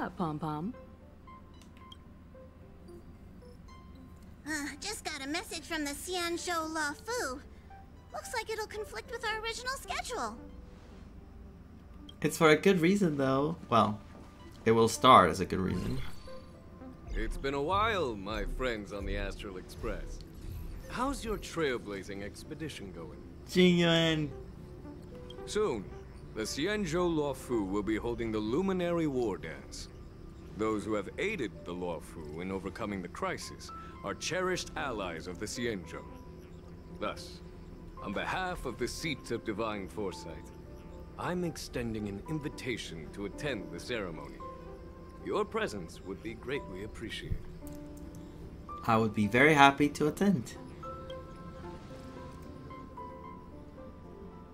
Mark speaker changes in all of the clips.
Speaker 1: up, Pom Pom?
Speaker 2: Just got a message from the Xianzhou La Fu. Looks like it'll conflict with our original schedule.
Speaker 3: It's for a good reason, though. Well, it will start as a good reason.
Speaker 4: It's been a while, my friends on the Astral Express. How's your trailblazing expedition going?
Speaker 3: Jingyuan.
Speaker 4: Soon, the Xianzhou Luofu will be holding the Luminary War Dance. Those who have aided the Luofu in overcoming the crisis are cherished allies of the Xianzhou. Thus, on behalf of the Seat of Divine Foresight, I'm extending an invitation to attend the ceremony. Your presence would be greatly appreciated.
Speaker 3: I would be very happy to attend.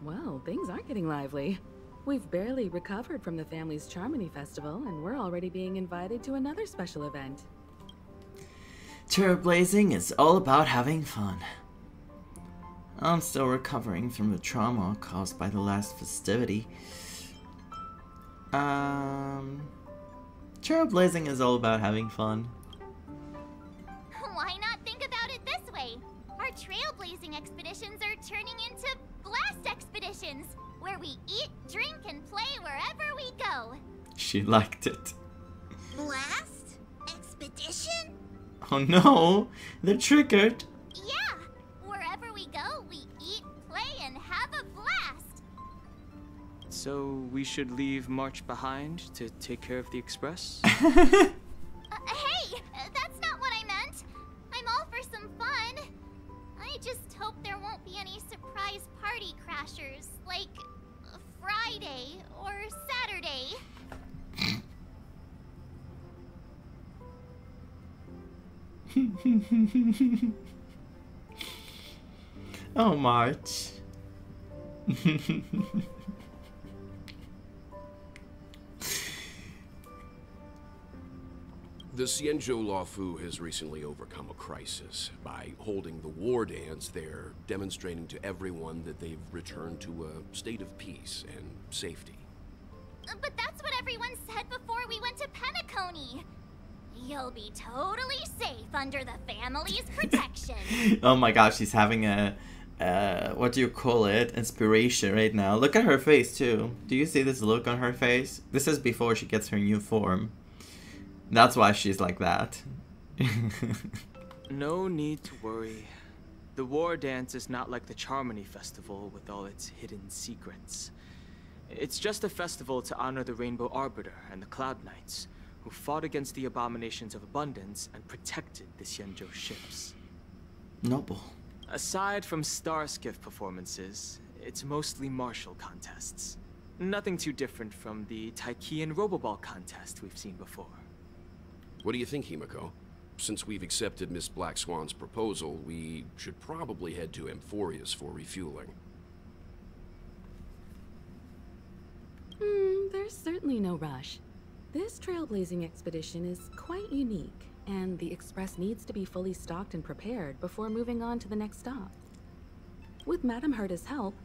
Speaker 1: Well, things are getting lively. We've barely recovered from the family's Charmony Festival, and we're already being invited to another special event.
Speaker 3: Trailblazing is all about having fun. I'm still recovering from the trauma caused by the last festivity. Trailblazing is all about having fun.
Speaker 2: Why not think about it this way? Our trailblazing expeditions are turning into blast expeditions, where we eat, drink, and play wherever we go.
Speaker 3: She liked it.
Speaker 2: Blast? Expedition?
Speaker 3: Oh no, they're triggered.
Speaker 2: Yeah! Wherever we go, we eat, play, and have a blast!
Speaker 5: So we should leave March behind to take care of the Express?
Speaker 2: Hey! That's not what I meant! I'm all for some fun. I just hope there won't be any surprise party crashers, like Friday or Saturday.
Speaker 3: Oh, March.
Speaker 6: The Xianzhou Luofu has recently overcome a crisis. By holding the war dance, they're demonstrating to everyone that they've returned to a state of peace and safety.
Speaker 2: But that's what everyone said before we went to Penacony. You'll be totally safe under the family's protection.
Speaker 3: Oh my gosh, she's having a, what do you call it? Inspiration right now. Look at her face too. Do you see this look on her face? This is before she gets her new form. That's why she's like that.
Speaker 5: No need to worry. The war dance is not like the Charmony Festival with all its hidden secrets. It's just a festival to honor the Rainbow Arbiter and the Cloud Knights, who fought against the abominations of abundance and protected the Xianzhou ships.
Speaker 3: Noble.
Speaker 5: Aside from star skiff performances, it's mostly martial contests. Nothing too different from the Taikian Roboball contest we've seen before.
Speaker 6: What do you think, Himiko? Since we've accepted Miss Black Swan's proposal, we should probably head to Amphorius for refueling.
Speaker 1: There's certainly no rush. This trailblazing expedition is quite unique, and the Express needs to be fully stocked and prepared before moving on to the next stop. With Madame Herta's help,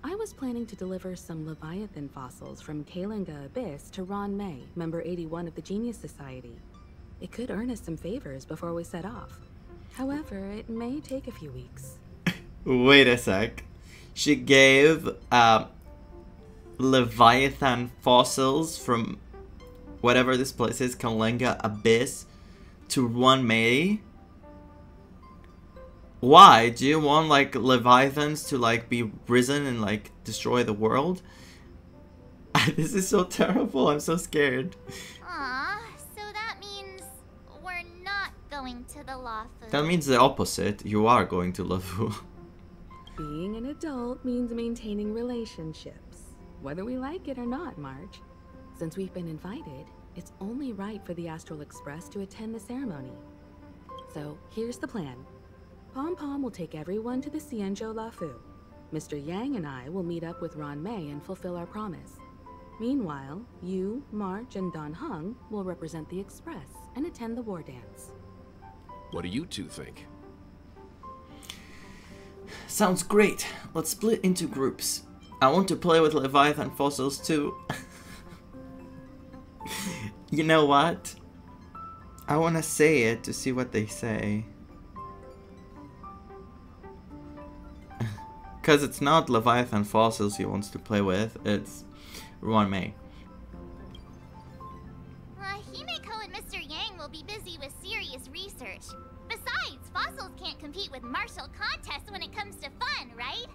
Speaker 1: I was planning to deliver some Leviathan fossils from Kalinga Abyss to Ron May, member 81 of the Genius Society. It could earn us some favors before we set off. However, it may take a few weeks.
Speaker 3: Wait a sec. She gave Leviathan fossils from whatever this place is, Kalinga Abyss, to Ron May. Why? Do you want like Leviathans to like be risen and like destroy the world? This is so terrible. I'm so scared.
Speaker 2: Aww, so that means we're not going to the Luofu.
Speaker 3: That means the opposite. You are going to Luofu.
Speaker 1: Being an adult means maintaining relationships, whether we like it or not, March. Since we've been invited, it's only right for the Astral Express to attend the ceremony. So here's the plan. Pom Pom will take everyone to the Xianzhou Luofu. Mr. Yang and I will meet up with Ron May and fulfill our promise. Meanwhile, you, March, and Dan Heng will represent the Express and attend the war dance.
Speaker 6: What do you two think?
Speaker 3: Sounds great. Let's split into groups. I want to play with Leviathan fossils too. You know what? I want to say it to see what they say. Because it's not Leviathan fossils he wants to play with, it's Ruan Mei.
Speaker 2: Himeko and Mr. Yang will be busy with serious research. Besides, fossils can't compete with martial contests when it comes to fun, right?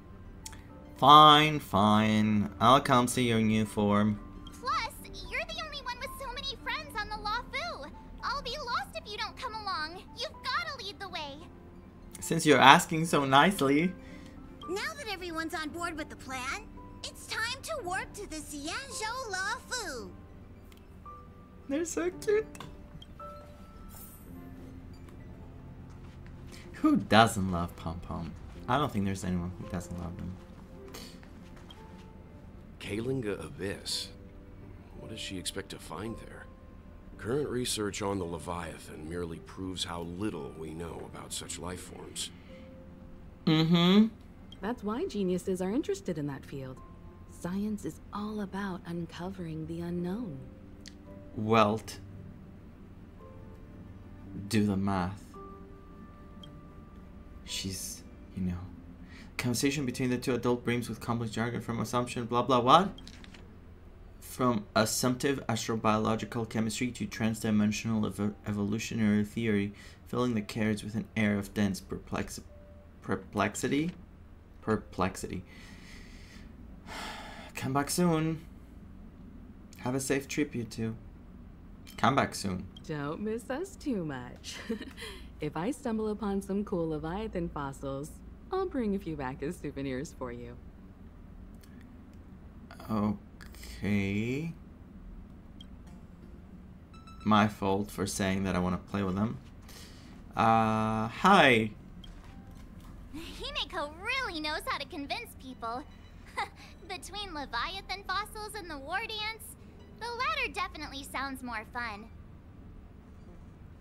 Speaker 3: Fine, fine. I'll come see your new form.
Speaker 2: Plus, you're the only one with so many friends on the Luofu. I'll be lost if you don't come along. You've gotta lead the way.
Speaker 3: Since you're asking so nicely.
Speaker 7: Now that everyone's on board with the plan, it's time to warp to the Xianzhou Luofu.
Speaker 3: They're so cute. Who doesn't love Pom Pom? I don't think there's anyone who doesn't love them.
Speaker 6: Kalinga Abyss. What does she expect to find there? Current research on the Leviathan merely proves how little we know about such life forms.
Speaker 3: Mm-hmm.
Speaker 1: That's why geniuses are interested in that field. Science is all about uncovering the unknown.
Speaker 3: Welt. Do the math. She's, you know. Conversation between the two adult brains with complex jargon from assumption, blah blah what? From assumptive astrobiological chemistry to transdimensional evolutionary theory, filling the carriage with an air of dense perplexity. Come back soon. Have a safe trip, you two. Come back soon.
Speaker 1: Don't miss us too much. If I stumble upon some cool Leviathan fossils, I'll bring a few back as souvenirs for you.
Speaker 3: Okay. My fault for saying that I want to play with them. Hi.
Speaker 2: Himeko really knows how to convince people. Between Leviathan fossils and the war dance, the latter definitely sounds more fun.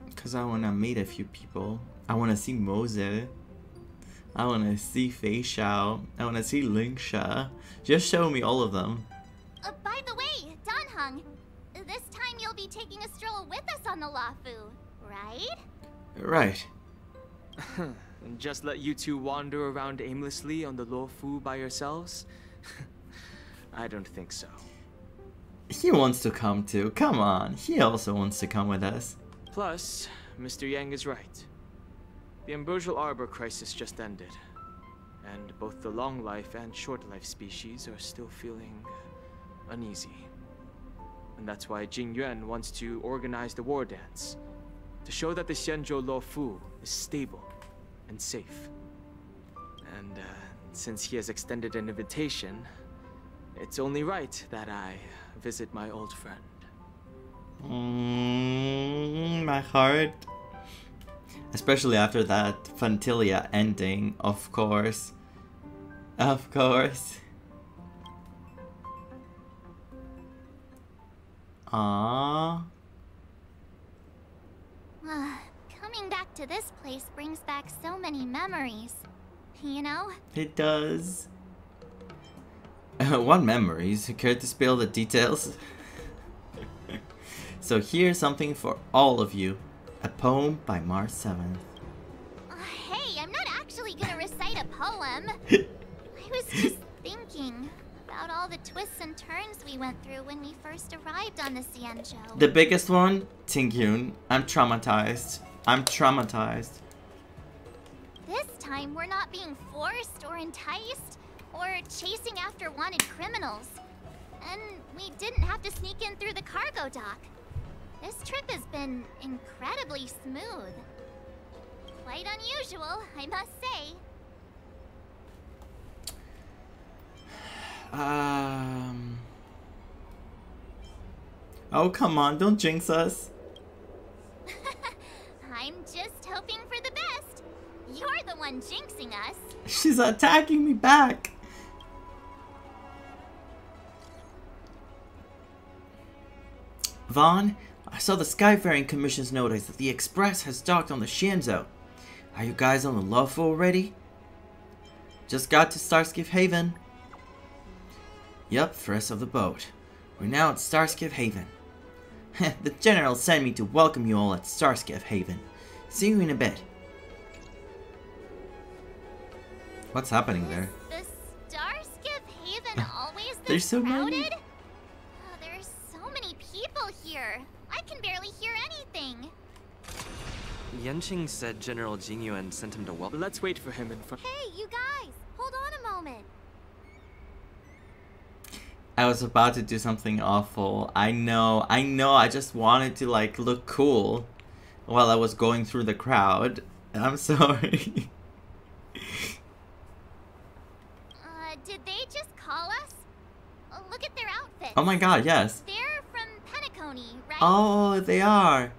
Speaker 3: Because I want to meet a few people. I want to see Mose. I want to see Fei Xiao. I want to see Ling Sha. Just show me all of them.
Speaker 2: By the way, Danheng, this time you'll be taking a stroll with us on the Luofu, right?
Speaker 3: Right.
Speaker 5: And just let you two wander around aimlessly on the Luofu by yourselves? I don't think so.
Speaker 3: He wants to come too. Come on. He also wants to come with us.
Speaker 5: Plus, Mr. Yang is right. The Ambrosial Arbor crisis just ended, and both the long life and short life species are still feeling uneasy. And that's why Jing Yuan wants to organize the war dance, to show that the Xianzhou Luofu is stable and safe. And since he has extended an invitation, it's only right that I visit my old friend.
Speaker 3: My heart. Especially after that Fantilia ending, of course. Of course. Aww.
Speaker 2: Coming back to this place brings back so many memories. You know?
Speaker 3: It does. What memories? Care to spill the details? So here's something for all of you. A poem by Mars 7th.
Speaker 2: Hey, I'm not actually gonna recite a poem. I was just thinking about all the twists and turns we went through when we first arrived on the Xianzhou.
Speaker 3: The biggest one? Tingyun. I'm traumatized. I'm traumatized.
Speaker 2: This time, we're not being forced or enticed or chasing after wanted criminals. And we didn't have to sneak in through the cargo dock. This trip has been incredibly smooth. Quite unusual, I must say.
Speaker 3: Oh, come on, don't jinx us.
Speaker 2: I'm just hoping for the best. You're the one jinxing us.
Speaker 3: She's attacking me back. Vaughn, I saw the Skyfaring Commission's notice that the Express has docked on the Xianzhou. Are you guys on the Luofu already? Just got to Starskiff Haven. Yup, first of the boat. We're now at Starskiff Haven. The General sent me to welcome you all at Starskiff Haven. See you in a bit. What's happening there?
Speaker 2: Is the Starskiff Haven always this
Speaker 3: There's so
Speaker 2: crowded?
Speaker 3: many.
Speaker 2: Oh, there's so many people here. I can barely hear anything.
Speaker 8: Yanqing said General Jingyuan sent him to welcome.
Speaker 5: Let's wait for him in front.
Speaker 2: Hey, you guys, hold on a moment.
Speaker 3: I was about to do something awful. I know, I just wanted to like look cool while I was going through the crowd. I'm sorry.
Speaker 2: Did they just call us? Look at their outfits.
Speaker 3: Oh my god, yes.
Speaker 2: They're from Penacony, right?
Speaker 3: Oh, they are.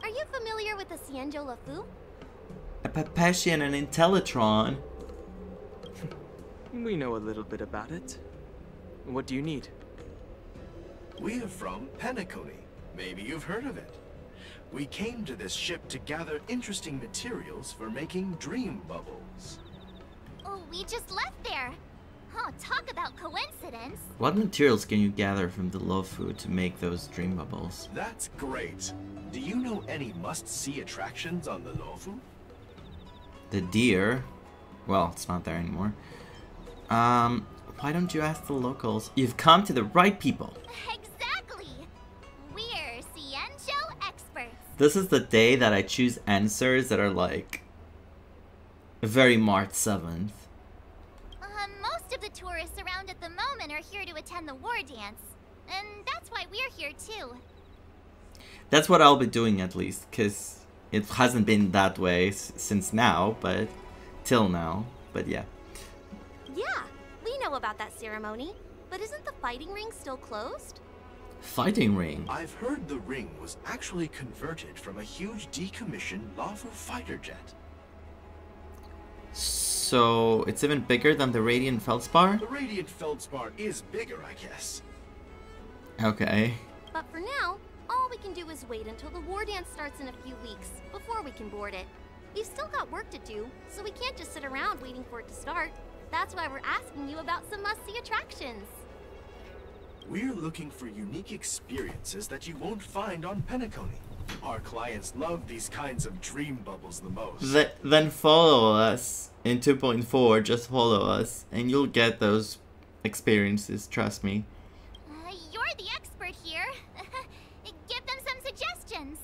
Speaker 2: Are you familiar with the Xianzhou Lafu?
Speaker 3: A Pepeshi and an Intellitron.
Speaker 5: We know a little bit about it. What do you need?
Speaker 9: We are from Penacony. Maybe you've heard of it. We came to this ship to gather interesting materials for making dream bubbles.
Speaker 2: Oh, we just left there. Oh, talk about coincidence.
Speaker 3: What materials can you gather from the Luofu to make those dream bubbles?
Speaker 9: That's great. Do you know any must-see attractions on the Luofu?
Speaker 3: The deer. Well, it's not there anymore. Why don't you ask the locals? You've come to the right people.
Speaker 2: Exactly. We're Xianzhou experts.
Speaker 3: This is the day that I choose answers that are like very March 7th.
Speaker 2: Most of the tourists around at the moment are here to attend the war dance. And that's why we're here too.
Speaker 3: That's what I'll be doing at least, because it hasn't been that way since now, but till now. But yeah.
Speaker 10: Yeah, we know about that ceremony. But isn't the fighting ring still closed?
Speaker 3: Fighting ring?
Speaker 9: I've heard the ring was actually converted from a huge decommissioned Luofu fighter jet.
Speaker 3: So it's even bigger than the Radiant Feldspar?
Speaker 9: The Radiant Feldspar is bigger, I guess.
Speaker 3: Okay.
Speaker 10: But for now, all we can do is wait until the war dance starts in a few weeks, before we can board it. We've still got work to do, so we can't just sit around waiting for it to start. That's why we're asking you about some must-see attractions.
Speaker 9: We're looking for unique experiences that you won't find on Penacony. Our clients love these kinds of dream bubbles the most.
Speaker 3: Then follow us in 2.4, just follow us, and you'll get those experiences, trust me.
Speaker 2: You're the expert here. Give them some suggestions.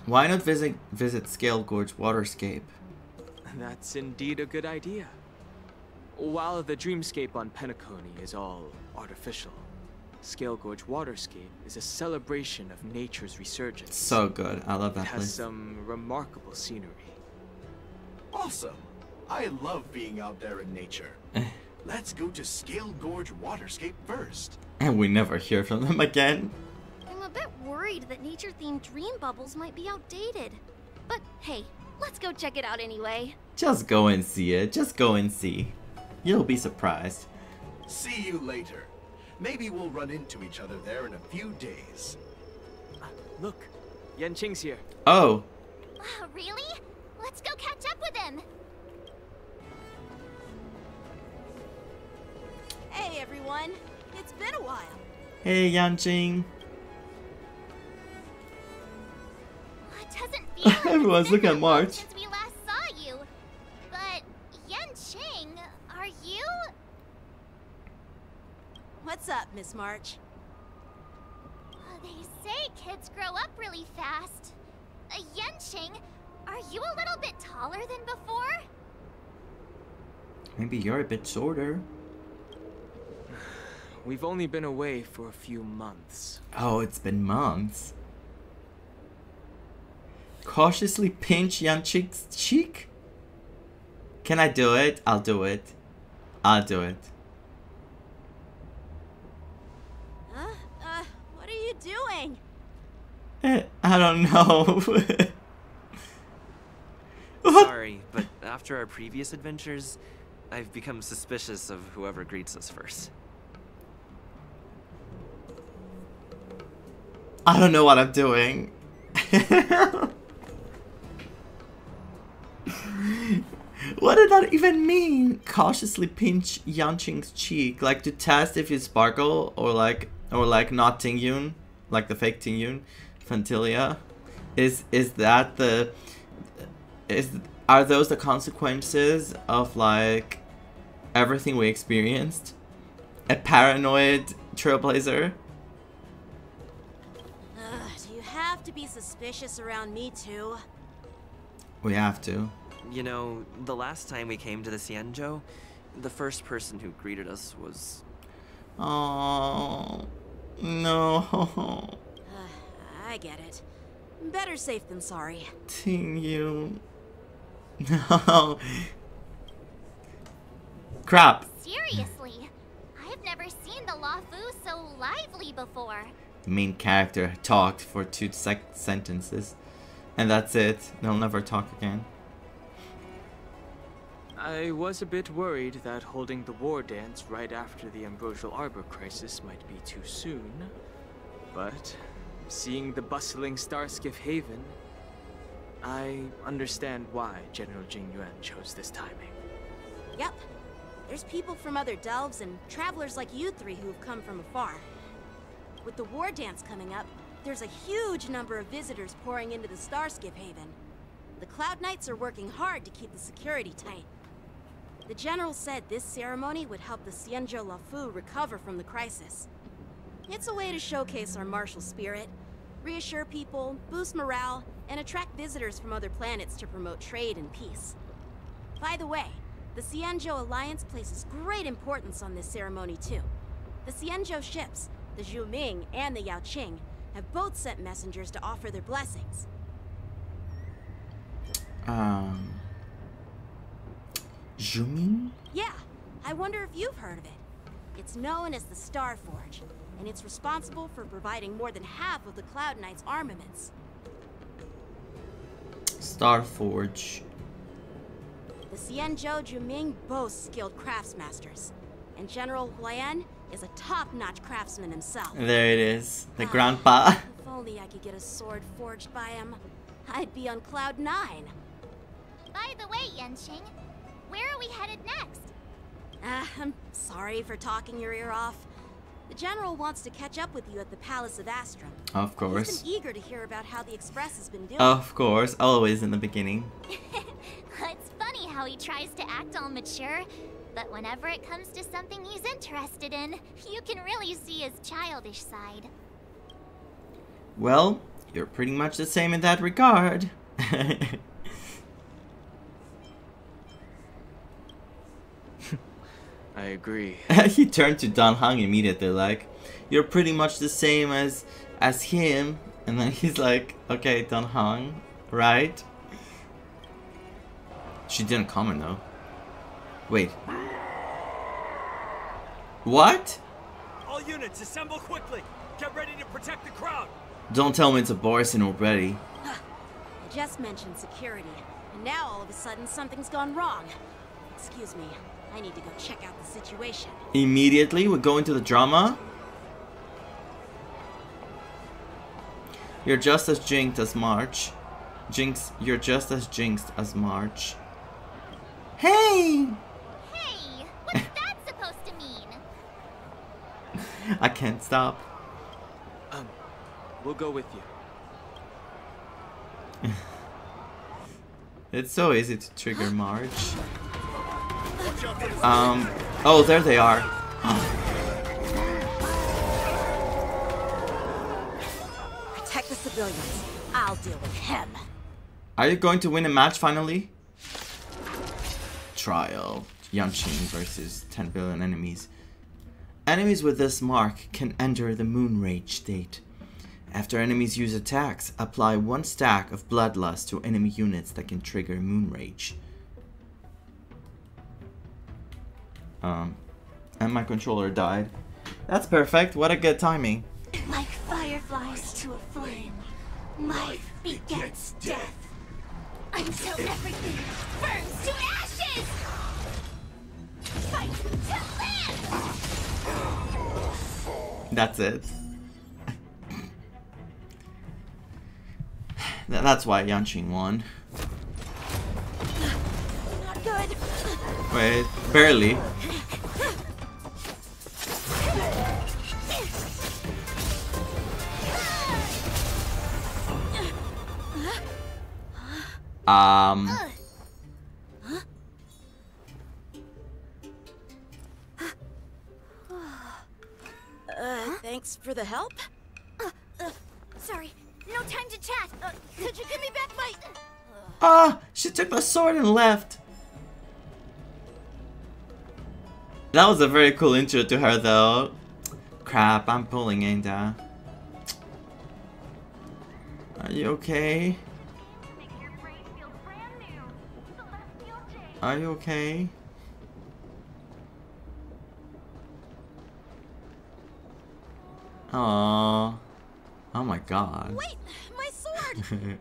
Speaker 3: Why not visit Scale Gorge Waterscape?
Speaker 5: That's indeed a good idea. While the dreamscape on Penacony is all artificial, Scale Gorge Waterscape is a celebration of nature's resurgence.
Speaker 3: So good, I love that
Speaker 5: It has
Speaker 3: place.
Speaker 5: some remarkable scenery.
Speaker 9: Awesome! I love being out there in nature. Let's go to Scale Gorge Waterscape first.
Speaker 3: And we never hear from them again.
Speaker 10: I'm a bit worried that nature-themed dream bubbles might be outdated. But hey, let's go check it out anyway.
Speaker 3: Just go and see it, just go and see. You'll be surprised.
Speaker 9: See you later. Maybe we'll run into each other there in a few days.
Speaker 5: Look, Yanqing's here.
Speaker 3: Oh,
Speaker 2: Really? Let's go catch up with him.
Speaker 10: Hey everyone, it's been a while.
Speaker 3: hey Yanqing.
Speaker 2: It doesn't feel like
Speaker 3: Everyone's
Speaker 2: it's been
Speaker 3: looking at
Speaker 2: that long
Speaker 3: March.
Speaker 2: since we last saw you. But Yanqing, are you?
Speaker 10: What's up, Miss March?
Speaker 2: They say kids grow up really fast. Yanqing, are you a little bit taller than before?
Speaker 3: Maybe you're a bit shorter.
Speaker 5: We've only been away for a few months.
Speaker 3: Oh, it's been months. Cautiously pinch Yanqing's cheek? Can I do it? I'll do it. I'll do it.
Speaker 10: What are you doing?
Speaker 3: I don't know.
Speaker 8: Sorry, but after our previous adventures, I've become suspicious of whoever greets us first.
Speaker 3: I don't know what I'm doing. What did that even mean? Cautiously pinch Yanqing's cheek, like to test if you sparkle, or like not Tingyun, like the fake Tingyun, Fantilia. Are those the consequences of like everything we experienced? A paranoid trailblazer?
Speaker 11: Do you have to be suspicious around me too?
Speaker 3: We have to.
Speaker 8: You know, the last time we came to the Xianzhou, the first person who greeted us was...
Speaker 3: Oh, no.
Speaker 11: I get it. Better safe than sorry.
Speaker 3: Tingyun. No. Crap.
Speaker 2: Seriously, I've never seen the Luofu so lively before.
Speaker 3: The main character talked for 2 sentences. And that's it. They'll never talk again.
Speaker 5: I was a bit worried that holding the war dance right after the Ambrosial Arbor crisis might be too soon. But seeing the bustling Starskiff Haven, I understand why General Jing Yuan chose this timing.
Speaker 11: Yep. There's people from other delves and travelers like you three who've come from afar. With the war dance coming up, there's a huge number of visitors pouring into the Starskiff Haven. The Cloud Knights are working hard to keep the security tight. The General said this ceremony would help the Xianzhou Luofu recover from the crisis. It's a way to showcase our martial spirit, reassure people, boost morale, and attract visitors from other planets to promote trade and peace. By the way, the Xianzhou Alliance places great importance on this ceremony too. The Xianzhou ships, the Zhuming and the Yaoqing, have both sent messengers to offer their blessings.
Speaker 3: Zhuming?
Speaker 11: Yeah, I wonder if you've heard of it. It's known as the Star Forge, and it's responsible for providing more than half of the Cloud Knights' armaments.
Speaker 3: Star Forge.
Speaker 11: The Xianzhou Zhuming boasts skilled craftsmasters, and General Huayan is a top-notch craftsman himself.
Speaker 3: There it is, the grandpa.
Speaker 11: If only I could get a sword forged by him, I'd be on Cloud 9.
Speaker 2: By the way, Yanqing, where are we headed next?
Speaker 11: I'm sorry for talking your ear off. The General wants to catch up with you at the Palace of Astrum.
Speaker 3: Of course.
Speaker 11: He's been eager to hear about how the Express has been doing.
Speaker 3: Of course, always in the beginning.
Speaker 2: It's funny how he tries to act all mature, but whenever it comes to something he's interested in, you can really see his childish side.
Speaker 3: Well, you're pretty much the same in that regard.
Speaker 5: I agree.
Speaker 3: He turned to Dan Heng immediately, like, you're pretty much the same as him. And then he's like, okay, Dan Heng, right? She didn't comment though. Wait. What?
Speaker 12: All units, assemble quickly. Get ready to protect the crowd.
Speaker 3: Don't tell me it's a Borison already.
Speaker 11: I just mentioned security, and now all of a sudden something's gone wrong. Excuse me, I need to go check out the situation.
Speaker 3: Immediately, we go into the drama. You're just as jinxed as March. You're just as jinxed as March. Hey!
Speaker 2: Hey, what's that supposed to mean?
Speaker 3: I can't stop.
Speaker 5: We'll go with you.
Speaker 3: It's so easy to trigger March. Oh, there they are.
Speaker 11: Protect the civilians. I'll deal with him.
Speaker 3: Are you going to win a match finally? Trial. Yanqing versus 10 billion enemies. Enemies with this mark can enter the Moonrage state. After enemies use attacks, apply 1 stack of Bloodlust to enemy units that can trigger Moonrage. And my controller died. That's perfect. What a good timing.
Speaker 7: Like fireflies to a flame, life begets death. Until everything burns to ashes! Fight to live!
Speaker 3: That's it. That's why Yanqing won.
Speaker 11: Not good.
Speaker 3: Wait, barely.
Speaker 11: Thanks for the help.
Speaker 7: Sorry, no time to chat. Could you give me back my...
Speaker 3: Ah, she took the sword and left. That was a very cool intro to her though. Crap, I'm pulling, ain't I? Are you okay? Are you okay? Aww. Oh my god.
Speaker 11: Wait, my sword!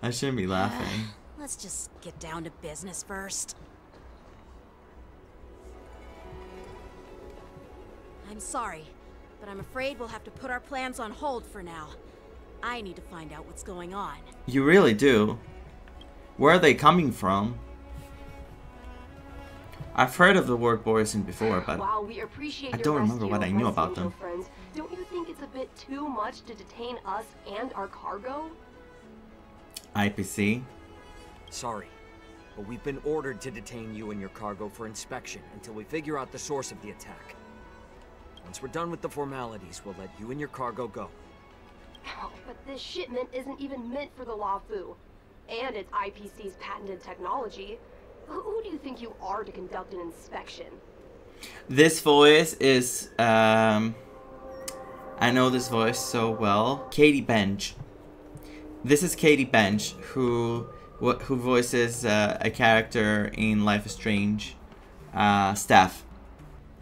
Speaker 3: I shouldn't be laughing.
Speaker 11: Let's just get down to business first. I'm sorry, but I'm afraid we'll have to put our plans on hold for now. I need to find out what's going on.
Speaker 3: You really do. Where are they coming from? I've heard of the word Borisin before, but
Speaker 13: while we appreciate
Speaker 3: I don't remember what I knew about them.
Speaker 13: Friends, don't you think it's a bit too much to detain us and our cargo?
Speaker 3: IPC?
Speaker 12: Sorry, but we've been ordered to detain you and your cargo for inspection until we figure out the source of the attack. Once we're done with the formalities, we'll let you and your cargo go.
Speaker 13: Oh, but this shipment isn't even meant for the Luofu, and it's IPC's patented technology. Who do you think you are to conduct an inspection?
Speaker 3: This voice is, I know this voice so well. Katie Bench. This is Katie Bench, who voices a character in Life is Strange. Steph.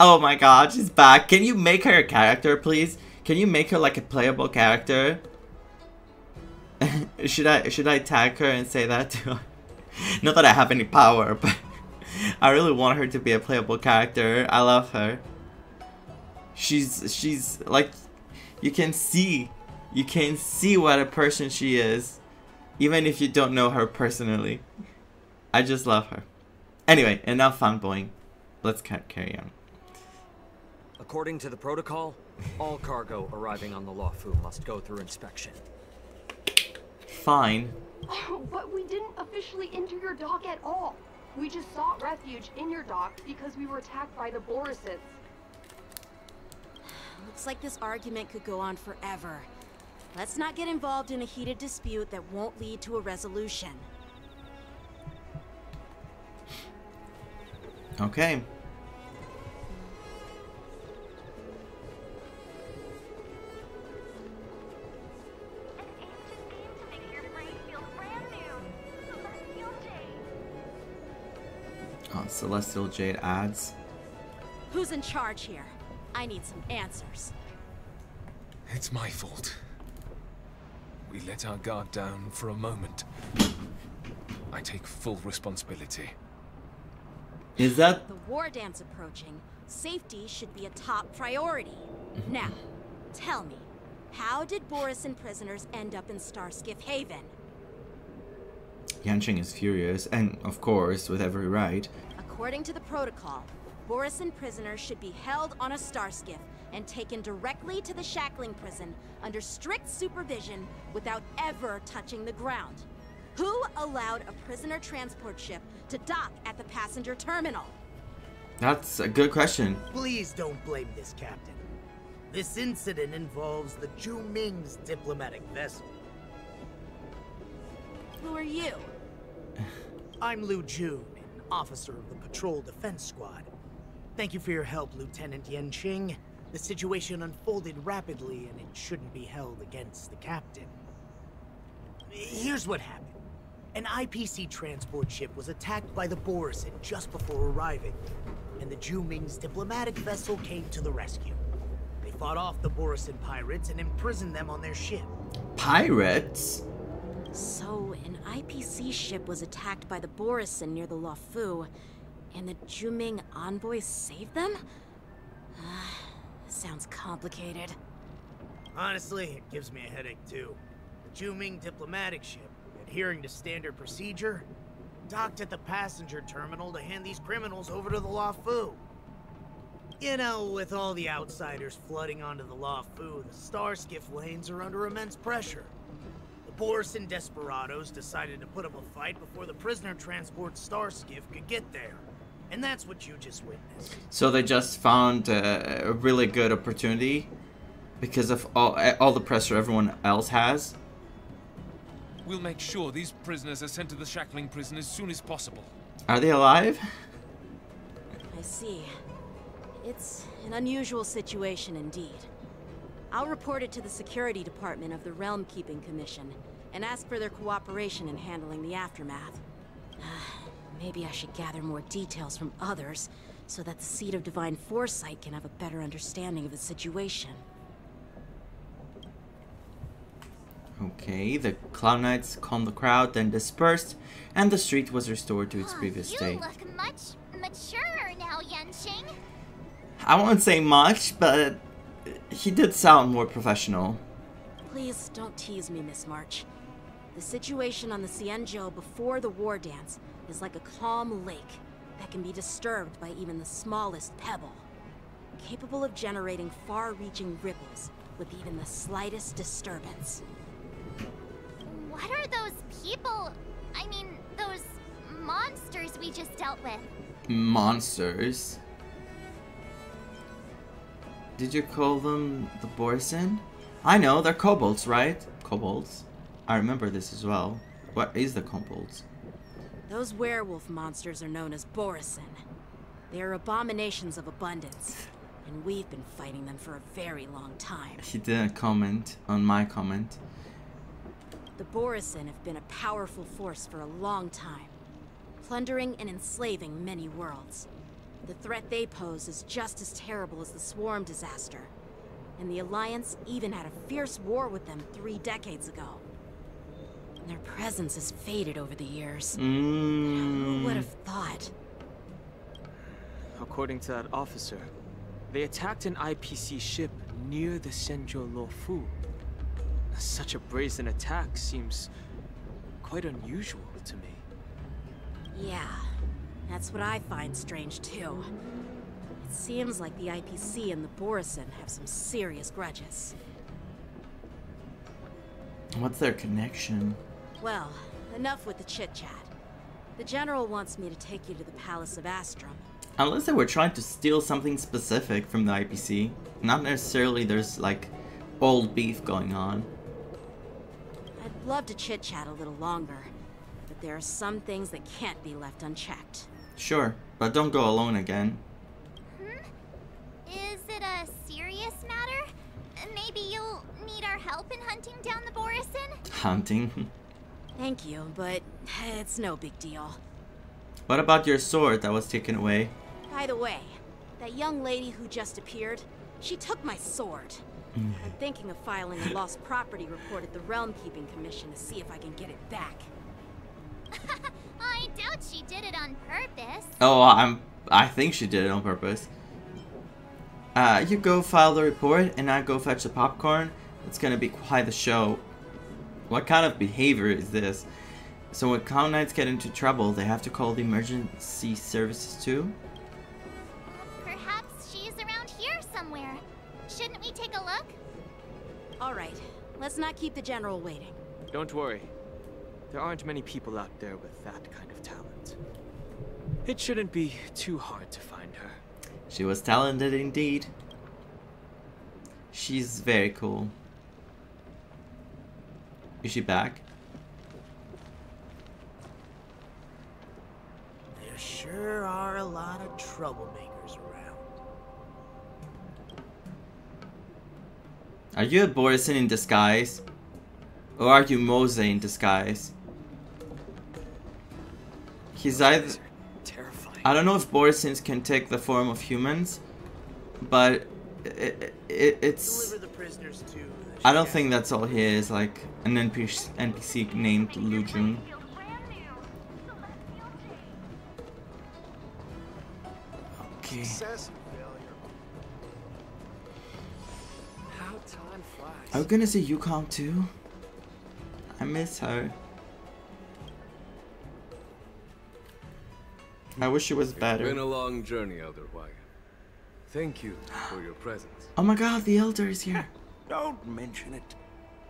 Speaker 3: Oh my god, she's back. Can you make her a character, please? Can you make her like a playable character? Should I tag her and say that to her? Not that I have any power, but I really want her to be a playable character. I love her. She's like, you can see what a person she is, even if you don't know her personally. I just love her. Anyway, enough fanboying. Let's carry on.
Speaker 12: According to the protocol, all cargo arriving on the Luofu must go through inspection.
Speaker 3: Fine.
Speaker 13: But we didn't officially enter your dock at all. We just sought refuge in your dock because we were attacked by the Borisits.
Speaker 11: Looks like this argument could go on forever. Let's not get involved in a heated dispute that won't lead to a resolution.
Speaker 3: Okay. Oh, Celestial Jade ads.
Speaker 11: Who's in charge here? I need some answers.
Speaker 14: It's my fault. We let our guard down for a moment. I take full responsibility.
Speaker 3: Is that...
Speaker 11: The war dance approaching. Safety should be a top priority. Now, tell me, how did Borisin prisoners end up in Starskiff Haven?
Speaker 3: Yanqing is furious, and of course, with every right.
Speaker 11: According to the protocol, Borisin prisoners should be held on a Starskiff and taken directly to the Shackling prison under strict supervision without ever touching the ground. Who allowed a prisoner transport ship to dock at the passenger terminal?
Speaker 3: That's a good question.
Speaker 15: Please don't blame this captain. This incident involves the Zhu Ming's diplomatic vessel.
Speaker 11: Who are you?
Speaker 15: I'm Lu Jun, an officer of the Patrol Defense Squad. Thank you for your help, Lieutenant Yanqing. The situation unfolded rapidly, and it shouldn't be held against the captain. Here's what happened. An IPC transport ship was attacked by the Borisin just before arriving, and the Zhu Ming's diplomatic vessel came to the rescue. They fought off the Borisin pirates and imprisoned them on their ship.
Speaker 3: Pirates?
Speaker 11: So, an IPC ship was attacked by the Borisin near the Luofu, and the Zhu Ming envoys saved them? Sounds complicated.
Speaker 15: Honestly, it gives me a headache too. The Zhu Ming diplomatic ship, adhering to standard procedure, docked at the passenger terminal to hand these criminals over to the Luofu. You know, with all the outsiders flooding onto the Luofu, the Starskiff lanes are under immense pressure. The Borison desperados decided to put up a fight before the prisoner transport Starskiff could get there. And that's what you just witnessed.
Speaker 3: So they just found a really good opportunity because of all the pressure everyone else has.
Speaker 14: We'll make sure these prisoners are sent to the shackling prison as soon as possible.
Speaker 3: Are they alive?
Speaker 11: I see. It's an unusual situation indeed. I'll report it to the security department of the Realm Keeping Commission and ask for their cooperation in handling the aftermath. Maybe I should gather more details from others so that the Seat of Divine Foresight can have a better understanding of the situation.
Speaker 3: Okay, the Cloud Knights calmed the crowd, then dispersed, and the street was restored to its previous state.
Speaker 2: You look much maturer now, Yanqing.
Speaker 3: I won't say much, but he did sound more professional.
Speaker 11: Please don't tease me, Miss March. The situation on the Xianzhou before the war dance is like a calm lake that can be disturbed by even the smallest pebble, capable of generating far-reaching ripples with even the slightest disturbance.
Speaker 2: What are those people? I mean, those monsters we just dealt with?
Speaker 3: Monsters? Did you call them the Borison? I know, they're kobolds, right? Kobolds. I remember this as well. What is the kobolds?
Speaker 11: Those werewolf monsters are known as Borison. They are abominations of abundance, and we've been fighting them for a very long time.
Speaker 3: He didn't comment on my comment.
Speaker 11: The Borison have been a powerful force for a long time, plundering and enslaving many worlds. The threat they pose is just as terrible as the Swarm disaster, and the Alliance even had a fierce war with them 3 decades ago. Their presence has faded over the years. Who would have thought?
Speaker 5: According to that officer, they attacked an IPC ship near the Xianzhou Luofu. Such a brazen attack seems quite unusual to me.
Speaker 11: Yeah, that's what I find strange too. It seems like the IPC and the Borison have some serious grudges.
Speaker 3: What's their connection?
Speaker 11: Well, enough with the chit-chat. The General wants me to take you to the Palace of Astrum.
Speaker 3: Unless they were trying to steal something specific from the IPC. Not necessarily there's like old beef going on.
Speaker 11: I'd love to chit-chat a little longer, but there are some things that can't be left unchecked.
Speaker 3: Sure, but don't go alone again.
Speaker 2: Is it a serious matter? Maybe you'll need our help in hunting down the Borison?
Speaker 3: Hunting?
Speaker 11: Thank you, but it's no big deal.
Speaker 3: What about your sword that was taken away?
Speaker 11: By the way, that young lady who just appeared, she took my sword. I'm thinking of filing a lost property report at the Realm Keeping Commission to see if I can get it back.
Speaker 2: I doubt she did it on purpose.
Speaker 3: Oh, I think she did it on purpose. You go file the report and I go fetch the popcorn. It's gonna be quite the show. What kind of behavior is this? So when Cloud Knights get into trouble, they have to call the emergency services too?
Speaker 2: Perhaps she's around here somewhere. Shouldn't we take a look?
Speaker 11: Alright, let's not keep the General waiting.
Speaker 5: Don't worry. There aren't many people out there with that kind of talent. It shouldn't be too hard to find her.
Speaker 3: She was talented indeed. She's very cool. Is she back?
Speaker 15: There sure are a lot of troublemakers around.
Speaker 3: Are you a Borison in disguise? Or are you Mose in disguise? He's either...
Speaker 5: Terrifying.
Speaker 3: I don't know if Borisons can take the form of humans, but it's...
Speaker 15: Deliver the prisoners to the
Speaker 3: I don't think that's all he is, like an NPC named Lu Jun. Okay.
Speaker 9: Success and failure. How time flies.
Speaker 3: Are we gonna see Yukon too? I miss her. I wish it was better.
Speaker 4: It's been a long journey, Elder Huayan. Thank you for your presence.
Speaker 3: Oh my god, the Elder is here.
Speaker 16: Don't mention it.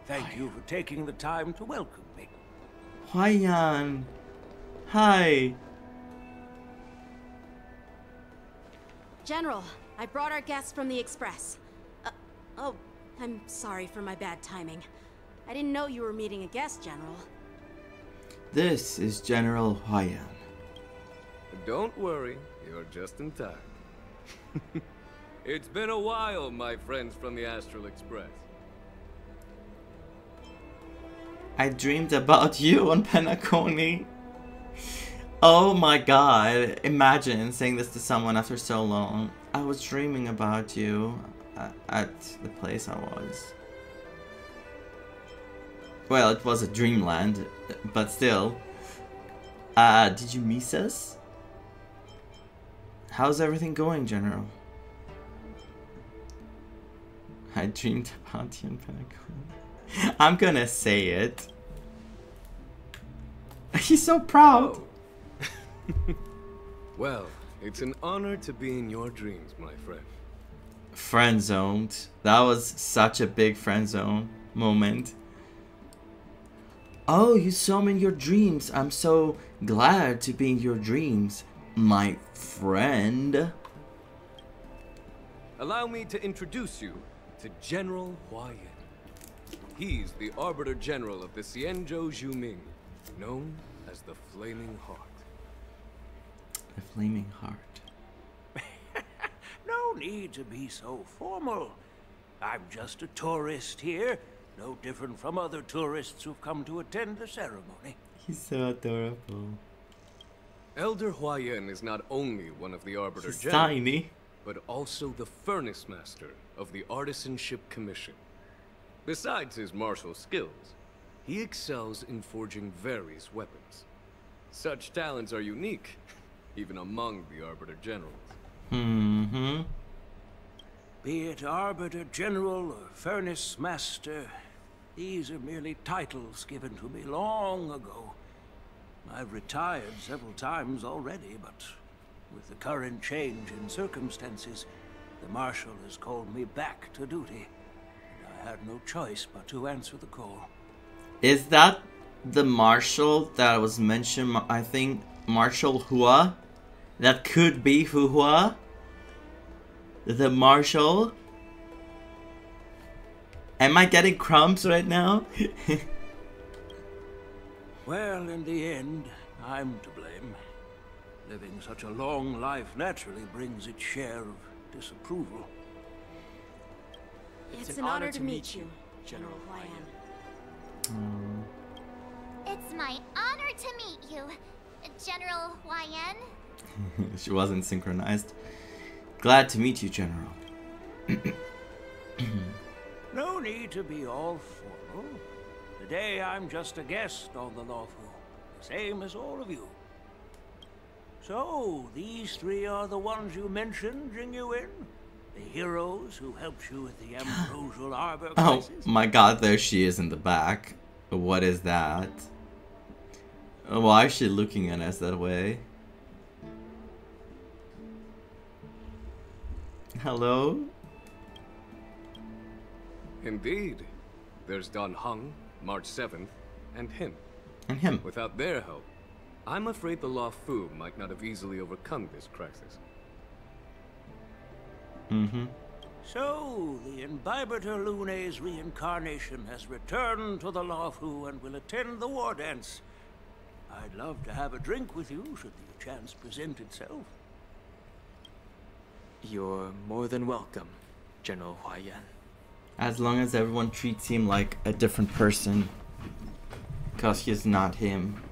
Speaker 16: Thank you for taking the time to welcome me.
Speaker 3: Huayan. Hi.
Speaker 11: General, I brought our guests from the Express. Oh, I'm sorry for my bad timing. I didn't know you were meeting a guest, General.
Speaker 3: This is General Huayan.
Speaker 4: Don't worry, you're just in time. It's been a while, my friends from the Astral Express.
Speaker 3: I dreamed about you on Penacony. Oh my god, imagine saying this to someone after so long. I was dreaming about you at the place I was. Well, it was a dreamland, but still. Did you miss us? How's everything going, General? I dreamed about you in Penacony. I'm gonna say it. He's so proud.
Speaker 4: Well, it's an honor to be in your dreams, my friend.
Speaker 3: Friend zoned. That was such a big friend zone moment. Oh, you saw me in your dreams. I'm so glad to be in your dreams, my friend.
Speaker 4: Allow me to introduce you to General Huayan. He's the Arbiter General of the Xianzhou Zhuming, known as the Flaming Heart.
Speaker 3: The Flaming Heart.
Speaker 16: No need to be so formal. I'm just a tourist here, no different from other tourists who've come to attend the ceremony.
Speaker 3: He's so adorable.
Speaker 4: Elder Huayan is not only one of the Arbiter
Speaker 3: He's
Speaker 4: Generals,
Speaker 3: tiny,
Speaker 4: but also the Furnace Master of the Artisanship Commission. Besides his martial skills, he excels in forging various weapons. Such talents are unique, even among the Arbiter Generals.
Speaker 3: Mm-hmm.
Speaker 16: Be it Arbiter General or Furnace Master, these are merely titles given to me long ago. I've retired several times already, but with the current change in circumstances, the Marshal has called me back to duty. And I had no choice but to answer the call.
Speaker 3: Is that the Marshal that was mentioned? I think Marshal Hua? That could be Hua? The Marshal? Am I getting crumbs right now?
Speaker 16: Well, in the end, I'm to blame. Living such a long life naturally brings its share of disapproval.
Speaker 11: It's an honor to meet you, General Huayan.
Speaker 2: It's my honor to meet you, General Huayan.
Speaker 3: She wasn't synchronized. Glad to meet you, General.
Speaker 16: No need to be all formal. Today I'm just a guest on the Luofu, the same as all of you. So, these three are the ones you mentioned, Jingyuin? The heroes who helped you with the Ambrosial Arbor crisis?
Speaker 3: Oh my god, there she is in the back. What is that? Why is she looking at us that way? Hello?
Speaker 4: Indeed. There's Dan Heng, March 7th, and him.
Speaker 3: And him.
Speaker 4: Without their help, I'm afraid the Luofu might not have easily overcome this crisis.
Speaker 3: Mm-hmm.
Speaker 16: So, the Imbibitor Lune's reincarnation has returned to the Luofu and will attend the war dance. I'd love to have a drink with you should the chance present itself.
Speaker 5: You're more than welcome, General Huayan.
Speaker 3: As long as everyone treats him like a different person. Because he's not him.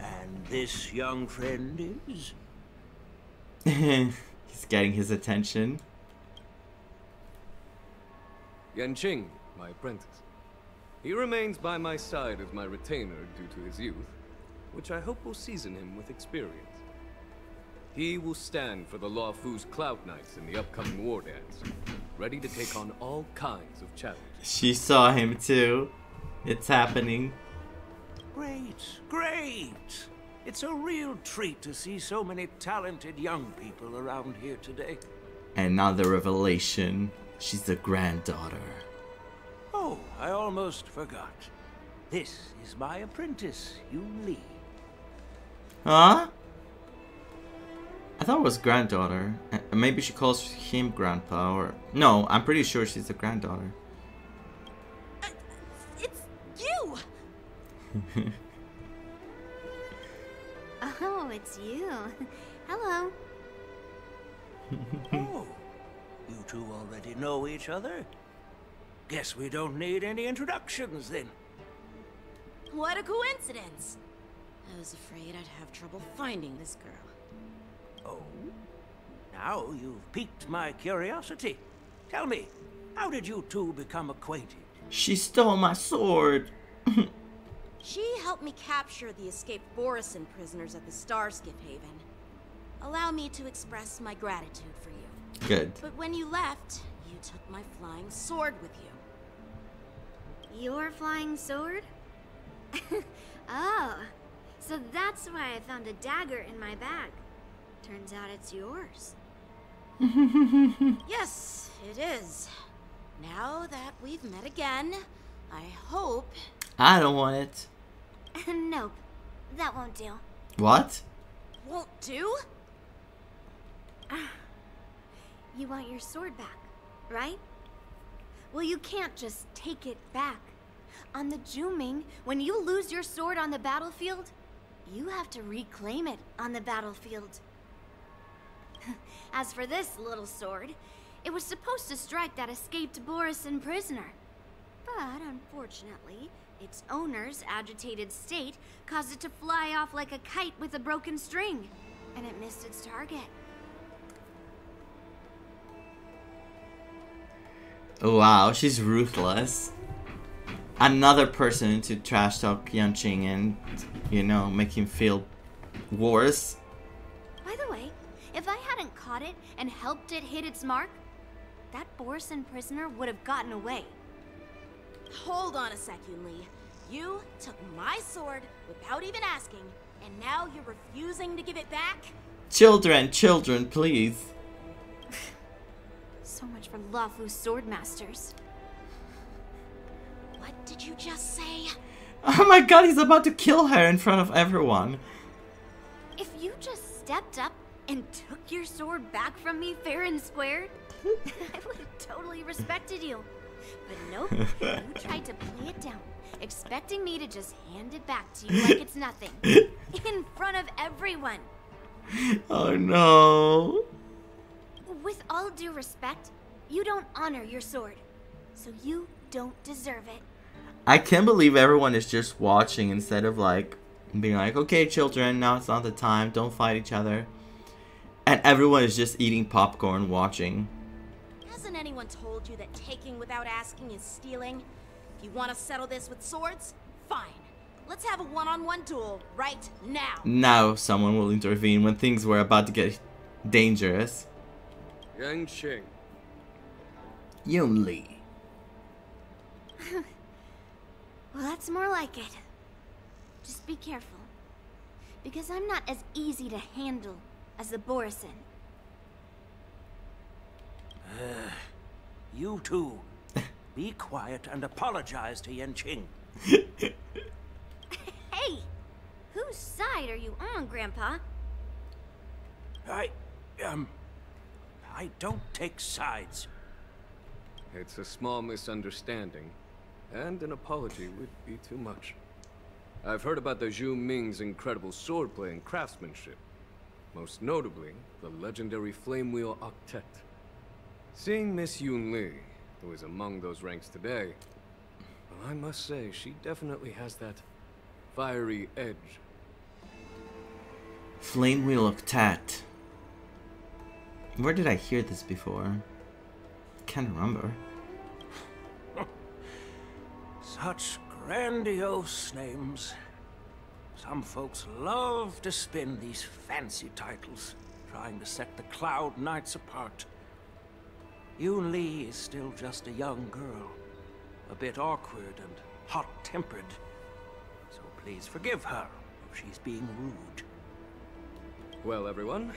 Speaker 16: And this young friend is?
Speaker 3: He's getting his attention.
Speaker 4: Yanqing, my apprentice. He remains by my side as my retainer due to his youth, which I hope will season him with experience. He will stand for the Luofu's Cloud Knights in the upcoming war dance, ready to take on all kinds of challenges.
Speaker 3: She saw him too. It's happening.
Speaker 16: Great, great. It's a real treat to see so many talented young people around here today.
Speaker 3: And now the revelation. She's the granddaughter.
Speaker 16: Oh, I almost forgot. This is my apprentice, Yoon Lee.
Speaker 3: Huh? I thought it was granddaughter. Maybe she calls him grandpa, or... No, I'm pretty sure she's the granddaughter.
Speaker 11: It's you!
Speaker 10: Oh, it's you. Hello.
Speaker 16: Oh, you two already know each other? Guess we don't need any introductions then.
Speaker 11: What a coincidence! I was afraid I'd have trouble finding this girl.
Speaker 16: Oh? Now you've piqued my curiosity. Tell me, how did you two become acquainted?
Speaker 3: She stole my sword.
Speaker 11: She helped me capture the escaped Borisin prisoners at the Starskiff Haven. Allow me to express my gratitude for you.
Speaker 3: Good.
Speaker 11: But when you left, you took my flying sword with you.
Speaker 10: Your flying sword? Oh, so that's why I found a dagger in my bag. Turns out it's yours.
Speaker 11: Yes, it is. Now that we've met again, I hope...
Speaker 3: I don't want it.
Speaker 10: Nope, that won't do.
Speaker 3: What?
Speaker 11: Won't do?
Speaker 10: You want your sword back, right? Well, you can't just take it back. On the Zhuming, when you lose your sword on the battlefield, you have to reclaim it on the battlefield. As for this little sword, it was supposed to strike that escaped Borisin prisoner. But unfortunately, its owner's agitated state caused it to fly off like a kite with a broken string, and it missed its target.
Speaker 3: Wow, she's ruthless. Another person to trash talk Yanqing and, you know, make him feel worse.
Speaker 10: By the way, if I hadn't caught it and helped it hit its mark, that Borisin prisoner would have gotten away.
Speaker 11: Hold on a sec, Yoon Lee. You took my sword without even asking, and now you're refusing to give it back?
Speaker 3: Children, please.
Speaker 10: So much for Luofu's sword masters.
Speaker 11: What did you just say?
Speaker 3: Oh my god, he's about to kill her in front of everyone.
Speaker 10: If you just stepped up and took your sword back from me fair and square, I would have totally respected you. But nope, you tried to play it down, expecting me to just hand it back to you like it's nothing. In front of everyone.
Speaker 3: Oh no.
Speaker 10: With all due respect, you don't honor your sword, so you don't deserve it.
Speaker 3: I can't believe everyone is just watching instead of like being like, okay children, now it's not the time, don't fight each other. And everyone is just eating popcorn watching.
Speaker 11: Hasn't anyone told you that taking without asking is stealing? If you want to settle this with swords, fine. Let's have a one-on-one duel right now.
Speaker 3: Now someone will intervene when things were about to get dangerous.
Speaker 4: Yanqing.
Speaker 3: Yoon Lee.
Speaker 10: Well, that's more like it. Just be careful, because I'm not as easy to handle as the Borisin.
Speaker 16: You two, be quiet and apologize to Yanqing.
Speaker 10: Hey! Whose side are you on, Grandpa?
Speaker 16: I don't take sides.
Speaker 4: It's a small misunderstanding, and an apology would be too much. I've heard about the Zhu Ming's incredible swordplay and craftsmanship. Most notably, the legendary Flame Wheel Octet. Seeing Miss Yoon Lee, who is among those ranks today, well, I must say, she definitely has that fiery edge.
Speaker 3: Flame Wheel Octet. Where did I hear this before? Can't remember.
Speaker 16: Such grandiose names. Some folks love to spin these fancy titles, trying to set the Cloud Knights apart. Yoon Lee is still just a young girl, a bit awkward and hot-tempered. So please forgive her if she's being rude.
Speaker 4: Well, everyone,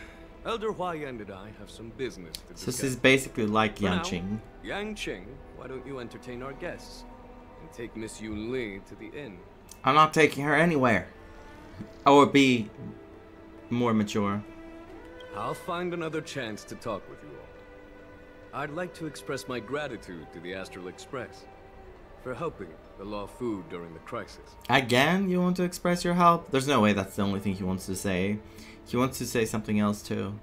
Speaker 4: Elder Huaiyan and I have some business to discuss.
Speaker 3: So she's basically like
Speaker 4: For now,
Speaker 3: Yanqing.
Speaker 4: Yanqing, why don't you entertain our guests and take Miss Yun Li to the inn?
Speaker 3: I'm not taking her anywhere. I would be more mature.
Speaker 4: I'll find another chance to talk with you all. I'd like to express my gratitude to the Astral Express for helping the Luofu during the crisis.
Speaker 3: Again, you want to express your help? There's no way that's the only thing he wants to say. He wants to say something else too.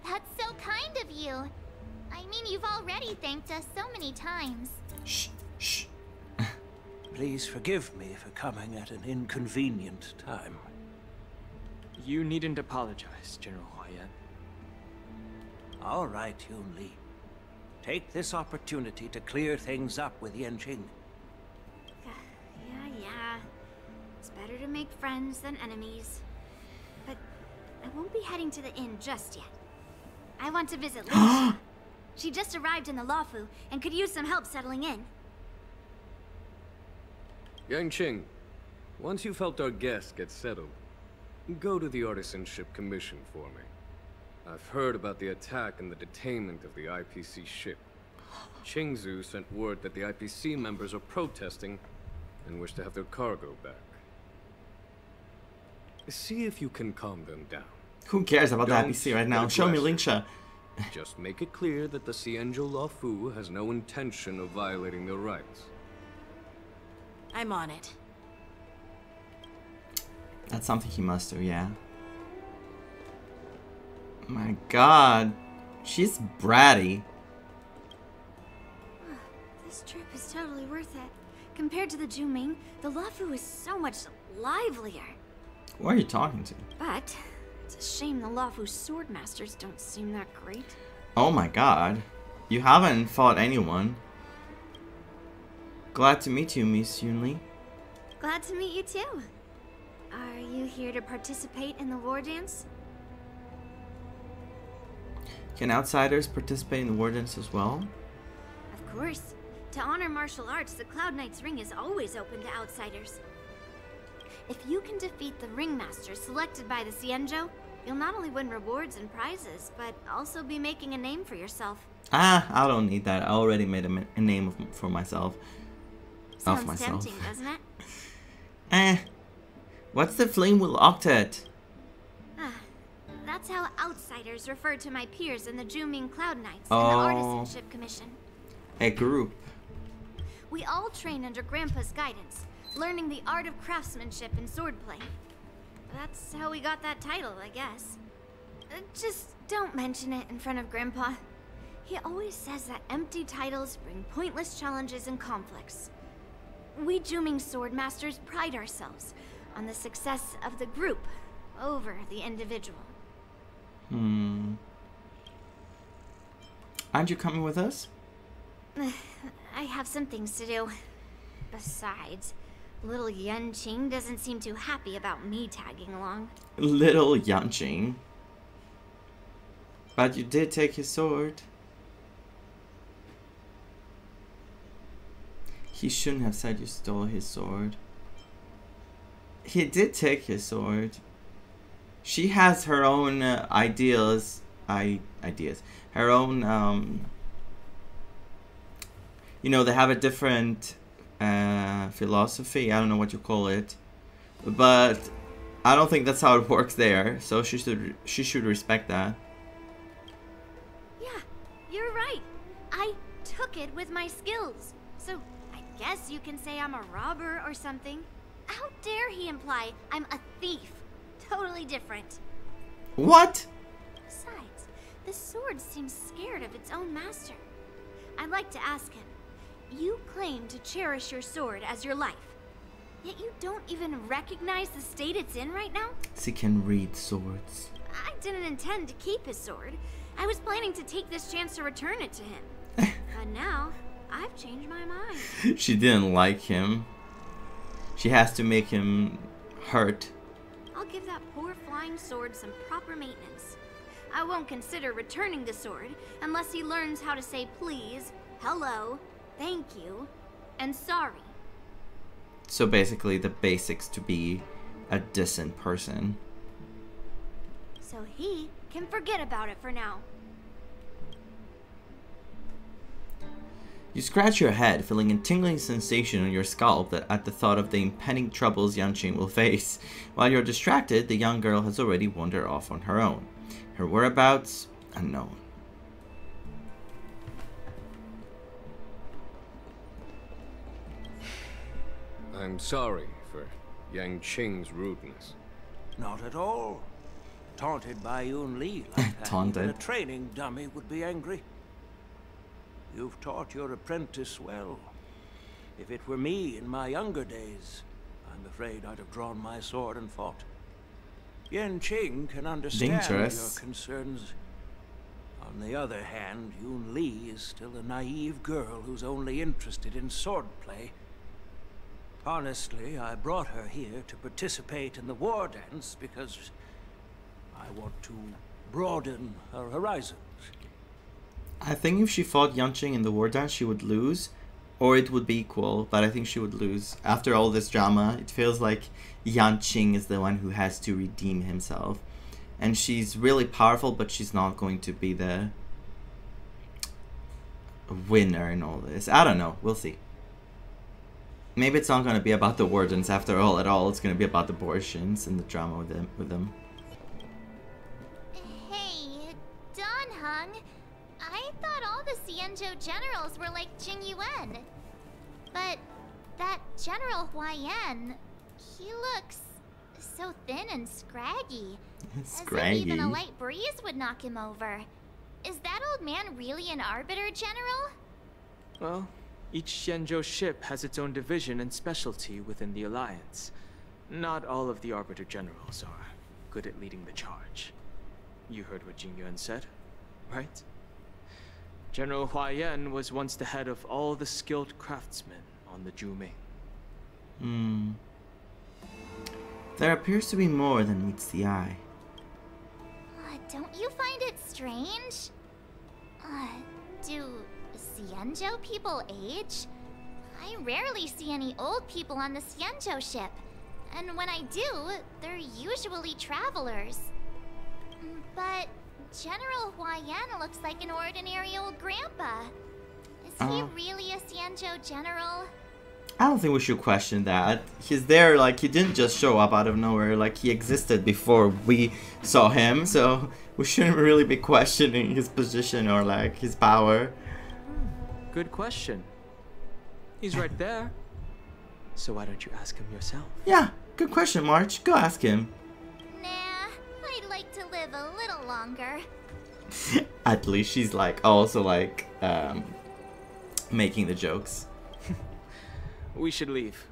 Speaker 2: That's so kind of you. I mean, you've already thanked us so many times.
Speaker 3: Shh, shh.
Speaker 16: Please forgive me for coming at an inconvenient time.
Speaker 5: You needn't apologize, General Huaiyan.
Speaker 16: All right, Yun Li. Take this opportunity to clear things up with Yanqing.
Speaker 10: Yeah. It's better to make friends than enemies. But I won't be heading to the inn just yet. I want to visit Liu. She just arrived in the Luofu and could use some help settling in.
Speaker 4: Yanqing, once you've helped our guests get settled, go to the Artisanship Commission for me. I've heard about the attack and the detainment of the IPC ship. Qingzu sent word that the IPC members are protesting and wish to have their cargo back. See if you can calm them down.
Speaker 3: Who cares about the
Speaker 4: Don't
Speaker 3: IPC right now?
Speaker 4: get
Speaker 3: Show me
Speaker 4: aggressive.
Speaker 3: Lingsha.
Speaker 4: Just make it clear that the Xianzhou Luofu has no intention of violating their rights.
Speaker 11: I'm on it.
Speaker 3: That's something he must do, yeah. My god. She's bratty.
Speaker 10: This trip is totally worth it. Compared to the Zhuming, the Luofu is so much livelier.
Speaker 3: Who are you talking to?
Speaker 10: But it's a shame the Luofu swordmasters don't seem that great.
Speaker 3: Oh my god. You haven't fought anyone. Glad to meet you, Miss Yun Li.
Speaker 10: Glad to meet you too. Are you here to participate in the war dance?
Speaker 3: Can outsiders participate in the war dance as well?
Speaker 10: Of course. To honor martial arts, the Cloud Knight's ring is always open to outsiders. If you can defeat the ringmaster selected by the Xianzhou, you'll not only win rewards and prizes, but also be making a name for yourself.
Speaker 3: Ah, I don't need that. I already made a name for myself.
Speaker 10: Sounds tempting, doesn't it?
Speaker 3: What's the flame with Octet?
Speaker 10: That's how outsiders refer to my peers in the Zhuming Cloud Knights
Speaker 3: Oh.
Speaker 10: and the Artisanship Commission.
Speaker 3: A group.
Speaker 10: We all train under Grandpa's guidance, learning the art of craftsmanship and swordplay. That's how we got that title, I guess. Just don't mention it in front of Grandpa. He always says that empty titles bring pointless challenges and conflicts. We Zhuming swordmasters pride ourselves on the success of the group over the individual.
Speaker 3: Aren't you coming with us?
Speaker 10: I have some things to do. Besides, little Yanqing doesn't seem too happy about me tagging along.
Speaker 3: Little Yanqing. But you did take his sword. He shouldn't have said you stole his sword. He did take his sword. She has her own ideas. Her own, you know, they have a different philosophy. I don't know what you call it. But I don't think that's how it works there. So she should respect that.
Speaker 10: Yeah, you're right. I took it with my skills. So I guess you can say I'm a robber or something. How dare he imply I'm a thief? Totally different.
Speaker 3: What?
Speaker 10: Besides, the sword seems scared of its own master. I'd like to ask him. You claim to cherish your sword as your life, yet you don't even recognize the state it's in right now?
Speaker 3: She can read swords.
Speaker 10: I didn't intend to keep his sword. I was planning to take this chance to return it to him. But now, I've changed my mind.
Speaker 3: She didn't like him. She has to make him hurt.
Speaker 10: I'll give that poor flying sword some proper maintenance. I won't consider returning the sword unless he learns how to say please, hello, thank you, and sorry.
Speaker 3: So basically the basics to be a decent person.
Speaker 10: So he can forget about it for now.
Speaker 3: You scratch your head, feeling a tingling sensation on your scalp at the thought of the impending troubles Yanqing will face. While you're distracted, the young girl has already wandered off on her own. Her whereabouts, unknown.
Speaker 4: I'm sorry for Yanqing's rudeness.
Speaker 16: Not at all. Taunted by Yun Li like that,
Speaker 3: Taunted.
Speaker 16: even a training dummy would be angry. You've taught your apprentice well. If it were me in my younger days, I'm afraid I'd have drawn my sword and fought. Yanqing can understand
Speaker 3: Dangerous.
Speaker 16: your concerns. On the other hand, Yun Li is still a naive girl who's only interested in swordplay. Honestly, I brought her here to participate in the war dance because I want to broaden her horizons.
Speaker 3: I think if she fought Yanqing in the war dance, she would lose, or it would be equal, but I think she would lose. After all this drama, it feels like Yanqing is the one who has to redeem himself. And she's really powerful, but she's not going to be the winner in all this. I don't know. We'll see. Maybe it's not going to be about the wardens after all at all. It's going to be about the abortions and the drama with them.
Speaker 2: Hey, Don Hung. I thought all the Xianzhou generals were like Jing Yuan. But that General Huaiyan, he looks so thin and scraggy.
Speaker 3: Scraggy.
Speaker 2: As if even a light breeze would knock him over. Is that old man really an Arbiter, General?
Speaker 5: Well, each Xianzhou ship has its own division and specialty within the Alliance. Not all of the Arbiter Generals are good at leading the charge. You heard what Jing Yuan said, right? General Huaiyan was once the head of all the skilled craftsmen on the Zhuming.
Speaker 3: There appears to be more than meets the eye.
Speaker 2: Don't you find it strange? Do Xianzhou people age? I rarely see any old people on the Xianzhou ship. And when I do, they're usually travelers. But General Huaiyan looks like an ordinary old grandpa. Is he really a Xianzhou general?
Speaker 3: I don't think we should question that. He's there, like, he didn't just show up out of nowhere. Like, he existed before we saw him, so we shouldn't really be questioning his position or, like, his power.
Speaker 5: Good question. He's right there. So why don't you ask him yourself?
Speaker 3: Yeah, good question, March. Go ask him.
Speaker 2: Nah, I'd like to live a little longer.
Speaker 3: At least she's, like, also, like, making the jokes.
Speaker 5: We should leave.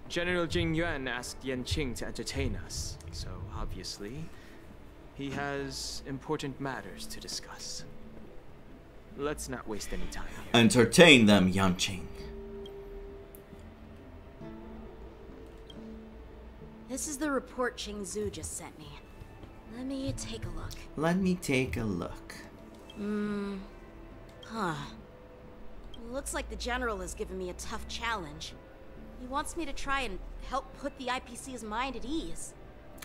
Speaker 5: General Jing Yuan asked Yanqing to entertain us, so obviously, he has important matters to discuss. Let's not waste any time here.
Speaker 3: Entertain them, Yanqing.
Speaker 11: This is the report Qingzu just sent me. Let me take a look.
Speaker 3: Let me take a look.
Speaker 11: Huh. Looks like the General has given me a tough challenge. He wants me to try and help put the IPC's mind at ease.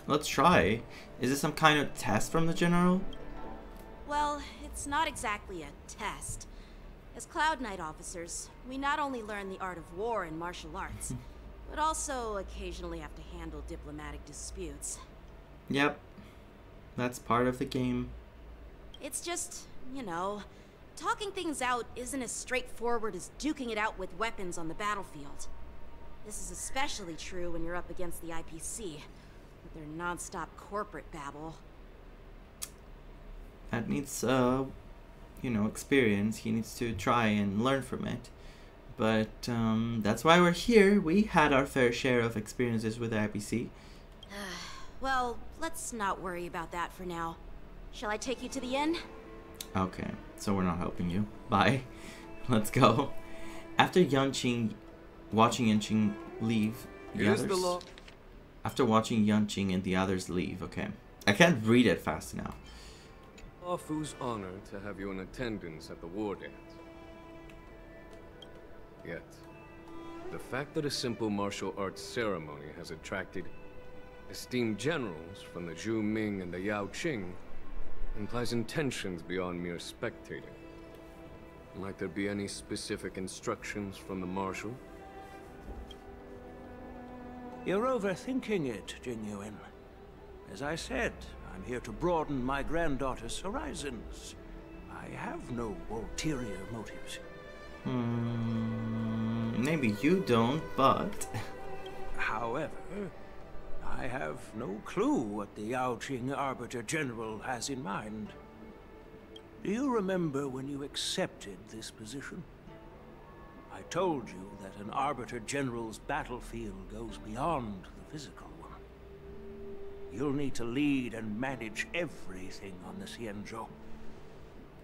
Speaker 3: Let's try. Is this some kind of test from the General?
Speaker 11: Well, it's not exactly a test. As Cloud Knight officers, we not only learn the art of war and martial arts, but also occasionally have to handle diplomatic disputes.
Speaker 3: Yep. That's part of the game.
Speaker 11: It's just, you know, talking things out isn't as straightforward as duking it out with weapons on the battlefield. This is especially true when you're up against the IPC, with their non-stop corporate babble.
Speaker 3: That needs, you know, experience. He needs to try and learn from it. But, that's why we're here. We had our fair share of experiences with the IPC.
Speaker 11: Well, let's not worry about that for now. Shall I take you to the inn?
Speaker 3: Okay, so we're not helping you. Bye. Let's go. After watching Yanqing leave, After watching Yanqing and the others leave, okay. I can't read it fast enough.
Speaker 4: Luofu's honored to have you in attendance at the war dance. Yet, the fact that a simple martial arts ceremony has attracted esteemed generals from the Zhu Ming and the Yao Qing implies intentions beyond mere spectating. Might there be any specific instructions from the Marshal?
Speaker 16: You're overthinking it, Jingyuan. As I said, I'm here to broaden my granddaughter's horizons. I have no ulterior motives.
Speaker 3: Maybe you don't, but...
Speaker 16: However, I have no clue what the Yao Qing Arbiter General has in mind. Do you remember when you accepted this position? I told you that an Arbiter General's battlefield goes beyond the physical one. You'll need to lead and manage everything on the Xianzhou.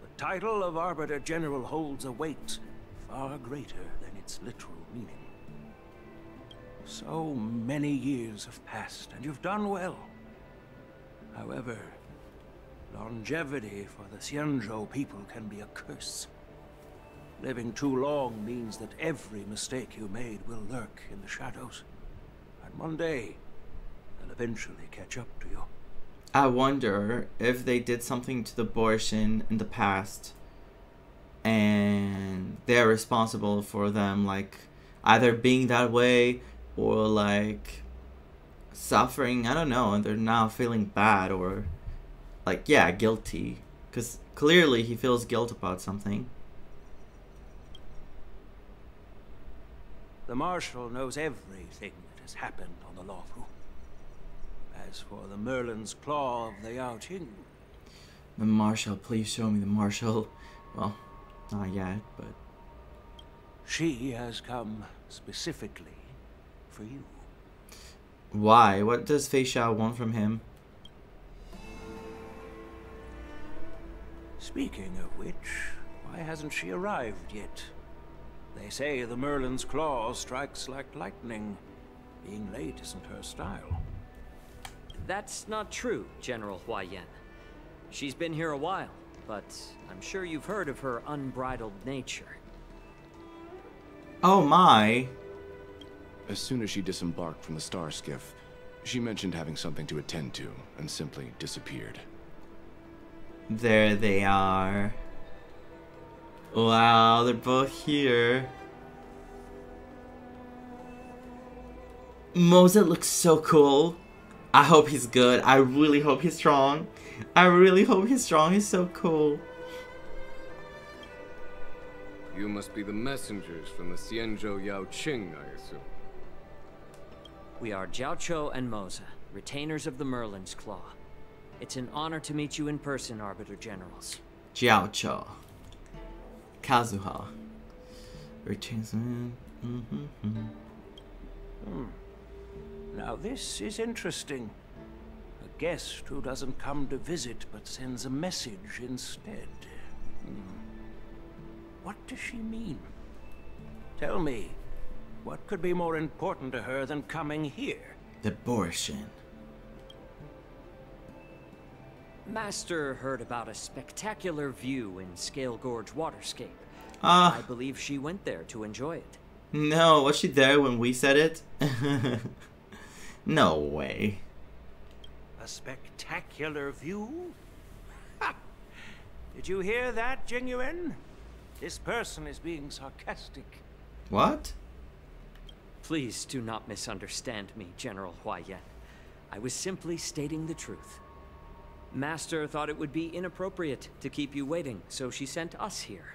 Speaker 16: The title of Arbiter General holds a weight far greater than its literal meaning. So many years have passed, and you've done well. However, longevity for the Xianzhou people can be a curse. Living too long means that every mistake you made will lurk in the shadows. And one day, they'll eventually catch up to you.
Speaker 3: I wonder if they did something to the Borshin in the past and they're responsible for them, like, either being that way or, like, suffering, I don't know, and they're now feeling bad or, like, yeah, guilty. Because clearly he feels guilt about something.
Speaker 16: The Marshal knows everything that has happened on the Luofu. As for the Merlin's Claw of the Yao Qing...
Speaker 3: The Marshal, please show me the Marshal. Well, not yet, but...
Speaker 16: She has come specifically for you.
Speaker 3: Why? What does Fei Xiao want from him?
Speaker 16: Speaking of which, why hasn't she arrived yet? They say the Merlin's Claw strikes like lightning. Being late isn't her style.
Speaker 12: That's not true, General Huaiyan. She's been here a while, but I'm sure you've heard of her unbridled nature.
Speaker 3: Oh my!
Speaker 17: As soon as she disembarked from the star skiff, she mentioned having something to attend to, and simply disappeared.
Speaker 3: There they are. Wow, they're both here. Moza looks so cool. I hope he's good. I really hope he's strong. I really hope he's strong. He's so cool.
Speaker 4: You must be the messengers from the Xianzhou Yao Qing, I assume.
Speaker 12: We are Jiaoqiu and Moza, retainers of the Merlin's Claw. It's an honor to meet you in person, Arbiter Generals.
Speaker 3: Jiaoqiu. Kazuha. Retains...
Speaker 16: Now this is interesting. A guest who doesn't come to visit but sends a message instead. What does she mean? Tell me, what could be more important to her than coming here?
Speaker 3: The Borshin.
Speaker 12: Master heard about a spectacular view in Scale Gorge Waterscape.
Speaker 3: Ah.
Speaker 12: I believe she went there to enjoy it.
Speaker 3: No, was she there when we said it? No way.
Speaker 16: A spectacular view? Ha! Did you hear that, Jingyuan? This person is being sarcastic.
Speaker 3: What?
Speaker 12: Please do not misunderstand me, General Huaiyan. I was simply stating the truth. Master thought it would be inappropriate to keep you waiting, so she sent us here.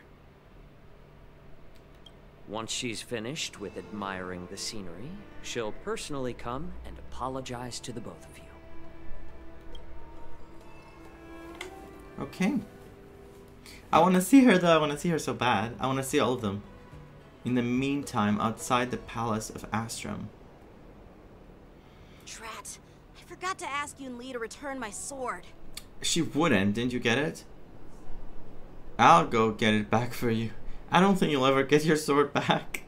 Speaker 12: Once she's finished with admiring the scenery, she'll personally come and apologize to the both of you.
Speaker 3: Okay. I want to see her though. I want to see her so bad. I want to see all of them. In the meantime, outside the Palace of Astrum.
Speaker 11: Drat. I forgot to ask Yunli to return my sword.
Speaker 3: She wouldn't. Didn't you get it? I'll go get it back for you. I don't think you'll ever get your sword back.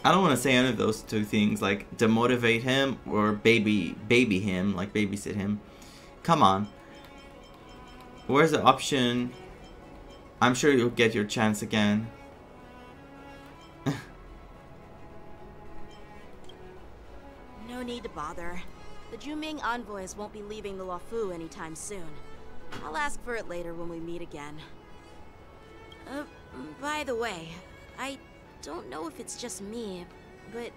Speaker 3: I don't want to say any of those two things, like demotivate him or baby him, like babysit him. Come on. Where's the option? I'm sure you'll get your chance again.
Speaker 11: need to bother. The Juming envoys won't be leaving the Luofu anytime soon. I'll ask for it later when we meet again. By the way, I don't know if it's just me, but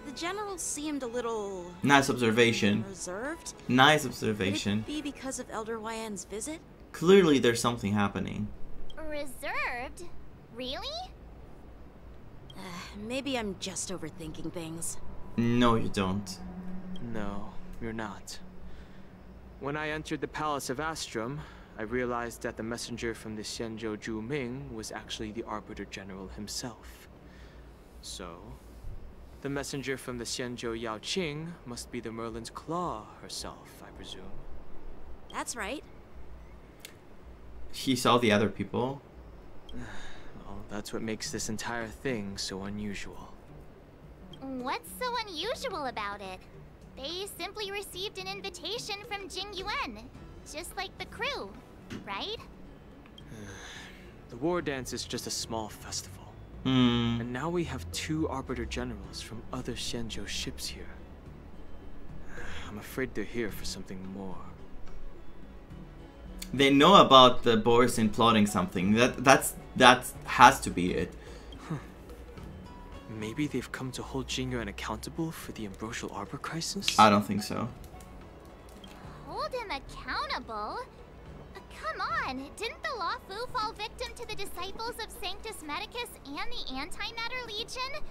Speaker 11: the general seemed a little...
Speaker 3: Nice observation.
Speaker 11: Reserved?
Speaker 3: Nice observation.
Speaker 11: Could it be because of Elder Huayan's visit?
Speaker 3: Clearly there's something happening.
Speaker 2: Reserved? Really?
Speaker 11: Maybe I'm just overthinking things.
Speaker 3: No, you don't.
Speaker 5: No, you're not. When I entered the Palace of Astrum, I realized that the messenger from the Xianzhou Juming was actually the Arbiter General himself. So, the messenger from the Xianzhou Yaoqing must be the Merlin's Claw herself, I presume.
Speaker 11: That's right.
Speaker 3: He saw the other people.
Speaker 5: Well, that's what makes this entire thing so unusual.
Speaker 2: What's so unusual about it? They simply received an invitation from Jing Yuan, just like the crew, right?
Speaker 5: The war dance is just a small festival.
Speaker 3: Hmm.
Speaker 5: And now we have 2 Arbiter Generals from other Xianzhou ships here. I'm afraid they're here for something more.
Speaker 3: They know about the Borsin plotting something. That has to be it.
Speaker 5: Maybe they've come to hold Jing Yuan accountable for the Ambrosial Arbor crisis?
Speaker 3: I don't think so.
Speaker 2: Hold him accountable? Come on, didn't the Luofu fall victim to the disciples of Sanctus Medicus and the Antimatter Legion?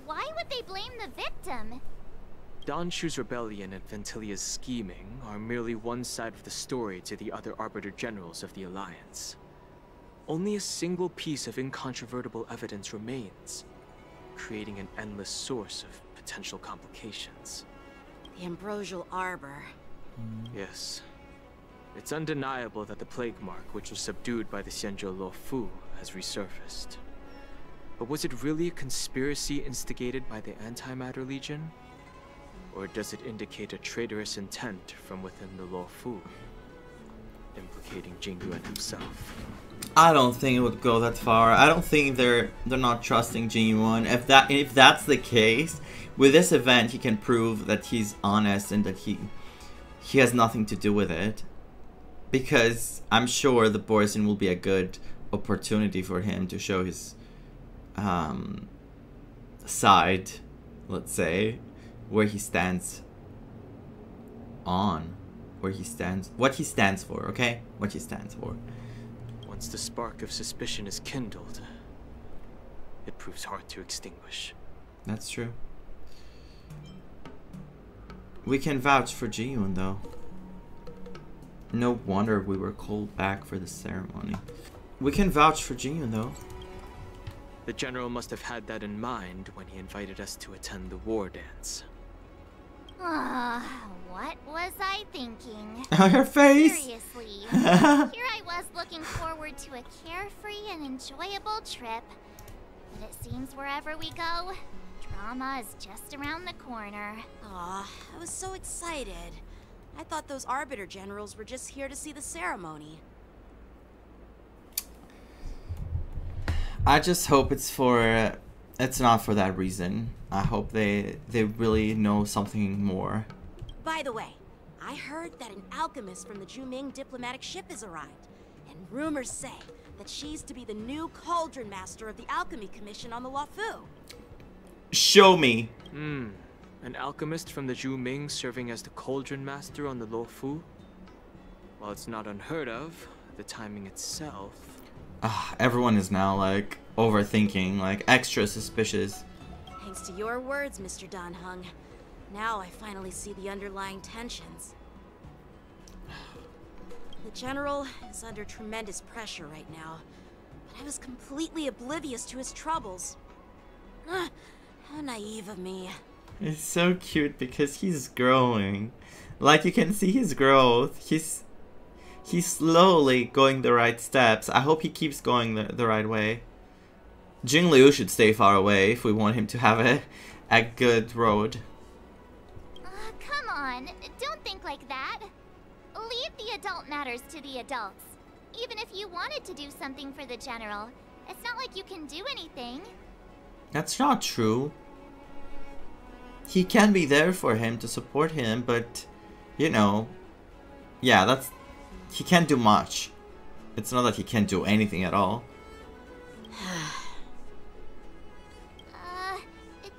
Speaker 2: Why would they blame the victim?
Speaker 5: Don Shu's rebellion and Ventilia's scheming are merely one side of the story to the other Arbiter Generals of the Alliance. Only a single piece of incontrovertible evidence remains, creating an endless source of potential complications.
Speaker 11: The Ambrosial Arbor.
Speaker 5: Yes. It's undeniable that the Plague Mark, which was subdued by the Xianzhou Luofu, has resurfaced. But was it really a conspiracy instigated by the Antimatter Legion? Or does it indicate a traitorous intent from within the Luofu, implicating Jing Yuan himself?
Speaker 3: I don't think it would go that far. I don't think they're not trusting Jing Yuan. If that's the case, with this event he can prove that he's honest and that he has nothing to do with it. Because I'm sure the Borsin will be a good opportunity for him to show his side, let's say, where he stands what he stands for, okay? What he stands for.
Speaker 5: Once the spark of suspicion is kindled, it proves hard to extinguish.
Speaker 3: That's true. We can vouch for Jing Yuan though. No wonder we were called back for the ceremony. We can vouch for Jing Yuan though.
Speaker 5: The general must have had that in mind when he invited us to attend the war dance.
Speaker 2: What was I thinking?
Speaker 3: Her face!
Speaker 2: Seriously. Here I was looking forward to a carefree and enjoyable trip. But it seems wherever we go, drama is just around the corner.
Speaker 11: Aw, I was so excited. I thought those Arbiter Generals were just here to see the ceremony.
Speaker 3: I just hope it's not for that reason. I hope they really know something more.
Speaker 11: By the way, I heard that an alchemist from the Juming diplomatic ship has arrived. And rumors say that she's to be the new Cauldron Master of the Alchemy Commission on the Luofu.
Speaker 3: Show me.
Speaker 5: An alchemist from the Juming serving as the Cauldron Master on the Luofu? While it's not unheard of, the timing itself...
Speaker 3: Everyone is now, like, overthinking, like, extra suspicious.
Speaker 11: Thanks to your words, Mr. Dan Heng. Now I finally see the underlying tensions. The General is under tremendous pressure right now, but I was completely oblivious to his troubles. How naive of me.
Speaker 3: It's so cute because he's growing. Like, you can see his growth. He's slowly going the right steps. I hope he keeps going the right way. Jing Liu should stay far away if we want him to have a good road.
Speaker 2: Come on, don't think like that. Leave the adult matters to the adults. Even if you wanted to do something for the General, it's not like you can do anything.
Speaker 3: That's not true. he can be there for him to support him, but you know, yeah, he can't do much. It's not that he can't do anything at all.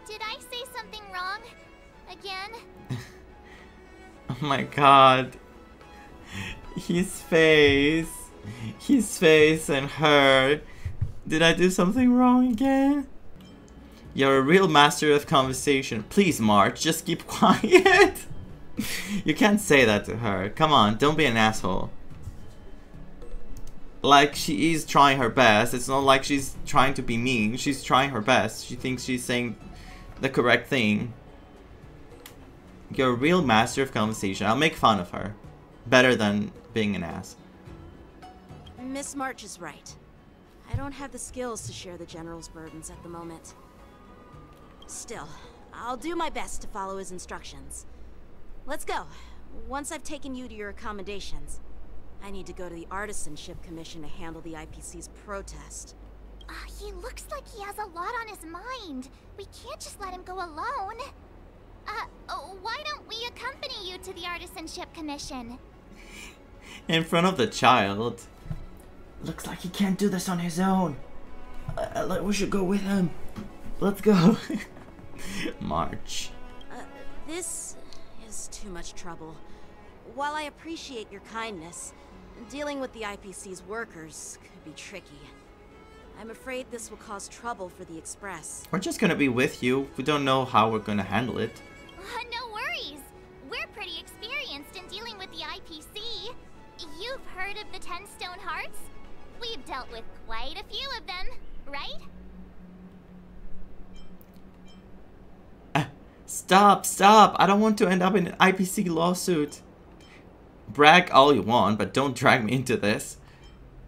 Speaker 2: Did I say something wrong? Again?
Speaker 3: Oh my god. His face and her. Did I do something wrong again? You're a real master of conversation. Please, March, just keep quiet. You can't say that to her. Come on, don't be an asshole. Like, she is trying her best. It's not like she's trying to be mean. She's trying her best. She thinks she's saying the correct thing. You're a real master of conversation. I'll make fun of her. Better than being an ass.
Speaker 11: Miss March is right. I don't have the skills to share the General's burdens at the moment. Still, I'll do my best to follow his instructions. Let's go. Once I've taken you to your accommodations, I need to go to the Artisanship Commission to handle the IPC's protest.
Speaker 2: He looks like he has a lot on his mind. We can't just let him go alone. Why don't we accompany you to the Artisanship Commission?
Speaker 3: In front of the child. Looks like he can't do this on his own. We should go with him. Let's go. March.
Speaker 11: This is too much trouble. While I appreciate your kindness, dealing with the IPC's workers could be tricky. I'm afraid this will cause trouble for the Express.
Speaker 3: We're just gonna be with you. We don't know how we're gonna handle it.
Speaker 2: No worries. We're pretty experienced in dealing with the IPC. You've heard of the 10 Stone Hearts? We've dealt with quite a few of them, right?
Speaker 3: Stop! I don't want to end up in an IPC lawsuit. Brag all you want, but don't drag me into this.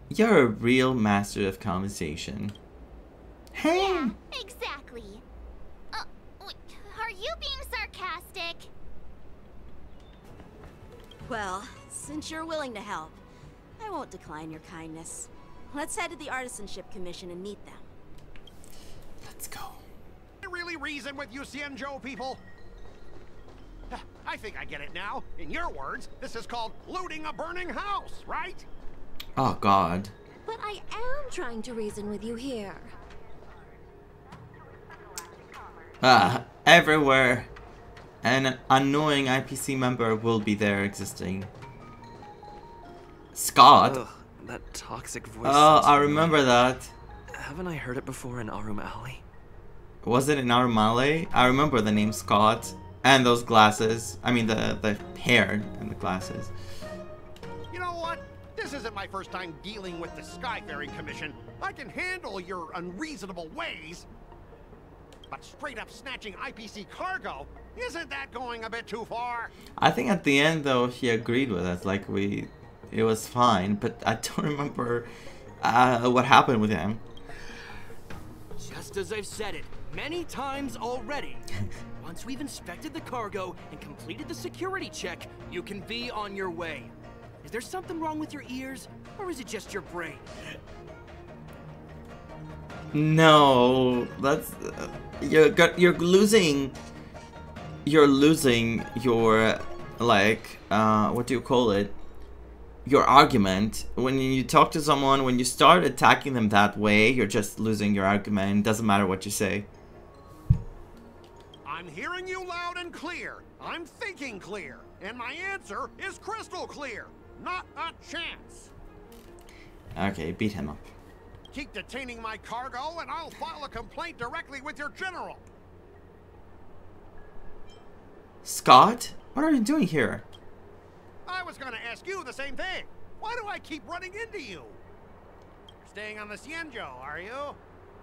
Speaker 3: You're a real master of conversation. Hey!
Speaker 2: Yeah, exactly. Are you being sarcastic?
Speaker 11: Well, since you're willing to help, I won't decline your kindness. Let's head to the Artisanship Commission and meet them.
Speaker 3: Let's go.
Speaker 18: I really reason with you Xianzhou people? I think I get it now. In your words, this is called looting a burning house, right?
Speaker 3: Oh god.
Speaker 10: But I am trying to reason with you here.
Speaker 3: Everywhere an annoying IPC member will be there existing. Scott?
Speaker 8: Ugh, that toxic voice.
Speaker 3: Oh, I remember that.
Speaker 8: Haven't I heard it before in Arum Alley?
Speaker 3: Was it in Arum Alley? I remember the name Scott. And those glasses. I mean the hair and the glasses.
Speaker 18: You know what? This isn't my first time dealing with the Skyfaring Commission. I can handle your unreasonable ways. But straight up snatching IPC cargo, isn't that going a bit too far?
Speaker 3: I think at the end though he agreed with us. Like it was fine, but I don't remember what happened with him.
Speaker 19: Just as I've said it many times already. Once we've inspected the cargo and completed the security check, you can be on your way. Is there something wrong with your ears, or is it just your brain?
Speaker 3: No, that's you're losing your like what do you call it? Your argument. When you talk to someone, when you start attacking them that way, you're just losing your argument. It doesn't matter what you say.
Speaker 18: I'm hearing you loud and clear. I'm thinking clear. And my answer is crystal clear. Not a chance.
Speaker 3: Okay, beat him up.
Speaker 18: Keep detaining my cargo and I'll file a complaint directly with your general.
Speaker 3: Scott? What are you doing here?
Speaker 18: I was gonna ask you the same thing. Why do I keep running into you? Staying on the Xianzhou, are you?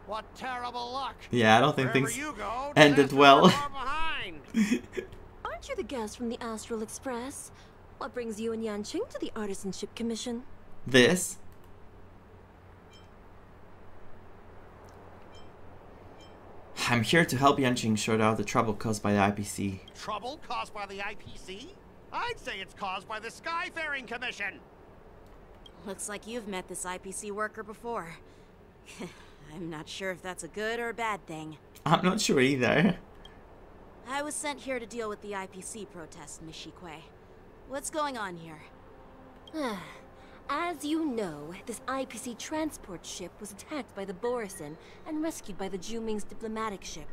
Speaker 18: What terrible luck.
Speaker 3: Yeah, I don't think
Speaker 18: Wherever
Speaker 3: things
Speaker 18: you go,
Speaker 3: ended well.
Speaker 10: Aren't you the guest from the Astral Express? What brings you and Yanqing to the Artisanship Commission?
Speaker 3: This? I'm here to help Yanqing sort out the trouble caused by the IPC.
Speaker 18: Trouble caused by the IPC? I'd say it's caused by the Skyfaring Commission.
Speaker 11: Looks like you've met this IPC worker before. I'm not sure if that's a good or a bad thing.
Speaker 3: I'm not sure either.
Speaker 11: I was sent here to deal with the IPC protest, Miss Shikwe. What's going on here?
Speaker 20: As you know, this IPC transport ship was attacked by the Borisin and rescued by the Juming's diplomatic ship.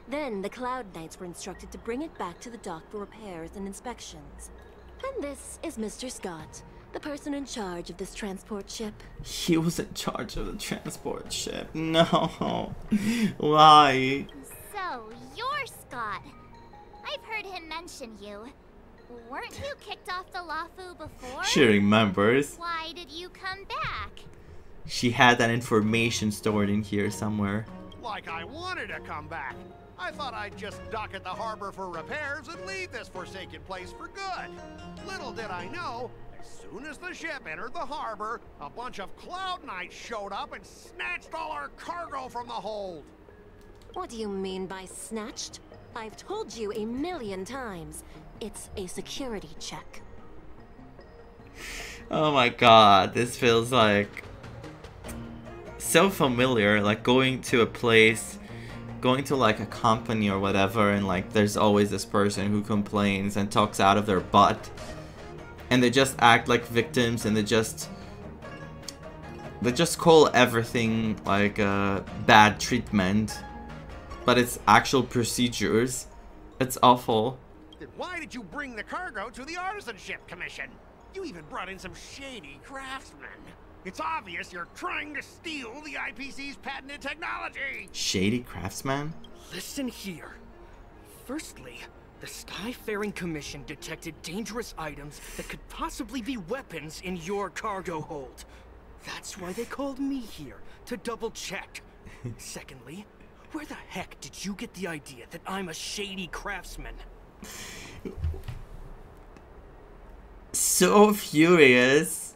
Speaker 20: Then the Cloud Knights were instructed to bring it back to the dock for repairs and inspections. And this is Mr. Scott, the person in charge of this transport ship.
Speaker 3: He was in charge of the transport ship. No. Why?
Speaker 2: So, you're Scott. I've heard him mention you. Weren't you kicked off the Lawfu before?
Speaker 3: She remembers.
Speaker 2: Why did you come back?
Speaker 3: She had that information stored in here somewhere.
Speaker 18: Like I wanted to come back. I thought I'd just dock at the harbor for repairs and leave this forsaken place for good. Little did I know, as soon as the ship entered the harbor, a bunch of Cloud Knights showed up and snatched all our cargo from the hold.
Speaker 20: What do you mean by snatched? I've told you 1,000,000 times. It's a security check.
Speaker 3: Oh my god, this feels like so familiar, like going to a place, going to like a company or whatever, and like there's always this person who complains and talks out of their butt, and they just act like victims, and they just call everything like bad treatment, but it's actual procedures. It's awful.
Speaker 18: Then why did you bring the cargo to the Artisanship Commission? You even brought in some shady craftsmen. It's obvious you're trying to steal the IPC's patented technology.
Speaker 3: Shady craftsman?
Speaker 19: Listen here. Firstly, the Skyfaring Commission detected dangerous items that could possibly be weapons in your cargo hold. That's why they called me here, to double check. Secondly, where the heck did you get the idea that I'm a shady craftsman?
Speaker 3: So furious.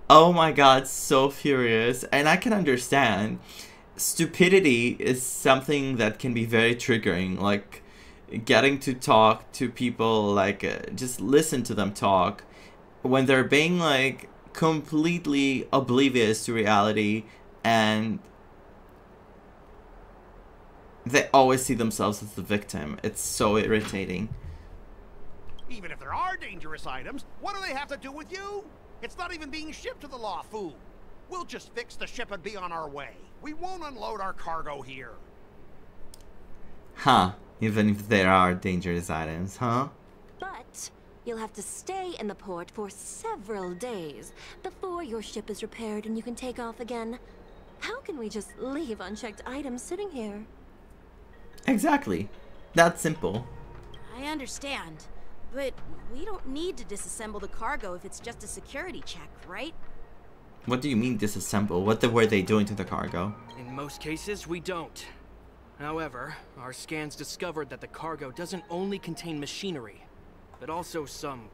Speaker 3: Oh my god, so furious. And I can understand. Stupidity is something that can be very triggering. Like, getting to talk to people, like, just listen to them talk. When they're being, like, completely oblivious to reality, and they always see themselves as the victim. It's so irritating.
Speaker 18: Even if there are dangerous items, what do they have to do with you? It's not even being shipped to the Lawfu. We'll just fix the ship and be on our way. We won't unload our cargo here.
Speaker 3: Huh. Even if there are dangerous items, huh?
Speaker 20: But you'll have to stay in the port for several days before your ship is repaired and you can take off again. How can we just leave unchecked items sitting here?
Speaker 3: Exactly. That's simple.
Speaker 11: I understand. But we don't need to disassemble the cargo if it's just a security check, right?
Speaker 3: What do you mean disassemble? What were they doing to the cargo?
Speaker 19: In most cases, we don't. However, our scans discovered that the cargo doesn't only contain machinery, but also some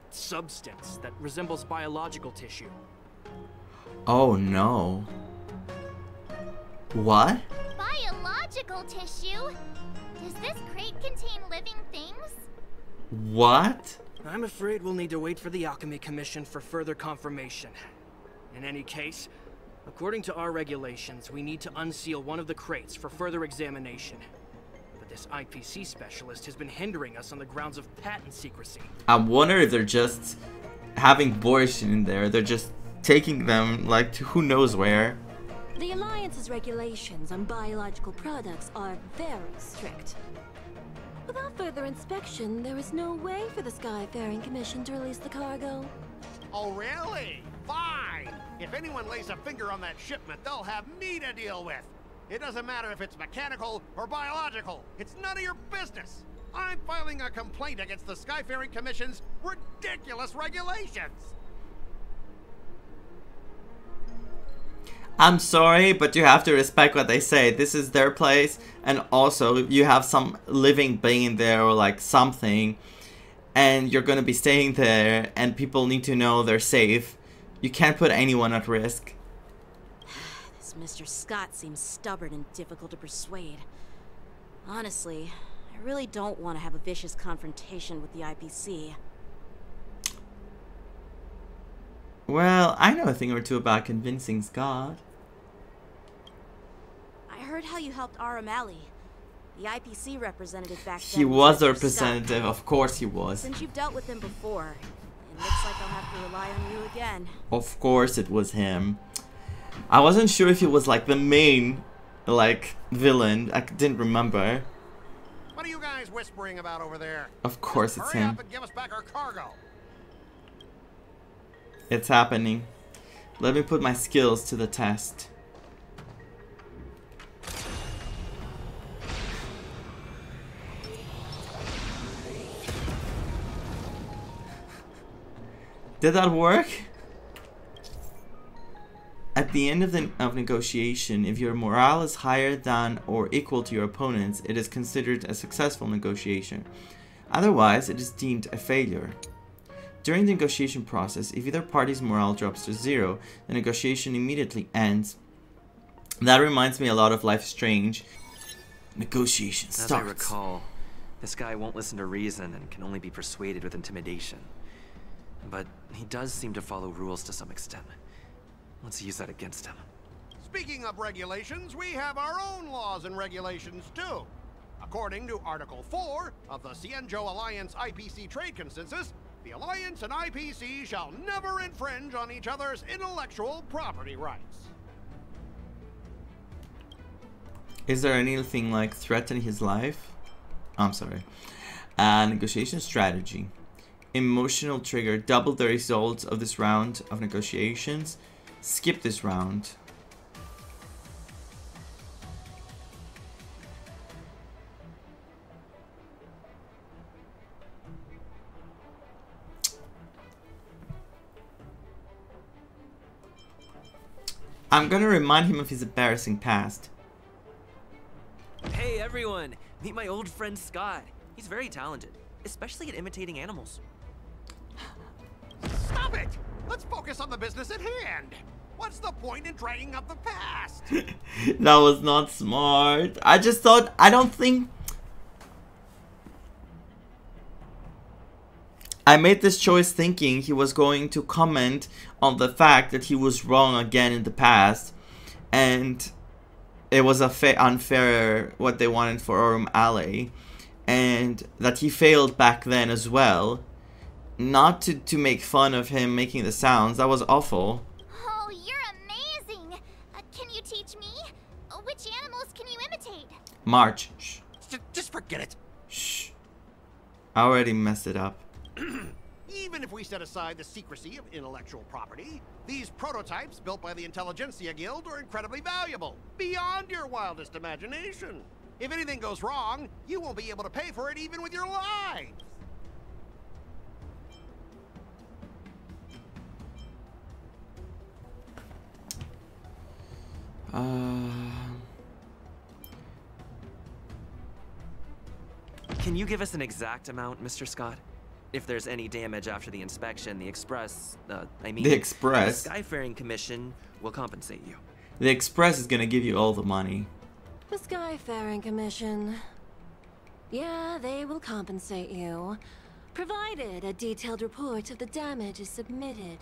Speaker 19: substance that resembles biological tissue.
Speaker 3: Oh no. What?
Speaker 2: Biological tissue? Does this crate contain living things?
Speaker 3: What?
Speaker 19: I'm afraid we'll need to wait for the Alchemy Commission for further confirmation. In any case, according to our regulations, we need to unseal one of the crates for further examination. But this IPC specialist has been hindering us on the grounds of patent secrecy.
Speaker 3: I wonder if they're just having Borisin in there. They're just taking them, like, to who knows where.
Speaker 20: The Alliance's regulations on biological products are very strict. Without further inspection, there is no way for the Skyfaring Commission to release the cargo.
Speaker 18: Oh, really? Fine! If anyone lays a finger on that shipment, they'll have me to deal with. It doesn't matter if it's mechanical or biological. It's none of your business. I'm filing a complaint against the Skyfaring Commission's ridiculous regulations.
Speaker 3: I'm sorry, but you have to respect what they say. This is their place, and also you have some living being there or like something, and you're gonna be staying there, and people need to know they're safe. You can't put anyone at risk.
Speaker 11: This Mr. Scott seems stubborn and difficult to persuade. Honestly, I really don't want to have a vicious confrontation with the IPC.
Speaker 3: Well, I know a thing or two about convincing Scott.
Speaker 11: I heard how you helped Aramali. The IPC representative back then.
Speaker 3: He was the
Speaker 11: Mr. Scott.
Speaker 3: representative, of course he was.
Speaker 11: Since you've dealt with him before, it looks like I'll have to rely on you again.
Speaker 3: Of course it was him. I wasn't sure if he was like the main, like, villain. I didn't remember.
Speaker 18: What are you guys whispering about over there?
Speaker 3: Of course it's
Speaker 18: Hurry
Speaker 3: him.
Speaker 18: up and give us back our cargo.
Speaker 3: It's happening. Let me put my skills to the test. Did that work? At the end of negotiation, if your morale is higher than or equal to your opponent's, it is considered a successful negotiation. Otherwise, it is deemed a failure. During the negotiation process, if either party's morale drops to 0, the negotiation immediately ends. That reminds me a lot of Life is Strange. Negotiation starts.
Speaker 8: As I recall, this guy won't listen to reason and can only be persuaded with intimidation. But he does seem to follow rules to some extent. Let's use that against him.
Speaker 18: Speaking of regulations, we have our own laws and regulations too. According to Article 4 of the Xianzhou Alliance IPC Trade Consensus, the Alliance and IPC shall never infringe on each other's intellectual property rights.
Speaker 3: Is there anything like threatening his life? I'm sorry. Negotiation strategy. Emotional trigger. Double the results of this round of negotiations. Skip this round. I'm gonna remind him of his embarrassing past.
Speaker 8: Hey everyone! Meet my old friend Scott. He's very talented, especially at imitating animals.
Speaker 18: Stop it! Let's focus on the business at hand. What's the point in dragging up the past?
Speaker 3: That was not smart. I just thought, I don't think... I made this choice thinking he was going to comment on the fact that he was wrong again in the past. And it was unfair what they wanted for Aurum Alley. And that he failed back then as well. Not to make fun of him making the sounds. That was awful.
Speaker 2: Oh, you're amazing! Can you teach me? Which animals can you imitate?
Speaker 3: March. Shh.
Speaker 18: Just forget it.
Speaker 3: Shh. I already messed it up.
Speaker 18: Even if we set aside the secrecy of intellectual property, these prototypes built by the Intelligentsia Guild are incredibly valuable, beyond your wildest imagination. If anything goes wrong, you won't be able to pay for it even with your lives.
Speaker 8: Can you give us an exact amount, Mr. Scott? If there's any damage after the inspection, the Express, the Skyfaring Commission will compensate you.
Speaker 3: The Express is gonna give you all the money.
Speaker 20: The Skyfaring Commission. Yeah, they will compensate you, provided a detailed report of the damage is submitted.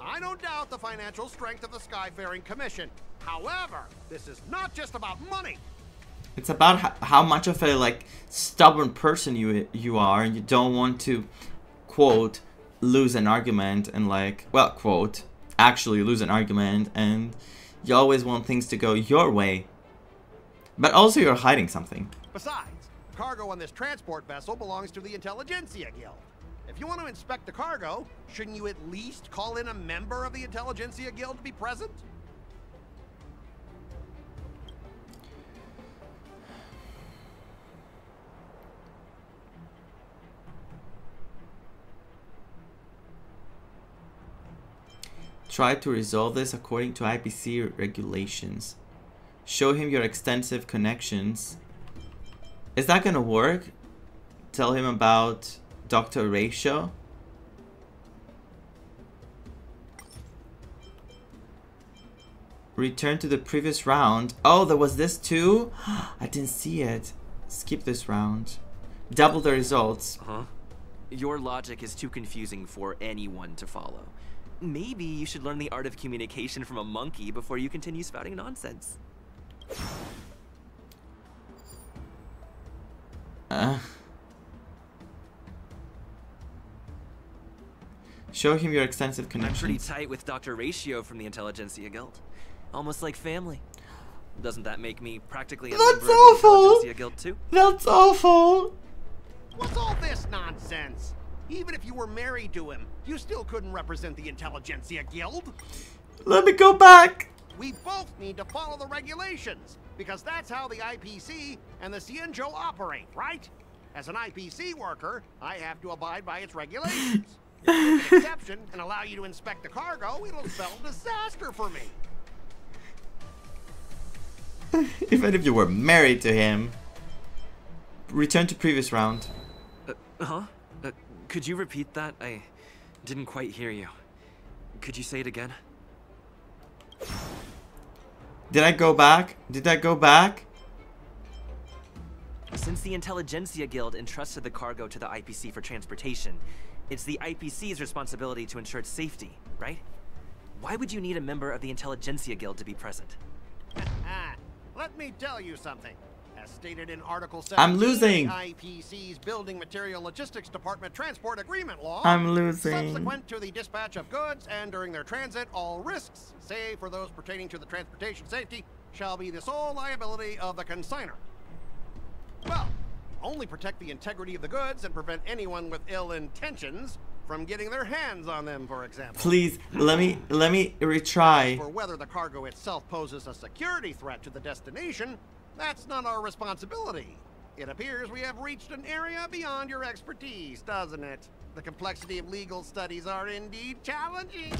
Speaker 18: I don't doubt the financial strength of the Skyfaring Commission. However, this is not just about money.
Speaker 3: It's about how much of a like stubborn person you are, and you don't want to, quote, lose an argument and like, well, quote, actually lose an argument, and you always want things to go your way. But also you're hiding something.
Speaker 18: Besides, cargo on this transport vessel belongs to the Intelligentsia Guild. If you want to inspect the cargo, shouldn't you at least call in a member of the Intelligentsia Guild to be present?
Speaker 3: Try to resolve this according to IPC regulations. Show him your extensive connections. Is that gonna work? Tell him about Dr. Ratio. Return to the previous round. Oh, there was this too? I didn't see it. Skip this round. Double the results.
Speaker 8: Huh? Your logic is too confusing for anyone to follow. Maybe you should learn the art of communication from a monkey before you continue spouting nonsense.
Speaker 3: Show him your extensive connections.
Speaker 8: I'm pretty tight with Dr. Ratio from the Intelligentsia Guild. Almost like family. Doesn't that make me practically a member of the Intelligentsia Guild too?
Speaker 3: That's awful!
Speaker 18: What's all this nonsense? Even if you were married to him, you still couldn't represent the Intelligentsia Guild.
Speaker 3: Let me go back!
Speaker 18: We both need to follow the regulations, because that's how the IPC and the Xianzhou operate, right? As an IPC worker, I have to abide by its regulations. If I make an exception and allow you to inspect the cargo, it'll spell disaster for me.
Speaker 3: Even if you were married to him. Return to previous round.
Speaker 8: Could you repeat that? I didn't quite hear you. Could you say it again?
Speaker 3: Did I go back? Did I go back?
Speaker 8: Since the Intelligentsia Guild entrusted the cargo to the IPC for transportation, it's the IPC's responsibility to ensure its safety, right? Why would you need a member of the Intelligentsia Guild to be present?
Speaker 18: Let me tell you something. As stated in Article 17,
Speaker 3: I'm losing.
Speaker 18: IPC's Building Material Logistics Department Transport Agreement Law.
Speaker 3: I'm losing.
Speaker 18: Subsequent to the dispatch of goods and during their transit, all risks, save for those pertaining to the transportation safety, shall be the sole liability of the consignor. Well, only protect the integrity of the goods and prevent anyone with ill intentions from getting their hands on them, for example.
Speaker 3: Please, let me retry.
Speaker 18: For whether the cargo itself poses a security threat to the destination, that's not our responsibility. It appears we have reached an area beyond your expertise, doesn't it? The complexity of legal studies are indeed challenging.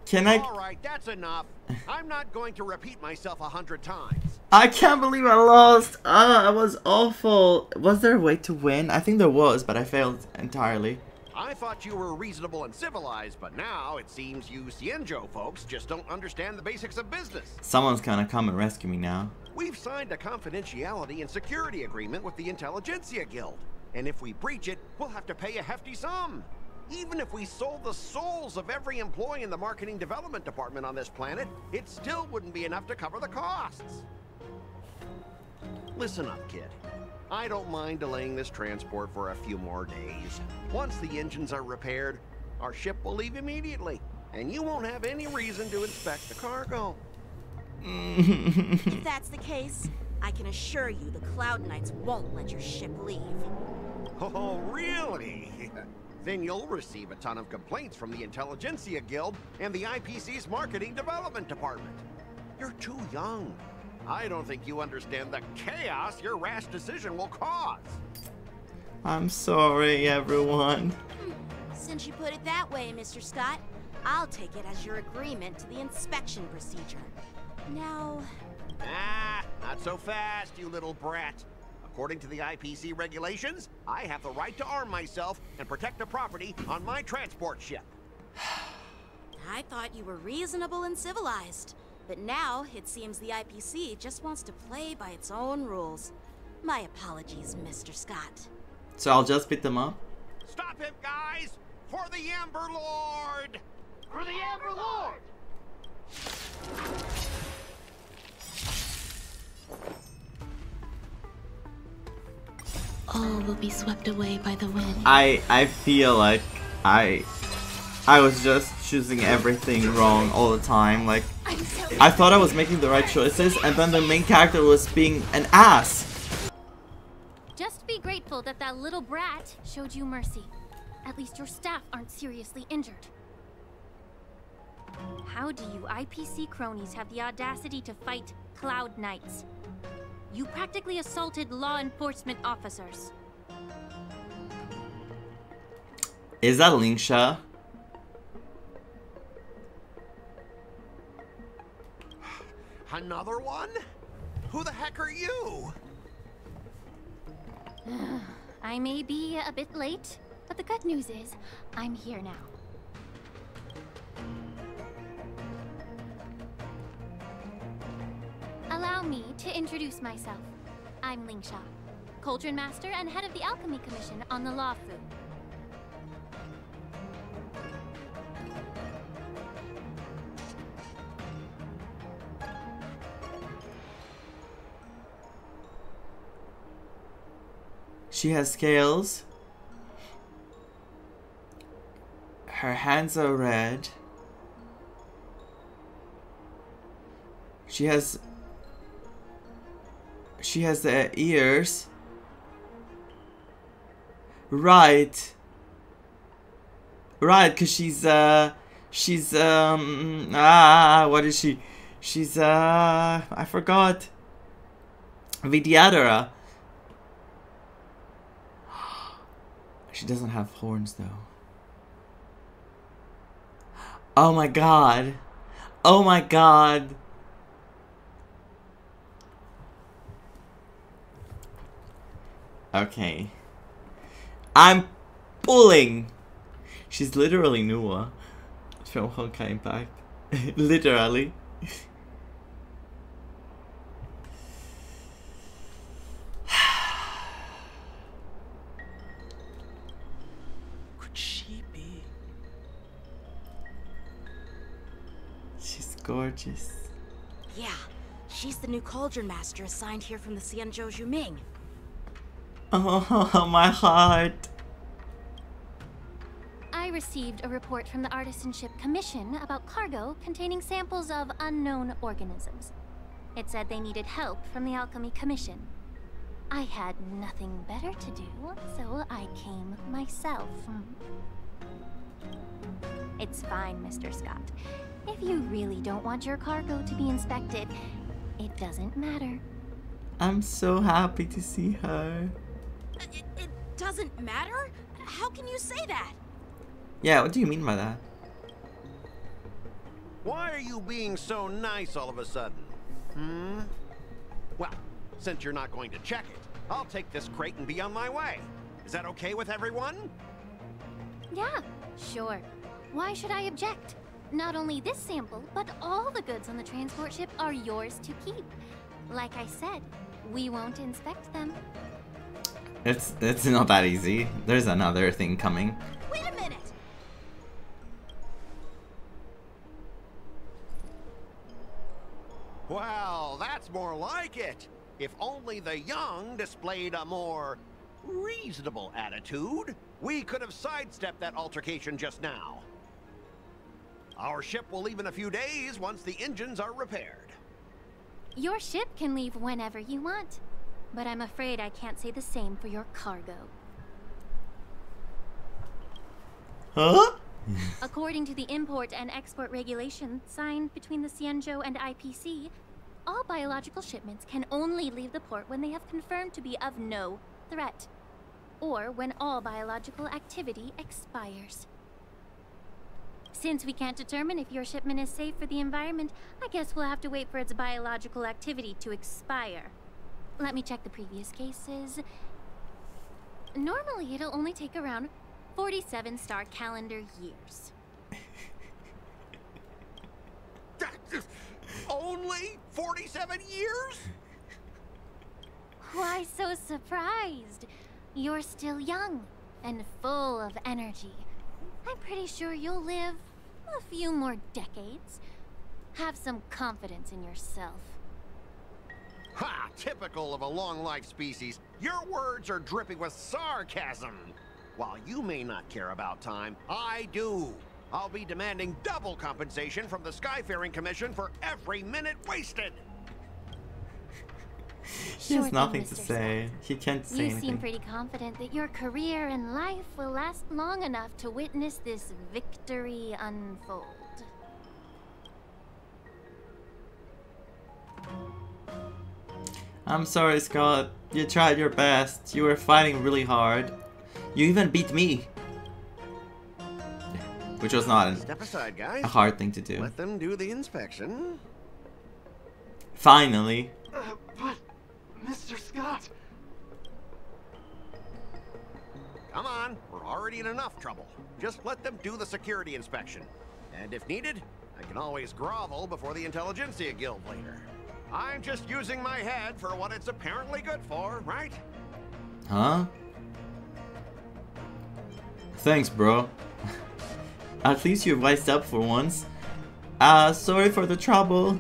Speaker 3: Can I?
Speaker 18: All right, that's enough. I'm not going to repeat myself 100 times.
Speaker 3: I can't believe I lost. I was awful. Was there a way to win? I think there was, but I failed entirely.
Speaker 18: I thought you were reasonable and civilized, but now it seems you Xianzhou folks just don't understand the basics of business.
Speaker 3: Someone's gonna come and rescue me now.
Speaker 18: We've signed a confidentiality and security agreement with the Intelligentsia Guild, and if we breach it, we'll have to pay a hefty sum. Even if we sold the souls of every employee in the marketing development department on this planet, it still wouldn't be enough to cover the costs. Listen up, kid. I don't mind delaying this transport for a few more days. Once the engines are repaired, our ship will leave immediately, and you won't have any reason to inspect the cargo.
Speaker 11: If that's the case, I can assure you the Cloud Knights won't let your ship leave.
Speaker 18: Oh, really? Then you'll receive a ton of complaints from the Intelligentsia Guild and the IPC's Marketing Development Department. You're too young. I don't think you understand the chaos your rash decision will cause.
Speaker 3: I'm sorry, everyone.
Speaker 11: Since you put it that way, Mr. Scott, I'll take it as your agreement to the inspection procedure. Now...
Speaker 18: Not so fast, you little brat. According to the IPC regulations, I have the right to arm myself and protect the property on my transport ship.
Speaker 11: I thought you were reasonable and civilized. But now, it seems the IPC just wants to play by its own rules. My apologies, Mr. Scott.
Speaker 3: So I'll just beat them up?
Speaker 18: Stop him, guys! For the Amber Lord! For the Amber Lord!
Speaker 1: All will be swept away by the wind.
Speaker 3: I feel like I was just choosing everything wrong all the time. Like, I thought I was making the right choices, and then the main character was being an ass.
Speaker 10: Just be grateful that that little brat showed you mercy. At least your staff aren't seriously injured. How do you IPC cronies have the audacity to fight Cloud Knights? You practically assaulted law enforcement officers.
Speaker 3: Is that Lingsha?
Speaker 18: Another one? Who the heck are you?
Speaker 10: I may be a bit late, but the good news is, I'm here now. Allow me to introduce myself. I'm Lingsha, Cauldron Master and head of the Alchemy Commission on the Luofu.
Speaker 3: She has scales. Her hands are red. She has the ears. Right. Right, cause she's what is she? She's I forgot. Vidyadhara. She doesn't have horns though. Oh my god. Oh my god. Okay. I'm pulling. She's literally Nuwa from Honkai Impact. Literally.
Speaker 15: Could she be?
Speaker 3: She's gorgeous.
Speaker 11: Yeah, she's the new Cauldron Master assigned here from the Xianzhou Zhuming.
Speaker 3: Oh, my heart.
Speaker 10: I received a report from the Artisanship Commission about cargo containing samples of unknown organisms. It said they needed help from the Alchemy Commission. I had nothing better to do, so I came myself. It's fine, Mr. Scott. If you really don't want your cargo to be inspected, it doesn't matter.
Speaker 3: I'm so happy to see her.
Speaker 11: It doesn't matter? How can you say that?
Speaker 3: Yeah, what do you mean by that?
Speaker 18: Why are you being so nice all of a sudden? Well, since you're not going to check it, I'll take this crate and be on my way. Is that okay with everyone?
Speaker 10: Yeah, sure. Why should I object? Not only this sample, but all the goods on the transport ship are yours to keep. Like I said, we won't inspect them.
Speaker 3: It's not that easy. There's another thing coming.
Speaker 11: Wait a minute!
Speaker 18: Well, that's more like it. If only the young displayed a more reasonable attitude, we could have sidestepped that altercation just now. Our ship will leave in a few days once the engines are repaired.
Speaker 10: Your ship can leave whenever you want, but I'm afraid I can't say the same for your cargo.
Speaker 3: Huh?
Speaker 10: According to the import and export regulations signed between the Xianzhou and IPC, all biological shipments can only leave the port when they have confirmed to be of no threat, or when all biological activity expires. Since we can't determine if your shipment is safe for the environment, I guess we'll have to wait for its biological activity to expire. Let me check the previous cases. Normally, it'll only take around 47 star calendar years.
Speaker 18: Only 47 years?
Speaker 10: Why so surprised? You're still young and full of energy. I'm pretty sure you'll live a few more decades. Have some confidence in yourself.
Speaker 18: Ha! Typical of a long-life species. Your words are dripping with sarcasm. While you may not care about time, I do. I'll be demanding double compensation from the Skyfaring Commission for every minute wasted.
Speaker 3: He has nothing to say. He can't say anything.
Speaker 10: You seem pretty confident that your career and life will last long enough to witness this victory unfold.
Speaker 3: I'm sorry, Scott. You tried your best. You were fighting really hard. You even beat me. Which was not
Speaker 18: Step aside, guys.
Speaker 3: a hard thing to do.
Speaker 18: Let them do the inspection.
Speaker 3: Finally.
Speaker 9: But, Mr. Scott...
Speaker 18: Come on, we're already in enough trouble. Just let them do the security inspection. And if needed, I can always grovel before the Intelligentsia Guild later. I'm just using my head for what it's apparently good for, right?
Speaker 3: Huh? Thanks, bro. At least you wised up for once. Sorry for the trouble.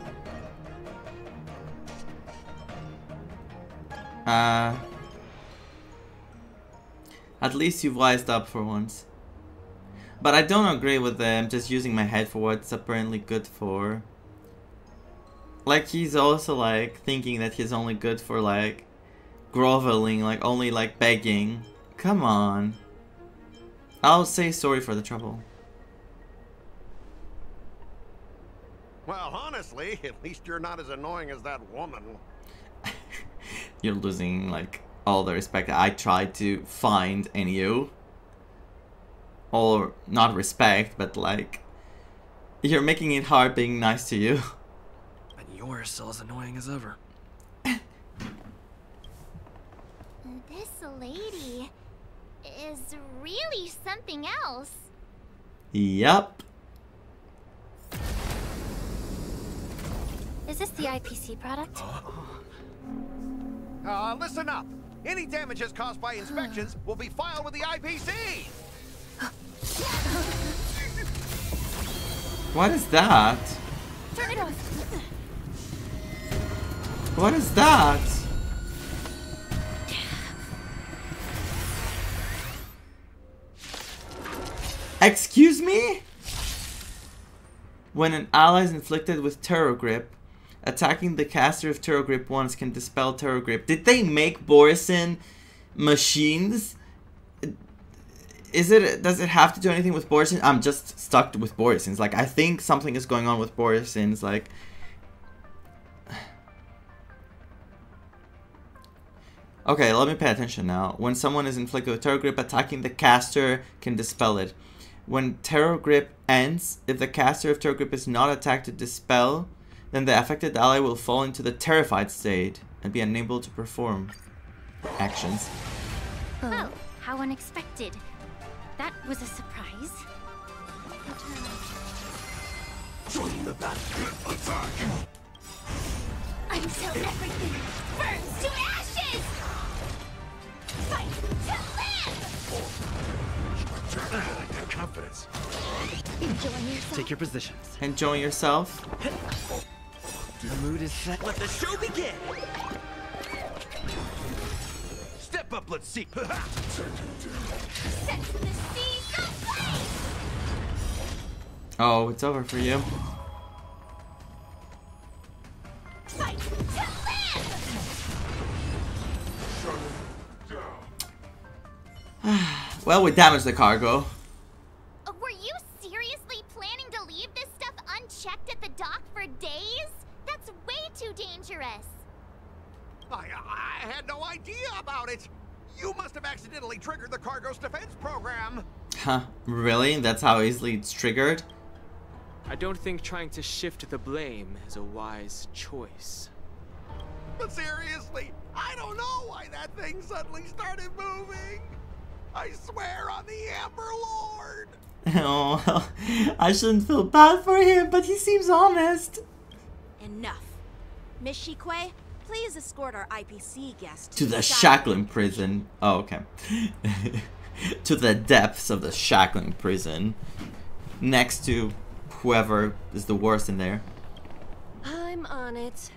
Speaker 3: At least you've wised up for once. But I don't agree with them just using my head for what it's apparently good for. Like, he's also like thinking that he's only good for like groveling, like only like begging. Come on. I'll say sorry for the trouble.
Speaker 18: Well, honestly, at least you're not as annoying as that woman.
Speaker 3: You're losing like all the respect I tried to find in you. Or not respect, but like you're making it hard being nice to you.
Speaker 8: And you're still as annoying as ever.
Speaker 2: This lady is really something else.
Speaker 3: Yup.
Speaker 10: Is this the IPC product?
Speaker 18: Listen up. Any damages caused by inspections will be filed with the IPC.
Speaker 3: What is that?
Speaker 10: Turn it off.
Speaker 3: What is that? Excuse me? When an ally is inflicted with Terror Grip, attacking the caster of Terror Grip once can dispel Terror Grip. Did they make Borisin machines? Does it have to do anything with Borisin? I'm just stuck with Borisins. Like, I think something is going on with Borisins. Like, okay, let me pay attention now. When someone is inflicted with Terror Grip, attacking the caster can dispel it. When Terror Grip ends, if the caster of Terror Grip is not attacked to dispel, then the affected ally will fall into the terrified state and be unable to perform actions.
Speaker 2: Oh, how unexpected. That was a surprise.
Speaker 9: Join the battle. Attack!
Speaker 2: Until everything burns to ashes! Fight to live!
Speaker 9: Confidence.
Speaker 2: Enjoying yourself.
Speaker 8: Take your positions.
Speaker 3: Enjoy yourself.
Speaker 8: The mood is set. Let the show begin!
Speaker 9: Step up, let's see.
Speaker 2: Set to the seas of flame!
Speaker 3: Oh, it's over for you.
Speaker 2: Fight to live!
Speaker 3: Well, we damaged the cargo.
Speaker 2: Were you seriously planning to leave this stuff unchecked at the dock for days? That's way too dangerous.
Speaker 18: I had no idea about it. You must have accidentally triggered the cargo's defense program.
Speaker 3: Huh, really? That's how easily it's triggered?
Speaker 5: I don't think trying to shift the blame is a wise choice.
Speaker 18: But seriously, I don't know why that thing suddenly started moving. I swear on the Amber Lord.
Speaker 3: Oh, well, I shouldn't feel bad for him, but he seems honest.
Speaker 11: Enough. Miss Shikwe, please escort our IPC guest
Speaker 3: To the Shackling prison. Oh, okay. To the depths of the Shackling prison. Next to whoever is the worst in there.
Speaker 20: I'm on it.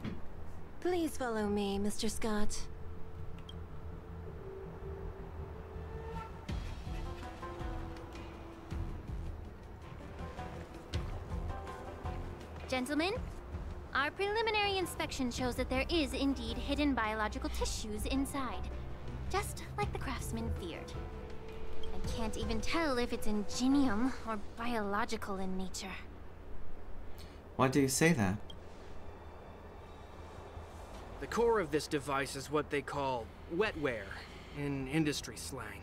Speaker 20: Please follow me, Mr. Scott.
Speaker 2: Gentlemen, our preliminary inspection shows that there is indeed hidden biological tissues inside. Just like the craftsman feared. I can't even tell if it's ingenium or biological in nature.
Speaker 3: Why do you say that?
Speaker 19: The core of this device is what they call wetware in industry slang.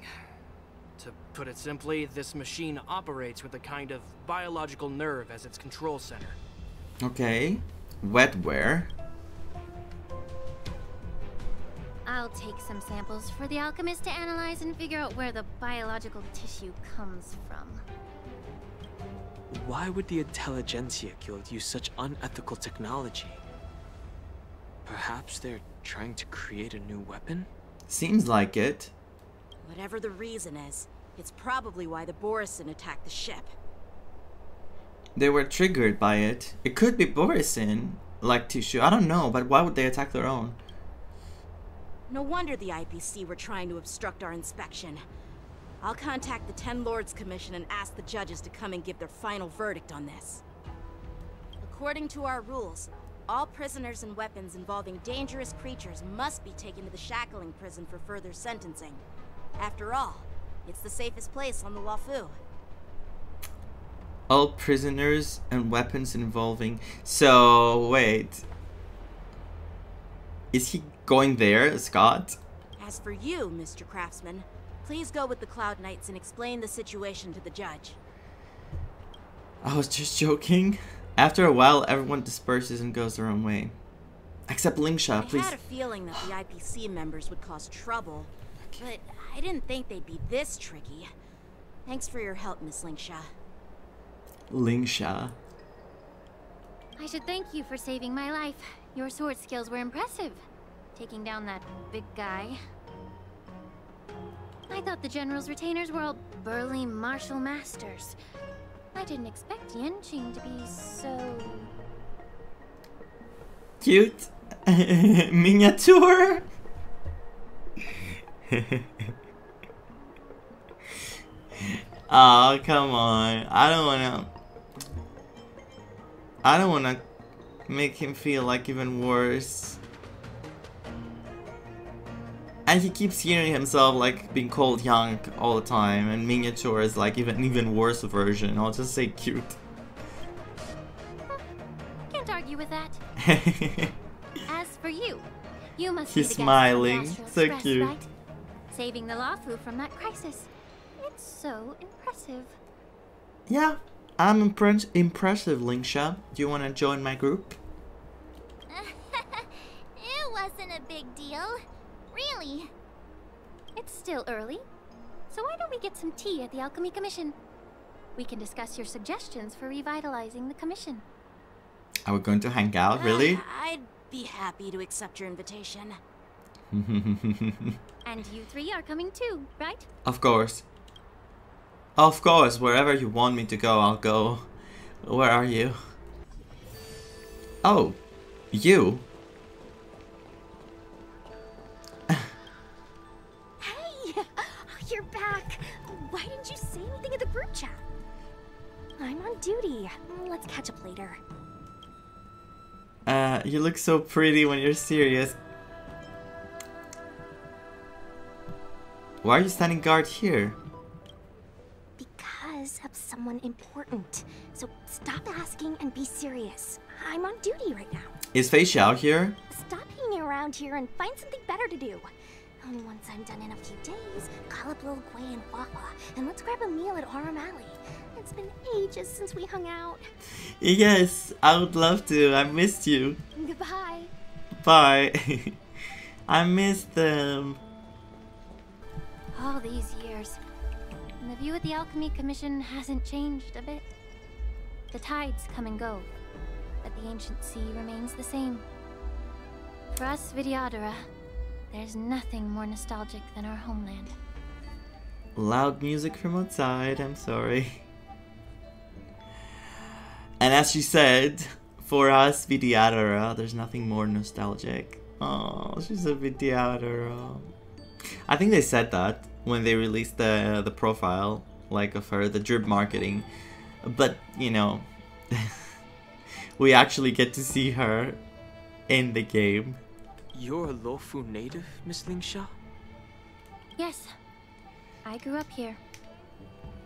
Speaker 19: To put it simply, this machine operates with a kind of biological nerve as its control center.
Speaker 3: Okay. Wetware.
Speaker 2: I'll take some samples for the alchemist to analyze and figure out where the biological tissue comes from.
Speaker 5: Why would the Intelligentsia Guild use such unethical technology? Perhaps they're trying to create a new weapon?
Speaker 3: Seems like it.
Speaker 11: Whatever the reason is, it's probably why the Borisin attacked the ship.
Speaker 3: They were triggered by it. It could be Borisin, like tissue. I don't know, but why would they attack their own?
Speaker 11: No wonder the IPC were trying to obstruct our inspection. I'll contact the Ten Lords Commission and ask the judges to come and give their final verdict on this. According to our rules, all prisoners and weapons involving dangerous creatures must be taken to the Shackling prison for further sentencing. After all, it's the safest place on the Luofu.
Speaker 3: All prisoners and weapons involving... So, wait. Is he going there, Scott?
Speaker 11: As for you, Mr. Craftsman, please go with the Cloud Knights and explain the situation to the judge.
Speaker 3: I was just joking. After a while, everyone disperses and goes their own way. Except Lingsha, please.
Speaker 11: I had a feeling that the IPC members would cause trouble, but I didn't think they'd be this tricky. Thanks for your help, Miss Lingsha.
Speaker 3: Lingsha.
Speaker 10: I should thank you for saving my life. Your sword skills were impressive. Taking down that big guy. I thought the General's retainers were all burly martial masters. I didn't expect Yanqing to be so...
Speaker 3: cute. Miniature. Oh, come on. I don't wanna make him feel like even worse. And he keeps hearing himself like being called young all the time, and Miniature is like even worse version. I'll just say cute.
Speaker 10: Can't argue with that. As for you, you must
Speaker 3: He's
Speaker 10: be the
Speaker 3: smiling.
Speaker 10: guest from the
Speaker 3: So
Speaker 10: Astral Express,
Speaker 3: cute.
Speaker 10: right? Saving the Luofu from that crisis. It's so impressive.
Speaker 3: Yeah, I'm impressive, Lingsha. Do you want to join my group?
Speaker 2: It wasn't a big deal. Really.
Speaker 10: It's still early, so why don't we get some tea at the Alchemy Commission? We can discuss your suggestions for revitalizing the commission.
Speaker 3: Are we going to hang out, really?
Speaker 11: I'd be happy to accept your invitation.
Speaker 10: And you three are coming too, right?
Speaker 3: Of course. Of course, wherever you want me to go, I'll go. Where are you? Oh, you?
Speaker 10: Hey! You're back! Why didn't you say anything in the group chat? I'm on duty. Let's catch up later.
Speaker 3: You look so pretty when you're serious. Why are you standing guard here?
Speaker 10: Because of someone important. So stop asking and be serious. I'm on duty right now.
Speaker 3: Is Fei Xiao here?
Speaker 10: Stop hanging around here and find something better to do. Once I'm done in a few days, call up Lil Gui and Wawa, and let's grab a meal at Aurum Alley. It's been ages since we hung out.
Speaker 3: Yes, I would love to. I missed you.
Speaker 10: Goodbye.
Speaker 3: Bye. I missed them.
Speaker 10: All these years, and the view of the Alchemy Commission hasn't changed a bit. The tides come and go, but the ancient sea remains the same. For us Vidyadhara, there's nothing more nostalgic than our homeland.
Speaker 3: Loud music from outside, I'm sorry. And as she said, for us Vidyadhara, there's nothing more nostalgic. Oh, she's a Vidyadhara. I think they said that when they released the profile, like, of her, the drip marketing. But, you know, we actually get to see her in the game.
Speaker 5: You're a Luofu native, Miss Lingsha?
Speaker 10: Yes, I grew up here,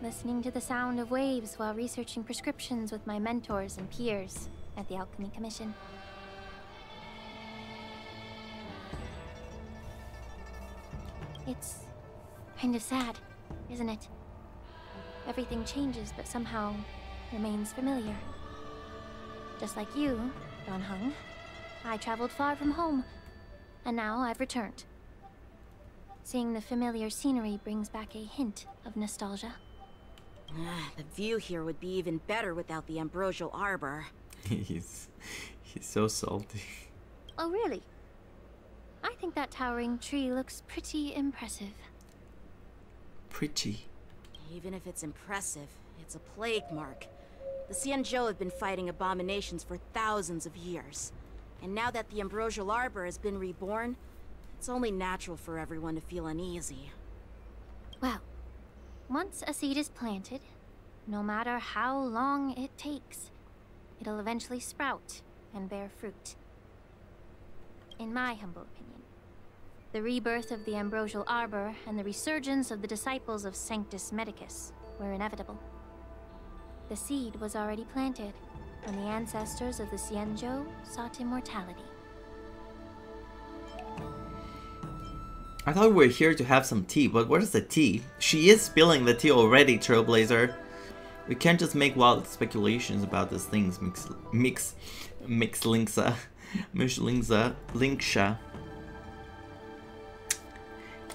Speaker 10: listening to the sound of waves while researching prescriptions with my mentors and peers at the Alchemy Commission. It's kind of sad, isn't it? Everything changes, but somehow remains familiar. Just like you, Don Hung, I traveled far from home, and now I've returned. Seeing the familiar scenery brings back a hint of nostalgia.
Speaker 11: The view here would be even better without the Ambrosial Arbor.
Speaker 3: He's so salty.
Speaker 10: Oh, really? I think that towering tree looks pretty impressive.
Speaker 3: Pretty.
Speaker 11: Even if it's impressive, it's a plague mark. The Xianzhou have been fighting abominations for thousands of years. And now that the Ambrosial Arbor has been reborn, it's only natural for everyone to feel uneasy.
Speaker 10: Well,
Speaker 2: Once a seed is planted, no matter how long it takes, it'll eventually sprout and bear fruit. In my humble opinion, the rebirth of the Ambrosial Arbor and the resurgence of the disciples of Sanctus Medicus were inevitable. The seed was already planted when the ancestors of the Xianzhou sought immortality.
Speaker 3: I thought we were here to have some tea, but what is the tea? She is spilling the tea already, Trailblazer. We can't just make wild speculations about these things, Linksa.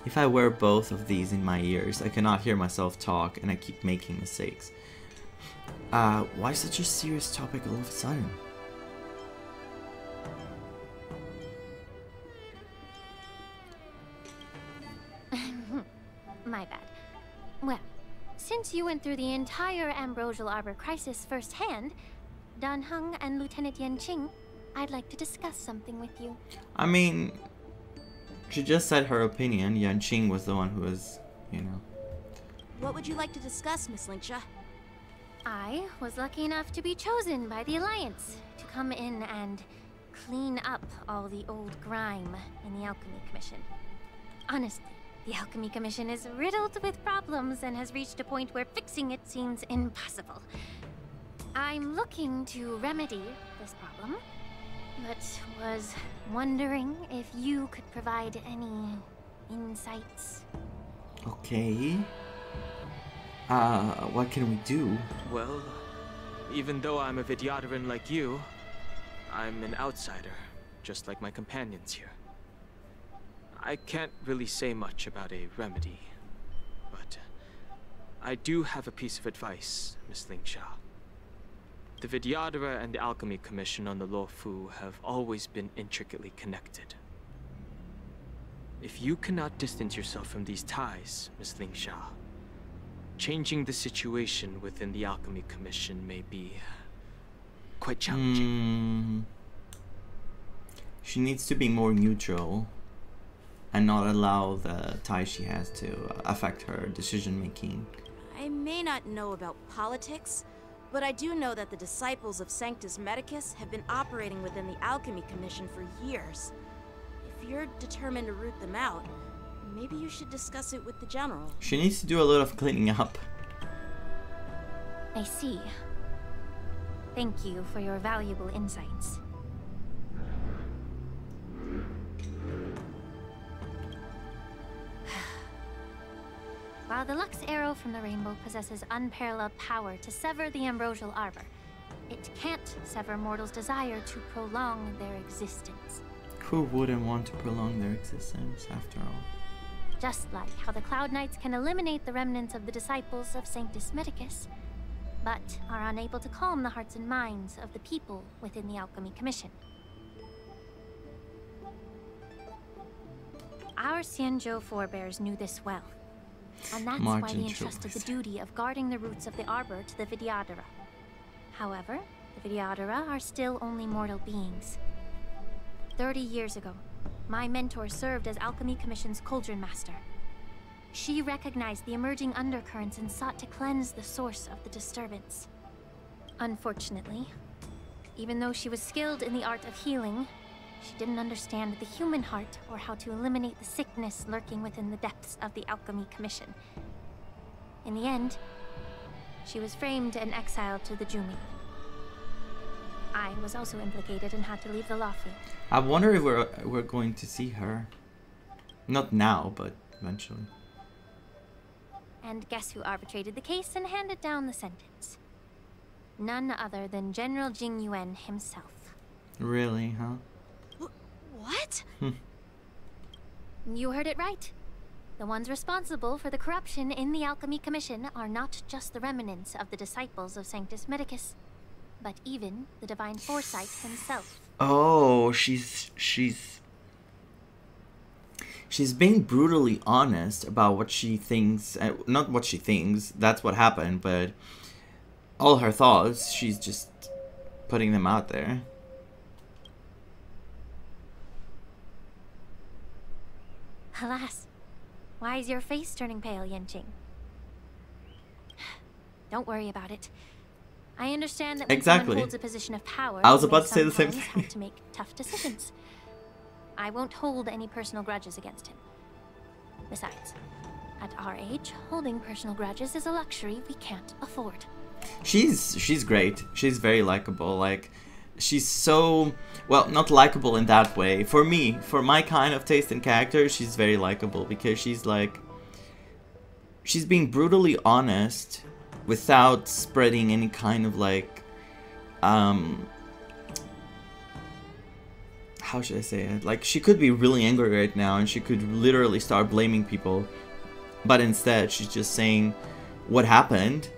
Speaker 3: If I wear both of these in my ears, I cannot hear myself talk and I keep making mistakes. Why such a serious topic all of a sudden?
Speaker 2: My bad. Well, since you went through the entire Ambrosial Arbor crisis firsthand, Dan Heng and Lieutenant Yanqing, I'd like to discuss something with you.
Speaker 3: I mean, she just said her opinion. Yanqing was the one who was, you know.
Speaker 11: What would you like to discuss, Miss Linksha?
Speaker 2: I was lucky enough to be chosen by the Alliance to come in and clean up all the old grime in the Alchemy Commission. Honestly, the Alchemy Commission is riddled with problems and has reached a point where fixing it seems impossible. I'm looking to remedy this problem, but was wondering if you could provide any insights.
Speaker 3: Okay. What can we do?
Speaker 5: Well, even though I'm a Vidyadharan like you, I'm an outsider, just like my companions here. I can't really say much about a remedy, but I do have a piece of advice, Miss Linksha. The Vidyadhara and the Alchemy Commission on the Luofu have always been intricately connected. If you cannot distance yourself from these ties, Miss Linksha, changing the situation within the Alchemy Commission may be quite challenging.
Speaker 3: She needs to be more neutral and not allow the ties she has to affect her decision making.
Speaker 11: I may not know about politics, but I do know that the disciples of Sanctus Medicus have been operating within the Alchemy Commission for years. If you're determined to root them out, maybe you should discuss it with the General.
Speaker 3: She needs to do a lot of cleaning up.
Speaker 2: I see. Thank you for your valuable insights. While the Lux Arrow from the Rainbow possesses unparalleled power to sever the Ambrosial Arbor, it can't sever mortals' desire to prolong their existence.
Speaker 3: Who wouldn't want to prolong their existence, after all?
Speaker 2: Just like how the Cloud Knights can eliminate the remnants of the disciples of Sanctus Medicus, but are unable to calm the hearts and minds of the people within the Alchemy Commission. Our Xianzhou forebears knew this well, and that's why they entrusted the duty of guarding the roots of the Arbor to the Vidyadhara. However, the Vidyadhara are still only mortal beings. 30 years ago, my mentor served as Alchemy Commission's Cauldron Master. She recognized the emerging undercurrents and sought to cleanse the source of the disturbance. Unfortunately, even though she was skilled in the art of healing, she didn't understand the human heart or how to eliminate the sickness lurking within the depths of the Alchemy Commission. In the end, she was framed and exiled to the Juming. I was also implicated and had to leave the Luofu.
Speaker 3: I wonder if we're going to see her. Not now, but eventually.
Speaker 2: And guess who arbitrated the case and handed down the sentence? None other than General Jing Yuan himself.
Speaker 3: Really, huh?
Speaker 11: What?
Speaker 2: You heard it right. The ones responsible for the corruption in the Alchemy Commission are not just the remnants of the disciples of Sanctus Medicus, but even the Divine Foresight himself.
Speaker 3: Oh, she's being brutally honest about what she thinks. Not what she thinks, that's what happened, but all her thoughts, she's just putting them out there.
Speaker 2: Alas, why is your face turning pale, Yanqing?
Speaker 10: Don't worry about it. I understand that when
Speaker 3: Exactly.
Speaker 10: someone holds a position of power,
Speaker 3: I was
Speaker 10: they
Speaker 3: about to say the same
Speaker 10: sometimes
Speaker 3: thing.
Speaker 10: have to make tough decisions. I won't hold any personal grudges against him. Besides, at our age, holding personal grudges is a luxury we can't afford.
Speaker 3: She's great. She's very likable. Like, she's so, well, not likable in that way. For me, for my kind of taste in character, she's very likable because she's like, she's being brutally honest without spreading any kind of like, how should I say it? Like, she could be really angry right now and she could literally start blaming people, but instead she's just saying what happened,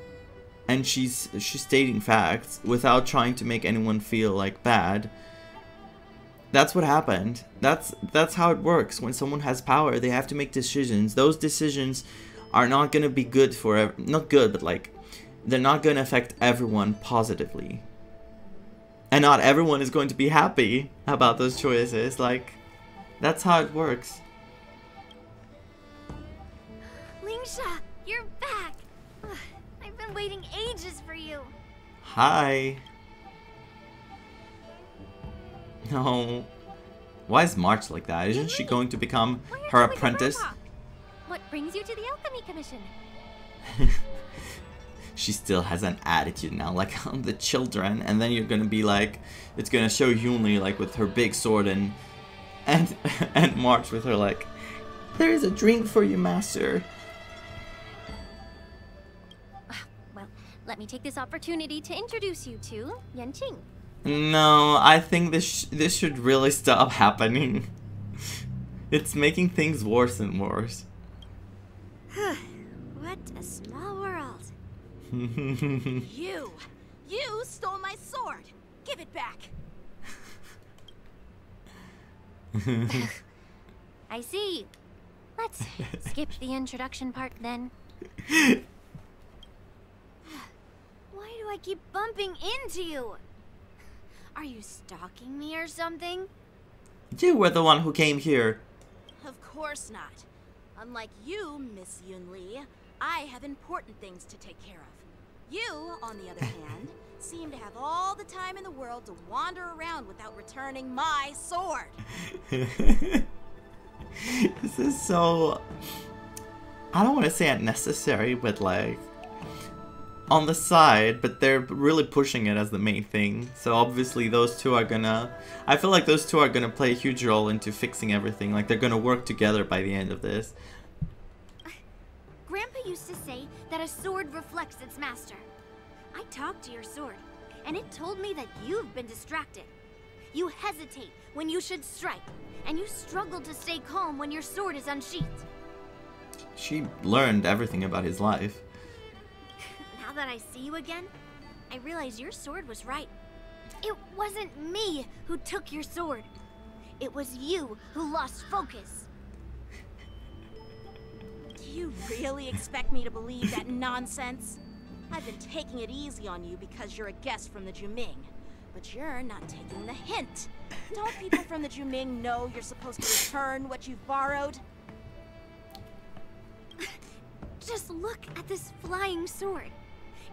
Speaker 3: and she's stating facts without trying to make anyone feel like bad. That's what happened. That's how it works. When someone has power, they have to make decisions. Those decisions are not gonna be good for not good, but like, they're not gonna affect everyone positively. And not everyone is going to be happy about those choices. Like, that's how it works.
Speaker 2: Lingsha, you're back. I've been waiting ages for you.
Speaker 3: Hi. No. Why is March like that? Isn't she going to become her apprentice?
Speaker 2: What brings you to the Alchemy Commission?
Speaker 3: She still has an attitude now, like the children, and then you're gonna be like, it's gonna show Yunli like with her big sword and March with her like, there is a drink for you, master.
Speaker 10: Well, let me take this opportunity to introduce you to Yanqing.
Speaker 3: No, I think this should really stop happening. It's making things worse and worse.
Speaker 11: What a small world. You stole my sword. Give it back.
Speaker 10: I see. Let's skip the introduction part then.
Speaker 2: Why do I keep bumping into you? Are you stalking me or something?
Speaker 3: You were the one who came here.
Speaker 11: Of course not. Unlike you, Miss Yunli, I have important things to take care of. You, on the other hand, seem to have all the time in the world to wander around without returning my sword.
Speaker 3: This is so, I don't want to say unnecessary, but like, on the side, but they're really pushing it as the main thing. So obviously those two are gonna, I feel like those two are gonna play a huge role into fixing everything. Like, they're gonna work together by the end of this.
Speaker 2: Grandpa used to say that a sword reflects its master. I talked to your sword, and it told me that you've been distracted. You hesitate when you should strike, and you struggle to stay calm when your sword is unsheathed.
Speaker 3: She learned everything about his life.
Speaker 2: Now that I see you again, I realize your sword was right. It wasn't me who took your sword. It was you who lost focus.
Speaker 11: Do you really expect me to believe that nonsense? I've been taking it easy on you because you're a guest from the Juming. But you're not taking the hint. Don't people from the Juming know you're supposed to return what you've borrowed?
Speaker 2: Just look at this flying sword.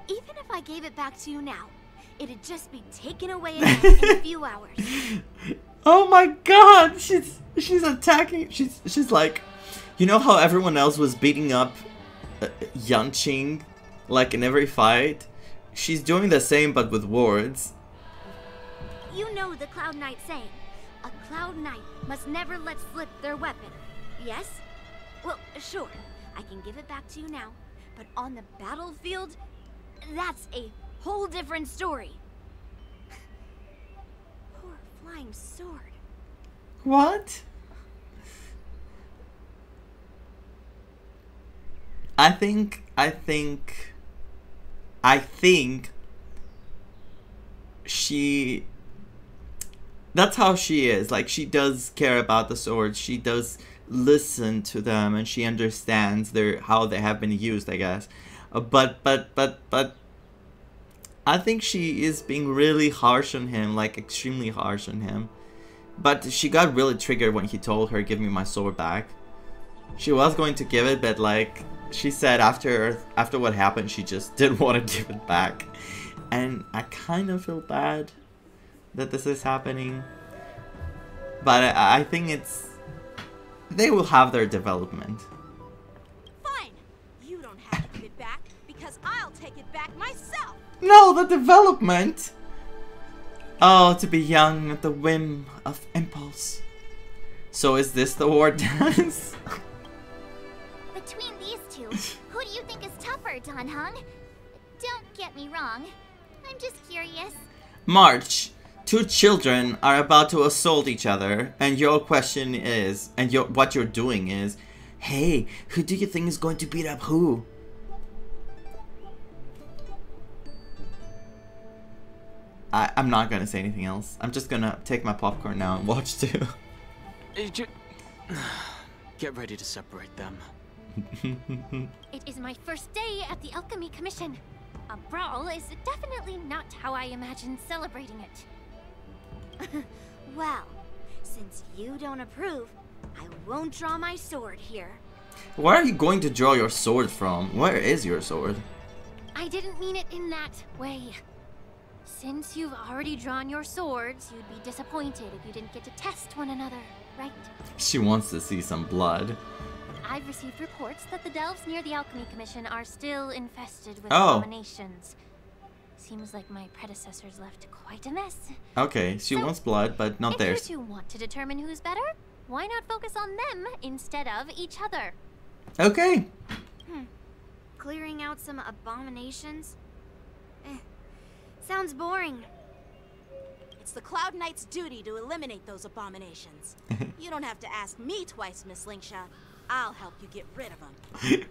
Speaker 2: Even if I gave it back to you now, it'd just be taken away again in a few hours.
Speaker 3: Oh my god, she's attacking, she's like, you know how everyone else was beating up Yanqing, like in every fight? She's doing the same but with words.
Speaker 2: You know the Cloud Knight saying, a Cloud Knight must never let slip their weapon, yes? Well, sure, I can give it back to you now, but on the battlefield, that's a whole different story. Poor flying sword.
Speaker 3: What? I think she, that's how she is. Like, she does care about the swords. She does listen to them, and she understands how they have been used, I guess. But I think she is being really harsh on him, like extremely harsh on him. But she got really triggered when he told her, "Give me my sword back." She was going to give it, but like, she said after what happened, she just didn't want to give it back. And I kind of feel bad that this is happening. But I think they will have their development.
Speaker 11: Fine. You don't have to give it back because I'll take it back myself.
Speaker 3: No, the development! Oh, to be young at the whim of impulse. So is this the war dance?
Speaker 2: Between these two, who do you think is tougher, Dan Heng? Don't get me wrong. I'm just curious.
Speaker 3: March, two children are about to assault each other, and your question is, and what you're doing is, hey, who do you think is going to beat up who? I'm not gonna say anything else. I'm just gonna take my popcorn now and watch too.
Speaker 5: Get ready to separate them.
Speaker 10: It is my first day at the Alchemy Commission. A brawl is definitely not how I imagined celebrating it.
Speaker 11: Well, since you don't approve, I won't draw my sword here.
Speaker 3: Where are you going to draw your sword from? Where is your sword?
Speaker 10: I didn't mean it in that way. Since you've already drawn your swords, you'd be disappointed if you didn't get to test one another, right?
Speaker 3: She wants to see some blood.
Speaker 10: I've received reports that the delves near the Alchemy Commission are still infested with abominations. Seems like my predecessors left quite a mess.
Speaker 3: Okay, she wants blood, but not theirs.
Speaker 10: If you two want to determine who's better, why not focus on them instead of each other?
Speaker 3: Okay.
Speaker 11: Clearing out some abominations? Sounds boring. It's the Cloud Knight's duty to eliminate those abominations. You don't have to ask me twice, Miss Lingsha. I'll help you get rid of them.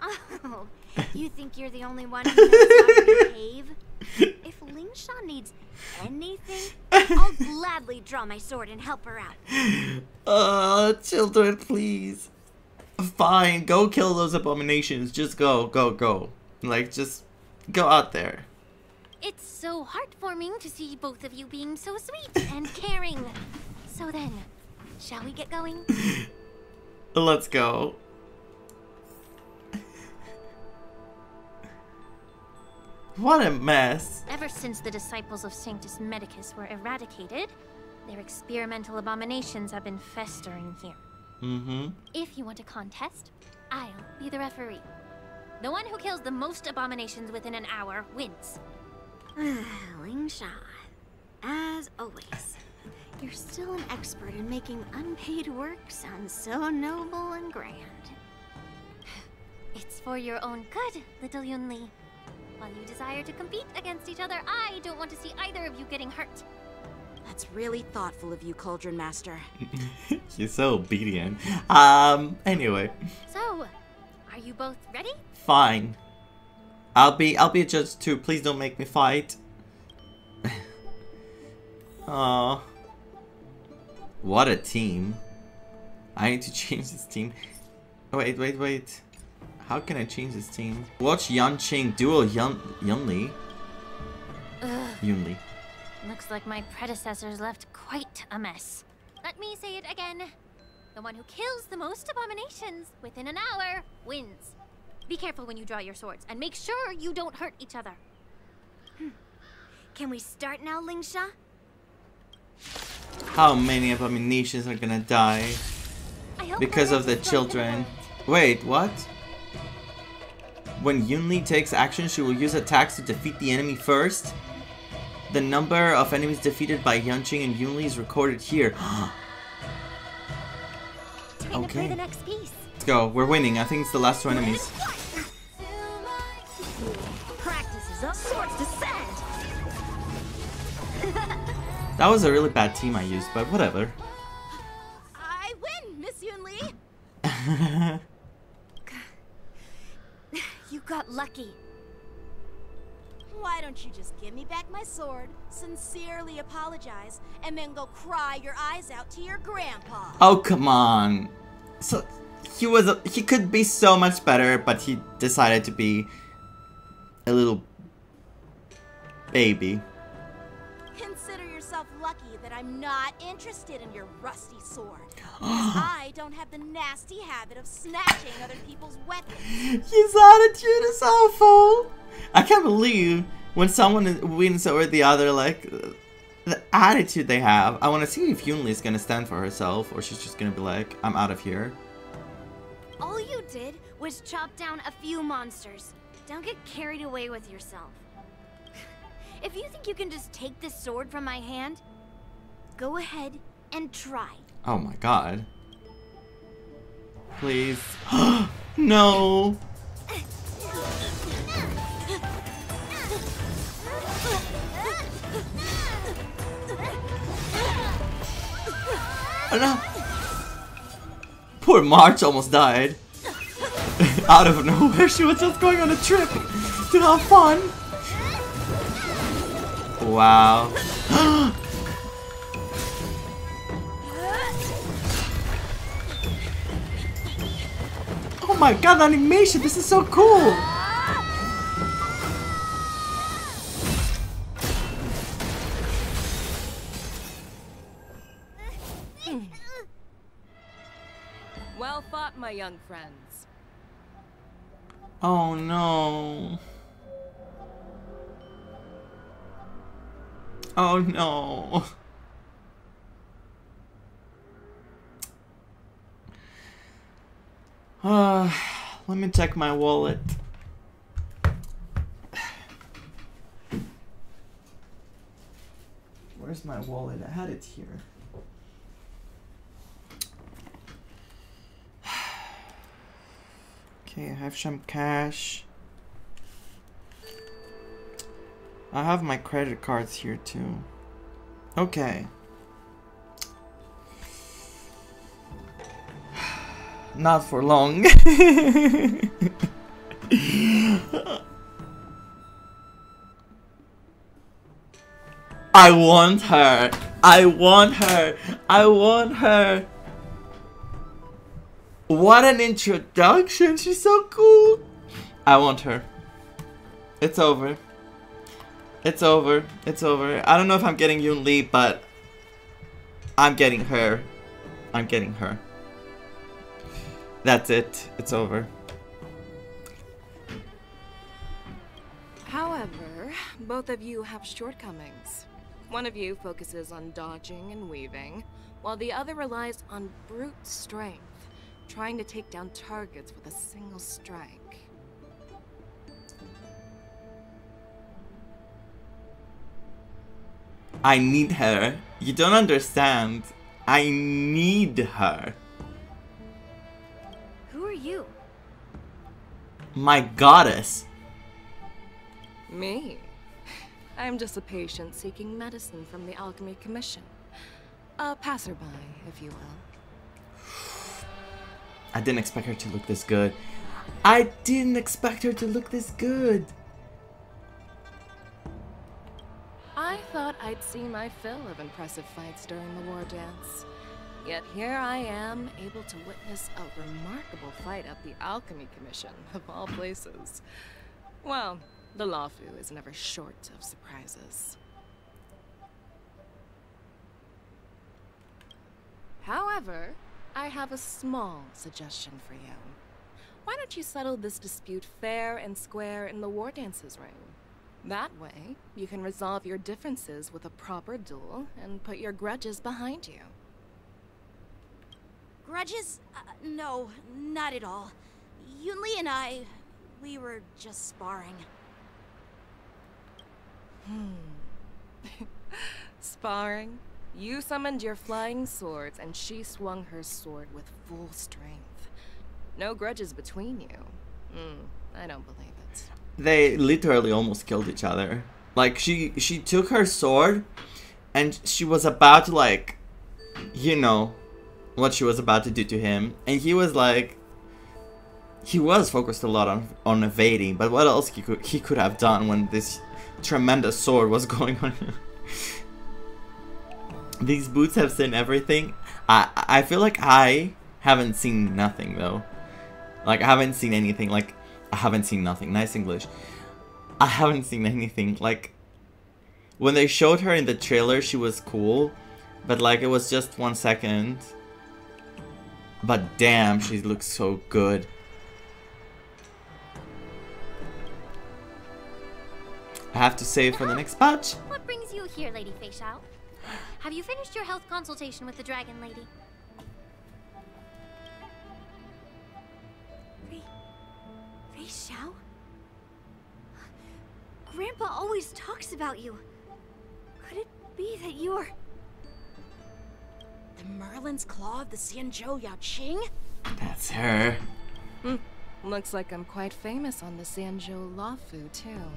Speaker 11: Oh, you think you're the only one who knows how to behave? If Lingsha needs anything, I'll gladly draw my sword and help her out.
Speaker 3: Children, please. Fine, go kill those abominations. Just go, go, go. Like, just go out there.
Speaker 10: It's so heartwarming to see both of you being so sweet and caring. So then, shall we get going?
Speaker 3: Let's go. What a mess.
Speaker 10: Ever since the disciples of Sanctus Medicus were eradicated, their experimental abominations have been festering here. If you want a contest, I'll be the referee. The one who kills the most abominations within an hour wins.
Speaker 11: Lingsha, as always, you're still an expert in making unpaid work sound so noble and grand.
Speaker 10: It's for your own good, little Yunli. While you desire to compete against each other, I don't want to see either of you getting hurt.
Speaker 11: That's really thoughtful of you, Cauldron Master.
Speaker 3: You're so obedient. Anyway.
Speaker 10: So, are you both ready?
Speaker 3: Fine. I'll be a judge too. Please don't make me fight. Aw. What a team. I need to change this team. Wait. How can I change this team? Watch Yanqing duel Yunli. Yunli.
Speaker 10: Looks like my predecessors left quite a mess. Let me say it again. The one who kills the most abominations within an hour wins. Be careful when you draw your swords, and make sure you don't hurt each other.
Speaker 11: Can we start now, Lingsha?
Speaker 3: How many abominations are gonna die because of the children? Wait, what? When Yunli takes action, she will use attacks to defeat the enemy first. The number of enemies defeated by Yanqing and Yunli is recorded here. Okay.
Speaker 10: The next piece.
Speaker 3: Let's go. We're winning. I think it's the last two enemies.
Speaker 11: Practice is up, swords descend.
Speaker 3: That was a really bad team I used, but whatever.
Speaker 11: I win, Miss Yunli. You got lucky. Why don't you just give me back my sword, sincerely apologize, and then go cry your eyes out to your grandpa?
Speaker 3: Oh, come on. So he could be so much better, but he decided to be a little baby.
Speaker 11: Consider yourself lucky that I'm not interested in your rusty sword. As I don't have the nasty habit of snatching other people's weapons.
Speaker 3: His attitude is awful. I can't believe when someone wins over the other, like, the attitude they have. I want to see if Yunli is going to stand for herself, or she's just going to be like, I'm out of here.
Speaker 10: All you did was chop down a few monsters. Don't get carried away with yourself. If you think you can just take this sword from my hand, go ahead and try.
Speaker 3: Oh my god. Please. No. Oh no. Poor March almost died. Out of nowhere, she was just going on a trip to have fun. Wow. Oh my god, the animation, this is so cool.
Speaker 21: Well fought, my young friends.
Speaker 3: Oh no. Oh no. Let me check my wallet. Where's my wallet? I had it here. Okay, I have some cash. I have my credit cards here too. Okay. Not for long. I want her. I want her. I want her. What an introduction. She's so cool. I want her. It's over. It's over. It's over. I don't know if I'm getting Yunli, but I'm getting her. I'm getting her. That's it. It's over.
Speaker 21: However, both of you have shortcomings. One of you focuses on dodging and weaving, while the other relies on brute strength, trying to take down targets with a single strike.
Speaker 3: I need her. You don't understand. I need her.
Speaker 10: Who are you?
Speaker 3: My goddess.
Speaker 21: Me? I'm just a patient seeking medicine from the Alchemy Commission. A passerby, if you will.
Speaker 3: I didn't expect her to look this good. I didn't expect her to look this good.
Speaker 21: I thought I'd see my fill of impressive fights during the war dance. Yet here I am, able to witness a remarkable fight at the Alchemy Commission, of all places. Well, the Luofu is never short of surprises. However, I have a small suggestion for you. Why don't you settle this dispute fair and square in the war dances ring? That way, you can resolve your differences with a proper duel and put your grudges behind you.
Speaker 11: Grudges? No, not at all. Yunli and I, we were just sparring.
Speaker 21: Sparring? You summoned your flying swords and she swung her sword with full strength. No grudges between you. I don't believe it.
Speaker 3: They literally almost killed each other. Like, she took her sword and she was about to, like, you know, what she was about to do to him. And he was like, he was focused a lot on evading, but what else he could have done when this tremendous sword was going on? These boots have seen everything. I feel like I haven't seen nothing though. Like, I haven't seen anything. Like, I haven't seen nothing. Nice English. I haven't seen anything. Like, when they showed her in the trailer, she was cool, but like, it was just 1 second. But damn, she looks so good. I have to save for the next patch.
Speaker 2: What brings you here, Lady Fei Xiao? Have you finished your health consultation with the Dragon Lady?
Speaker 7: Fei Xiao? Grandpa always talks about you. Could it be that you're...
Speaker 11: The Merlin's Claw of the Xianzhou Yaoqing?
Speaker 3: That's her.
Speaker 21: Looks like I'm quite famous on the Xianzhou Luofu, too.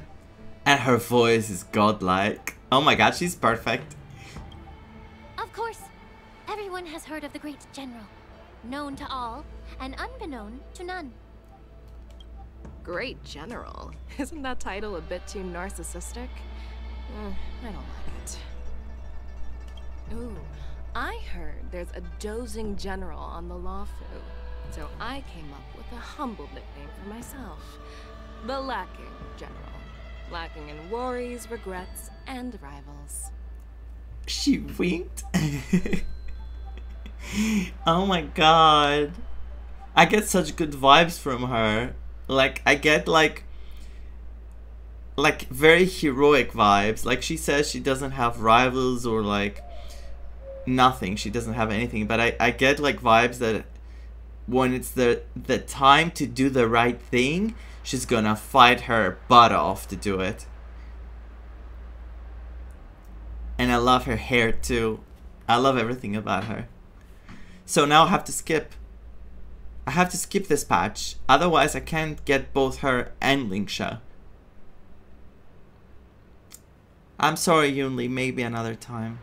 Speaker 3: And her voice is godlike. Oh my god, she's perfect.
Speaker 2: Of course. Everyone has heard of the great general. Known to all, and unbeknown to none.
Speaker 21: Great general. Isn't that title a bit too narcissistic? I don't like it. Ooh, I heard there's a dozing general on the Luofu, so I came up with a humble nickname for myself. The Lacking General. Lacking in worries, regrets, and rivals.
Speaker 3: She winked. Oh my god. I get such good vibes from her. Like, I get like very heroic vibes. Like, she says she doesn't have rivals or like nothing. She doesn't have anything. But I get like vibes that when it's the time to do the right thing, she's gonna fight her butt off to do it. And I love her hair too. I love everything about her. So now I have to skip. I have to skip this patch. Otherwise I can't get both her and Lingsha. I'm sorry, Yunli, maybe another time.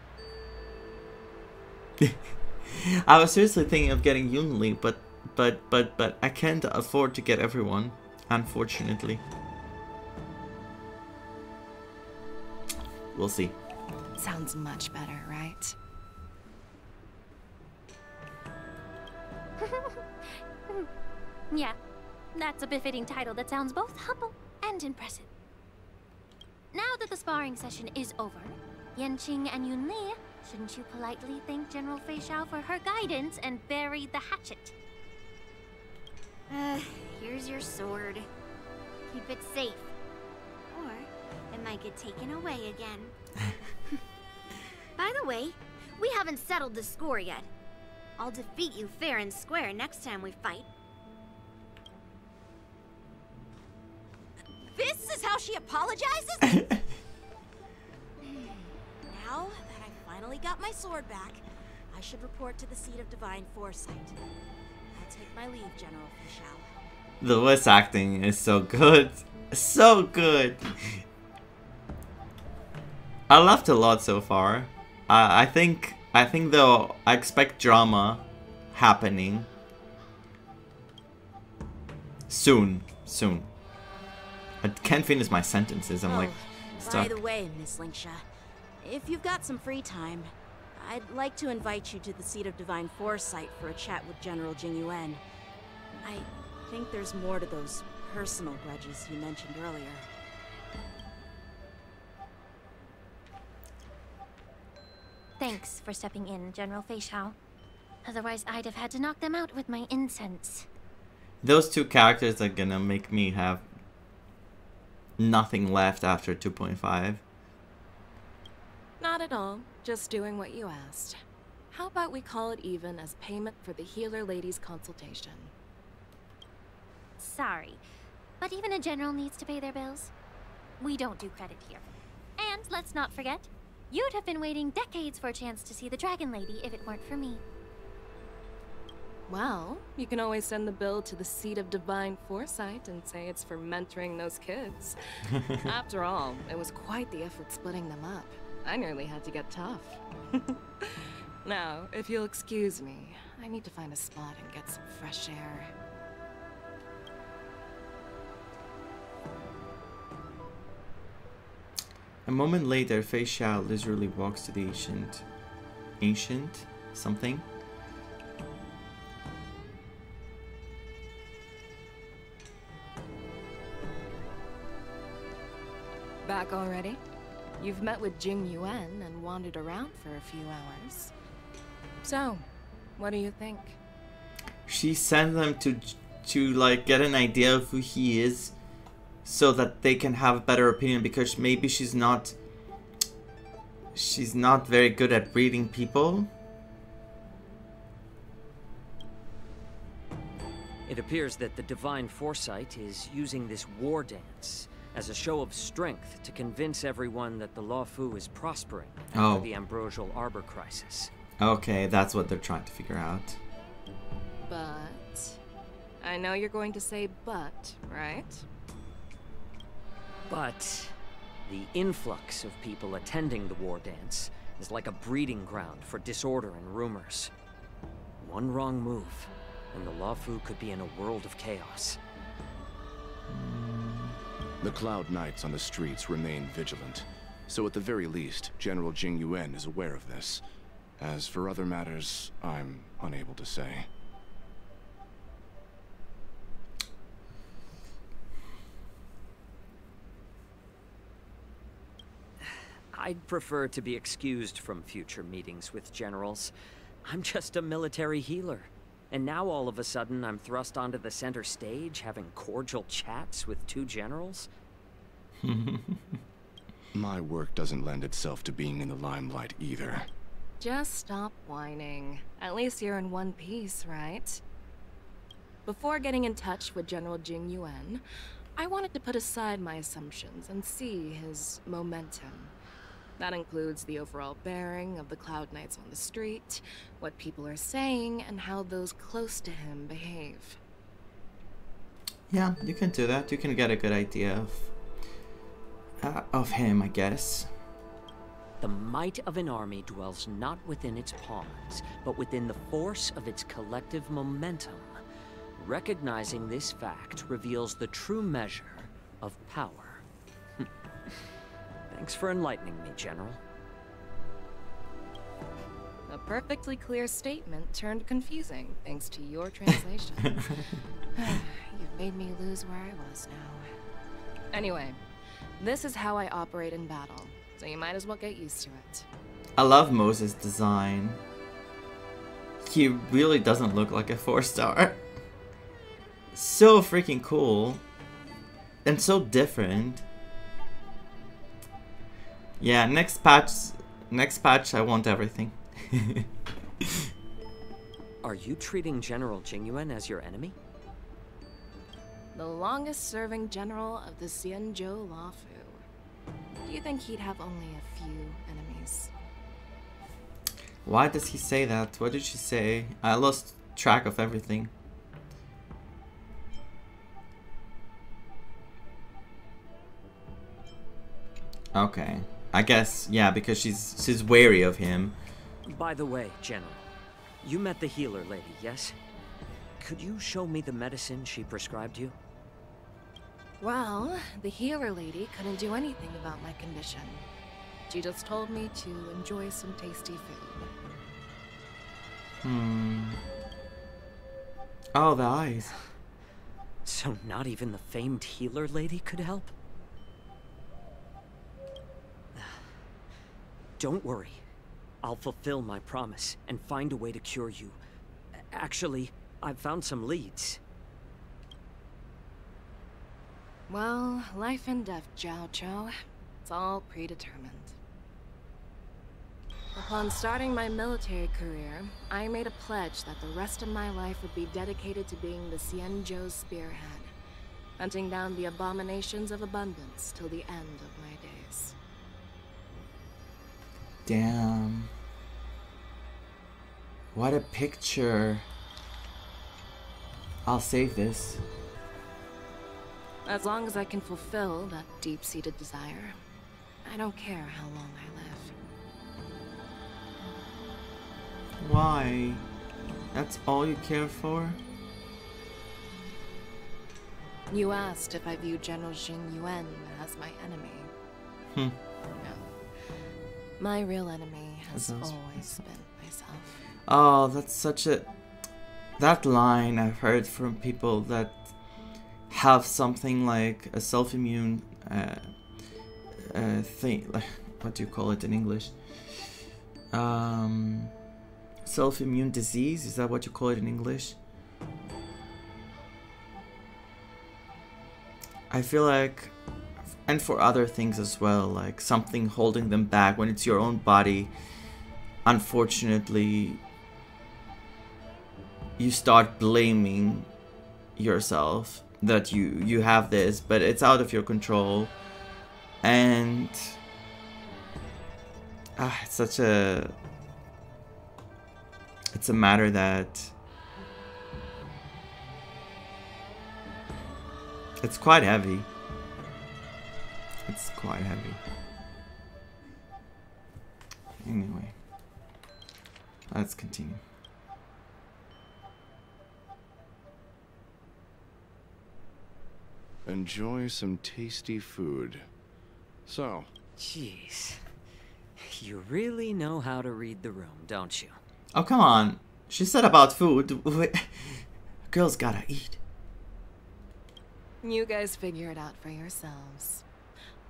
Speaker 3: I was seriously thinking of getting Yunli, but I can't afford to get everyone, unfortunately. We'll see.
Speaker 21: Sounds much better, right?
Speaker 2: Yeah, that's a befitting title that sounds both humble and impressive. Now that the sparring session is over, Yanqing and Yunli, shouldn't you politely thank General Fei Xiao for her guidance and bury the hatchet?
Speaker 7: Here's your sword.
Speaker 2: Keep it safe.
Speaker 7: Or it might get taken away again. By the way, we haven't settled the score yet. I'll defeat you fair and square next time we fight.
Speaker 11: This is how she apologizes? Now that I finally got my sword back, I should report to the seat of divine foresight. I'll take my leave, General Fei Xiao.
Speaker 3: The voice acting is so good. So good. I laughed a lot so far. I think though I expect drama happening soon. I can't finish my sentences. I'm like stuck.
Speaker 11: By the way, Miss Lingsha, if you've got some free time, I'd like to invite you to the seat of divine foresight for a chat with General Jing Yuan. I think there's more to those personal grudges you mentioned earlier.
Speaker 2: Thanks for stepping in, General Fei Xiao. Otherwise, I'd have had to knock them out with my incense.
Speaker 3: Those two characters are gonna make me have nothing left after 2.5.
Speaker 21: Not at all. Just doing what you asked. How about we call it even as payment for the healer lady's consultation?
Speaker 2: Sorry, but even a general needs to pay their bills. We don't do credit here. And let's not forget, you'd have been waiting decades for a chance to see the Dragon Lady if it weren't for me.
Speaker 21: Well, you can always send the bill to the seat of divine foresight and say it's for mentoring those kids. After all, it was quite the effort splitting them up. I nearly had to get tough. Now, if you'll excuse me, I need to find a spot and get some fresh air.
Speaker 3: A moment later, Fei Xiao literally walks to the ancient something.
Speaker 21: Back already? You've met with Jing Yuan and wandered around for a few hours. So, what do you think?
Speaker 3: She sent them to like get an idea of who he is, so that they can have a better opinion, because maybe she's not very good at reading people.
Speaker 12: It appears that the Divine Foresight is using this war dance as a show of strength to convince everyone that the Luofu is prospering after the Ambrosial Arbor crisis.
Speaker 3: Okay, that's what they're trying to figure out.
Speaker 21: But... I know you're going to say but, right?
Speaker 12: But the influx of people attending the war dance is like a breeding ground for disorder and rumors. One wrong move, and the Luofu could be in a world of chaos.
Speaker 17: The Cloud Knights on the streets remain vigilant, so at the very least, General Jing Yuan is aware of this. As for other matters, I'm unable to say.
Speaker 12: I'd prefer to be excused from future meetings with generals. I'm just a military healer. And now all of a sudden I'm thrust onto the center stage having cordial chats with two generals?
Speaker 17: My work doesn't lend itself to being in the limelight either.
Speaker 21: Just stop whining. At least you're in one piece, right? Before getting in touch with General Jing Yuan, I wanted to put aside my assumptions and see his momentum. That includes the overall bearing of the Cloud Knights on the street, what people are saying, and how those close to him behave.
Speaker 3: Yeah, you can do that. You can get a good idea of him, I guess.
Speaker 12: The might of an army dwells not within its pawns, but within the force of its collective momentum. Recognizing this fact reveals the true measure of power. Thanks for enlightening me, General.
Speaker 21: A perfectly clear statement turned confusing thanks to your translation. You've made me lose where I was now. Anyway, this is how I operate in battle, so you might as well get used to it.
Speaker 3: I love Moses' design. He really doesn't look like a 4-star. So freaking cool. And so different. Yeah, next patch I want everything.
Speaker 12: Are you treating General Jing Yuan as your enemy?
Speaker 21: The longest serving general of the Xianzhou Luofu. Do you think he'd have only a few enemies?
Speaker 3: Why does he say that? What did she say? I lost track of everything. Okay. I guess, yeah, because she's wary of him.
Speaker 12: By the way, General, you met the healer lady, yes? Could you show me the medicine she prescribed you?
Speaker 21: Well, the healer lady couldn't do anything about my condition. She just told me to enjoy some tasty food.
Speaker 3: Oh, the eyes.
Speaker 12: So not even the famed healer lady could help? Don't worry. I'll fulfill my promise and find a way to cure you. Actually, I've found some leads.
Speaker 21: Well, life and death, Jiao Zhou. It's all predetermined. Upon starting my military career, I made a pledge that the rest of my life would be dedicated to being the Xianzhou spearhead, hunting down the abominations of abundance till the end of my days.
Speaker 3: Damn. What a picture. I'll save this.
Speaker 21: As long as I can fulfill that deep-seated desire, I don't care how long I live.
Speaker 3: Why? That's all you care for?
Speaker 21: You asked if I view General Jing Yuan as my enemy. No. My real enemy has always been myself.
Speaker 3: Oh, that's such a... That line I've heard from people that have something like a self-immune thing. Like, what do you call it in English? Self-immune disease? Is that what you call it in English? I feel like, and for other things as well, like something holding them back when it's your own body, unfortunately, you start blaming yourself that you have this, but it's out of your control. And it's a matter that it's quite heavy. It's quite heavy. Anyway, let's continue.
Speaker 17: Enjoy some tasty food. So.
Speaker 12: Jeez. You really know how to read the room, don't you?
Speaker 3: Oh, come on. She said about food. Girls gotta eat.
Speaker 21: You guys figure it out for yourselves.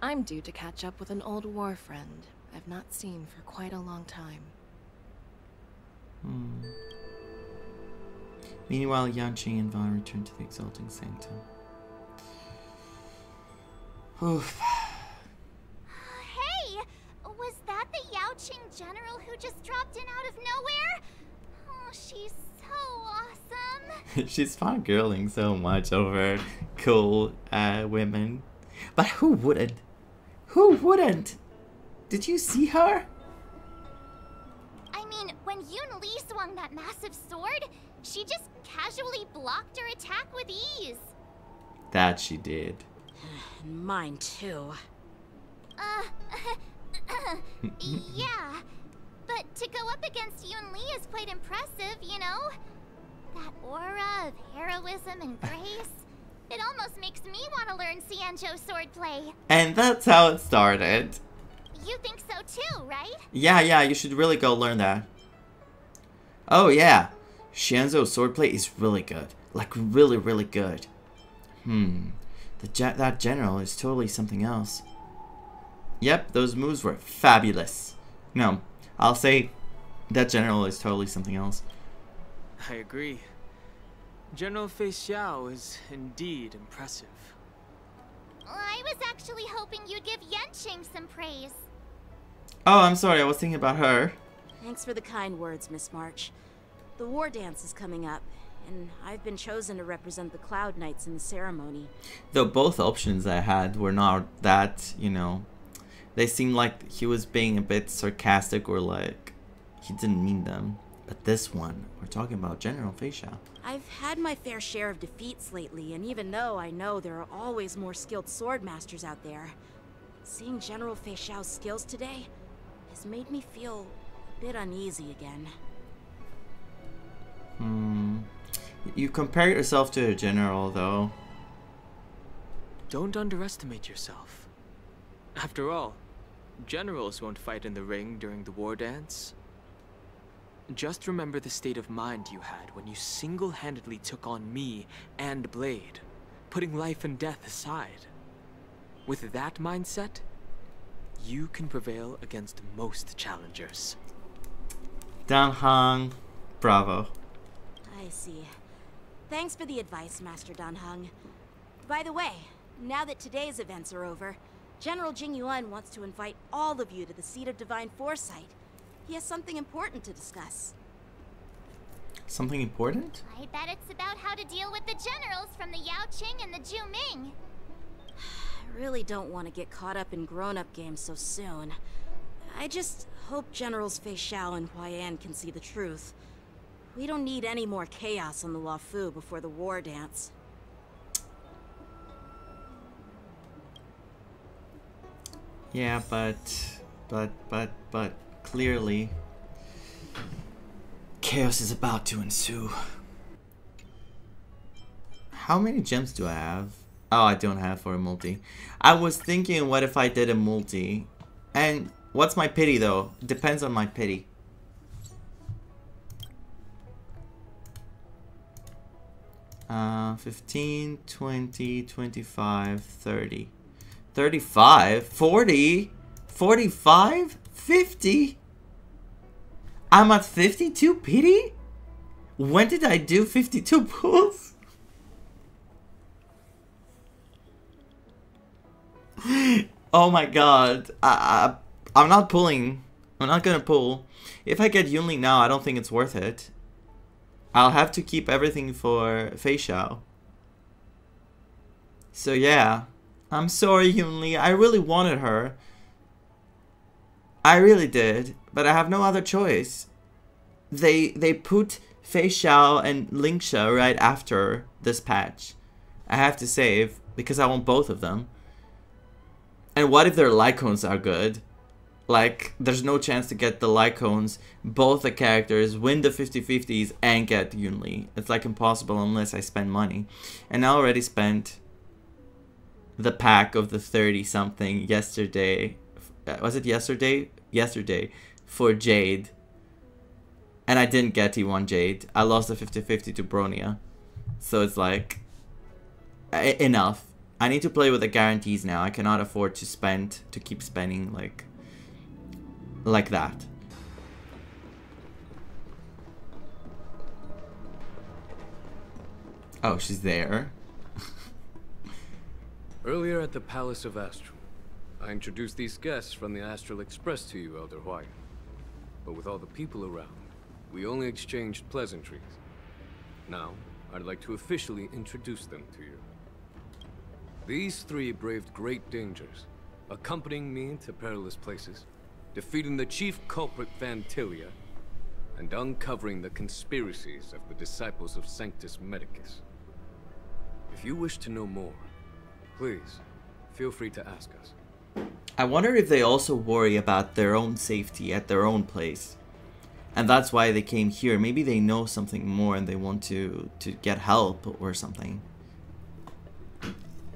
Speaker 21: I'm due to catch up with an old war friend I've not seen for quite a long time.
Speaker 3: Meanwhile, Yanqing and Vaughn return to the Exalting Sanctum. Oof.
Speaker 2: Hey! Was that the Yaoqing general who just dropped in out of nowhere? Oh, she's so awesome.
Speaker 3: She's fangirling so much over cool women. But who wouldn't? Who wouldn't? Did you see her?
Speaker 2: I mean, when Yun Li swung that massive sword, she just casually blocked her attack with ease.
Speaker 3: That she did.
Speaker 11: Mine too.
Speaker 2: Yeah. But to go up against Yun Li is quite impressive, you know? That aura of heroism and grace. It almost makes me want to learn Xianzhou swordplay.
Speaker 3: And that's how it started.
Speaker 2: You think so too, right?
Speaker 3: Yeah, you should really go learn that. Oh yeah, Xianzhou swordplay is really good. Like really, really good. That general is totally something else. Yep, those moves were fabulous. No, I'll say that general is totally something else.
Speaker 5: I agree. General Fei Xiao is indeed impressive.
Speaker 2: I was actually hoping you'd give Yanqing some praise.
Speaker 3: Oh, I'm sorry, I was thinking about her.
Speaker 11: Thanks for the kind words, Miss March. The war dance is coming up, and I've been chosen to represent the Cloud Knights in the ceremony.
Speaker 3: Though both options I had were not that, you know, they seemed like he was being a bit sarcastic or like he didn't mean them. But this one, we're talking about General Fei Xiao.
Speaker 11: I've had my fair share of defeats lately, and even though I know there are always more skilled sword masters out there, seeing General Fei Xiao's skills today has made me feel a bit uneasy again.
Speaker 3: You compare yourself to a general, though.
Speaker 5: Don't underestimate yourself. After all, generals won't fight in the ring during the war dance. Just remember the state of mind you had when you single-handedly took on me and Blade, putting life and death aside. With that mindset, you can prevail against most challengers.
Speaker 3: Dan Heng, bravo.
Speaker 11: I see. Thanks for the advice, Master Dan Heng. By the way, now that today's events are over, General Jing Yuan wants to invite all of you to the Seat of Divine Foresight. He has something important to discuss.
Speaker 3: Something important?
Speaker 2: I bet it's about how to deal with the generals from the Yaoqing and the Zhu Ming.
Speaker 11: I really don't want to get caught up in grown-up games so soon. I just hope Generals Fei Xiao and Huaiyan can see the truth. We don't need any more chaos on the Luofu before the war dance.
Speaker 3: Yeah, but clearly chaos is about to ensue. How many gems do I have? Oh, I don't have for a multi. I was thinking, what if I did a multi? And what's my pity though? Depends on my pity. Uh, 15, 20, 25, 30. 35, 40, 45, 50. I'm at 52 pity? When did I do 52 pulls? Oh my god. I'm not pulling. I'm not gonna pull. If I get Yunli now, I don't think it's worth it. I'll have to keep everything for Fei Xiao. So yeah. I'm sorry, Yunli. I really wanted her. I really did. But I have no other choice. They put Fei Xiao and Lingsha right after this patch. I have to save because I want both of them. And what if their Lycones are good? Like, there's no chance to get the Lycones, both the characters, win the 50-50s, and get Yunli. It's like impossible unless I spend money. And I already spent the pack of the 30-something yesterday. Was it yesterday? Yesterday. For Jade. And I didn't get T1 Jade. I lost the 50-50 to Bronia. So it's like, enough. I need to play with the guarantees now. I cannot afford to keep spending like that. Oh, she's there.
Speaker 4: Earlier at the Palace of Astral, I introduced these guests from the Astral Express to you, Elder Huayan. But with all the people around, we only exchanged pleasantries. Now, I'd like to officially introduce them to you. These three braved great dangers, accompanying me to perilous places, defeating the chief culprit Vantilia, and uncovering the conspiracies of the disciples of Sanctus Medicus. If you wish to know more, please, feel free to ask us.
Speaker 3: I wonder if they also worry about their own safety at their own place. And that's why they came here. Maybe they know something more and they want to get help or something.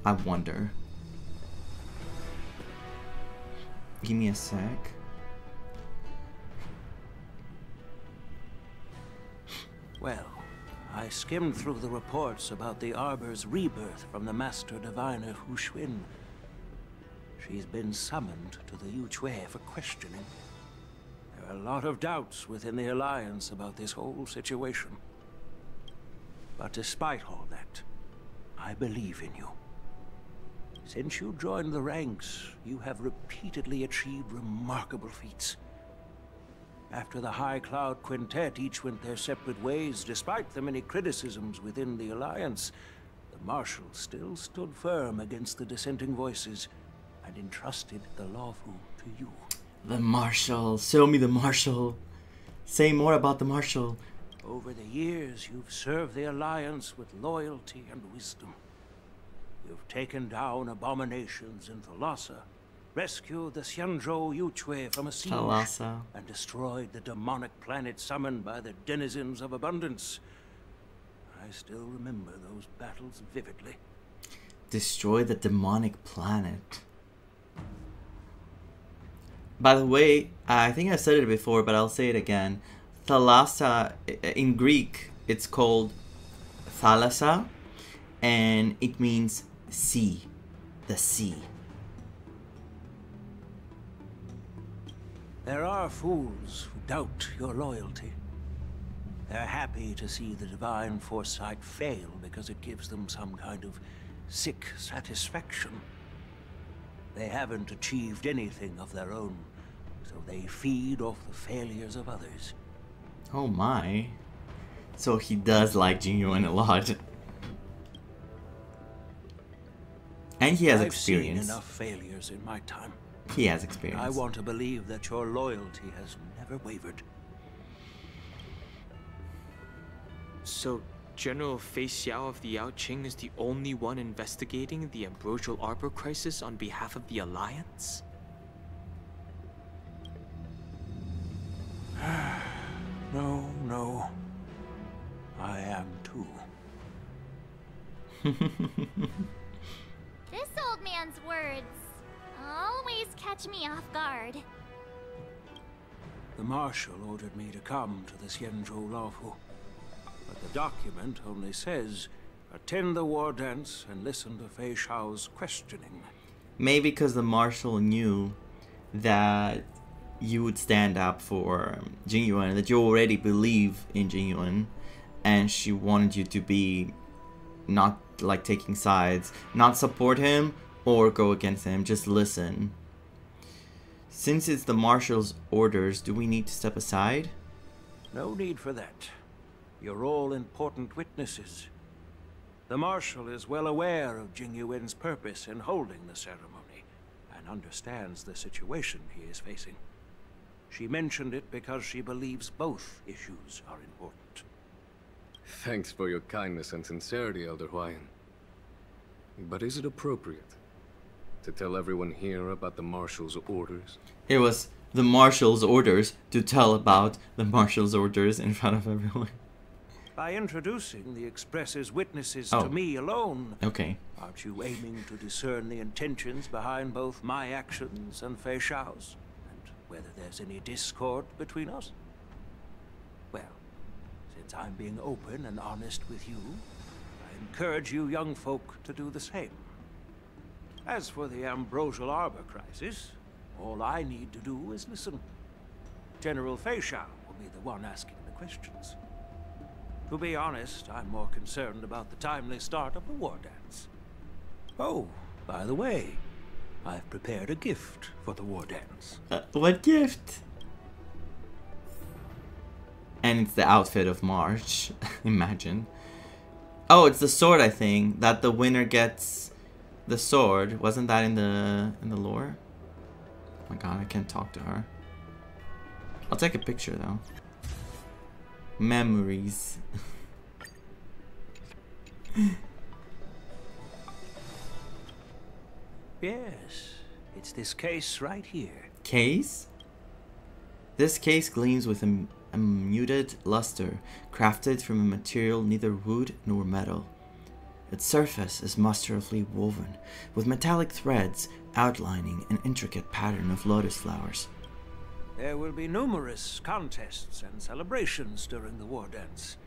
Speaker 3: I wonder. Give me a sec.
Speaker 16: Well, I skimmed through the reports about the Arbor's rebirth from the Master Diviner Hu Xuan. She's been summoned to the Yuque for questioning. There are a lot of doubts within the Alliance about this whole situation. But despite all that, I believe in you. Since you joined the ranks, you have repeatedly achieved remarkable feats. After the High Cloud Quintet each went their separate ways, despite the many criticisms within the Alliance, the Marshal still stood firm against the dissenting voices and entrusted the Luofu to you.
Speaker 3: The Marshal. Show me the Marshal. Say more about the Marshal.
Speaker 16: Over the years, you've served the Alliance with loyalty and wisdom. You've taken down abominations in Thalassa, rescued the Xianzhou Yuque from a siege, and destroyed the demonic planet summoned by the denizens of abundance. I still remember those battles vividly.
Speaker 3: Destroy the demonic planet. By the way, I think I said it before, but I'll say it again. Thalassa, in Greek, it's called Thalassa, and it means sea, the sea.
Speaker 16: There are fools who doubt your loyalty. They're happy to see the divine foresight fail because it gives them some kind of sick satisfaction. They haven't achieved anything of their own, so they feed off the failures of others.
Speaker 3: Oh my. So he does like Jingyuan a lot. And he has experience.
Speaker 16: I've seen enough failures in my time.
Speaker 3: He has experience.
Speaker 16: I want to believe that your loyalty has never wavered.
Speaker 5: So, General Fei Xiao of the Yaoqing is the only one investigating the Ambrosial Arbor crisis on behalf of the Alliance?
Speaker 16: No. I am too.
Speaker 2: This old man's words always catch me off guard.
Speaker 16: The Marshal ordered me to come to the Xianzhou Luofu. But the document only says, attend the war dance and listen to Fei Xiao's questioning.
Speaker 3: Maybe because the Marshal knew that you would stand up for Jingyuan, that you already believe in Jingyuan, and she wanted you to be not like taking sides, not support him or go against him, just listen. Since it's the Marshal's orders, do we need to step aside?
Speaker 16: No need for that. You're all important witnesses. The Marshal is well aware of Jing Yuan's purpose in holding the ceremony, and understands the situation he is facing. She mentioned it because she believes both issues are important.
Speaker 4: Thanks for your kindness and sincerity, Elder Huayan. But is it appropriate to tell everyone here about the Marshal's orders?
Speaker 3: It was the Marshal's orders to tell about the Marshal's orders in front of everyone.
Speaker 16: By introducing the Express's witnesses to me alone, aren't you aiming to discern the intentions behind both my actions and Fei Xiao's? And whether there's any discord between us? Well, since I'm being open and honest with you, I encourage you young folk to do the same. As for the Ambrosial Arbor crisis, all I need to do is listen. General Fei Xiao will be the one asking the questions. To be honest, I'm more concerned about the timely start of the war dance. Oh, by the way, I've prepared a gift for the war dance.
Speaker 3: What gift? And it's the outfit of March. Imagine. Oh, it's the sword, I think. That the winner gets the sword. Wasn't that in the lore? Oh my god, I can't talk to her. I'll take a picture though. Memories.
Speaker 16: Yes, it's this case right here.
Speaker 3: Case? This case gleams with a muted luster, crafted from a material neither wood nor metal. Its surface is masterfully woven, with metallic threads outlining an intricate pattern of lotus flowers.
Speaker 16: There will be numerous contests and celebrations during the war dance,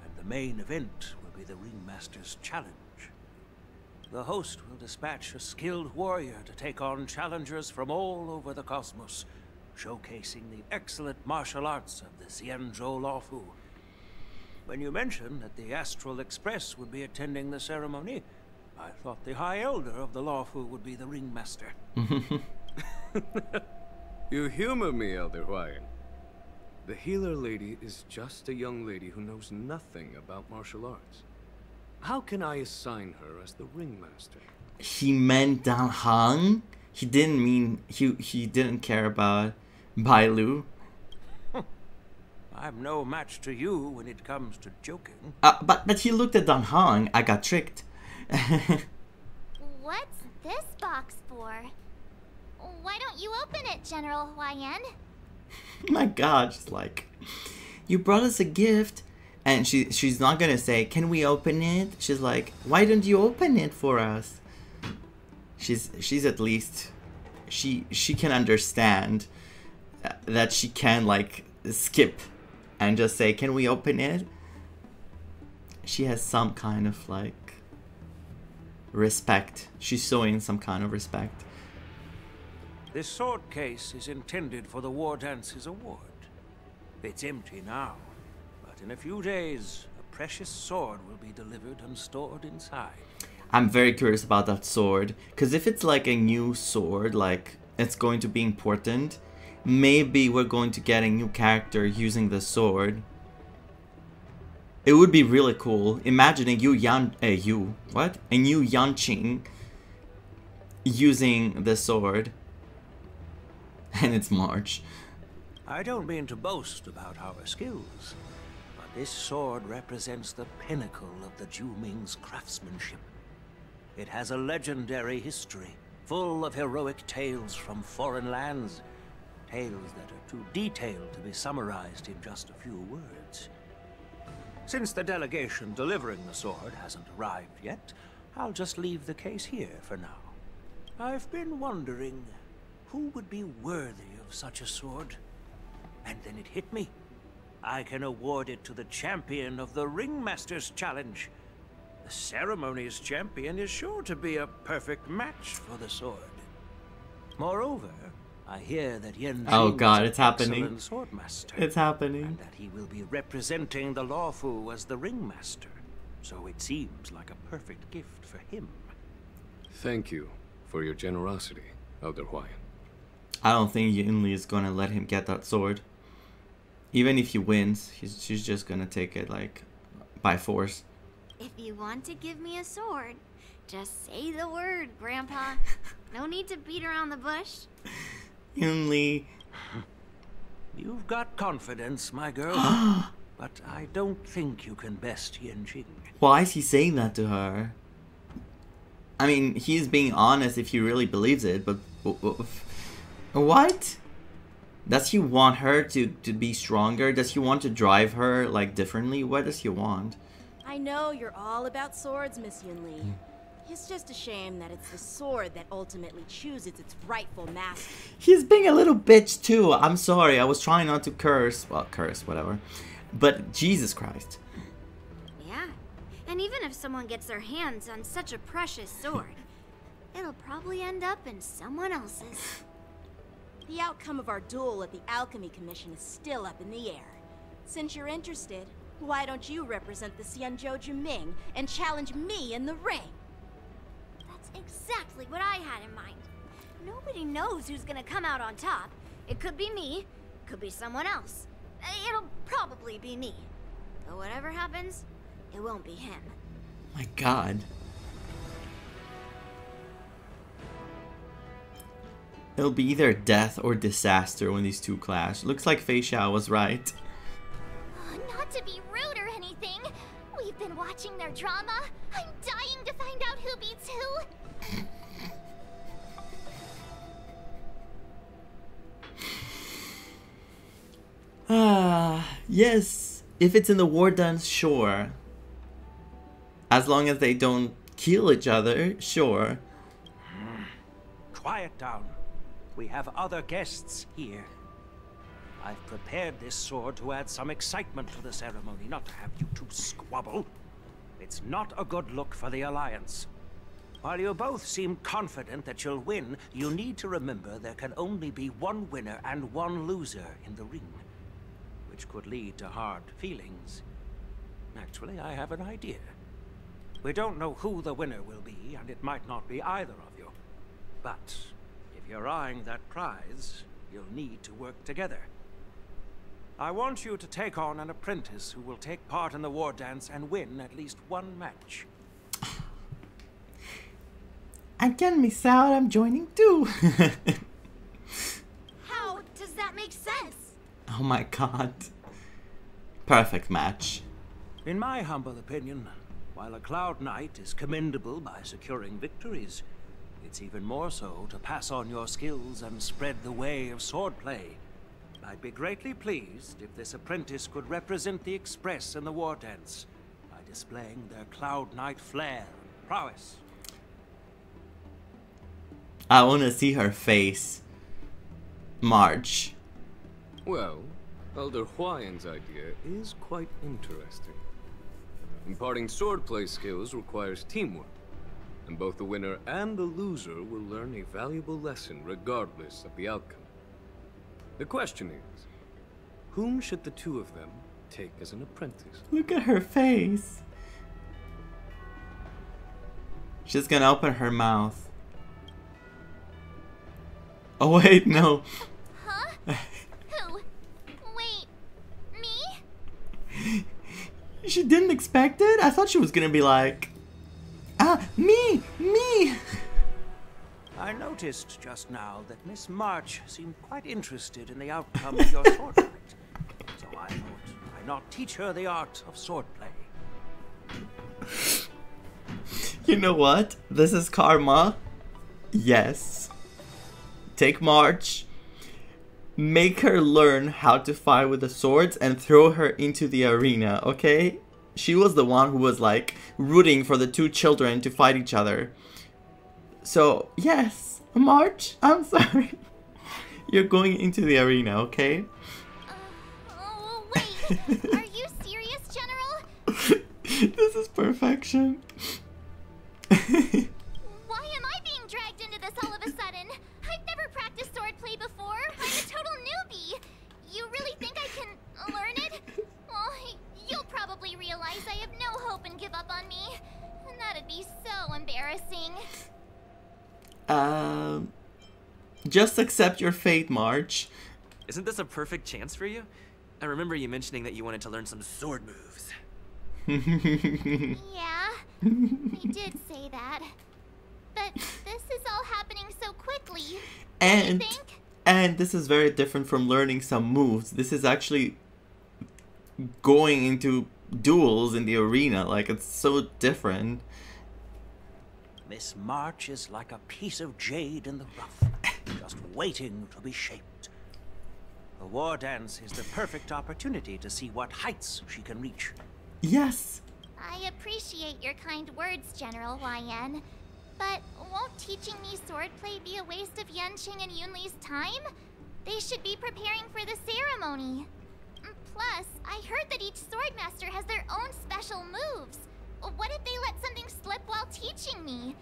Speaker 16: and the main event will be the Ringmaster's Challenge. The host will dispatch a skilled warrior to take on challengers from all over the cosmos, showcasing the excellent martial arts of the Xianzhou Luofu. When you mentioned that the Astral Express would be attending the ceremony, I thought the High Elder of the Luofu would be the Ringmaster.
Speaker 4: You humor me, Elder Huayan. The healer lady is just a young lady who knows nothing about martial arts. How can I assign her as the Ringmaster?
Speaker 3: He meant Dan Heng. He didn't mean he didn't care about Bailu.
Speaker 16: I'm no match to you when it comes to joking.
Speaker 3: But he looked at Dan Heng. I got tricked.
Speaker 2: What's this box for? Why don't you open it, General Huayan?
Speaker 3: My god, she's like, you brought us a gift. And she's not gonna say, can we open it? She's like, why don't you open it for us? She's at least, she can understand that she can like skip and just say, can we open it? She has some kind of like respect. She's showing some kind of respect.
Speaker 16: This sword case is intended for the War Dance's award. It's empty now, but in a few days, a precious sword will be delivered and stored inside.
Speaker 3: I'm very curious about that sword, because if it's like a new sword, like it's going to be important, maybe we're going to get a new character using the sword. It would be really cool. Imagine a new Yanqing using the sword. And it's March.
Speaker 16: I don't mean to boast about our skills, but this sword represents the pinnacle of the Zhuming's craftsmanship. It has a legendary history, full of heroic tales from foreign lands, tales that are too detailed to be summarized in just a few words. Since the delegation delivering the sword hasn't arrived yet, I'll just leave the case here for now. I've been wondering, who would be worthy of such a sword? And then it hit me. I can award it to the champion of the Ringmaster's Challenge. The ceremony's champion is sure to be a perfect match for the sword. Moreover, I hear that Yen
Speaker 3: Oh
Speaker 16: Jing
Speaker 3: god,
Speaker 16: is
Speaker 3: it's
Speaker 16: an
Speaker 3: happening.
Speaker 16: excellent swordmaster.
Speaker 3: It's happening.
Speaker 16: And that he will be representing the Luofu as the ringmaster. So it seems like a perfect gift for him.
Speaker 4: Thank you for your generosity, Elder Huayan.
Speaker 3: I don't think Yinli is gonna let him get that sword. Even if he wins, she's just gonna take it, like, by force.
Speaker 7: If you want to give me a sword, just say the word, Grandpa. No need to beat around the bush.
Speaker 3: Yinli.
Speaker 16: You've got confidence, my girl. But I don't think you can best Yen Jing.
Speaker 3: Why is he saying that to her? I mean, he's being honest if he really believes it, but... What? Does he want her to be stronger? Does he want to drive her, like, differently? What does he want?
Speaker 11: I know you're all about swords, Miss Yunli. It's just a shame that it's the sword that ultimately chooses its rightful master.
Speaker 3: He's being a little bitch, too. I'm sorry. I was trying not to curse. Well, curse, whatever. But Jesus Christ.
Speaker 7: Yeah. And even if someone gets their hands on such a precious sword, it'll probably end up in someone else's.
Speaker 11: The outcome of our duel at the Alchemy Commission is still up in the air. Since you're interested, why don't you represent the Xianzhou Juming and challenge me in the ring?
Speaker 7: That's exactly what I had in mind. Nobody knows who's gonna come out on top. It could be me, could be someone else. It'll probably be me. But whatever happens, it won't be him.
Speaker 3: My god. It'll be either death or disaster when these two clash. Looks like Fei Xiao was right.
Speaker 2: Not to be rude or anything, we've been watching their drama. I'm dying to find out who beats who.
Speaker 3: Yes. If it's in the war dance, sure. As long as they don't kill each other, sure.
Speaker 16: Quiet down. We have other guests here. I've prepared this sword to add some excitement to the ceremony, not to have you two squabble. It's not a good look for the Alliance. While you both seem confident that you'll win, you need to remember there can only be one winner and one loser in the ring, which could lead to hard feelings. Actually, I have an idea. We don't know who the winner will be, and it might not be either of you. But if you're eyeing that prize, you'll need to work together. I want you to take on an apprentice who will take part in the war dance and win at least one match.
Speaker 3: I can miss out, I'm joining too.
Speaker 7: How does that make sense?
Speaker 3: Oh my god. Perfect match.
Speaker 16: In my humble opinion, while a Cloud Knight is commendable by securing victories, it's even more so to pass on your skills and spread the way of swordplay. I'd be greatly pleased if this apprentice could represent the Express in the war dance by displaying their Cloud Knight flair and prowess.
Speaker 3: I want to see her face. March.
Speaker 4: Well, Elder Huayan's idea is quite interesting. Imparting swordplay skills requires teamwork, and both the winner and the loser will learn a valuable lesson regardless of the outcome. The question is, whom should the two of them take as an apprentice?
Speaker 3: Look at her face. She's gonna open her mouth. Oh wait, no.
Speaker 2: Huh? Who? Wait, me?
Speaker 3: She didn't expect it? I thought she was gonna be like, me!
Speaker 16: I noticed just now that Miss March seemed quite interested in the outcome of your sword fight. So I thought, why not teach her the art of swordplay?
Speaker 3: You know what? This is karma. Yes. Take March. Make her learn how to fight with the swords and throw her into the arena, okay? She was the one who was like rooting for the two children to fight each other. So, yes, March, I'm sorry. You're going into the arena, okay?
Speaker 2: Oh, wait. Are you serious, General?
Speaker 3: This is perfection.
Speaker 2: Why am I being dragged into this all of a sudden? I've never practiced swordplay before. total newbie. You really think I can learn it? Well, you'll probably realize I have no hope and give up on me. And that'd be so embarrassing.
Speaker 3: Just accept your fate, March.
Speaker 8: Isn't this a perfect chance for you? I remember you mentioning that you wanted to learn some sword moves.
Speaker 2: Yeah, I did say that. But this is all happening so quickly.
Speaker 3: And this is very different from learning some moves. This is actually going into duels in the arena. Like, it's so different.
Speaker 16: Miss March is like a piece of jade in the rough, just waiting to be shaped. The war dance is the perfect opportunity to see what heights she can reach.
Speaker 3: Yes.
Speaker 2: I appreciate your kind words, General YN. But won't teaching me swordplay be a waste of Yanqing and Yunli's time? They should be preparing for the ceremony. Plus, I heard that each swordmaster has their own special moves. What if they let something slip while teaching me?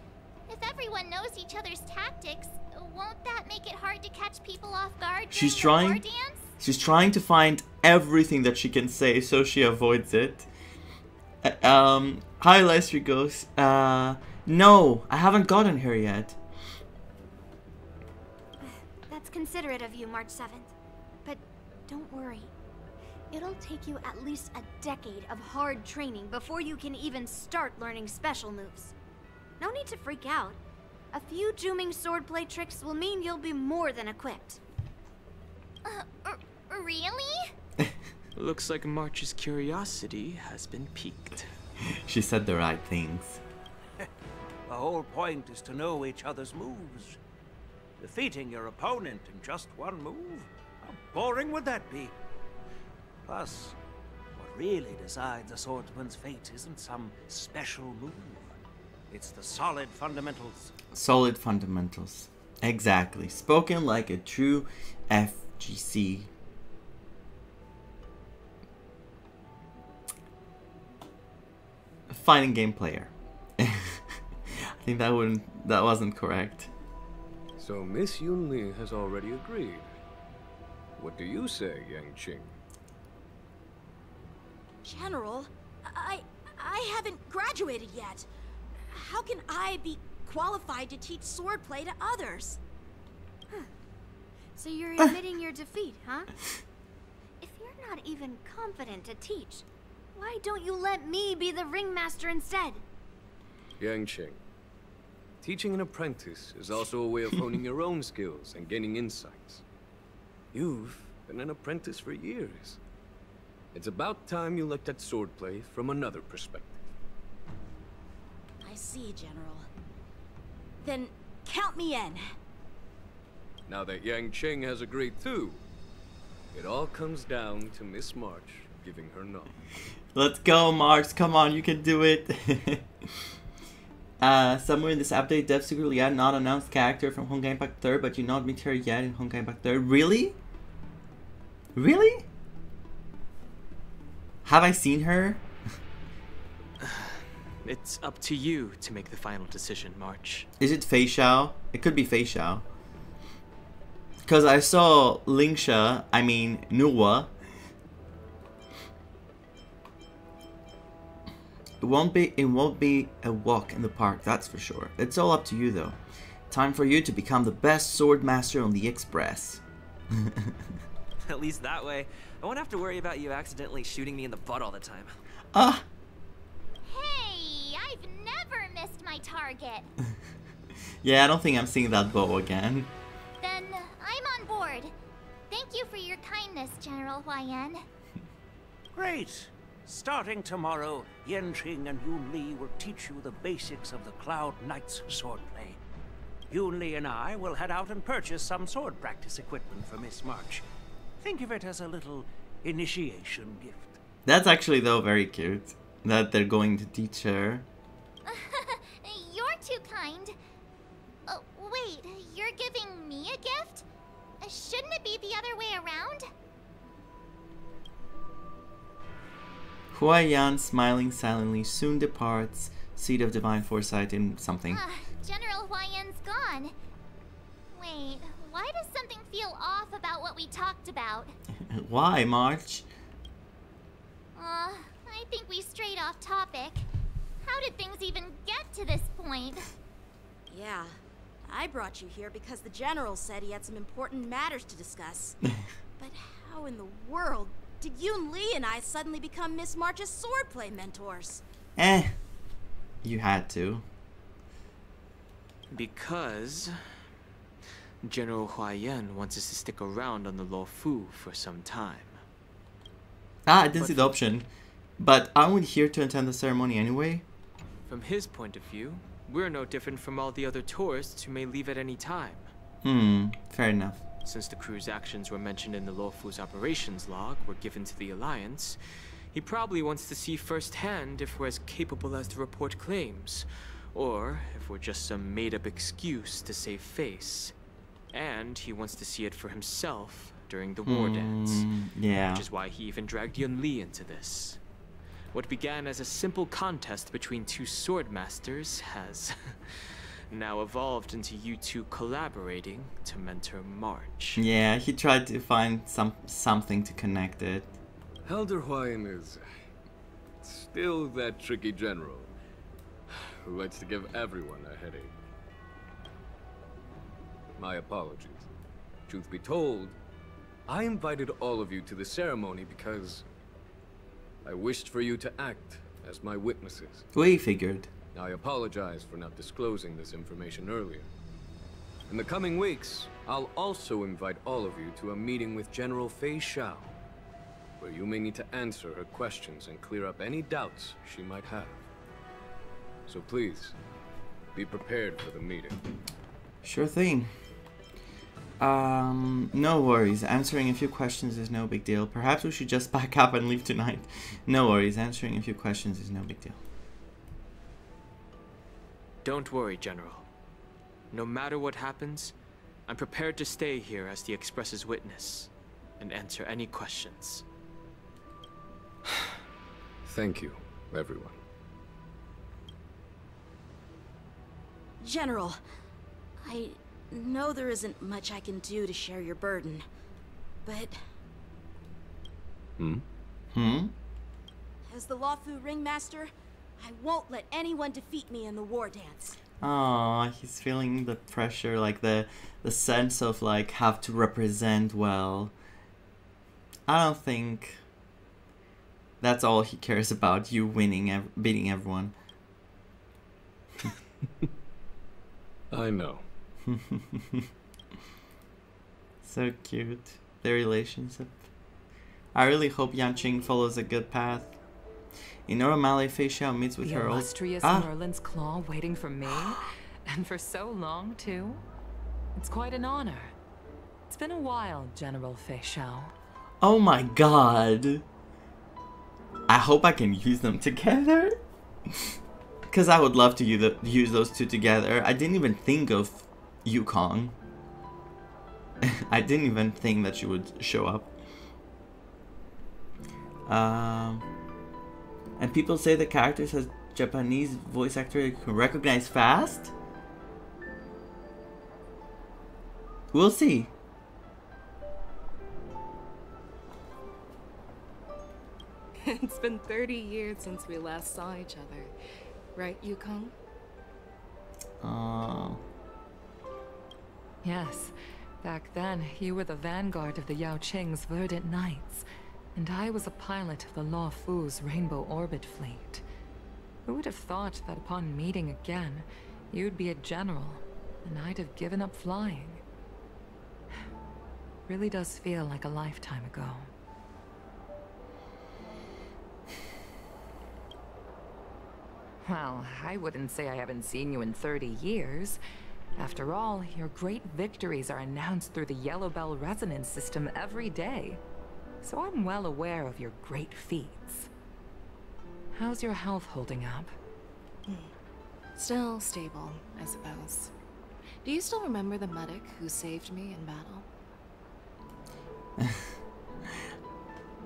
Speaker 2: If everyone knows each other's tactics, won't that make it hard to catch people off guard during the war dance?
Speaker 3: She's trying to find everything that she can say so she avoids it. Hi, Lester goes. No, I haven't gotten her yet.
Speaker 7: That's considerate of you, March 7th. But don't worry. It'll take you at least a decade of hard training before you can even start learning special moves. No need to freak out. A few Zhuming swordplay tricks will mean you'll be more than equipped.
Speaker 2: Really?
Speaker 5: Looks like March's curiosity has been piqued.
Speaker 3: She said the right things.
Speaker 16: The whole point is to know each other's moves. Defeating your opponent in just one move? How boring would that be? Plus, what really decides a swordsman's fate isn't some special move. It's the solid fundamentals.
Speaker 3: Solid fundamentals. Exactly. Spoken like a true FGC. Fighting game player. I think that wasn't correct.
Speaker 4: So Miss Yunli has already agreed. What do you say, Yanqing?
Speaker 11: General, I haven't graduated yet. How can I be qualified to teach swordplay to others?
Speaker 7: So you're admitting your defeat, huh? If you're not even confident to teach, why don't you let me be the ringmaster instead?
Speaker 4: Yanqing, teaching an apprentice is also a way of honing your own skills and gaining insights. You've been an apprentice for years. It's about time you looked at swordplay from another perspective.
Speaker 11: I see, General. Then count me in.
Speaker 4: Now that Yanqing has agreed too, it all comes down to Miss March giving her nod.
Speaker 3: Let's go, March. Come on, you can do it. Somewhere in this update, Dev secretly added not announced character from Honkai Impact 3, but you not meet her yet in Honkai Impact 3. Really? Really? Have I seen her?
Speaker 5: It's up to you to make the final decision, March.
Speaker 3: Is it Fei Xiao? It could be Fei Xiao. Because I saw Lingsha, I mean Nuwa. It won't be a walk in the park, that's for sure. It's all up to you though. Time for you to become the best sword master on the Express.
Speaker 8: At least that way, I won't have to worry about you accidentally shooting me in the butt all the time.
Speaker 2: Hey, I've never missed my target.
Speaker 3: Yeah, I don't think I'm seeing that bow again.
Speaker 2: Then I'm on board. Thank you for your kindness, General YN.
Speaker 16: Great. Starting tomorrow, Yanqing and Yunli will teach you the basics of the Cloud Knights swordplay. Yunli and I will head out and purchase some sword practice equipment for Miss March. Think of it as a little initiation gift.
Speaker 3: That's actually, though, very cute. That they're going to teach her.
Speaker 2: You're too kind. Wait, you're giving me a gift? Shouldn't it be the other way around?
Speaker 3: Huaiyan, smiling silently, soon departs, seed of divine foresight in something.
Speaker 2: General Huaiyan's gone. Wait, why does something feel off about what we talked about?
Speaker 3: Why, March?
Speaker 2: I think we strayed off topic. How did things even get to this point?
Speaker 11: Yeah, I brought you here because the General said he had some important matters to discuss. But how in the world did Yoon Lee and I suddenly become Miss March's swordplay mentors?
Speaker 3: You had to.
Speaker 5: Because General Huaiyan wants us to stick around on the Luofu for some time.
Speaker 3: I didn't see the option. But aren't we here to attend the ceremony anyway?
Speaker 5: From his point of view, we're no different from all the other tourists who may leave at any time.
Speaker 3: Fair enough.
Speaker 5: Since the crew's actions were mentioned in the Luofu's operations log were given to the Alliance, he probably wants to see firsthand if we're as capable as to report claims, or if we're just some made-up excuse to save face. And he wants to see it for himself during the war dance.
Speaker 3: Yeah.
Speaker 5: Which is why he even dragged Yun Li into this. What began as a simple contest between two sword masters has now evolved into you two collaborating to mentor March.
Speaker 3: Yeah, he tried to find something to connect it.
Speaker 4: Elder Huaiyan is still that tricky general who likes to give everyone a headache. My apologies. Truth be told, I invited all of you to the ceremony because I wished for you to act as my witnesses.
Speaker 3: We figured.
Speaker 4: I apologize for not disclosing this information earlier. In the coming weeks, I'll also invite all of you to a meeting with General Fei Xiao, where you may need to answer her questions and clear up any doubts she might have. So please, be prepared for the meeting.
Speaker 3: Sure thing. No worries. Answering a few questions is no big deal. Perhaps we should just pack up and leave tonight. No worries. Answering a few questions is no big deal.
Speaker 5: Don't worry, General. No matter what happens, I'm prepared to stay here as the Express's witness and answer any questions.
Speaker 4: Thank you, everyone.
Speaker 11: General, I know there isn't much I can do to share your burden, but... As the Luofu Ringmaster, I won't let anyone defeat me in the war dance.
Speaker 3: Aww, he's feeling the pressure, like the sense of like have to represent well. I don't think that's all he cares about, you winning, beating everyone.
Speaker 4: I know.
Speaker 3: So cute, their relationship. I really hope Yanqing follows a good path. In Normale, Fei Xiao meets with her old...
Speaker 1: illustrious Merlin's Claw waiting for me? And for so long, too? It's quite an honor. It's been a while, General Fei Xiao.
Speaker 3: Oh my god. I hope I can use them together. Because I would love to use those two together. I didn't even think of Yukong. I didn't even think that she would show up. And people say the characters has Japanese voice actor you can recognize fast? We'll see.
Speaker 21: It's been 30 years since we last saw each other. Right, Yukong? Yes. Back then, you were the vanguard of the Yao Qing's Verdant Knights, and I was a pilot of the Luofu's Rainbow Orbit fleet. Who would have thought that upon meeting again, you'd be a general, and I'd have given up flying? Really does feel like a lifetime ago. Well, I wouldn't say I haven't seen you in 30 years. After all, your great victories are announced through the Yellow Bell resonance system every day. So I'm well aware of your great feats. How's your health holding up? Still stable, I suppose. Do you still remember the medic who saved me in battle?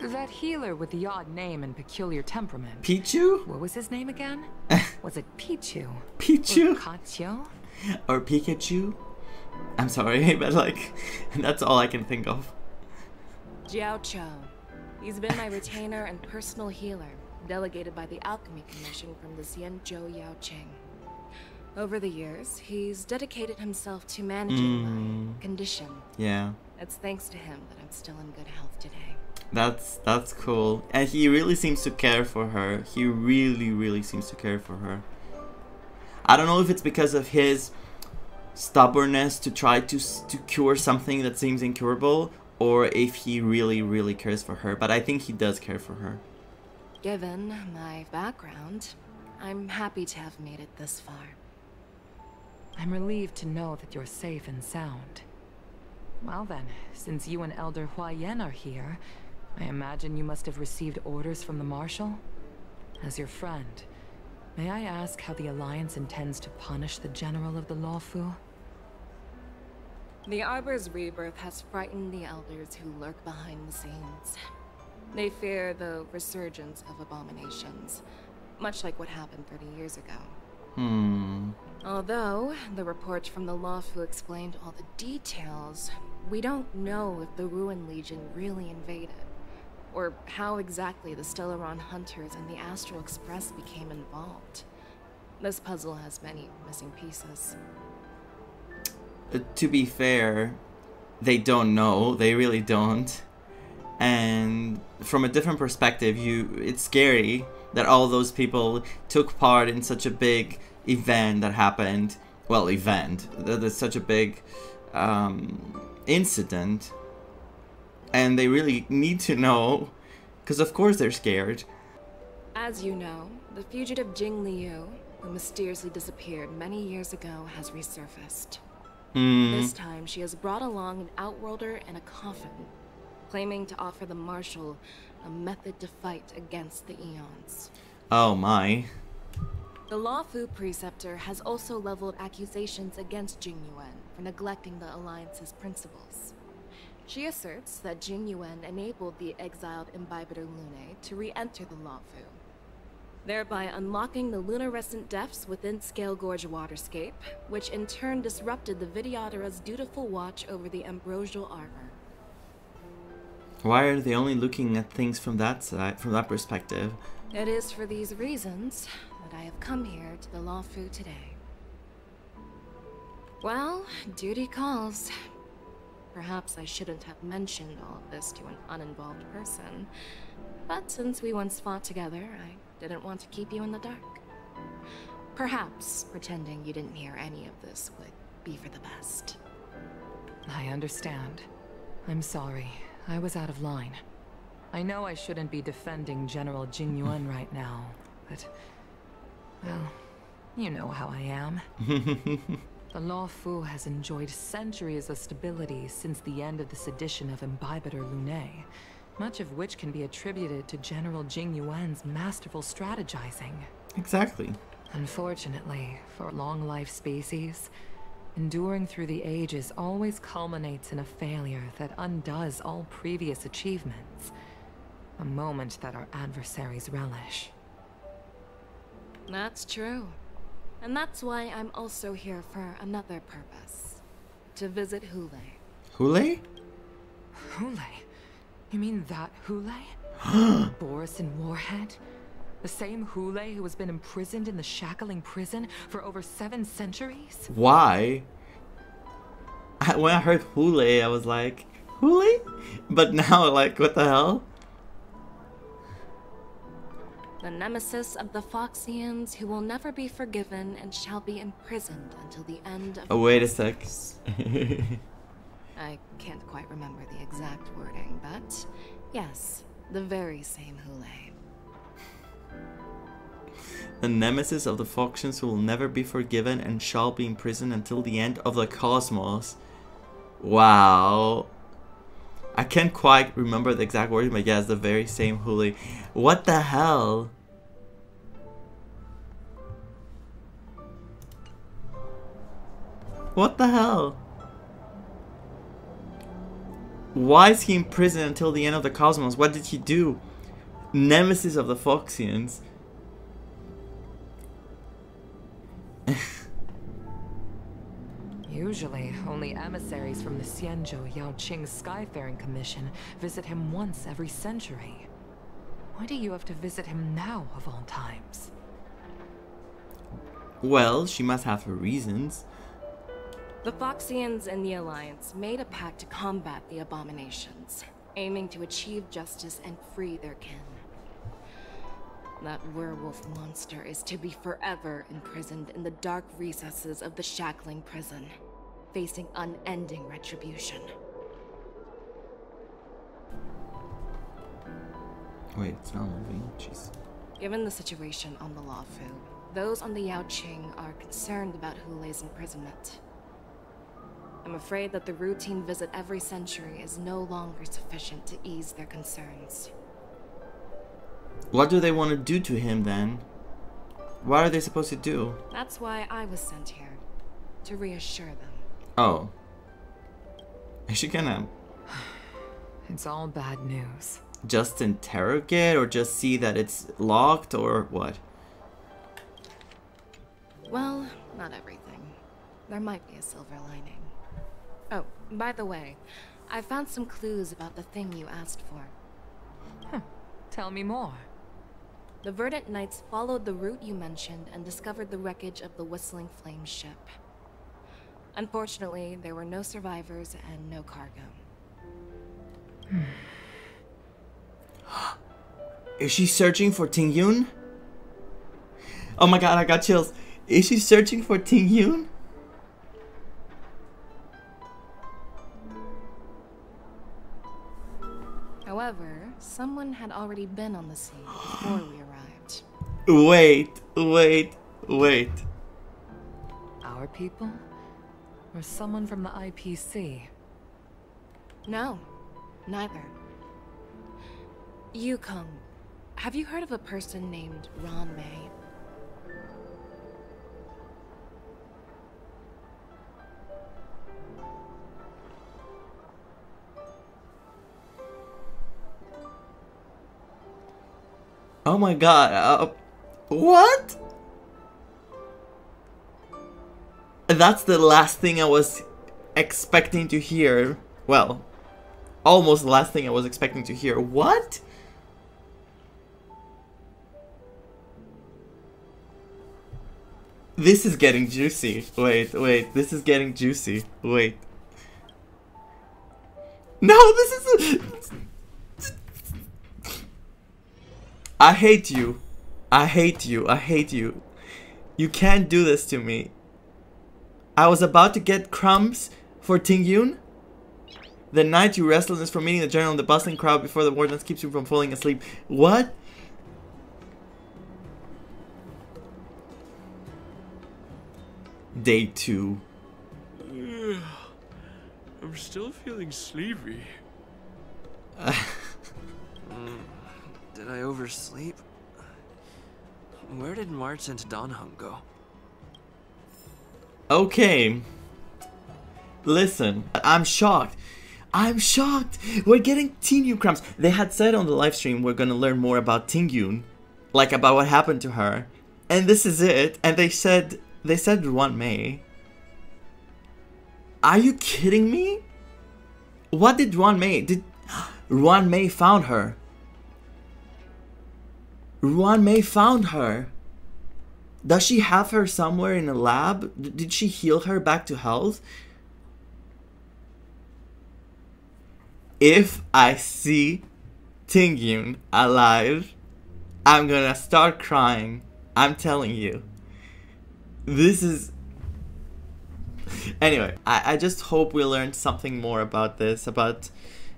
Speaker 21: That healer with the odd name and peculiar temperament.
Speaker 3: Pichu?
Speaker 1: What was his name again? Was it Pichu?
Speaker 3: Pichu?
Speaker 1: Or Katyo?
Speaker 3: Or Pikachu? I'm sorry, but like, that's all I can think of.
Speaker 21: Jiao Cho. He's been my retainer and personal healer, delegated by the Alchemy Commission from the Xianzhou Yaoqing. Over the years, he's dedicated himself to managing my condition.
Speaker 3: Yeah.
Speaker 21: It's thanks to him that I'm still in good health today.
Speaker 3: That's cool. And he really seems to care for her. He really seems to care for her. I don't know if it's because of his stubbornness to try to cure something that seems incurable, or if he really cares for her, but I think he does care for her.
Speaker 21: Given my background, I'm happy to have made it this far.
Speaker 6: I'm relieved to know that you're safe and sound. Well then, since you and Elder Huaiyan are here, I imagine you must have received orders from the Marshal? As your friend, may I ask how the Alliance intends to punish the General of the Luofu?
Speaker 21: The Arbor's rebirth has frightened the Elders who lurk behind the scenes. They fear the resurgence of abominations, much like what happened 30 years ago. Although the reports from the Luofu explained all the details, we don't know if the Ruin Legion really invaded, or how exactly the Stellaron Hunters and the Astral Express became involved. This puzzle has many missing pieces.
Speaker 3: To be fair, they don't know. They really don't. And from a different perspective, it's scary that all those people took part in such a big event that happened. Well, there's such a big incident, and they really need to know, because of course they're scared.
Speaker 21: As you know, the fugitive Jing Liu, who mysteriously disappeared many years ago, has resurfaced. This time, she has brought along an Outworlder and a coffin, claiming to offer the Marshal a method to fight against the Eons.
Speaker 3: Oh my.
Speaker 21: The Luofu Preceptor has also leveled accusations against Jing Yuan for neglecting the Alliance's principles. She asserts that Jing Yuan enabled the exiled Imbibitor Lunae to re-enter the Luofu, thereby unlocking the lunarescent depths within Scale Gorge waterscape, which in turn disrupted the Vidyadhara's dutiful watch over the Ambrosial Arbor.
Speaker 3: Why are they only looking at things from that side, from that perspective?
Speaker 21: It is for these reasons that I have come here to the Luofu today. Well, duty calls. Perhaps I shouldn't have mentioned all of this to an uninvolved person, but since we once fought together, I didn't want to keep you in the dark. Perhaps pretending you didn't hear any of this would be for the best.
Speaker 6: I understand. I'm sorry. I was out of line. I know I shouldn't be defending General Jing Yuan right now, but... well, you know how I am. The Luofu has enjoyed centuries of stability since the end of the sedition of Imbibitor Lunae, much of which can be attributed to General Jing Yuan's masterful strategizing.
Speaker 3: Exactly.
Speaker 6: Unfortunately, for long-life species, enduring through the ages always culminates in a failure that undoes all previous achievements. A moment that our adversaries relish.
Speaker 21: That's true. And that's why I'm also here for another purpose. To visit Hule.
Speaker 3: Hule?
Speaker 6: Hule? You mean that Hule? Borisin Warhead? The same Hule who has been imprisoned in the Shackling prison for over 7 centuries?
Speaker 3: Why? When I heard Hule, I was like, Hule? But now, like, what the hell?
Speaker 21: The nemesis of the Foxians who will never be forgiven and shall be imprisoned until the end of...
Speaker 3: Oh, wait a sec.
Speaker 21: I can't quite remember the exact wording, but yes, the very same Hule.
Speaker 3: The nemesis of the Foxians who will never be forgiven and shall be imprisoned until the end of the cosmos. Wow. I can't quite remember the exact wording, but yeah, it's the very same Hule. What the hell? What the hell? Why is he in prison until the end of the cosmos? What did he do? Nemesis of the Foxians.
Speaker 6: Usually, only emissaries from the Xianzhou Yaoqing Skyfaring Commission visit him once every century. Why do you have to visit him now, of all times?
Speaker 3: Well, she must have her reasons.
Speaker 21: The Foxians and the Alliance made a pact to combat the abominations, aiming to achieve justice and free their kin. That werewolf monster is to be forever imprisoned in the dark recesses of the Shackling prison, facing unending retribution.
Speaker 3: Wait, it's not moving. Jeez.
Speaker 21: Given the situation on the Luofu, those on the Yaoqing are concerned about Hulei's imprisonment. I'm afraid that the routine visit every century is no longer sufficient to ease their concerns.
Speaker 3: What do they want to do to him then? What are they supposed to do?
Speaker 21: That's why I was sent here, to reassure them.
Speaker 3: Oh. Is she gonna...
Speaker 6: It's all bad news.
Speaker 3: Just interrogate or just see that it's locked or what?
Speaker 21: Well, not everything. There might be a silver lining. Oh, by the way, I found some clues about the thing you asked for.
Speaker 6: Tell me more.
Speaker 21: The Verdant Knights followed the route you mentioned and discovered the wreckage of the Whistling Flame ship. Unfortunately, there were no survivors and no cargo.
Speaker 3: Is she searching for Tingyun? Oh my god, I got chills. Is she searching for Tingyun?
Speaker 21: However, someone had already been on the scene before we arrived.
Speaker 3: Wait.
Speaker 6: Our people? Or someone from the IPC?
Speaker 21: No, neither. Yukong, have you heard of a person named Ron May?
Speaker 3: Oh my god, what? That's the last thing I was expecting to hear. Well, almost the last thing I was expecting to hear. What? This is getting juicy. Wait, this is getting juicy. Wait. No, this is... I hate you. I hate you. You can't do this to me. I was about to get crumbs for Tingyun. The night you restlessness from meeting the general in the bustling crowd before the wardens keeps you from falling asleep. What? Day 2.
Speaker 4: I'm still feeling sleepy.
Speaker 8: Did I oversleep? Where did March and Donhung go?
Speaker 3: Okay. Listen, I'm shocked. We're getting Tingyun crumbs. They had said on the live stream we're gonna learn more about Tingyun, like about what happened to her, and this is it. And they said Ruan Mei. Are you kidding me? What did Ruan Mei? Did Ruan Mei found her? Ruan Mei found her. Does she have her somewhere in a lab? Did she heal her back to health? If I see Tingyun alive, I'm gonna start crying. I'm telling you. This is... Anyway, I just hope we learn something more about this, about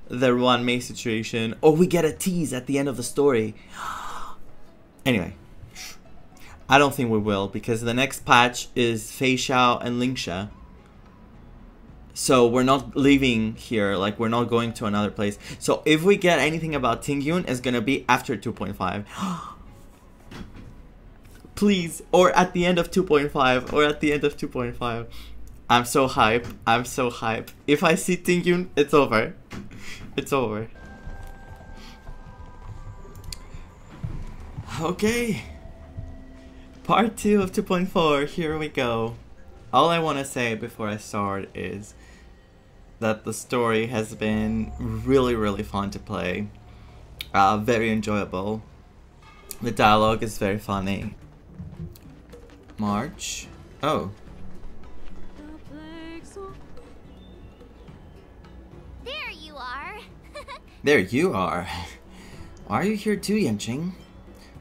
Speaker 3: the Ruan Mei situation. Or we get a tease at the end of the story. Anyway, I don't think we will, because the next patch is Fei Xiao and Lingsha. So we're not leaving here, like we're not going to another place. So if we get anything about Tingyun, it's gonna be after 2.5. Please, or at the end of 2.5, I'm so hype. If I see Tingyun, it's over. Okay. Part 2 of 2.4, here we go. all I want to say before I start is that the story has been really fun to play. Very enjoyable. The dialogue is very funny. March. Oh.
Speaker 2: There you are.
Speaker 3: There you are. Why are you here too, Yanqing?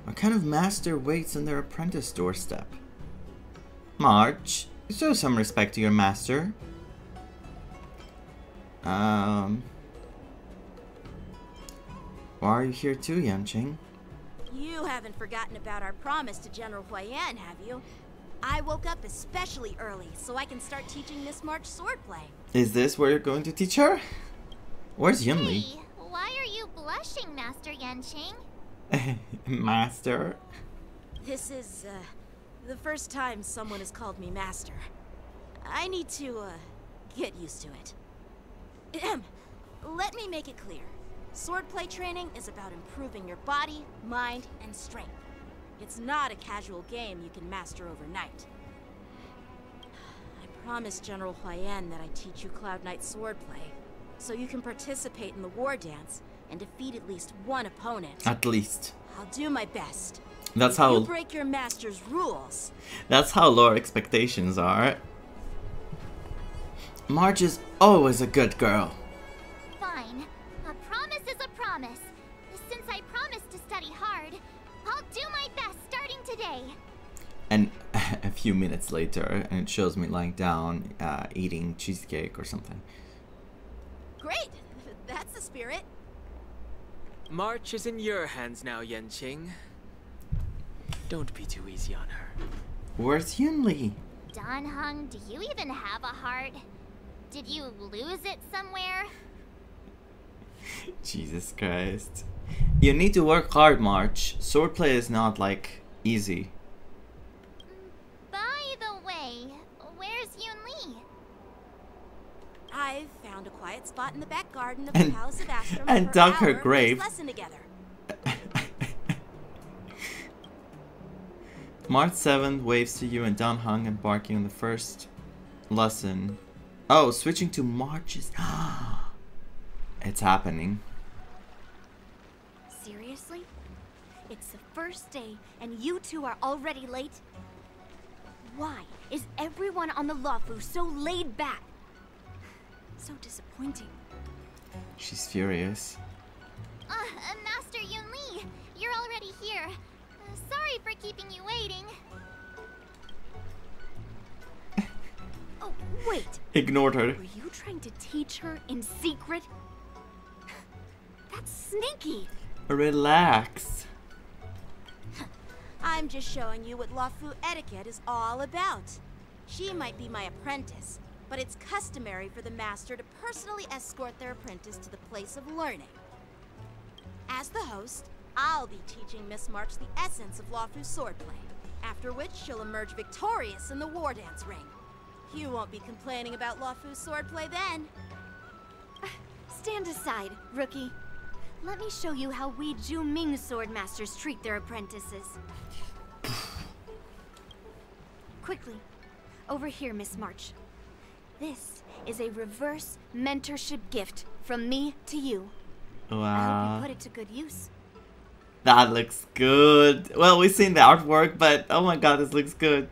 Speaker 3: What kind of master waits on their apprentice doorstep? March, show some respect to your master. Why are you here too, Yanqing?
Speaker 11: You haven't forgotten about our promise to General Huaiyan, have you? I woke up especially early so I can start teaching Miss March swordplay.
Speaker 3: Is this where you're going to teach her? Where's Yunli?
Speaker 2: Hey, why are you blushing, Master Yanqing?
Speaker 3: Master?
Speaker 11: This is, the first time someone has called me master. I need to, get used to it. Let me make it clear. Swordplay training is about improving your body, mind, and strength. It's not a casual game you can master overnight. I promised General Huaiyan that I'd teach you Cloud Knight swordplay, so you can participate in the war dance and defeat at least one opponent.
Speaker 3: At least.
Speaker 11: I'll do my best.
Speaker 3: That's
Speaker 11: if
Speaker 3: how
Speaker 11: you break your master's rules.
Speaker 3: That's how lower expectations are. March is always a good girl.
Speaker 2: Fine. A promise is a promise. Since I promised to study hard, I'll do my best starting today.
Speaker 3: And a few minutes later, and it shows me lying down, eating cheesecake or something.
Speaker 11: Great! That's the spirit.
Speaker 5: March is in your hands now, Yanqing. Don't be too easy on her.
Speaker 3: Where's Yunli?
Speaker 2: Dan Heng, do you even have a heart? Did you lose it somewhere?
Speaker 3: Jesus Christ. You need to work hard, March. Swordplay is not, like, easy.
Speaker 2: By the way, where's Yunli?
Speaker 11: I've found a quiet spot in the back garden of the Palace of Astrum
Speaker 3: and dug her grave.
Speaker 11: Lesson together.
Speaker 3: March 7th waves to you and Dan Heng embarking on the first lesson. Oh, switching to March's. It's happening.
Speaker 7: Seriously? It's the first day and you two are already late? Why is everyone on the Luofu so laid back? So disappointing.
Speaker 3: She's furious.
Speaker 2: Master Yunli, you're already here. Sorry for keeping you waiting.
Speaker 7: Oh, wait.
Speaker 3: Ignored her.
Speaker 7: Were you trying to teach her in secret? That's sneaky.
Speaker 3: Relax.
Speaker 11: I'm just showing you what Luofu etiquette is all about. She might be my apprentice, but it's customary for the master to personally escort their apprentice to the place of learning. As the host, I'll be teaching Miss March the essence of Luofu swordplay, after which she'll emerge victorious in the war dance ring. You won't be complaining about Luofu swordplay then.
Speaker 7: Stand aside, rookie. Let me show you how we Zhuming swordmasters treat their apprentices. Quickly, over here, Miss March. This is a reverse mentorship gift from me to you.
Speaker 3: Wow.
Speaker 7: I hope you put it to good use.
Speaker 3: That looks good. Well, we've seen the artwork, but oh my god, this looks good.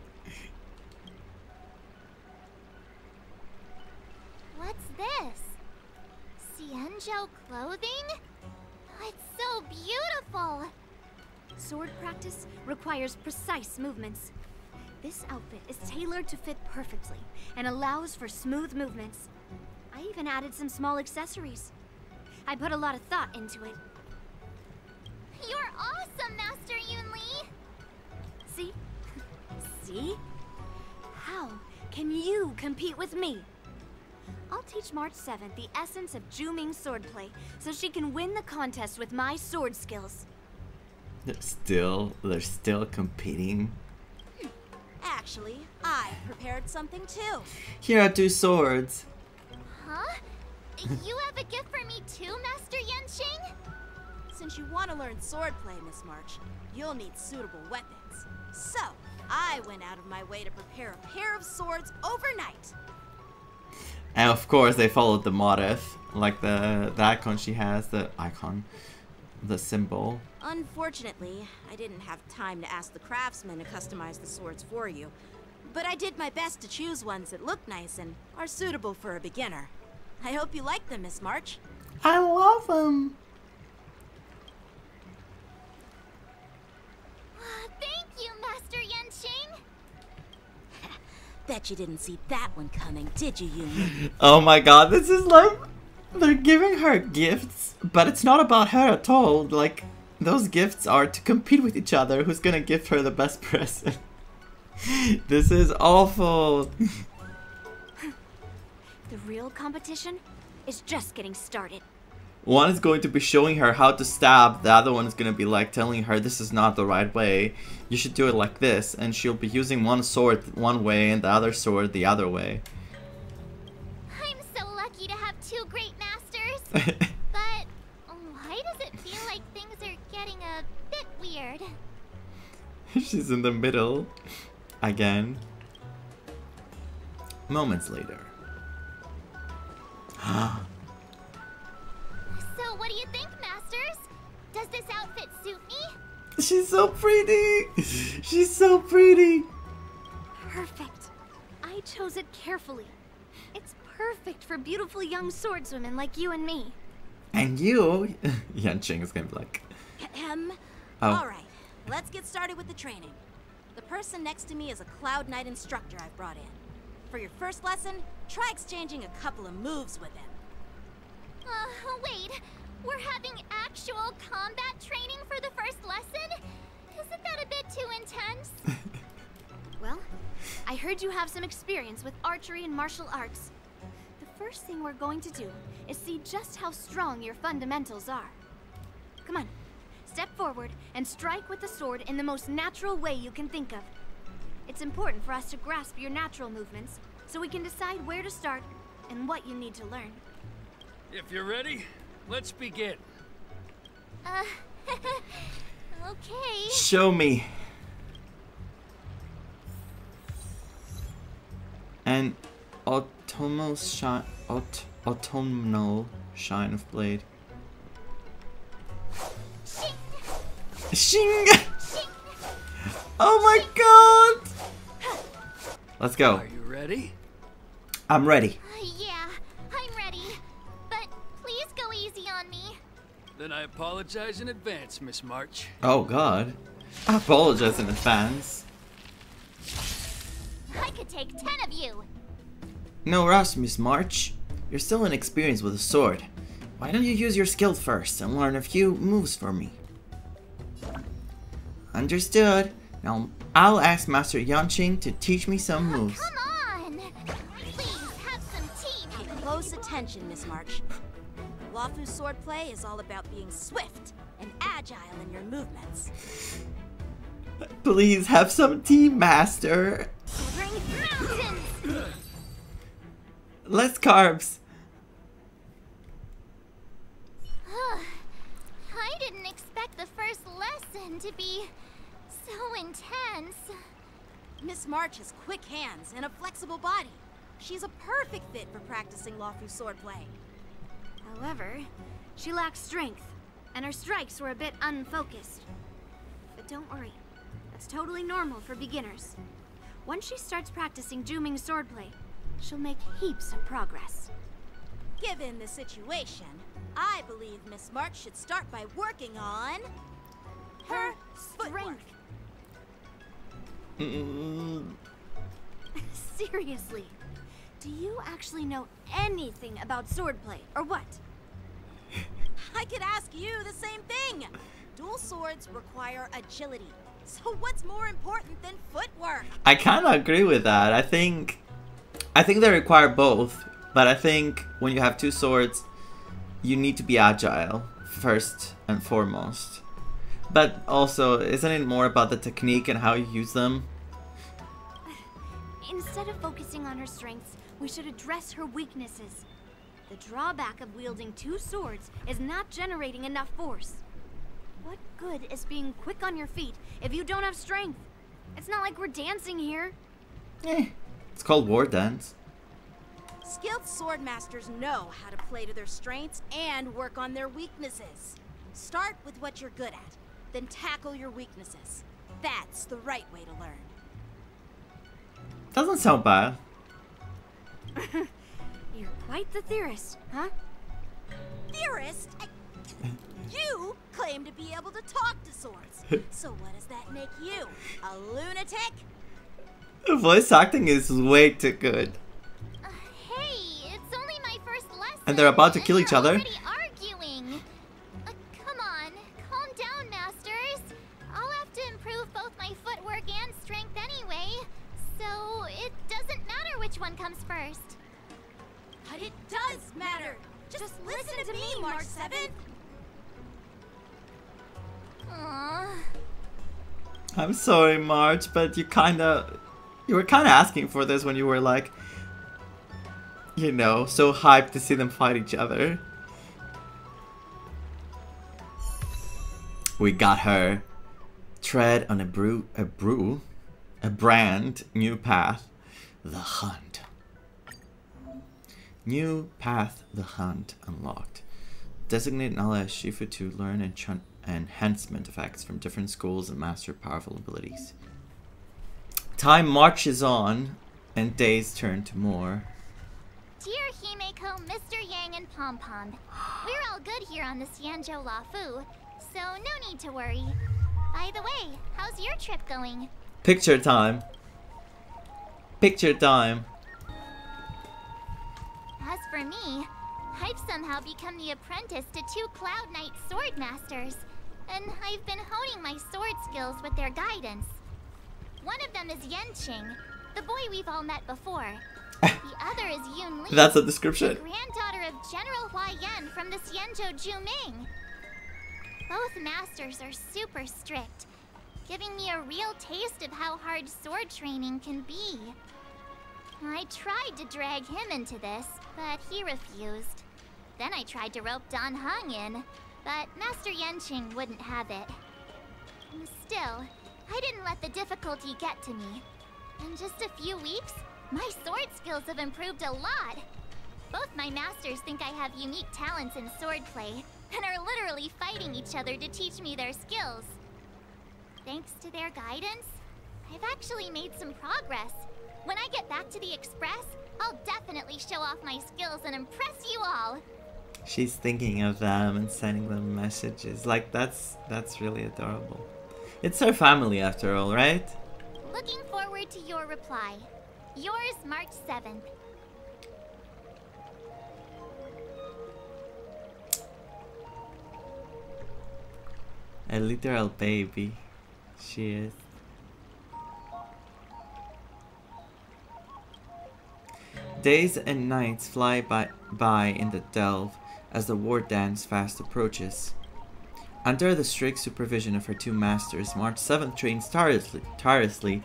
Speaker 2: What's this? Xianzhou clothing? It's so beautiful!
Speaker 7: Sword practice requires precise movements. This outfit is tailored to fit perfectly and allows for smooth movements. I even added some small accessories. I put a lot of thought into it.
Speaker 2: You're awesome, Master Yunli!
Speaker 7: See? See? How can you compete with me? I'll teach March 7th the essence of Zhuming swordplay so she can win the contest with my sword skills.
Speaker 3: They're still competing.
Speaker 11: Actually, I prepared something too.
Speaker 3: Here are 2 swords.
Speaker 2: Huh? You have a gift for me too, Master Yanqing?
Speaker 11: Since you want to learn swordplay, Miss March, you'll need suitable weapons. So, I went out of my way to prepare a pair of swords overnight.
Speaker 3: And of course they followed the motif, like the icon she has, the symbol.
Speaker 11: Unfortunately, I didn't have time to ask the craftsman to customize the swords for you. But I did my best to choose ones that look nice and are suitable for a beginner. I hope you like them, Miss March.
Speaker 3: I love them.
Speaker 2: Thank you, Master Yanqing.
Speaker 11: Bet you didn't see that one coming, did you, Yumi?
Speaker 3: Oh my god, this is like... They're giving her gifts, but it's not about her at all. Like, those gifts are to compete with each other. Who's gonna give her the best present? This is awful.
Speaker 7: The real competition is just getting started.
Speaker 3: One is going to be showing her how to stab, the other one is going to be like telling her this is not the right way, you should do it like this, and she'll be using one sword one way and the other sword the other way.
Speaker 2: I'm so lucky to have two great masters, but why does it feel like things are getting a bit weird?
Speaker 3: She's in the middle again. Moments later.
Speaker 2: So what do you think, Masters? Does this outfit suit me?
Speaker 3: She's so pretty! She's so pretty!
Speaker 7: Perfect. I chose it carefully. It's perfect for beautiful young swordswomen like you and me.
Speaker 3: And you... Yanqing is gonna be like...
Speaker 11: Alright, let's get started with the training. The person next to me is a Cloud Knight instructor I've brought in. For your first lesson, try exchanging a couple of moves with him.
Speaker 2: Wait. We're having actual combat training for the first lesson? Isn't that a bit too intense?
Speaker 7: Well, I heard you have some experience with archery and martial arts. The first thing we're going to do is see just how strong your fundamentals are. Come on, step forward and strike with the sword in the most natural way you can think of. It's important for us to grasp your natural movements, so we can decide where to start and what you need to learn.
Speaker 13: If you're ready, let's begin.
Speaker 2: Okay.
Speaker 3: Show me. An autumnal shine of blade. Shing! Oh my god! Let's go.
Speaker 13: Are you ready?
Speaker 3: I'm ready.
Speaker 2: Yeah, I'm ready. But please go easy on me.
Speaker 13: Then I apologize in advance, Miss March.
Speaker 3: Oh god. I apologize in advance.
Speaker 2: I could take 10 of you.
Speaker 3: No rush, Miss March. You're still inexperienced with a sword. Why don't you use your skill first and learn a few moves for me? Understood. Now I'll ask Master Yanqing to teach me some moves.
Speaker 2: Come on. Please have some tea.
Speaker 11: Pay close attention, Miss March. Luofu swordplay is all about being swift and agile in your movements.
Speaker 3: Please have some tea, Master.
Speaker 2: Bring mountains.
Speaker 3: Less carbs.
Speaker 2: I didn't expect the first lesson to be so intense.
Speaker 11: Miss March has quick hands and a flexible body. She's a perfect fit for practicing Luofu swordplay.
Speaker 7: However, she lacks strength, and her strikes were a bit unfocused. But don't worry, that's totally normal for beginners. Once she starts practicing Zhuming swordplay, she'll make heaps of progress.
Speaker 11: Given the situation, I believe Miss March should start by working on her strength.
Speaker 7: Seriously, do you actually know anything about swordplay, or what?
Speaker 11: I could ask you the same thing. Dual swords require agility. So what's more important than footwork?
Speaker 3: I kind of agree with that. I think they require both, but I think when you have two swords, you need to be agile first and foremost. But also, isn't it more about the technique and how you use them?
Speaker 7: Instead of focusing on her strengths, we should address her weaknesses. The drawback of wielding two swords is not generating enough force. What good is being quick on your feet if you don't have strength? It's not like we're dancing here.
Speaker 3: It's called war dance.
Speaker 11: Skilled swordmasters know how to play to their strengths and work on their weaknesses. Start with what you're good at, then tackle your weaknesses. That's the right way to learn.
Speaker 3: Doesn't sound bad.
Speaker 7: You're quite the theorist, huh?
Speaker 11: Theorist? You claim to be able to talk to swords. So what does that make you? A lunatic?
Speaker 3: The voice acting is way too good.
Speaker 2: Hey, it's only my first lesson.
Speaker 3: And they're about to kill each other.
Speaker 2: Already arguing. Come on, calm down, masters. I'll have to improve both my footwork and strength anyway, so it doesn't matter which one comes first.
Speaker 11: But it does matter. Just listen to me, March 7th.
Speaker 2: Aww.
Speaker 3: I'm sorry, March, but you were kinda asking for this when you were like, you know, so hyped to see them fight each other. We got her. Tread on a brand new path, the hunt. New path, the hunt unlocked. Designate an ally as Shifu to learn enhancement effects from different schools and master powerful abilities. Time marches on, and days turn to more.
Speaker 2: Dear Himeko, Mr. Yang, and Pom Pom, we're all good here on the Xianzhou Luofu, so no need to worry. By the way, how's your trip going?
Speaker 3: Picture time. Picture time.
Speaker 2: As for me, I've somehow become the apprentice to 2 Cloud Knight sword masters, and I've been honing my sword skills with their guidance. One of them is Yanqing, the boy we've all met before. The other is Yun Li.
Speaker 3: That's a description.
Speaker 2: The granddaughter of General Hua Yan from the Xianzhou Juming. Both masters are super strict, giving me a real taste of how hard sword training can be. I tried to drag him into this, but he refused. Then I tried to rope Dan Heng in, but Master Yanqing wouldn't have it. Still, I didn't let the difficulty get to me. In just a few weeks, my sword skills have improved a lot. Both my masters think I have unique talents in swordplay, and are literally fighting each other to teach me their skills. Thanks to their guidance, I've actually made some progress. When I get back to the Express, I'll definitely show off my skills and impress you all.
Speaker 3: She's thinking of them and sending them messages. Like, that's really adorable. It's her family after all, right?
Speaker 2: Looking forward to your reply. Yours, March 7th.
Speaker 3: A literal baby. She is. Days and nights fly by in the delve as the war dance fast approaches. Under the strict supervision of her 2 masters, March 7th trains tirelessly,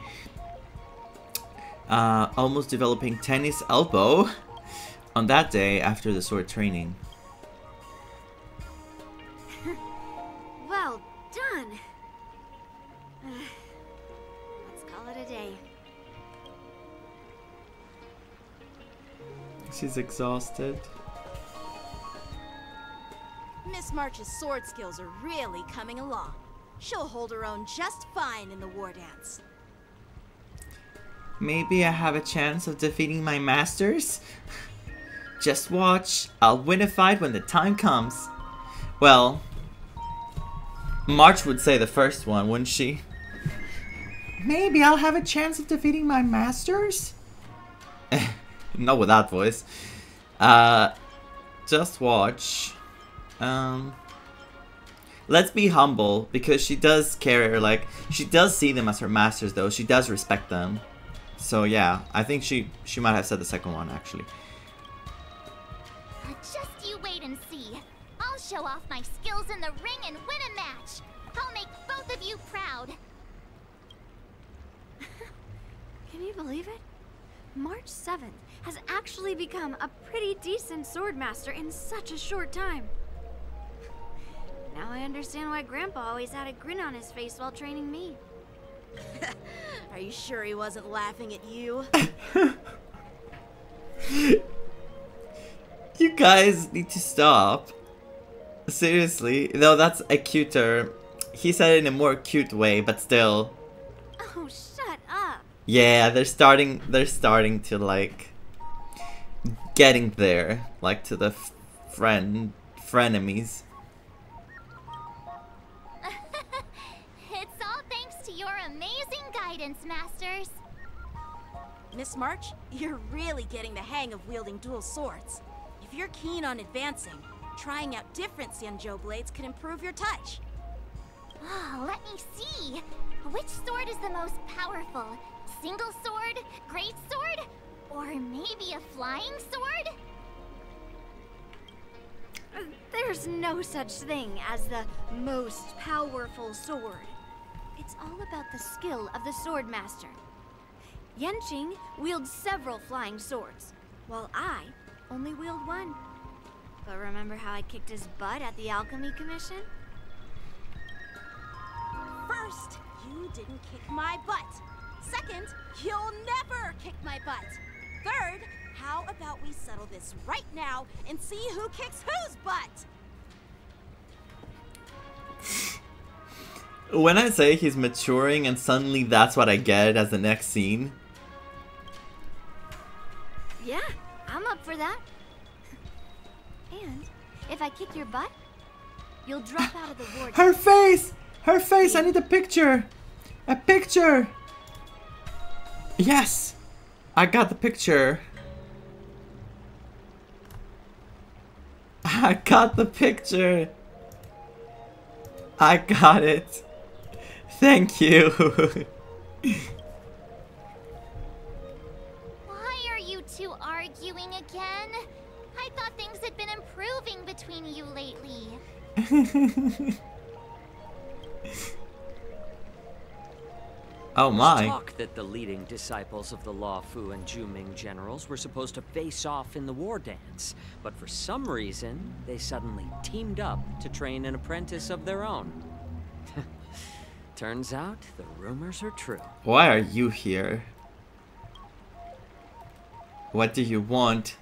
Speaker 3: almost developing tennis elbow on that day after the sword training.
Speaker 7: Well done. Let's call it a day.
Speaker 3: She's exhausted.
Speaker 11: Miss March's sword skills are really coming along. She'll hold her own just fine in the war dance.
Speaker 3: Maybe I have a chance of defeating my masters? Just watch. I'll win a fight when the time comes. Well, March would say the first one, wouldn't she? Maybe I'll have a chance of defeating my masters? Not with that voice. Just watch. Let's be humble, because she does care, like, she does see them as her masters though, she does respect them. So yeah, I think she might have said the second one actually.
Speaker 2: Just you wait and see. I'll show off my skills in the ring and win a match. I'll make both of you proud.
Speaker 7: Can you believe it? March 7th has actually become a pretty decent swordmaster in such a short time. Now I understand why Grandpa always had a grin on his face while training me.
Speaker 11: Are you sure he wasn't laughing at you?
Speaker 3: You guys need to stop. Seriously. No, that's a cuter. He said it in a more cute way, but still.
Speaker 7: Oh, shut up.
Speaker 3: Yeah, they're starting to like getting there, like to the frenemies.
Speaker 2: It's all thanks to your amazing guidance, Masters.
Speaker 11: Miss March, you're really getting the hang of wielding dual swords. If you're keen on advancing, trying out different Xianzhou blades could improve your touch.
Speaker 2: Oh, let me see. Which sword is the most powerful? Single sword? Great sword? Or maybe a flying sword?
Speaker 7: There's no such thing as the most powerful sword. It's all about the skill of the sword master. Yanqing wields several flying swords, while I only wield one. But remember how I kicked his butt at the Alchemy Commission?
Speaker 11: First, you didn't kick my butt. Second, you'll never kick my butt. Third, how about we settle this right now and see who kicks whose butt?
Speaker 3: When I say he's maturing and suddenly that's what I get as the next scene.
Speaker 7: Yeah, I'm up for that. And if I kick your butt, you'll drop out of the ward.
Speaker 3: Her face! Her face! I need a picture! A picture! Yes! I got the picture. I got the picture. I got it. Thank you.
Speaker 2: Why are you two arguing again? I thought things had been improving between you lately.
Speaker 3: Oh my.
Speaker 12: There's talk that the leading disciples of the Luofu and Zhuming generals were supposed to face off in the war dance, but for some reason, they suddenly teamed up to train an apprentice of their own. Turns out, the rumors are true.
Speaker 3: Why are you here? What do you want?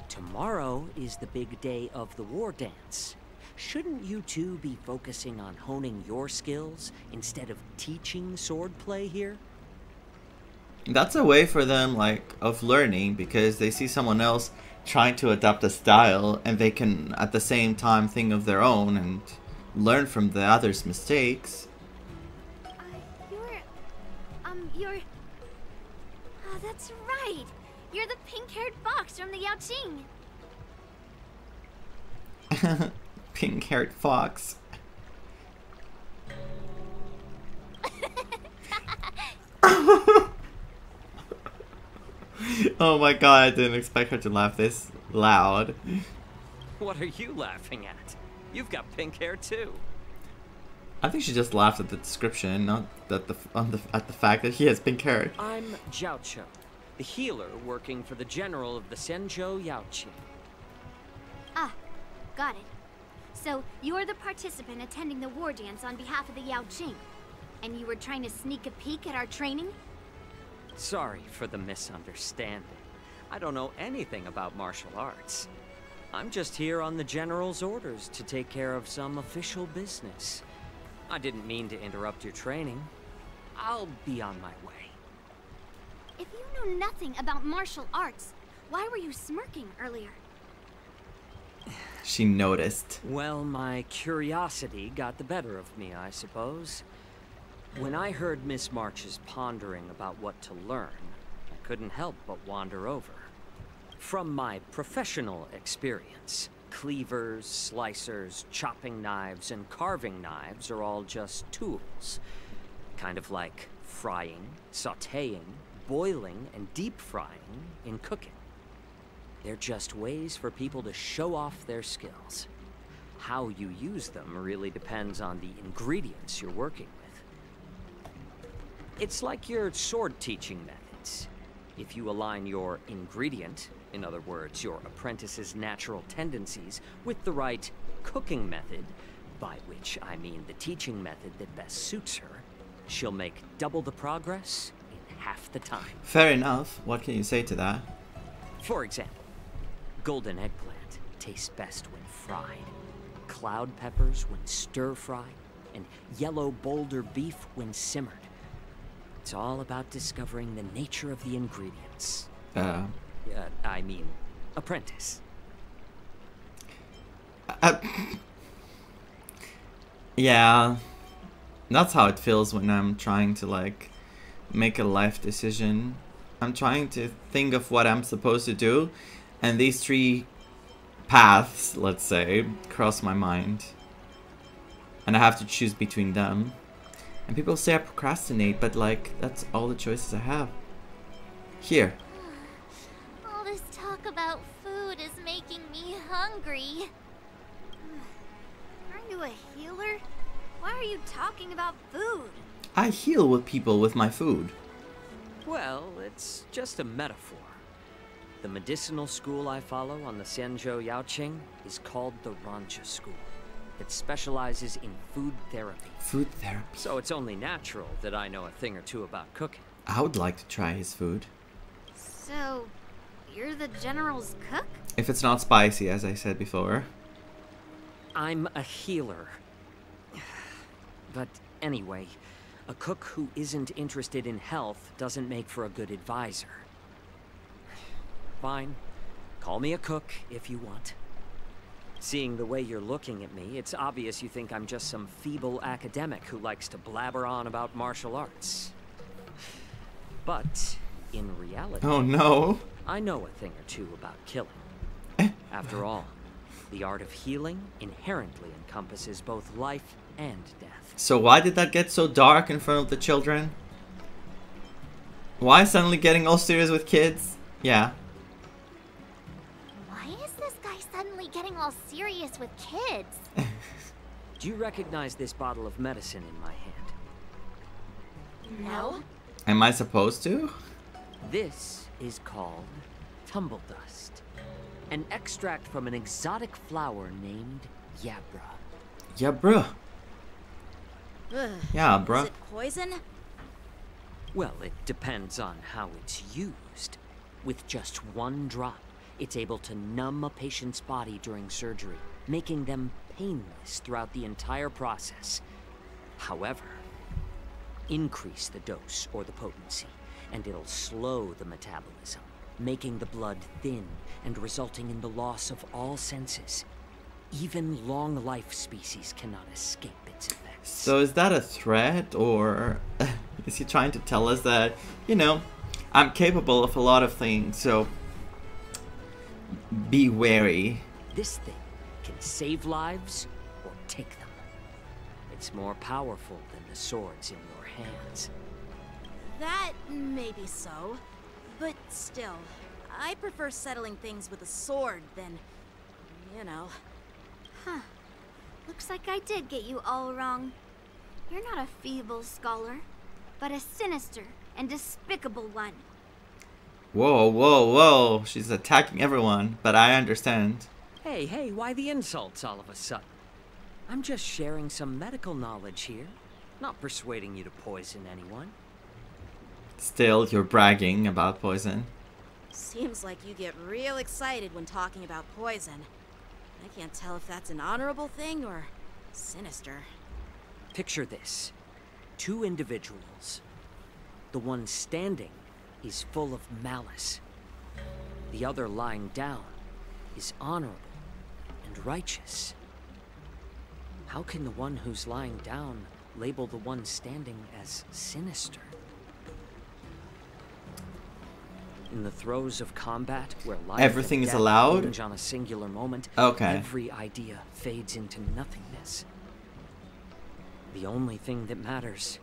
Speaker 12: Tomorrow is the big day of the war dance. Shouldn't you two be focusing on honing your skills instead of teaching swordplay here?
Speaker 3: That's a way for them, like, of learning, because they see someone else trying to adopt a style and they can at the same time think of their own and learn from the other's mistakes.
Speaker 7: You're... Oh, that's right. You're the pink-haired fox from the Yaoqing.
Speaker 3: Pink-haired fox. Oh my god, I didn't expect her to laugh this loud.
Speaker 12: What are you laughing at? You've got pink hair too.
Speaker 3: I think she just laughed at the description, not at the fact that he has pink hair.
Speaker 12: I'm Jiaoqiu, the healer working for the general of the Xianzhou Yaoqing.
Speaker 7: Ah, got it. So, you're the participant attending the war dance on behalf of the Yaoqing, and you were trying to sneak a peek at our training?
Speaker 12: Sorry for the misunderstanding. I don't know anything about martial arts. I'm just here on the general's orders to take care of some official business. I didn't mean to interrupt your training. I'll be on my way.
Speaker 7: If you know nothing about martial arts, why were you smirking earlier?
Speaker 3: She noticed.
Speaker 12: Well, my curiosity got the better of me, I suppose. When I heard Miss March's pondering about what to learn, I couldn't help but wander over. From my professional experience, cleavers, slicers, chopping knives, and carving knives are all just tools. Kind of like frying, sautéing, boiling, and deep frying in cooking. They're just ways for people to show off their skills. How you use them really depends on the ingredients you're working with. It's like your sword teaching methods. If you align your ingredient, in other words, your apprentice's natural tendencies, with the right cooking method, by which I mean the teaching method that best suits her, she'll make double the progress in half the time.
Speaker 3: Fair enough. What can you say to that?
Speaker 12: For example, golden eggplant tastes best when fried, cloud peppers when stir-fried, and yellow boulder beef when simmered. It's all about discovering the nature of the ingredients. I mean, apprentice.
Speaker 3: Yeah, that's how it feels when I'm trying to like make a life decision. I'm trying to think of what I'm supposed to do, and these three paths, let's say, cross my mind, and I have to choose between them. And people say I procrastinate, but like that's all the choices I have. Here.
Speaker 2: All this talk about food is making me hungry.
Speaker 7: Aren't you a healer? Why are you talking about food?
Speaker 3: I heal with people with my food.
Speaker 12: Well, it's just a metaphor. The medicinal school I follow on the Xianzhou Yaoqing is called the Rancha School. It specializes in food therapy.
Speaker 3: Food therapy.
Speaker 12: So it's only natural that I know a thing or two about cooking.
Speaker 3: I would like to try his food.
Speaker 7: So, you're the General's cook?
Speaker 3: If it's not spicy, as I said before.
Speaker 12: I'm a healer. But anyway, a cook who isn't interested in health doesn't make for a good advisor. Fine. Call me a cook if you want. Seeing the way you're looking at me, it's obvious you think I'm just some feeble academic who likes to blabber on about martial arts. But, in reality...
Speaker 3: Oh no!
Speaker 12: I know a thing or two about killing. After all, the art of healing inherently encompasses both life and death.
Speaker 3: So why did that get so dark in front of the children? Why suddenly getting all serious with kids? Yeah.
Speaker 2: Why is this guy suddenly getting all serious with kids?
Speaker 12: Do you recognize this bottle of medicine in my hand?
Speaker 2: No.
Speaker 3: Am I supposed to?
Speaker 12: This is called tumble dust. An extract from an exotic flower named Yabra.
Speaker 3: Yabra. Yeah, bruh.
Speaker 11: Is it poison?
Speaker 12: Well, it depends on how it's used. With just one drop, it's able to numb a patient's body during surgery, making them painless throughout the entire process. However, increase the dose or the potency, and it'll slow the metabolism, making the blood thin and resulting in the loss of all senses. Even long-life species cannot escape its effects.
Speaker 3: So is that a threat, or is he trying to tell us that, you know, I'm capable of a lot of things, so be wary.
Speaker 12: This thing can save lives or take them. It's more powerful than the swords in your hands.
Speaker 11: That may be so, but still, I prefer settling things with a sword than, you know.
Speaker 7: Huh. Looks like I did get you all wrong. You're not a feeble scholar, but a sinister and despicable one.
Speaker 3: Whoa, whoa, whoa. She's attacking everyone, but I understand.
Speaker 12: Hey, why the insults all of a sudden? I'm just sharing some medical knowledge here, not persuading you to poison anyone.
Speaker 3: Still, you're bragging about poison.
Speaker 11: Seems like you get real excited when talking about poison. I can't tell if that's an honorable thing or sinister.
Speaker 12: Picture this. Two individuals. The one standing is full of malice. The other lying down is honorable and righteous. How can the one who's lying down label the one standing as sinister? In the throes of combat, where life
Speaker 3: everything
Speaker 12: and
Speaker 3: is
Speaker 12: death
Speaker 3: allowed
Speaker 12: hinge on a singular moment,
Speaker 3: okay.
Speaker 12: Every idea fades into nothingness. The only thing that matters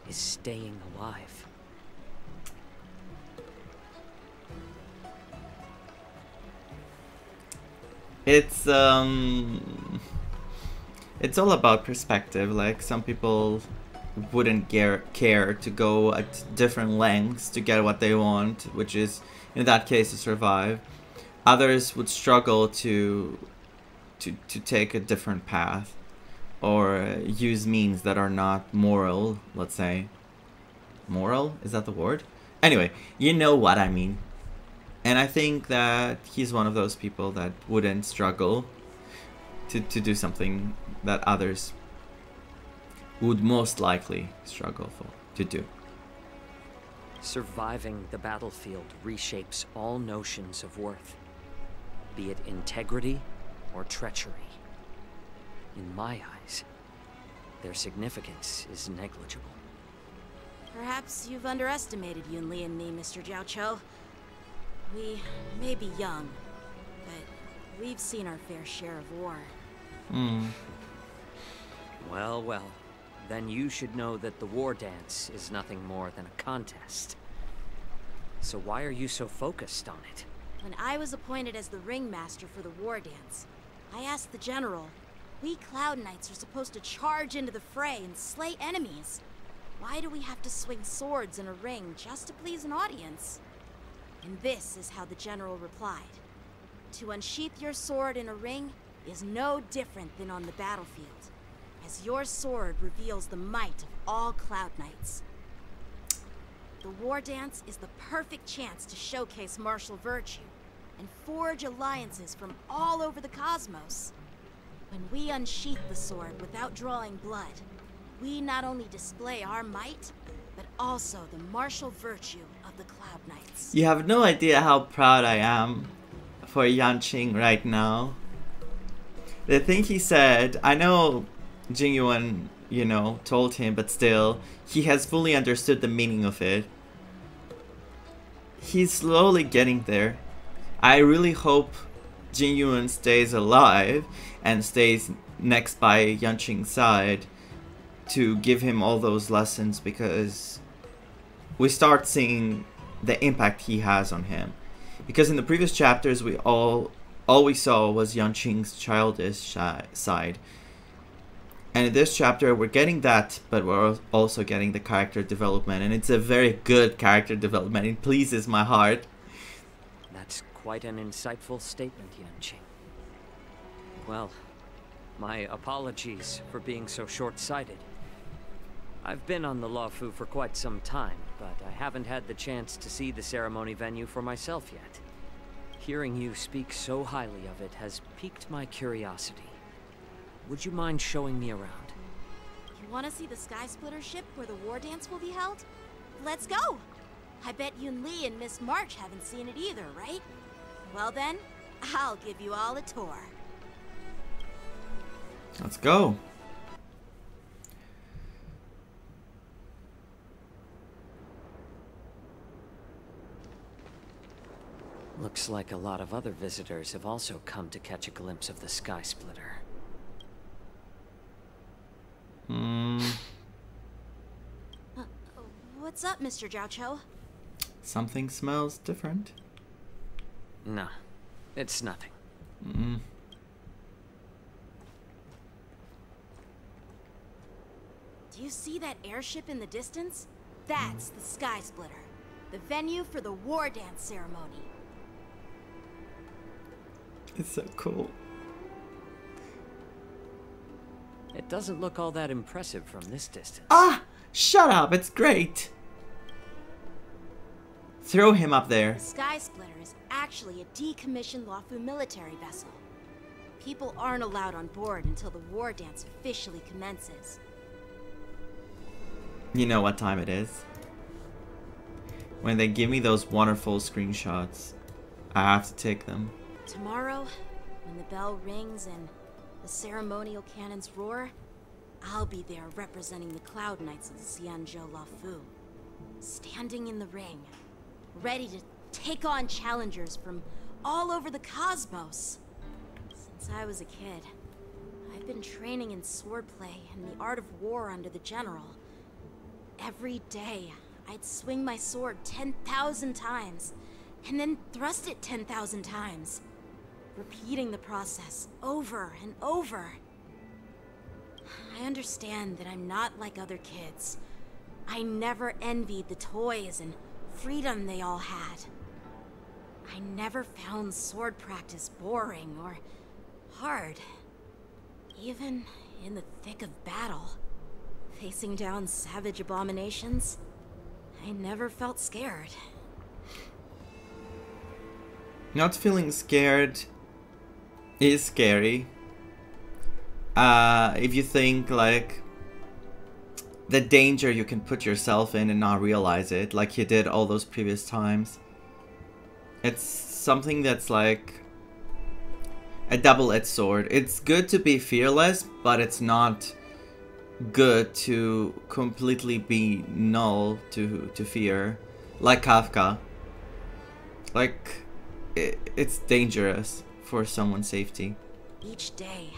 Speaker 12: is staying alive.
Speaker 3: It's all about perspective. Like, some people wouldn't care to go at different lengths to get what they want, which is, in that case, to survive. Others would struggle to take a different path. or use means that are not moral, let's say. Moral? Is that the word? Anyway, you know what I mean. And I think that he's one of those people that wouldn't struggle to do something that others would most likely struggle to do.
Speaker 12: Surviving the battlefield reshapes all notions of worth, be it integrity or treachery. In my eyes, their significance is negligible.
Speaker 11: Perhaps you've underestimated Yunli and me, Mr. Jiaoqiu. We may be young, but we've seen our fair share of war.
Speaker 12: Well, well. Then you should know that the war dance is nothing more than a contest. So why are you so focused on it?
Speaker 11: When I was appointed as the ringmaster for the war dance, I asked the general, we Cloud Knights are supposed to charge into the fray and slay enemies. Why do we have to swing swords in a ring just to please an audience? And this is how the general replied. To unsheath your sword in a ring is no different than on the battlefield, as your sword reveals the might of all Cloud Knights. The war dance is the perfect chance to showcase martial virtue and forge alliances from all over the cosmos. When we unsheath the sword without drawing blood, we not only display our might, but also the martial virtue of the Cloud Knights.
Speaker 3: You have no idea how proud I am for Yanqing right now. The thing he said, I know Jing Yuan, you know, told him, but still, he has fully understood the meaning of it. He's slowly getting there. I really hope Jing Yuan stays alive and stays next by Yanqing's side to give him all those lessons, because we start seeing the impact he has on him. Because in the previous chapters, all we saw was Yanqing's childish side. And in this chapter, we're getting that, but we're also getting the character development. And it's a very good character development. It pleases my heart.
Speaker 12: That's quite an insightful statement, Yanqing. Well, my apologies for being so short-sighted. I've been on the Luofu for quite some time, but I haven't had the chance to see the ceremony venue for myself yet. Hearing you speak so highly of it has piqued my curiosity. Would you mind showing me around?
Speaker 11: You want to see the Sky Splitter ship where the war dance will be held? Let's go! I bet Yunli and Miss March haven't seen it either, right? Well then, I'll give you all a tour.
Speaker 3: Let's go.
Speaker 12: Looks like a lot of other visitors have also come to catch a glimpse of the Sky Splitter.
Speaker 11: What's up, Mr. Jiaoqiu?
Speaker 3: Something smells different.
Speaker 12: No, it's nothing.
Speaker 11: Do you see that airship in the distance? That's the Sky Splitter, the venue for the war dance ceremony.
Speaker 3: It's so cool.
Speaker 12: It doesn't look all that impressive from this distance.
Speaker 3: Ah! Shut up! It's great! Throw him up there.
Speaker 11: The Sky Splitter is actually a decommissioned Luofu military vessel. People aren't allowed on board until the war dance officially commences.
Speaker 3: You know what time it is. When they give me those wonderful screenshots, I have to take them.
Speaker 11: Tomorrow, when the bell rings and the ceremonial cannons roar, I'll be there representing the Cloud Knights of the Xianzhou Luofu, standing in the ring, ready to take on challengers from all over the cosmos. Since I was a kid, I've been training in swordplay and the art of war under the general. Every day, I'd swing my sword 10,000 times, and then thrust it 10,000 times, repeating the process over and over. I understand that I'm not like other kids. I never envied the toys and freedom they all had. I never found sword practice boring or hard, even in the thick of battle, facing down savage abominations, I never felt scared.
Speaker 3: Not feeling scared is scary. If you think like the danger you can put yourself in and not realize it, like you did all those previous times. It's something that's like a double-edged sword. It's good to be fearless, but it's not good to completely be null to fear. Like Kafka. Like, it's dangerous for someone's safety.
Speaker 11: Each day,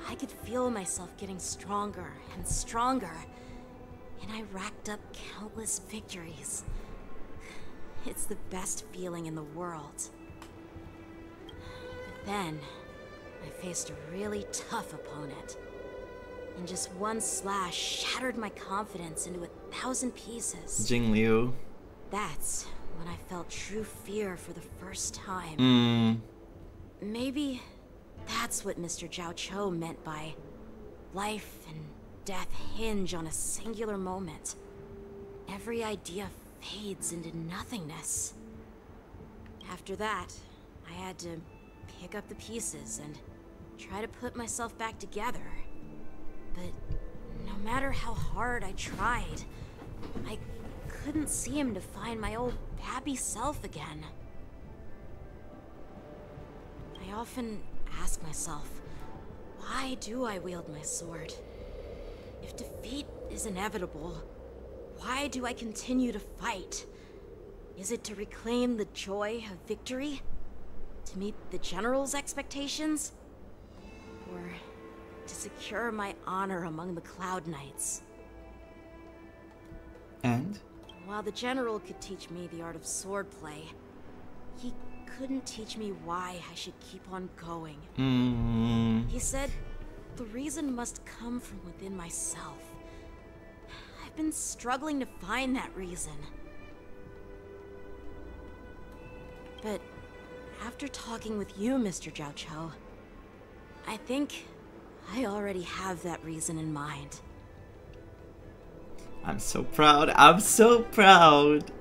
Speaker 11: I could feel myself getting stronger and stronger, and I racked up countless victories. It's the best feeling in the world. But then, I faced a really tough opponent, and just one slash shattered my confidence into 1,000 pieces.
Speaker 3: Jing Liu.
Speaker 11: That's when I felt true fear for the first time. Maybe that's what Mr. Jiao Cho meant by life and death hinge on a singular moment. Every idea fades into nothingness. After that, I had to pick up the pieces and try to put myself back together. But no matter how hard I tried, I couldn't seem to find my old happy self again. I often ask myself, why do I wield my sword? If defeat is inevitable, why do I continue to fight? Is it to reclaim the joy of victory? To meet the General's expectations? Or to secure my honor among the Cloud Knights?
Speaker 3: And?
Speaker 11: While the General could teach me the art of swordplay, he couldn't teach me why I should keep on going. He said, the reason must come from within myself. I've been struggling to find that reason. But after talking with you, Mr. Jiao Cho, I think I already have that reason in mind.
Speaker 3: I'm so proud. I'm so proud.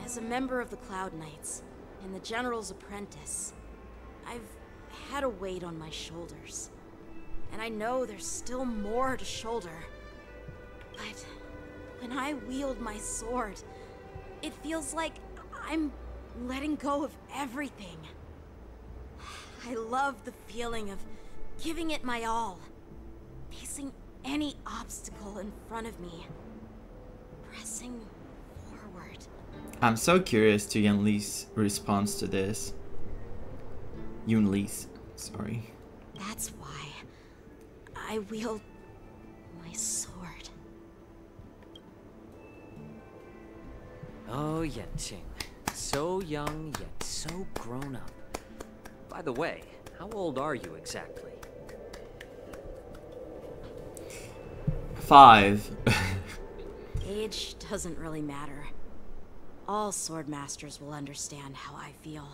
Speaker 11: As a member of the Cloud Knights and the General's apprentice, I've had a weight on my shoulders. And I know there's still more to shoulder. But when I wield my sword, it feels like I'm letting go of everything. I love the feeling of giving it my all, facing any obstacle in front of me, pressing forward.
Speaker 3: I'm so curious to Yun Li's response to this. Yun Li's, sorry.
Speaker 11: That's why I wield my sword.
Speaker 12: Oh, Yanqing. So young, yet so grown up. By the way, how old are you exactly?
Speaker 3: 5.
Speaker 11: Age doesn't really matter. All sword masters will understand how I feel.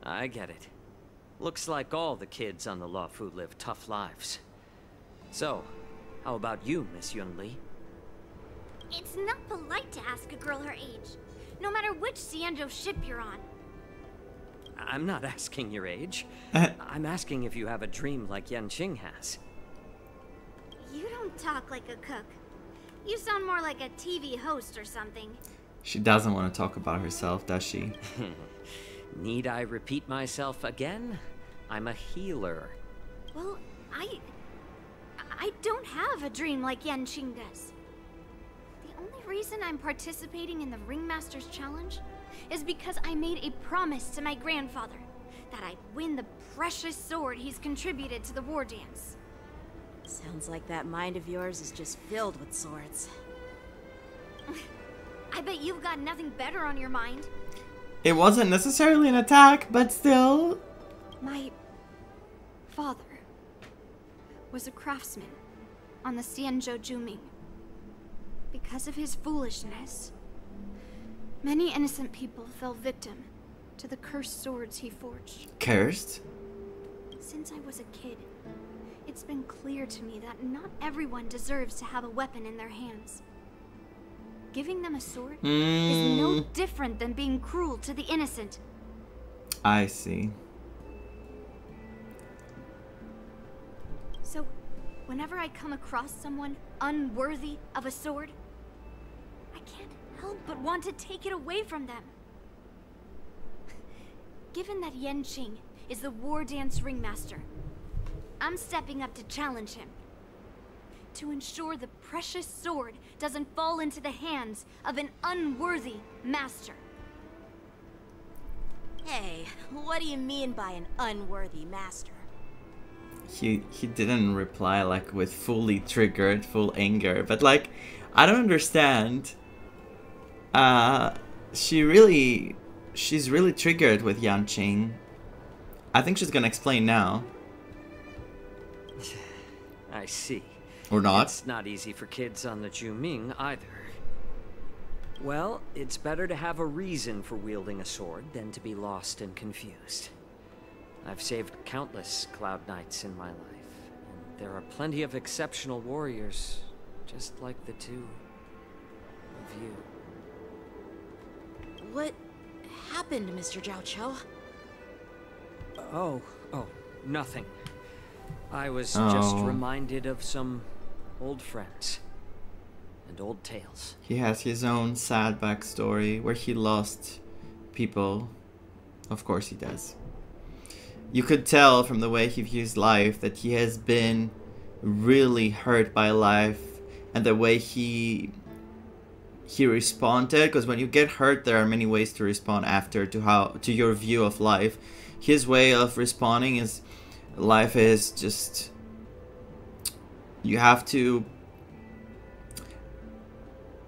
Speaker 12: I get it. Looks like all the kids on the Luofu live tough lives. So, how about you, Miss Yun Li?
Speaker 10: It's not polite to ask a girl her age, no matter which Xianzhou ship you're on.
Speaker 12: I'm not asking your age. I'm asking if you have a dream like Yanqing has.
Speaker 10: You don't talk like a cook. You sound more like a TV host or something.
Speaker 3: She doesn't want to talk about herself, does she?
Speaker 12: Need I repeat myself again? I'm a healer.
Speaker 10: Well, I don't have a dream like Yanqing does. The only reason I'm participating in the Ringmaster's Challenge is because I made a promise to my grandfather that I'd win the precious sword he's contributed to the war dance.
Speaker 11: Sounds like that mind of yours is just filled with swords.
Speaker 10: I bet you've got nothing better on your mind.
Speaker 3: It wasn't necessarily an attack, but still.
Speaker 10: My father was a craftsman on the Xianzhou Juming. Because of his foolishness, many innocent people fell victim to the cursed swords he forged.
Speaker 3: Cursed?
Speaker 7: Since I was a kid, it's been clear to me that not everyone deserves to have a weapon in their hands. Giving them a sword is no different than being cruel to the innocent.
Speaker 3: I see.
Speaker 7: So, whenever I come across someone unworthy of a sword, I can't help but want to take it away from them. Given that Yanqing is the war dance ringmaster, I'm stepping up to challenge him. To ensure the precious sword doesn't fall into the hands of an unworthy master.
Speaker 11: Hey, what do you mean by an unworthy master?
Speaker 3: He didn't reply like with fully triggered, full anger, but like, I don't understand. She's really triggered with Yanqing. I think she's gonna explain now.
Speaker 12: I see.
Speaker 3: Or not.
Speaker 12: It's not easy for kids on the Zhuming either. Well, it's better to have a reason for wielding a sword than to be lost and confused. I've saved countless Cloud Knights in my life, and there are plenty of exceptional warriors, just like the two of you.
Speaker 11: What happened, Mr. Zhao Cho?
Speaker 12: Oh, nothing. I was just reminded of some old friends and old tales.
Speaker 3: He has his own sad backstory where he lost people. Of course he does. You could tell from the way he views life that he has been really hurt by life and the way he responded, because when you get hurt there are many ways to respond after to your view of life. His way of responding is life is just, you have to,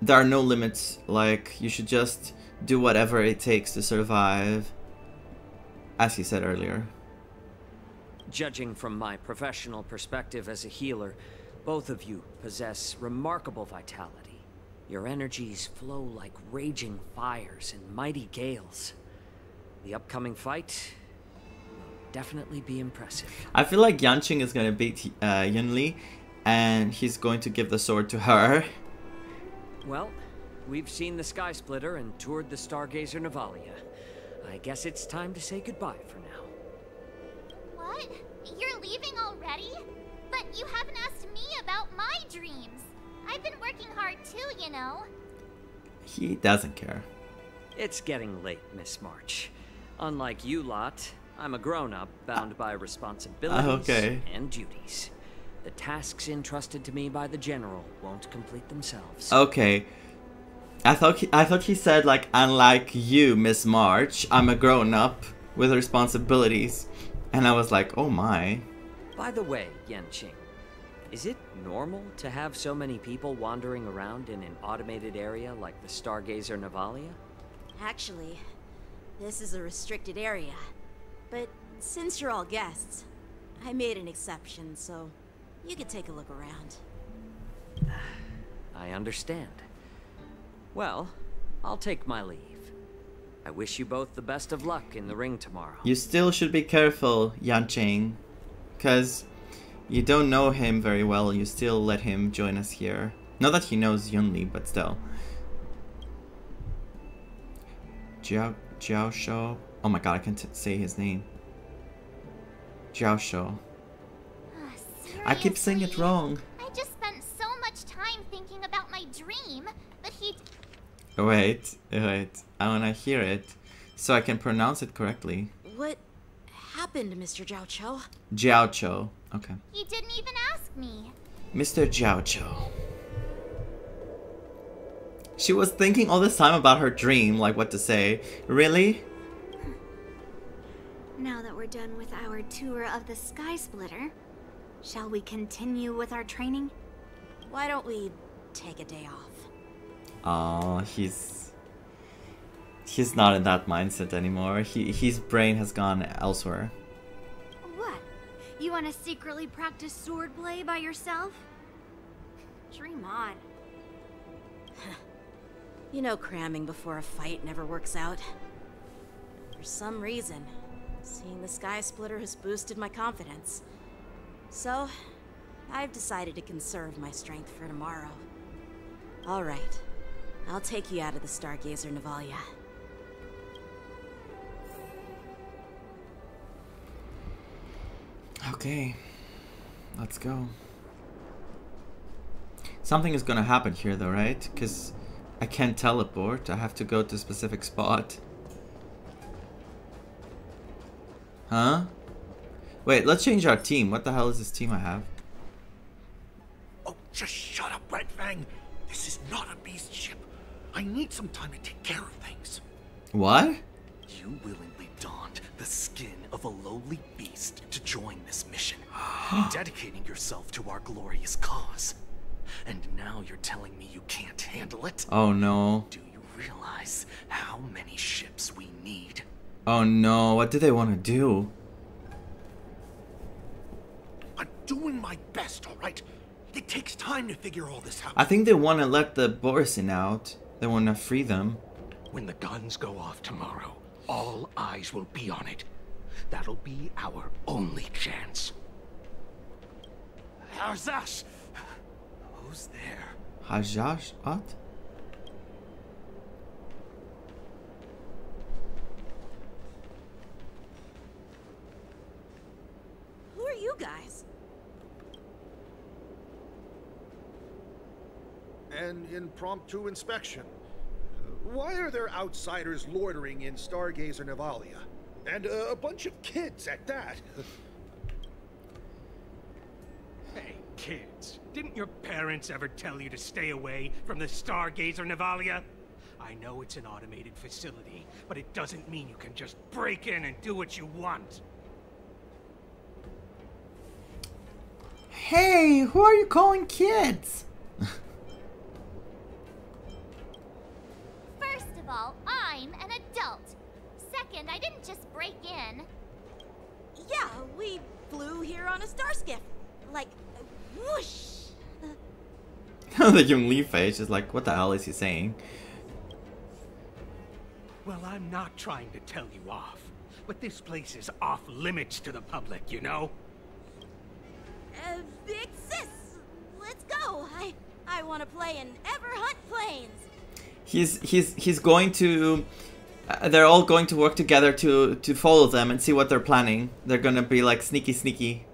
Speaker 3: there are no limits, like you should just do whatever it takes to survive, as he said earlier.
Speaker 12: Judging from my professional perspective as a healer, both of you possess remarkable vitality. Your energies flow like raging fires and mighty gales. The upcoming fight will definitely be impressive.
Speaker 3: I feel like Yanqing is going to beat Yunli, and he's going to give the sword to her.
Speaker 12: Well, we've seen the Sky Splitter and toured the Stargazer Navalia. I guess it's time to say goodbye for now.
Speaker 2: What? You're leaving already? But you haven't asked me about my dreams. I've been working hard too, you know.
Speaker 3: He doesn't care.
Speaker 12: It's getting late, Miss March. Unlike you lot, I'm a grown-up bound by responsibilities and duties. The tasks entrusted to me by the General won't complete themselves.
Speaker 3: Okay. I thought he said, like, unlike you, Miss March, I'm a grown-up with responsibilities. And I was like, oh my.
Speaker 12: By the way, Yanqing, is it normal to have so many people wandering around in an automated area like the Stargazer Navalia?
Speaker 11: Actually, this is a restricted area. But since you're all guests, I made an exception, so you could take a look around.
Speaker 12: I understand. Well, I'll take my leave. I wish you both the best of luck in the ring tomorrow.
Speaker 3: You still should be careful, Yanqing, because you don't know him very well. You still let him join us here. Not that he knows Yunli, but still. Jiao Shou. Oh my god, I can't say his name. Jiao Shou. I keep saying it wrong.
Speaker 2: I just spent so much time thinking about my dream, but he...
Speaker 3: Wait. I wanna hear it, so I can pronounce it correctly.
Speaker 11: What happened, Mr. Zhao Cho?
Speaker 3: Jiao Cho. Okay.
Speaker 2: He didn't even ask me.
Speaker 3: Mr. Jiao Cho. She was thinking all this time about her dream, like what to say. Really?
Speaker 7: Now that we're done with our tour of the Sky Splitter, shall we continue with our training?
Speaker 11: Why don't we take a day off?
Speaker 3: Oh, he's not in that mindset anymore. His brain has gone elsewhere.
Speaker 7: What? You want to secretly practice swordplay by yourself? Dream on.
Speaker 11: You know, cramming before a fight never works out. For some reason, Seeing the Sky Splitter has boosted my confidence. So, I've decided to conserve my strength for tomorrow. All right. I'll take you out of the Stargazer, Navalia.
Speaker 3: Okay. Let's go. Something is gonna happen here though, right? Because I can't teleport. I have to go to a specific spot. Huh? Wait, let's change our team. What the hell is this team I have?
Speaker 18: Oh, just shut up, Red Fang. This is not a beast ship. I need some time to take care of things.
Speaker 3: What?
Speaker 14: You willingly donned the skin of a lowly beast to join this mission, dedicating yourself to our glorious cause. And now you're telling me you can't handle it?
Speaker 3: Oh no.
Speaker 14: Do you realize how many ships we need?
Speaker 3: Oh no, what do they want to do?
Speaker 18: I'm doing my best, alright? It takes time to figure all this out.
Speaker 3: I think they want to let the Borisin out. They want to free them.
Speaker 14: When the guns go off tomorrow, all eyes will be on it. That'll be our only chance. Harzash! Who's there?
Speaker 3: Hajash? What?
Speaker 11: Who are you guys?
Speaker 18: An impromptu inspection. Why are there outsiders loitering in Stargazer Navalia? And a bunch of kids at that.
Speaker 22: Hey, kids. Didn't your parents ever tell you to stay away from the Stargazer Navalia? I know it's an automated facility, but it doesn't mean you can just break in and do what you want.
Speaker 3: Hey, who are you calling kids?
Speaker 2: First of all, I'm an adult. Second, I didn't just break in.
Speaker 11: Yeah, we flew here on a star skiff. Like, whoosh.
Speaker 3: The Young Lee face is like, what the hell is he saying?
Speaker 22: Well, I'm not trying to tell you off, but this place is off limits to the public, you know?
Speaker 11: Big sis, let's go. I want to play in Everhunt Plains.
Speaker 3: He's going to. They're all going to work together to follow them and see what they're planning. They're gonna be like sneaky.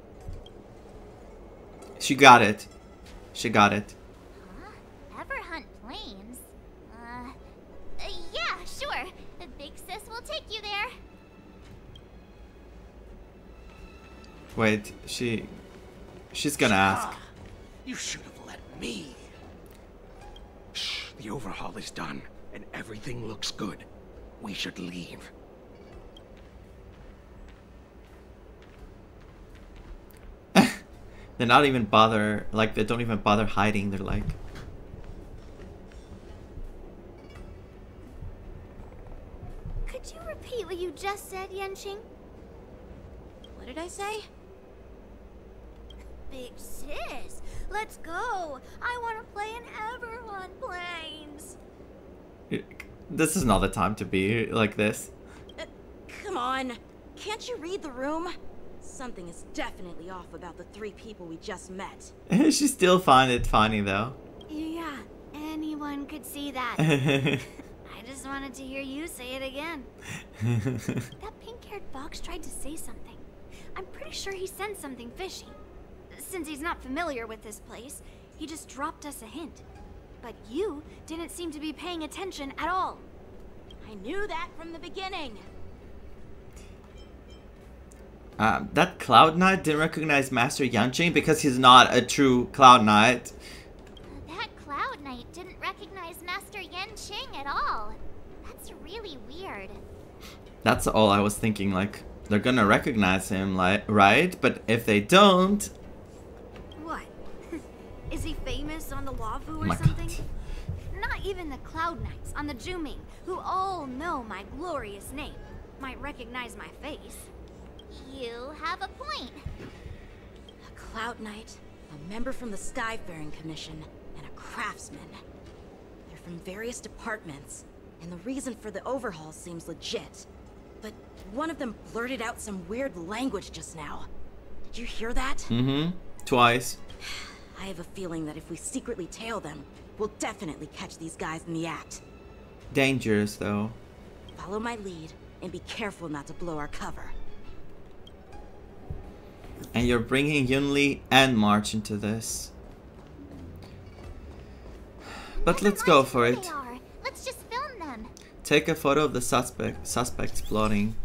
Speaker 3: She got it. She got it.
Speaker 2: Huh? Everhunt Plains? Yeah, sure. The big sis will take you there.
Speaker 3: Wait, she's gonna ask.
Speaker 14: You should have let me. Shh, the overhaul is done, and everything looks good. We should leave.
Speaker 3: They're not even bother, like, they don't even bother hiding. They're like...
Speaker 7: Could you repeat what you just said, Yanqing?
Speaker 11: What did I say?
Speaker 7: Big sis, let's go. I want to play in Everhunt Plains.
Speaker 3: This is not the time to be like this.
Speaker 11: Come on. Can't you read the room? Something is definitely off about the 3 people we just met.
Speaker 3: She still find it funny though.
Speaker 7: Yeah, anyone could see that. I just wanted to hear you say it again. That pink-haired fox tried to say something. I'm pretty sure he sensed something fishy. Since he's not familiar with this place, he just dropped us a hint. But you didn't seem to be paying attention at all.
Speaker 11: I knew that from the beginning.
Speaker 3: That Cloud Knight didn't recognize Master Yanqing because he's not a true Cloud Knight.
Speaker 2: That Cloud Knight didn't recognize Master Yanqing at all. That's really weird.
Speaker 3: That's all I was thinking, like, they're gonna recognize him, like, right? But if they don't...
Speaker 7: What? Is he famous on the Luofu or
Speaker 3: My
Speaker 7: something? Not even the Cloud Knights on the Juming, who all know my glorious name, might recognize my face.
Speaker 2: You have a point.
Speaker 11: A Cloud Knight, a member from the Skyfaring Commission, and a craftsman. They're from various departments, and the reason for the overhaul seems legit. But One of them blurted out some weird language just now. Did you hear that?
Speaker 3: Mm-hmm. Twice.
Speaker 11: I have a feeling that if we secretly tail them, we'll definitely catch these guys in the act.
Speaker 3: Dangerous, though.
Speaker 11: Follow my lead, and be careful not to blow our cover.
Speaker 3: And you're bringing Yunli and March into this. But let's go for it.
Speaker 2: Let's just film them.
Speaker 3: Take a photo of the suspects plotting.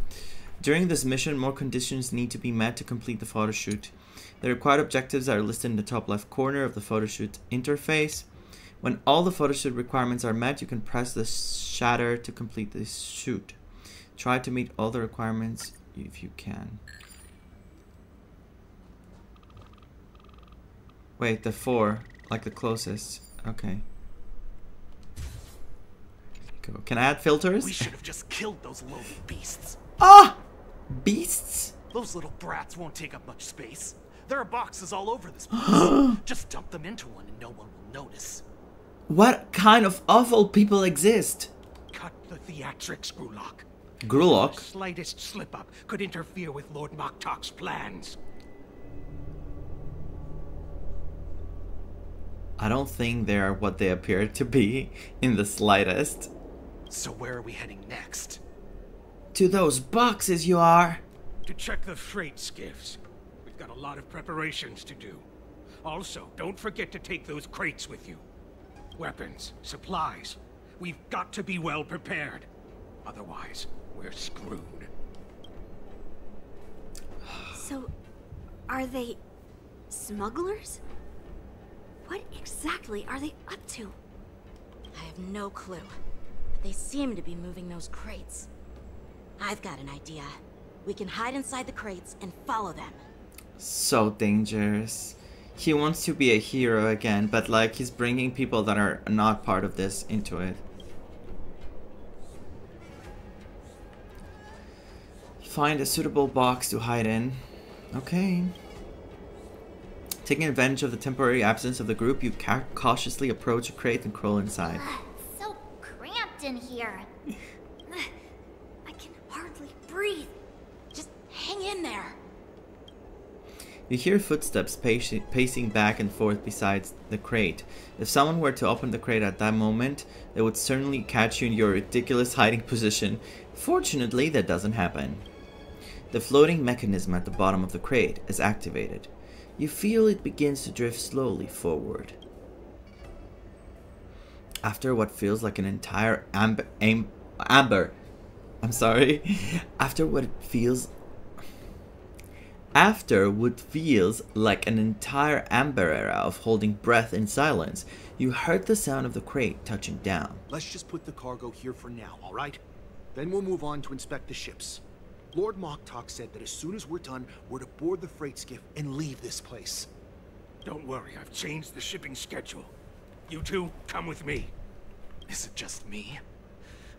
Speaker 3: During this mission, more conditions need to be met to complete the photo shoot. The required objectives are listed in the top left corner of the photo shoot interface. When all the photo shoot requirements are met, you can press the shutter to complete the shoot. Try to meet all the requirements if you can. Wait, the 4, like the closest. Okay. Go. Can I add filters?
Speaker 14: We should have just killed those lowly beasts.
Speaker 3: Ah! Beasts?
Speaker 14: Those little brats won't take up much space. There are boxes all over this place. Just dump them into one and no one will notice.
Speaker 3: What kind of awful people exist?
Speaker 22: Cut the theatrics, Grulok.
Speaker 3: Grulok?
Speaker 22: The slightest slip-up could interfere with Lord Moktok's plans.
Speaker 3: I don't think they are what they appear to be in the slightest.
Speaker 14: So where are we heading next?
Speaker 3: To those boxes you are.
Speaker 22: To check the freight skiffs. We've got a lot of preparations to do. Also, don't forget to take those crates with you. Weapons, supplies. We've got to be well prepared. Otherwise, we're screwed.
Speaker 7: So, are they smugglers? What exactly are they up to?
Speaker 11: I have no clue. But they seem to be moving those crates. I've got an idea. We can hide inside the crates and follow them.
Speaker 3: So dangerous. He wants to be a hero again, but like he's bringing people that are not part of this into it. Find a suitable box to hide in. Okay. Taking advantage of the temporary absence of the group, you cautiously approach a crate and crawl inside.
Speaker 2: So cramped in here.
Speaker 11: I can hardly breathe. Just hang in there.
Speaker 3: You hear footsteps pacing back and forth beside the crate. If someone were to open the crate at that moment, they would certainly catch you in your ridiculous hiding position. Fortunately, that doesn't happen. The floating mechanism at the bottom of the crate is activated. You feel it begins to drift slowly forward. After what feels like an entire After what feels like an entire amber era of holding breath in silence, you heard the sound of the crate touching down.
Speaker 9: Let's just put the cargo here for now, all right? Then we'll move on to inspect the ships. Lord Moktok said that as soon as we're done, we're to board the freight skiff and leave this place.
Speaker 22: Don't worry, I've changed the shipping schedule. You two, come with me.
Speaker 14: Is it just me?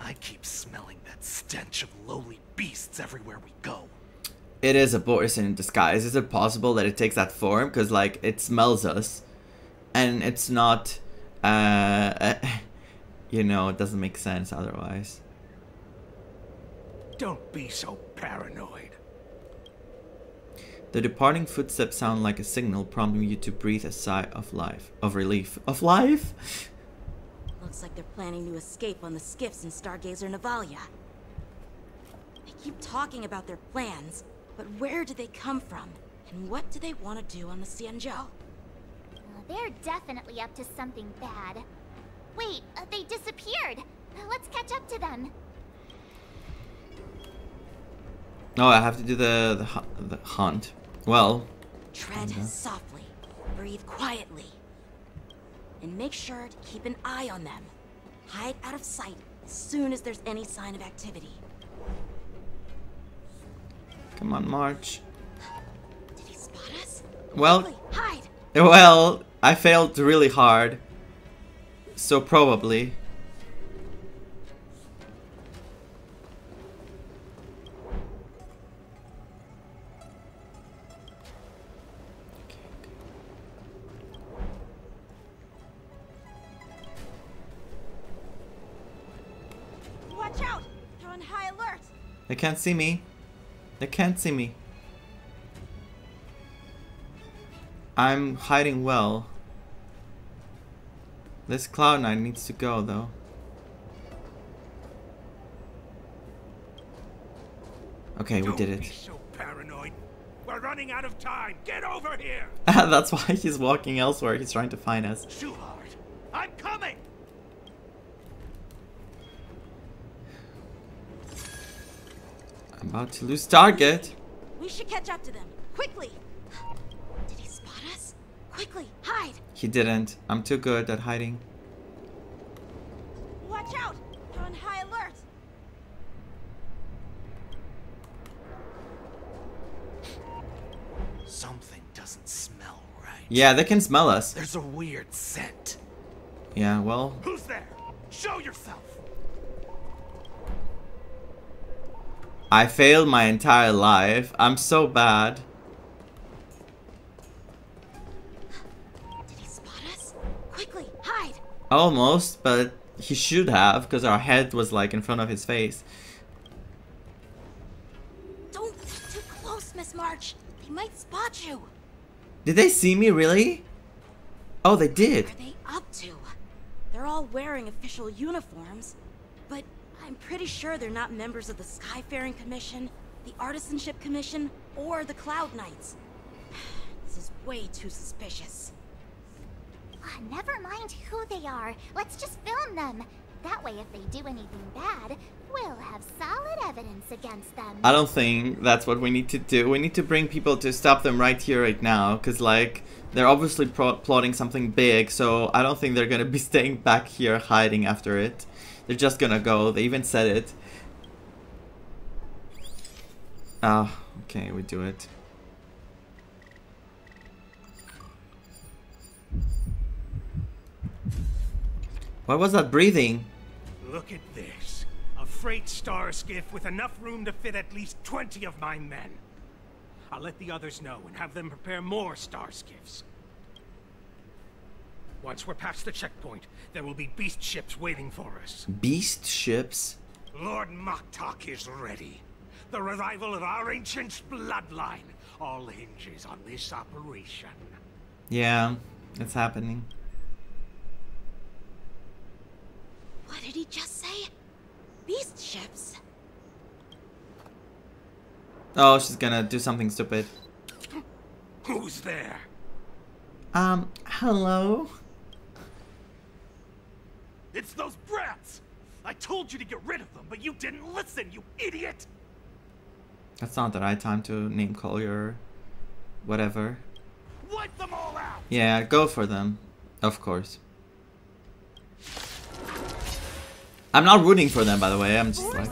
Speaker 14: I keep smelling that stench of lowly beasts everywhere we go.
Speaker 3: It is a Borisin in disguise. Is it possible that it takes that form? Because, like, it smells us. And it's not, you know, it doesn't make sense otherwise.
Speaker 22: Don't be so paranoid.
Speaker 3: The departing footsteps sound like a signal, prompting you to breathe a sigh of relief. Of life?
Speaker 11: Looks like they're planning to escape on the skiffs in Stargazer Navalia. They keep talking about their plans, but where do they come from? And what do they want to do on the Xianzhou?
Speaker 2: They're definitely up to something bad. Wait, they disappeared. Let's catch up to them.
Speaker 3: Oh, I have to do the hunt. Well.
Speaker 11: Tread softly. Breathe quietly. And make sure to keep an eye on them. Hide out of sight as soon as there's any sign of activity.
Speaker 3: Come on, March.
Speaker 11: Did he spot us?
Speaker 3: Well,
Speaker 11: Quickly, hide.
Speaker 3: Well, I failed really hard. So probably.
Speaker 11: Watch out! They're on high alert.
Speaker 3: They can't see me. They can't see me. I'm hiding well. This Cloud Knight needs to go though. Okay, we did it.
Speaker 22: Don't be so paranoid. We're running out of time. Get over here.
Speaker 3: That's why he's walking elsewhere. He's trying to find us.
Speaker 22: Shuhard, I'm coming.
Speaker 3: I'm about to lose target.
Speaker 11: We should catch up to them. Quickly. Did he spot us? Quickly, hide.
Speaker 3: He didn't. I'm too good at hiding.
Speaker 11: Watch out. They're on high alert.
Speaker 14: Something doesn't smell right.
Speaker 3: Yeah, they can smell us.
Speaker 14: There's a weird scent.
Speaker 3: Yeah, well.
Speaker 22: Who's there? Show yourself.
Speaker 3: I failed my entire life. I'm so bad.
Speaker 11: Did he spot us? Quickly, hide.
Speaker 3: Almost, but he should have, because our head was like in front of his face.
Speaker 11: Don't get too close, Miss March. They might spot you.
Speaker 3: Did they see me, really? Oh, they did.
Speaker 11: What are they up to? They're all wearing official uniforms, but I'm pretty sure they're not members of the Skyfaring Commission, the Artisanship Commission, or the Cloud Knights. This is way too suspicious.
Speaker 2: Never mind who they are. Let's just film them. That way, if they do anything bad, we'll have solid evidence against them.
Speaker 3: I don't think that's what we need to do. We need to bring people to stop them right here, right now. Because, like, they're obviously plotting something big. So I don't think they're going to be staying back here hiding after it. They're just going to go. They even said it. Oh, okay, we do it. What was that breathing?
Speaker 22: Look at this. A freight star skiff with enough room to fit at least 20 of my men. I'll let the others know and have them prepare more star skiffs. Once we're past the checkpoint, there will be beast ships waiting for us.
Speaker 3: Beast ships?
Speaker 22: Lord Moktok is ready. The revival of our ancient bloodline all hinges on this operation.
Speaker 3: Yeah, it's happening.
Speaker 11: What did he just say? Beast ships?
Speaker 3: Oh, she's gonna do something stupid.
Speaker 22: Who's there?
Speaker 3: Hello?
Speaker 22: It's those brats! I told you to get rid of them, but you didn't listen, you idiot!
Speaker 3: That's not the right time to name call your whatever.
Speaker 22: Wipe them all out!
Speaker 3: Yeah, go for them. Of course. I'm not rooting for them, by the way. I'm just like...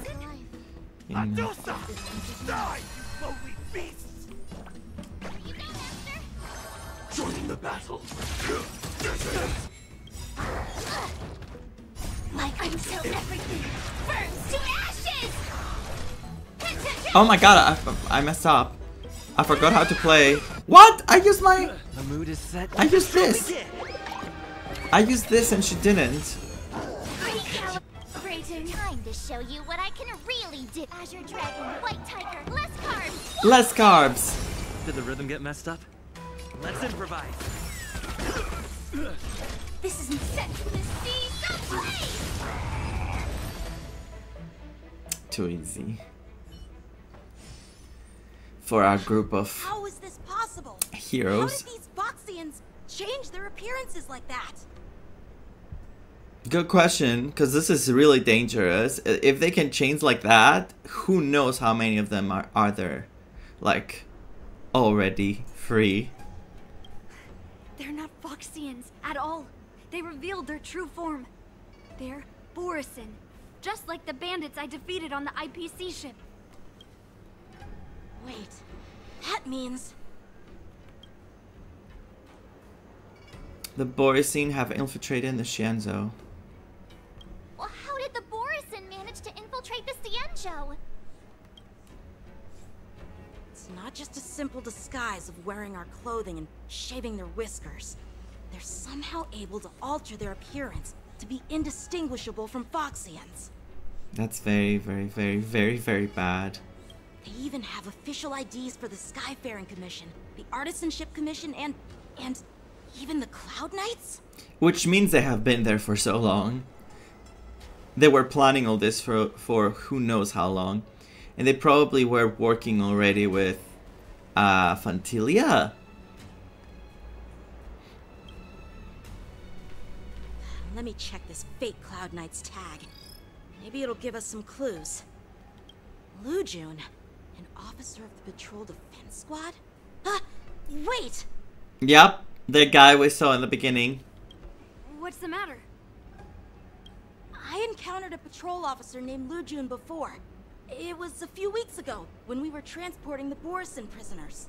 Speaker 3: You know.
Speaker 22: Adusa! Die, you lowly beasts! Joining the battle.
Speaker 2: Like until everything burns to ashes!
Speaker 3: Oh my god, I messed up. I forgot how to play. What? I used my...
Speaker 8: The mood is set.
Speaker 3: I used this. I used this and she didn't.
Speaker 2: Time to show you what I can really do. Azure Dragon, White Tiger, less carbs!
Speaker 3: Less carbs!
Speaker 8: Did the rhythm get messed up? Let's improvise.
Speaker 2: This isn't set for the sea, so play!
Speaker 3: Too easy. For our group of
Speaker 11: How is this possible?
Speaker 3: heroes.
Speaker 11: How did these Foxians change their appearances like that?
Speaker 3: Good question, because this is really dangerous. If they can change like that, who knows how many of them are there, like, already free.
Speaker 7: They're not Foxians at all. They revealed their true form. They're Borisin, just like the bandits I defeated on the IPC ship.
Speaker 11: Wait, that means...
Speaker 3: The Borisine have infiltrated the Xianzhou.
Speaker 2: Well, how did the Borisin manage to infiltrate the Xianzhou?
Speaker 11: It's not just a simple disguise of wearing our clothing and shaving their whiskers. They're somehow able to alter their appearance to be indistinguishable from Foxians.
Speaker 3: That's very, very, very, very, very bad.
Speaker 11: They even have official IDs for the Skyfaring Commission, the Artisanship Commission, and even the Cloud Knights?
Speaker 3: Which means they have been there for so long. They were planning all this for who knows how long. And they probably were working already with Phantylia.
Speaker 11: Let me check this fake Cloud Knight's tag. Maybe it'll give us some clues. Lujun, an officer of the Patrol Defense Squad? Wait!
Speaker 3: Yep, the guy we saw in the beginning.
Speaker 11: What's the matter? I encountered a patrol officer named Lujun before. It was a few weeks ago, when we were transporting the Borisin prisoners.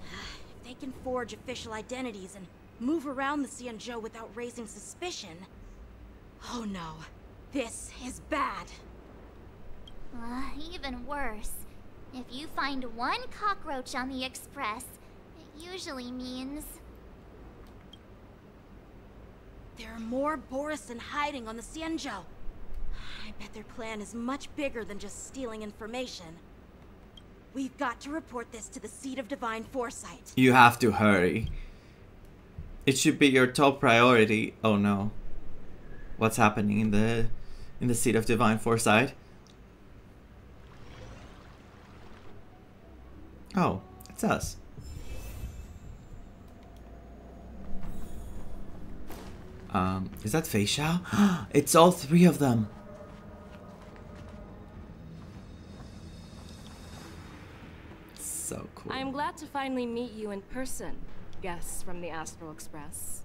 Speaker 11: If they can forge official identities and move around the Xianzhou without raising suspicion... Oh no, this is bad.
Speaker 2: Even worse. If you find one cockroach on the Express, it usually means...
Speaker 11: There are more Borisin hiding on the Xianzhou. I bet their plan is much bigger than just stealing information. We've got to report this to the Seat of Divine Foresight.
Speaker 3: You have to hurry. It should be your top priority. Oh no. What's happening in the Seat of Divine Foresight? Oh, it's us. Is that Fei Xiao? It's all three of them. So cool.
Speaker 21: I'm glad to finally meet you in person, guests from the Astral Express.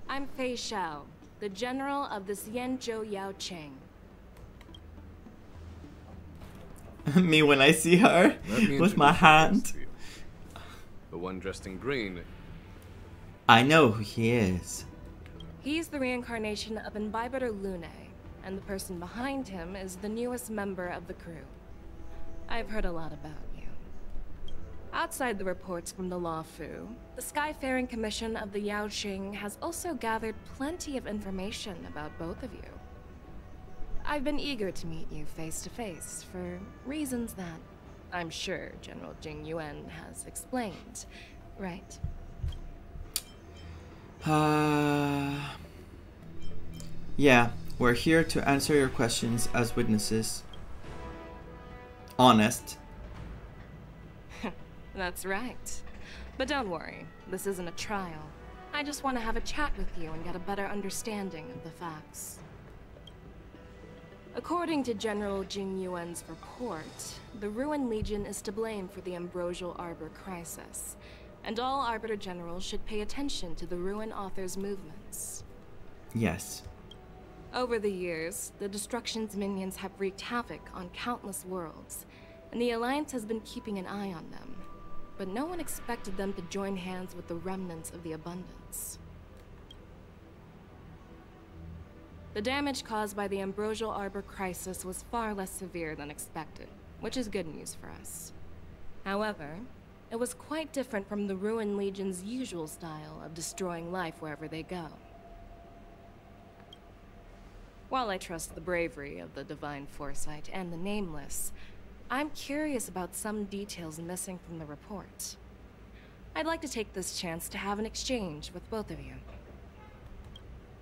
Speaker 21: I'm Fei Xiao, the general of the Xianzhou Yaocheng.
Speaker 3: Me when I see her with my hand.
Speaker 4: The one dressed in green.
Speaker 3: I know who he is.
Speaker 21: He's the reincarnation of Imbibitor Lune, and the person behind him is the newest member of the crew. I've heard a lot about you. Outside the reports from the Luofu, the Skyfaring Commission of the Yaocheng has also gathered plenty of information about both of you. I've been eager to meet you face to face for reasons that I'm sure General Jing Yuan has explained, right?
Speaker 3: Yeah, we're here to answer your questions as witnesses. Honest.
Speaker 21: That's right. But don't worry, this isn't a trial. I just want to have a chat with you and get a better understanding of the facts. According to General Jing Yuan's report, the Ruin Legion is to blame for the Ambrosial Arbor crisis, and all Arbiter Generals should pay attention to the Ruin Author's movements.
Speaker 3: Yes.
Speaker 21: Over the years, the Destruction's minions have wreaked havoc on countless worlds, and the Alliance has been keeping an eye on them. But no one expected them to join hands with the remnants of the Abundance. The damage caused by the Ambrosial Arbor crisis was far less severe than expected, which is good news for us. However, it was quite different from the Ruin Legion's usual style of destroying life wherever they go. While I trust the bravery of the Divine Foresight and the Nameless, I'm curious about some details missing from the report. I'd like to take this chance to have an exchange with both of you.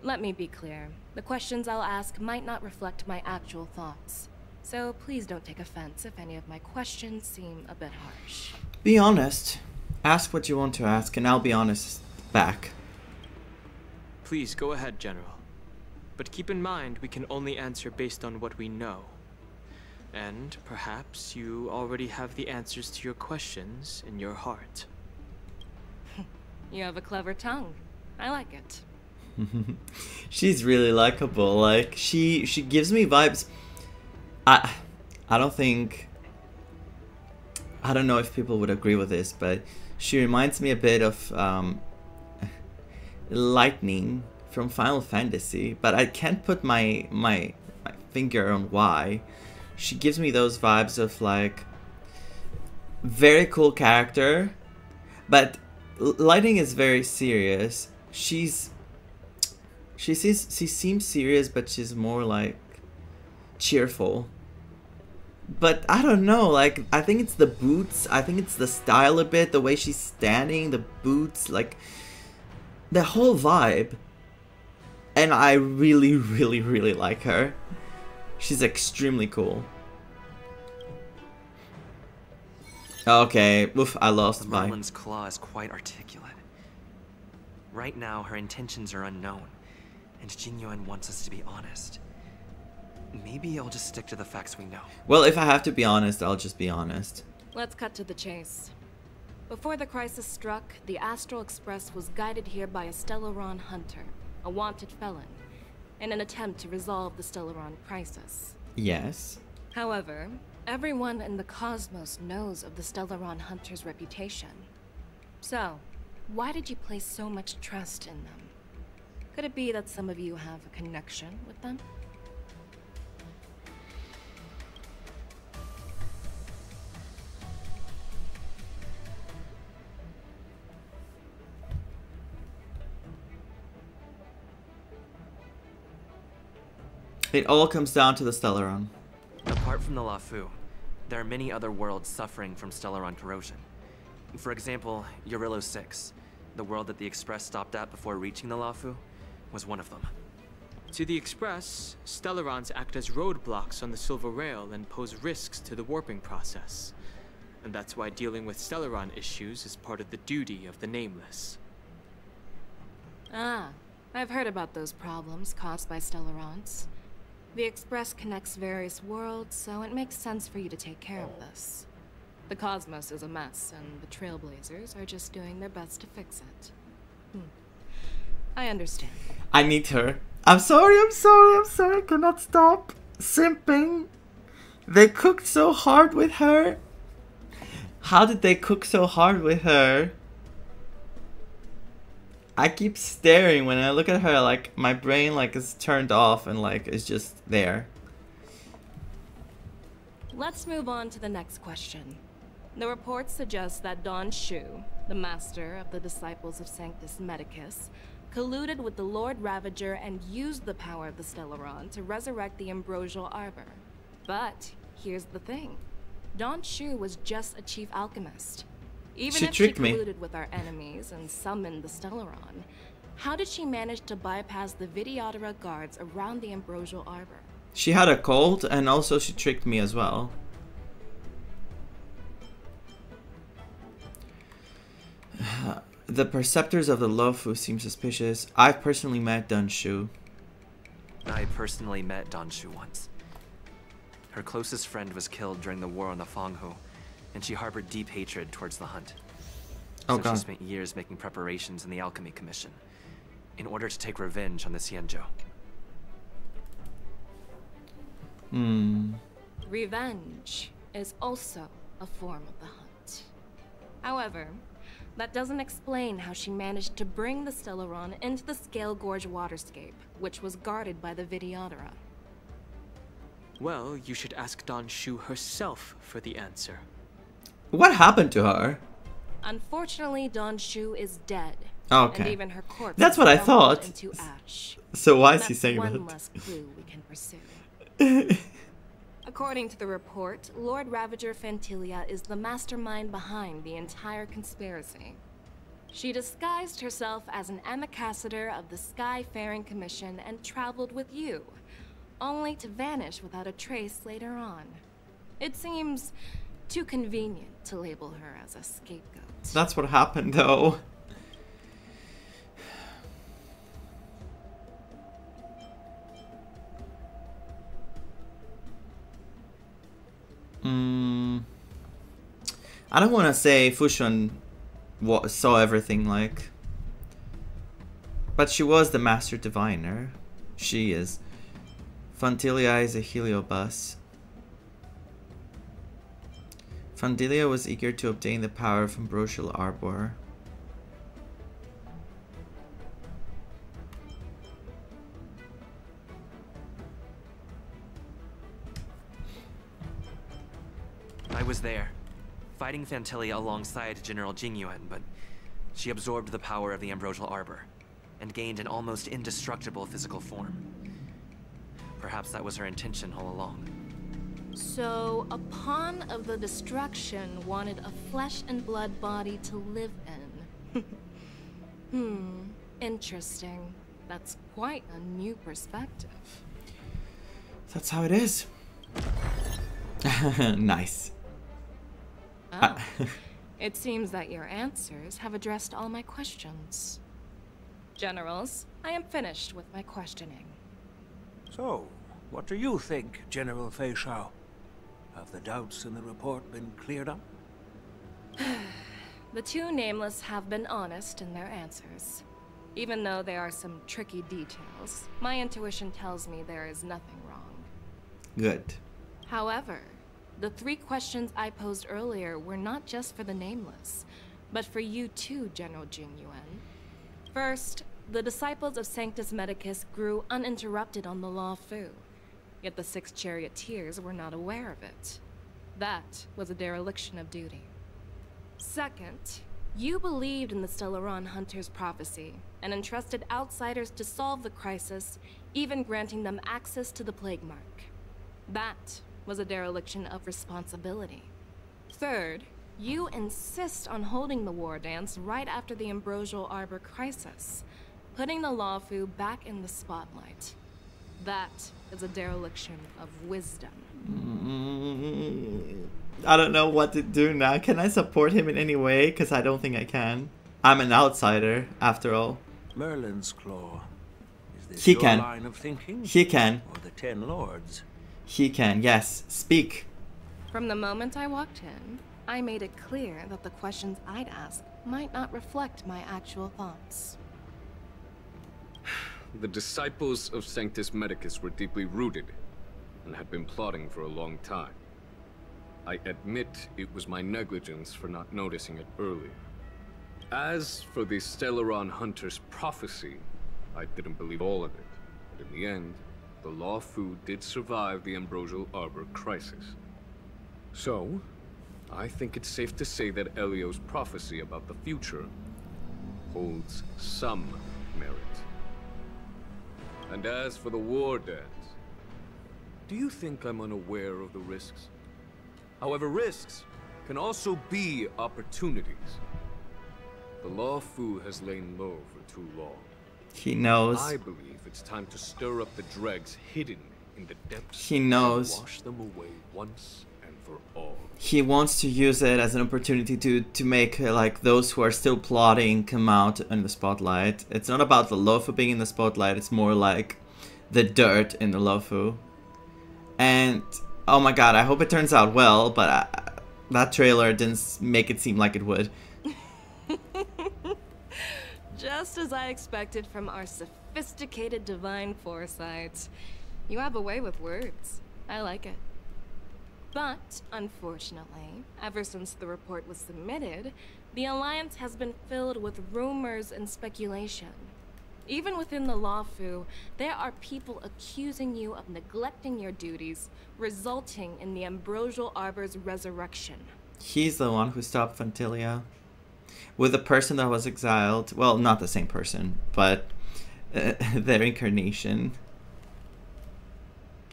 Speaker 21: Let me be clear, the questions I'll ask might not reflect my actual thoughts, so please don't take offense if any of my questions seem a bit harsh.
Speaker 3: Be honest. Ask what you want to ask, and I'll be honest back.
Speaker 5: Please go ahead, General. But keep in mind, we can only answer based on what we know. And perhaps you already have the answers to your questions in your heart.
Speaker 21: You have a clever tongue. I like it.
Speaker 3: She's really likable. Like she gives me vibes. I don't know if people would agree with this, but she reminds me a bit of Lightning from Final Fantasy, but I can't put my finger on why. She gives me those vibes of like very cool character, but Lightning is very serious. She seems serious, but she's more like cheerful. But I don't know, like, I think it's the boots, I think it's the style a bit, the way she's standing, the boots, like, the whole vibe. And I really, really, really like her. She's extremely cool. Okay, oof, I lost my...
Speaker 8: Merlin's claw is quite articulate. Right now, her intentions are unknown, and Jingyuan wants us to be honest. Maybe I'll just stick to the facts we know.
Speaker 3: Well, if I have to be honest, I'll just be honest.
Speaker 21: Let's cut to the chase. Before the crisis struck, the Astral Express was guided here by a Stellaron hunter, a wanted felon, in an attempt to resolve the Stellaron crisis.
Speaker 3: Yes.
Speaker 21: However, everyone in the cosmos knows of the Stellaron hunter's reputation. So, why did you place so much trust in them? Could it be that some of you have a connection with them?
Speaker 3: It all comes down to the Stellaron.
Speaker 8: Apart from the Luofu, there are many other worlds suffering from Stellaron corrosion. For example, Eurillo 6, the world that the Express stopped at before reaching the Luofu, was one of them.
Speaker 5: To the Express, Stellarons act as roadblocks on the Silver Rail and pose risks to the warping process. And that's why dealing with Stellaron issues is part of the duty of the Nameless.
Speaker 21: Ah, I've heard about those problems caused by Stellarons. The Express connects various worlds, so it makes sense for you to take care of this. The cosmos is a mess, and the Trailblazers are just doing their best to fix it. I understand.
Speaker 3: I need her. I'm sorry, I cannot stop simping. They cooked so hard with her. How did they cook so hard with her? I keep staring when I look at her, like my brain like is turned off and like is just there.
Speaker 21: Let's move on to the next question. The reports suggest that Don Shu, the master of the disciples of Sanctus Medicus, colluded with the Lord Ravager and used the power of the Stellaron to resurrect the Ambrosial Arbor. But here's the thing. Don Shu was just a chief alchemist. Even if she colluded with our enemies and summoned the Stellaron, how did she manage to bypass the Vidyadhara guards around the Ambrosial Arbor?
Speaker 3: She had a cold, and also she tricked me as well. The Perceptors of the Luofu seem suspicious. I've personally met Don Shu.
Speaker 8: I personally met Don Shu once. Her closest friend was killed during the war on the Fanghu, and she harbored deep hatred towards the Hunt.
Speaker 3: Oh,
Speaker 8: so
Speaker 3: God.
Speaker 8: she spent years making preparations in the Alchemy Commission in order to take revenge on the Xianzhou.
Speaker 21: Revenge is also a form of the Hunt. However, that doesn't explain how she managed to bring the Stellaron into the Scale Gorge waterscape, which was guarded by the Vidyadhara.
Speaker 5: Well, you should ask Don Shu herself for the answer.
Speaker 3: What happened to her?
Speaker 21: Unfortunately, Don Shu is dead.
Speaker 3: Okay.
Speaker 21: And even her corpse
Speaker 3: That's what I thought.
Speaker 21: into ash.
Speaker 3: So why is he saying
Speaker 21: That's
Speaker 3: that?
Speaker 21: one less clue we can pursue. According to the report, Lord Ravager Phantilia is the mastermind behind the entire conspiracy. She disguised herself as an ambassador of the Skyfaring Commission and traveled with you, only to vanish without a trace later on. It seems too convenient to label her as a scapegoat.
Speaker 3: That's what happened, though. I don't want to say Fushun saw everything, like, but she was the master diviner. She is. Phantilia is a heliobus. Phantilia was eager to obtain the power of Ambrosial Arbor.
Speaker 8: I was there, fighting Phantilia alongside General Jingyuan, but she absorbed the power of the Ambrosial Arbor and gained an almost indestructible physical form. Perhaps that was her intention all along.
Speaker 21: So, a pawn of the destruction wanted a flesh and blood body to live in. Interesting. That's quite a new perspective.
Speaker 3: That's how it is. Nice.
Speaker 21: Oh. It seems that your answers have addressed all my questions. Generals, I am finished with my questioning.
Speaker 16: So, what do you think, General Fei Shao? Have the doubts in the report been cleared up?
Speaker 21: The two Nameless have been honest in their answers. Even though there are some tricky details, my intuition tells me there is nothing wrong.
Speaker 3: Good.
Speaker 21: However, the 3 questions I posed earlier were not just for the Nameless, but for you too, General Jing Yuan. First, the disciples of Sanctus Medicus grew uninterrupted on the Law Fu, yet the 6 charioteers were not aware of it. That was a dereliction of duty. Second, you believed in the Stellaron Hunter's prophecy and entrusted outsiders to solve the crisis, even granting them access to the Plague Mark. That was a dereliction of responsibility. Third, you insist on holding the war dance right after the Ambrosial Arbor crisis, putting the Lawfu back in the spotlight. That is a dereliction of wisdom.
Speaker 3: I don't know what to do now. Can I support him in any way? Because I don't think I can. I'm an outsider, after all.
Speaker 16: Merlin's Claw. Is this
Speaker 3: He
Speaker 16: your
Speaker 3: can.
Speaker 16: line of thinking?
Speaker 3: He can.
Speaker 16: Or the 10 Lords?
Speaker 3: He can, yes. Speak.
Speaker 21: From the moment I walked in, I made it clear that the questions I'd ask might not reflect my actual thoughts.
Speaker 4: The disciples of Sanctus Medicus were deeply rooted and had been plotting for a long time. I admit it was my negligence for not noticing it earlier. As for the Stellaron Hunter's prophecy, I didn't believe all of it. But in the end, the Law Fu did survive the Ambrosial Arbor crisis. So, I think it's safe to say that Elio's prophecy about the future holds some merit. And as for the war dance, do you think I'm unaware of the risks? However, risks can also be opportunities. The Law Fu has lain low for too long.
Speaker 3: He knows.
Speaker 4: I believe it's time to stir up the dregs hidden in the depths.
Speaker 3: He knows.
Speaker 4: And wash them away once and for all.
Speaker 3: He wants to use it as an opportunity to make like those who are still plotting come out in the spotlight. It's not about the Lofu being in the spotlight, it's more like the dirt in the Lofu. And oh my god, I hope it turns out well, but that trailer didn't make it seem like it would.
Speaker 21: Just as I expected from our sophisticated divine foresight. You have a way with words. I like it. But, unfortunately, ever since the report was submitted, the Alliance has been filled with rumors and speculation. Even within the Lawfu, there are people accusing you of neglecting your duties, resulting in the Ambrosial Arbor's resurrection.
Speaker 3: He's the one who stopped Fantilia. With the person that was exiled. Well, not the same person, but their incarnation.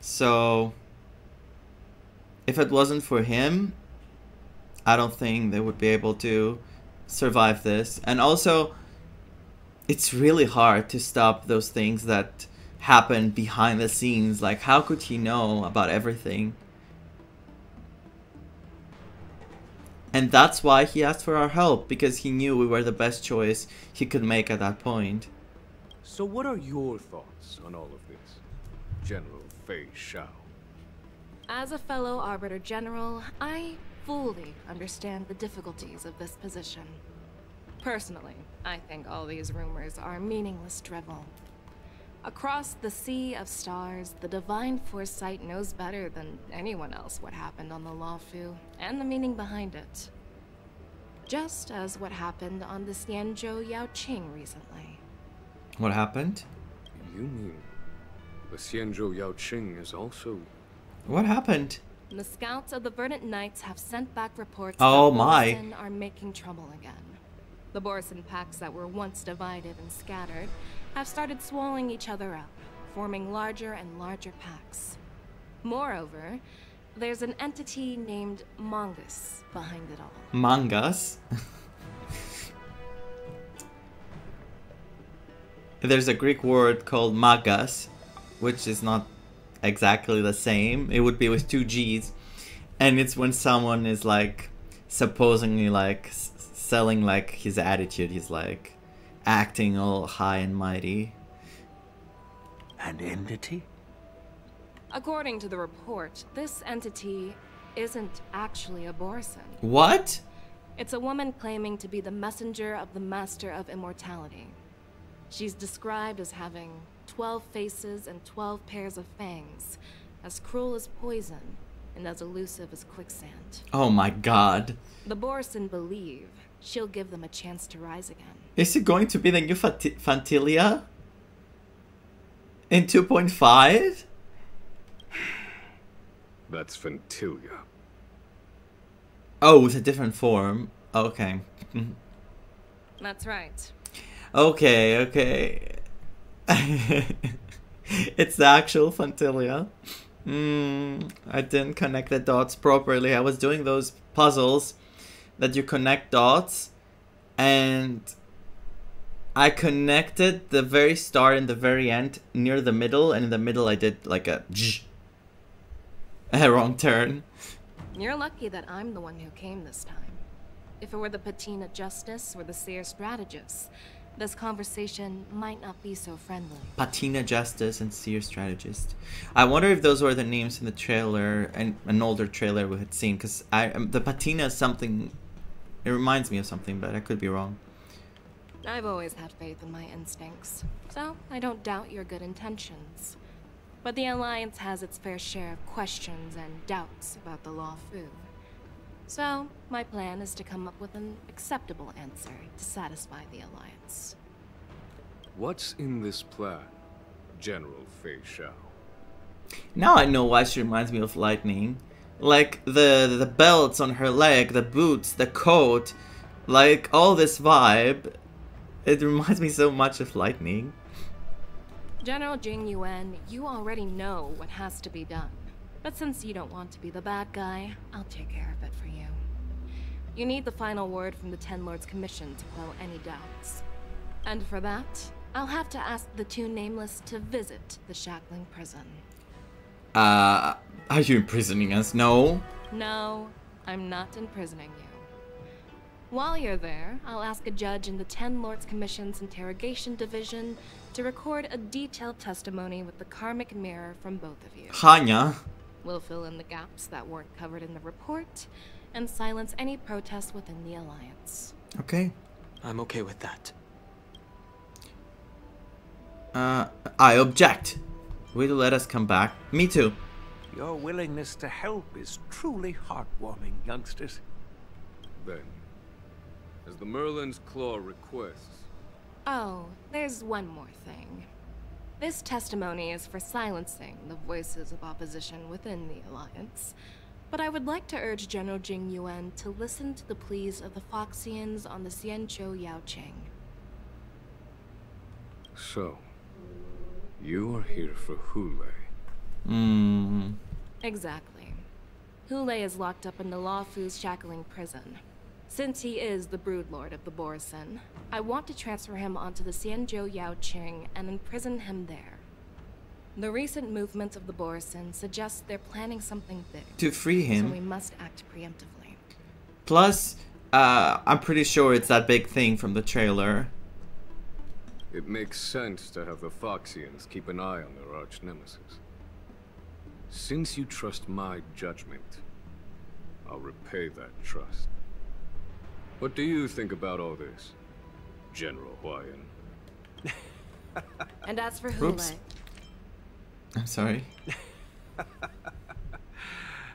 Speaker 3: So, if it wasn't for him, I don't think they would be able to survive this. And also, it's really hard to stop those things that happen behind the scenes. Like, how could he know about everything? And that's why he asked for our help, because he knew we were the best choice he could make at that point.
Speaker 4: So what are your thoughts on all of this, General Fei Shao?
Speaker 21: As a fellow Arbiter General, I fully understand the difficulties of this position. Personally, I think all these rumors are meaningless drivel. Across the sea of stars, the Divine Foresight knows better than anyone else what happened on the Lawfu, and the meaning behind it. Just as what happened on the Xianzhou Yaoqing recently.
Speaker 3: What happened?
Speaker 4: You mean the Xianzhou Yaoqing is also...
Speaker 3: What happened?
Speaker 21: The scouts of the Verdant Knights have sent back reports
Speaker 3: Oh
Speaker 21: that
Speaker 3: my.
Speaker 21: Borisin are making trouble again. The Borisin packs that were once divided and scattered have started swallowing each other up, forming larger and larger packs. Moreover, There's an entity named Mongus behind it all.
Speaker 3: Mangas? There's a Greek word called magas, which is not exactly the same. It would be with 2 G's. And it's when someone is like supposedly like selling like his attitude. He's like acting all high and mighty.
Speaker 16: An entity?
Speaker 21: According to the report, this entity isn't actually a Borson.
Speaker 3: What?
Speaker 21: It's a woman claiming to be the messenger of the Master of Immortality. She's described as having 12 faces and 12 pairs of fangs, as cruel as poison, and as elusive as quicksand.
Speaker 3: Oh my god.
Speaker 21: The Borson believe she'll give them a chance to rise again.
Speaker 3: Is it going to be the new Fantilia? In 2.5?
Speaker 4: That's Fantilia.
Speaker 3: Oh, it's a different form. Okay.
Speaker 21: That's right.
Speaker 3: Okay. It's the actual Fantilia. I didn't connect the dots properly. I was doing those puzzles that you connect dots, and I connected the very start and the very end near the middle, and in the middle I did like a wrong turn.
Speaker 21: You're lucky that I'm the one who came this time. If it were the Patina Justice or the Seer Strategist, this conversation might not be so friendly.
Speaker 3: Patina Justice and Seer Strategist. I wonder if those were the names in the trailer, and an older trailer we had seen, because the Patina is something, it reminds me of something, but I could be wrong.
Speaker 21: I've always had faith in my instincts, so I don't doubt your good intentions. But the Alliance has its fair share of questions and doubts about the Luofu. So, my plan is to come up with an acceptable answer to satisfy the Alliance.
Speaker 4: What's in this plan, General Fei Xiao?
Speaker 3: Now I know why she reminds me of Lightning. Like, the belts on her leg, the boots, the coat, like, all this vibe. It reminds me so much of Lightning.
Speaker 21: General Jing Yuan, you already know what has to be done. But since you don't want to be the bad guy, I'll take care of it for you. You need the final word from the Ten Lords Commission to quell any doubts. And for that, I'll have to ask the 2 Nameless to visit the Shackling Prison.
Speaker 3: Are you imprisoning us? No.
Speaker 21: No, I'm not imprisoning you. While you're there, I'll ask a judge in the Ten Lords Commission's Interrogation Division to record a detailed testimony with the Karmic Mirror from both of you.
Speaker 3: Hanya.
Speaker 21: We'll fill in the gaps that weren't covered in the report, and silence any protests within the Alliance.
Speaker 3: Okay.
Speaker 5: I'm okay with that.
Speaker 3: I object. Will you let us come back? Me too.
Speaker 16: Your willingness to help is truly heartwarming, youngsters.
Speaker 4: Then, as the Merlin's Claw requests...
Speaker 21: Oh, there's one more thing. This testimony is for silencing the voices of opposition within the Alliance, but I would like to urge General Jing Yuan to listen to the pleas of the Foxians on the Xianzhou Yaoqing.
Speaker 4: So, you are here for Hulei.
Speaker 21: Exactly. Hulei is locked up in the Luofu's Shackling Prison. Since he is the Broodlord of the Borson, I want to transfer him onto the Xianzhou Yaoqing and imprison him there. The recent movements of the Borson suggest they're planning something big.
Speaker 3: To free him.
Speaker 21: So we must act preemptively.
Speaker 3: Plus, I'm pretty sure it's that big thing from the trailer.
Speaker 4: It makes sense to have the Foxians keep an eye on their arch-nemesis. Since you trust my judgment, I'll repay that trust. What do you think about all this, General Huayan?
Speaker 21: And as for
Speaker 3: Oops.
Speaker 21: Hulei...
Speaker 3: I'm sorry.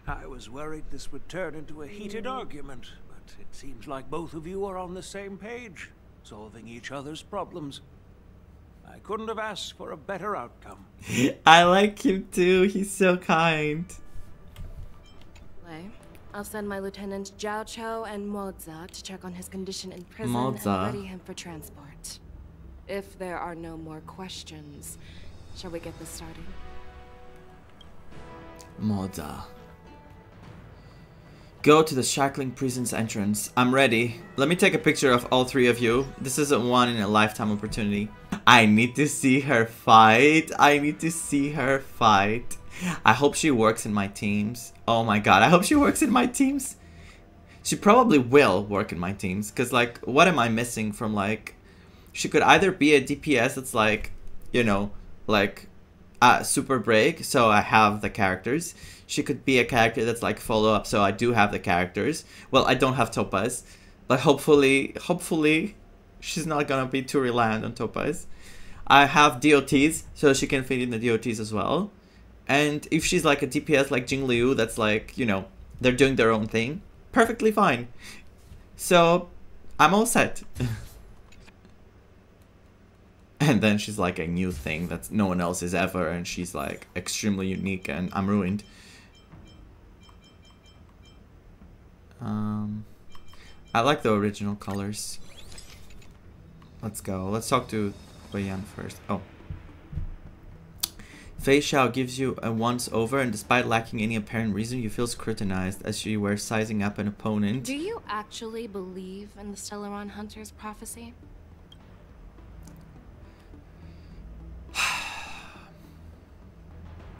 Speaker 16: I was worried this would turn into a heated argument, but it seems like both of you are on the same page, solving each other's problems. I couldn't have asked for a better outcome.
Speaker 3: I like him too. He's so kind.
Speaker 21: Lei, I'll send my lieutenants Zhao Chou and Moza to check on his condition in prison
Speaker 3: Moza.
Speaker 21: and ready him for transport. If there are no more questions, shall we get this started?
Speaker 3: Moza. Go to the Shackling Prison's entrance. I'm ready. Let me take a picture of all three of you. This is a one-in-a-lifetime opportunity. I need to see her fight. I need to see her fight. I hope she works in my teams. Oh my god, I hope she works in my teams. She probably will work in my teams. Because, like, what am I missing from, like... She could either be a DPS that's, like, you know, like... super break, so I have the characters. She could be a character that's like follow up, so I do have the characters. Well, I don't have Topaz, but hopefully she's not gonna be too reliant on Topaz. I have DOTs, so she can fit in the DOTs as well. And if she's like a DPS like Jingliu, that's like, you know, they're doing their own thing, perfectly fine. So I'm all set. And then she's like a new thing that no one else is ever, and she's like extremely unique, and I'm ruined. I like the original colors. Let's go. Let's talk to Huiyan first. Oh. Fei Xiao gives you a once over, and despite lacking any apparent reason, you feel scrutinized as you were sizing up an opponent.
Speaker 21: Do you actually believe in the Stellaron Hunter's prophecy?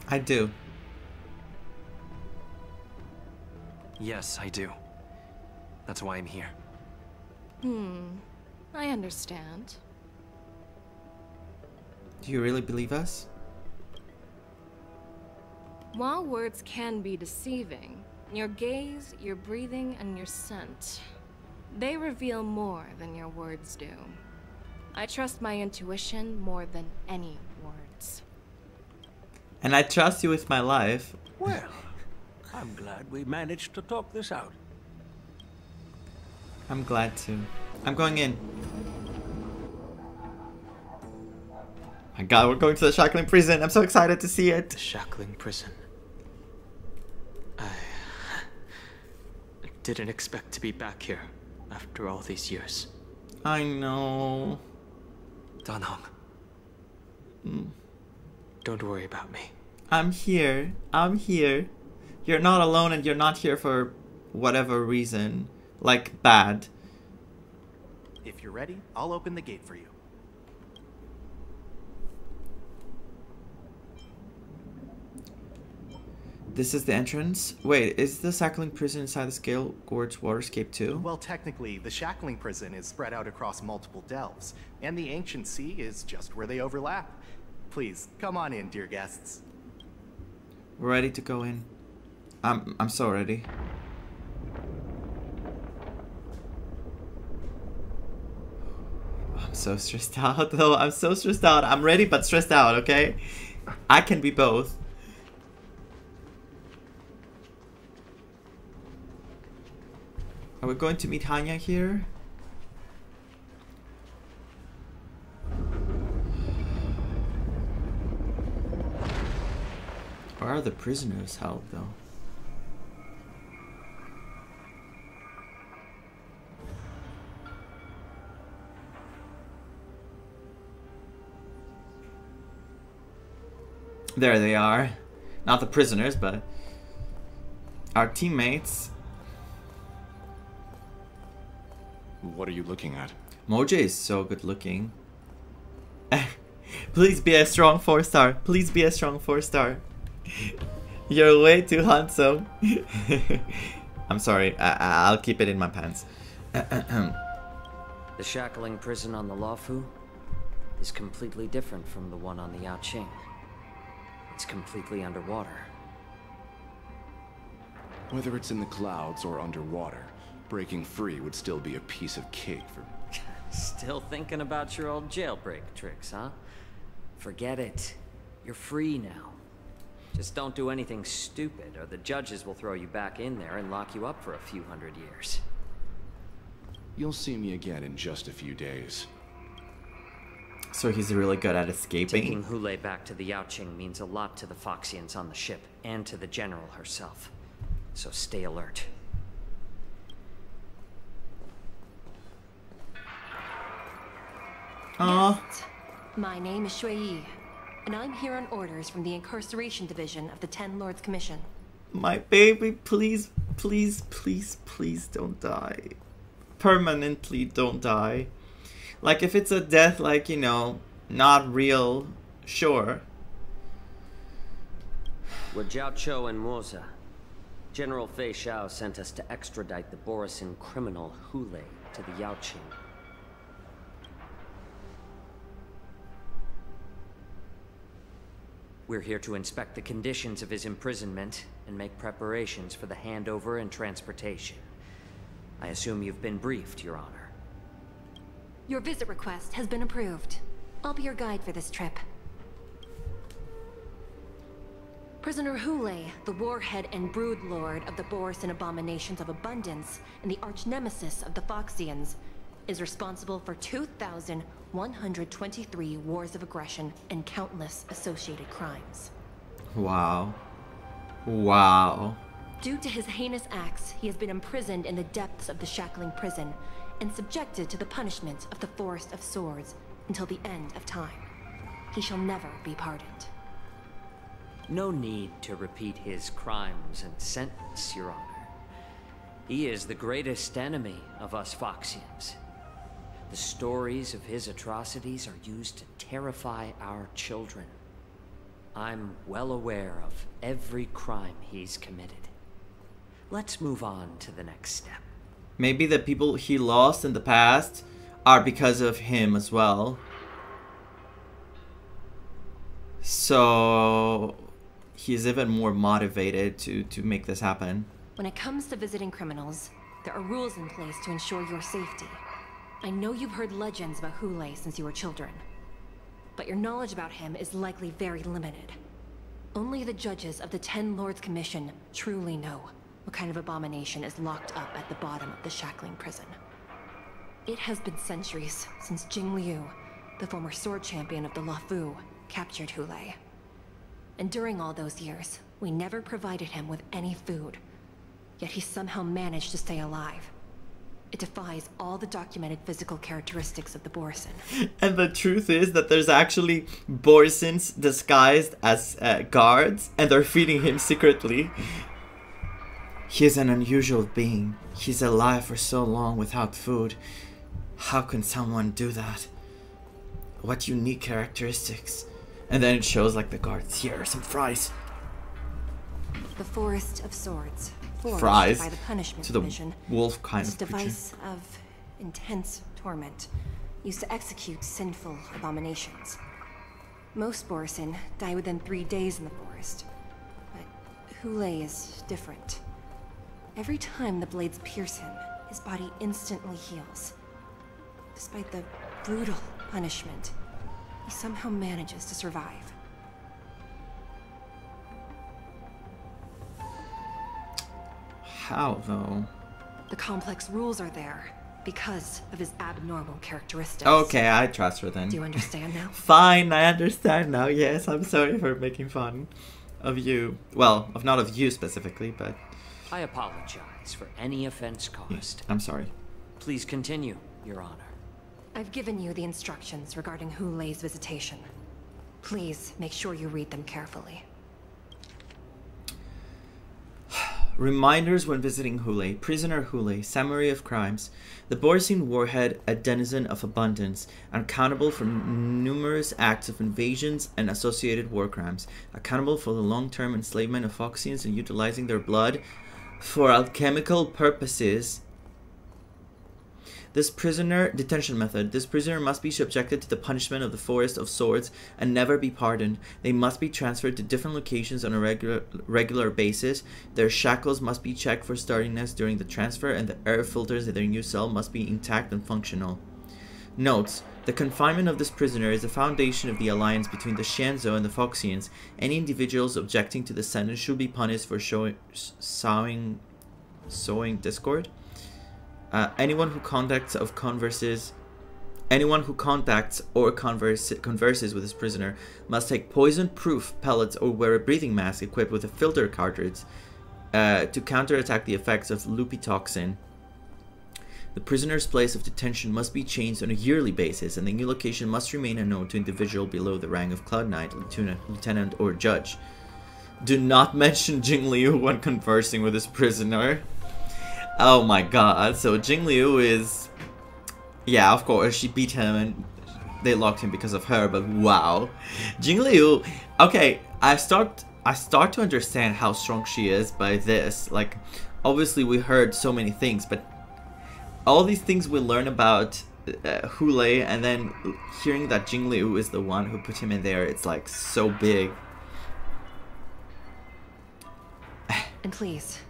Speaker 3: I do.
Speaker 8: Yes, I do. That's why I'm here.
Speaker 21: I understand.
Speaker 3: Do you really believe us?
Speaker 21: While words can be deceiving, your gaze, your breathing, and your scent, they reveal more than your words do. I trust my intuition more than any words.
Speaker 3: And I trust you with my life.
Speaker 16: Well, I'm glad we managed to talk this out.
Speaker 3: I'm glad to. I'm going in. My god, we're going to the Shackling Prison. I'm so excited to see it.
Speaker 5: The Shackling Prison. I didn't expect to be back here after all these years.
Speaker 3: I know.
Speaker 8: Dan Heng.
Speaker 5: Don't worry about me.
Speaker 3: I'm here. I'm here. You're not alone, and you're not here for whatever reason. Like, bad.
Speaker 15: If you're ready, I'll open the gate for you.
Speaker 3: This is the entrance? Wait, is the Shackling Prison inside the Scale Gorge Waterscape too?
Speaker 15: Well, technically, the Shackling Prison is spread out across multiple delves, and the Ancient Sea is just where they overlap. Please, come on in, dear guests.
Speaker 3: We're ready to go in. I'm so ready. I'm so stressed out though. I'm so stressed out. I'm ready but stressed out, okay? I can be both. Are we going to meet Hanya here? Where are the prisoners held though? There they are. Not the prisoners, but our teammates.
Speaker 17: What are you looking at?
Speaker 3: Moje is so good looking. Please be a strong 4-star. Please be a strong 4-star. You're way too handsome. I'm sorry. I'll keep it in my pants.
Speaker 12: The Shackling Prison on the Luofu is completely different from the one on the Yaoqing. It's completely underwater.
Speaker 17: Whether it's in the clouds or underwater, breaking free would still be a piece of cake for me.
Speaker 12: Still thinking about your old jailbreak tricks, huh? Forget it. You're free now. Just don't do anything stupid, or the judges will throw you back in there and lock you up for a few hundred years.
Speaker 17: You'll see me again in just a few days.
Speaker 3: So he's really good at escaping?
Speaker 12: Taking Hoolay back to the Yaoqing means a lot to the Foxians on the ship, and to the General herself. So stay alert.
Speaker 20: Yes. My name is Shui Yi, and I'm here on orders from the Incarceration Division of the Ten Lords Commission.
Speaker 3: My baby, please, please, please, please don't die. Permanently don't die. Like, if it's a death, like, you know, not real, sure.
Speaker 12: We're Jiao Cho and Moza. General Fei Xiao sent us to extradite the Borisin criminal Hu Lei to the Yaoqing. We're here to inspect the conditions of his imprisonment and make preparations for the handover and transportation. I assume you've been briefed, Your Honor.
Speaker 10: Your visit request has been approved. I'll be your guide for this trip. Prisoner Hu Lei, the warhead and brood lord of the Borisin abominations of abundance and the arch-nemesis of the Foxians, is responsible for 2,123 wars of aggression and countless associated crimes.
Speaker 3: Wow. Wow.
Speaker 10: Due to his heinous acts, he has been imprisoned in the depths of the Shackling prison and subjected to the punishment of the Forest of Swords until the end of time. He shall never be pardoned.
Speaker 12: No need to repeat his crimes and sentence, Your Honor. He is the greatest enemy of us Foxians. The stories of his atrocities are used to terrify our children. I'm well aware of every crime he's committed. Let's move on to the next step.
Speaker 3: Maybe the people he lost in the past are because of him as well. So he's even more motivated to make this happen.
Speaker 10: When it comes to visiting criminals, there are rules in place to ensure your safety. I know you've heard legends about Hu Lei since you were children, but your knowledge about him is likely very limited. Only the judges of the Ten Lords Commission truly know what kind of abomination is locked up at the bottom of the Shackling prison. It has been centuries since Jing Liu, the former sword champion of the Luofu, captured Hu Lei. And during all those years, we never provided him with any food. Yet he somehow managed to stay alive. It defies all the documented physical characteristics of the Borisin.
Speaker 3: And the truth is that there's actually Borisins disguised as guards, and they're feeding him secretly. He is an unusual being. He's alive for so long without food. How can someone do that? What unique characteristics? And then it shows like the guards. Here are some fries.
Speaker 10: The Forest of Swords.
Speaker 3: Fries
Speaker 10: by the Punishment
Speaker 3: to the
Speaker 10: Division.
Speaker 3: wolf kind of
Speaker 10: device of intense torment, used to execute sinful abominations. Most Borisin die within 3 days in the forest, but Hu Lei is different. Every time the blades pierce him, his body instantly heals. Despite the brutal punishment, he somehow manages to survive.
Speaker 3: How, though?
Speaker 10: The complex rules are there because of his abnormal characteristics.
Speaker 3: Okay, I trust her then.
Speaker 10: Do you understand now?
Speaker 3: Fine, I understand now. Yes, I'm sorry for making fun of you. Well, not of you specifically, but...
Speaker 12: I apologize for any offense caused.
Speaker 3: I'm sorry.
Speaker 12: Please continue, Your Honor.
Speaker 10: I've given you the instructions regarding Hu Lei's visitation. Please make sure you read them carefully.
Speaker 3: Reminders when visiting Hu Lei. Prisoner Hu Lei, summary of crimes. The Borisin warhead, a denizen of abundance, accountable for numerous acts of invasions and associated war crimes, accountable for the long-term enslavement of Foxians and utilizing their blood for alchemical purposes. This prisoner detention method. This prisoner must be subjected to the punishment of the Forest of Swords and never be pardoned. They must be transferred to different locations on a regular basis. Their shackles must be checked for sturdiness during the transfer, and the air filters in their new cell must be intact and functional. Notes: the confinement of this prisoner is the foundation of the alliance between the Xianzhou and the Foxians. Any individuals objecting to the sentence should be punished for sowing discord. Anyone who contacts or converses with this prisoner must take poison-proof pellets or wear a breathing mask equipped with a filter cartridge to counterattack the effects of lupitoxin. The prisoner's place of detention must be changed on a yearly basis, and the new location must remain unknown to individual below the rank of Cloud Knight, Lieutenant, or Judge. Do not mention Jing Liu when conversing with this prisoner. Oh my god. So Jing Liu is... Yeah, of course, she beat him and they locked him because of her, but wow. Jing Liu... Okay, I start to understand how strong she is by this. Like, obviously we heard so many things, but all these things we learn about Hu Lei, and then hearing that Jing Liu is the one who put him in there, it's like so big.
Speaker 6: And please,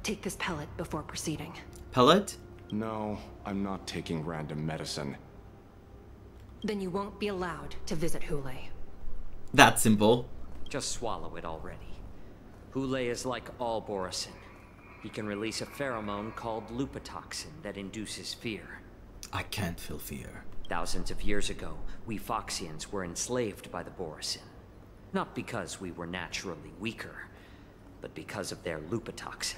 Speaker 6: take this pellet before proceeding.
Speaker 3: Pellet?
Speaker 17: No, I'm not taking random medicine.
Speaker 6: Then you won't be allowed to visit Hu Lei.
Speaker 3: That simple.
Speaker 12: Just swallow it already. Hu Lei is like all Borisin. He can release a pheromone called lupatoxin that induces fear.
Speaker 3: I can't feel fear.
Speaker 12: Thousands of years ago, we Foxians were enslaved by the Borisin. Not because we were naturally weaker, but because of their lupatoxin.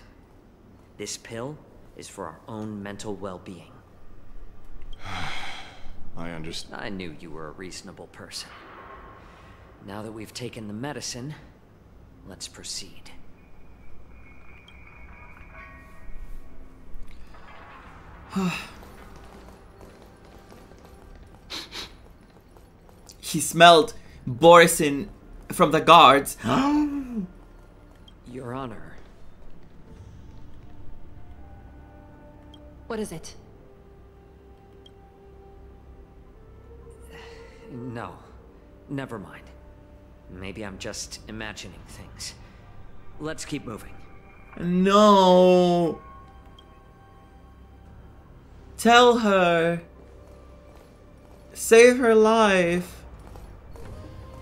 Speaker 12: This pill is for our own mental well-being.
Speaker 17: I understand.
Speaker 12: I knew you were a reasonable person. Now that we've taken the medicine, let's proceed.
Speaker 3: He smelled Borisin from the guards.
Speaker 12: Your Honor.
Speaker 6: What is it?
Speaker 12: No. Never mind. Maybe I'm just imagining things. Let's keep moving.
Speaker 3: No. Tell her. Save her life.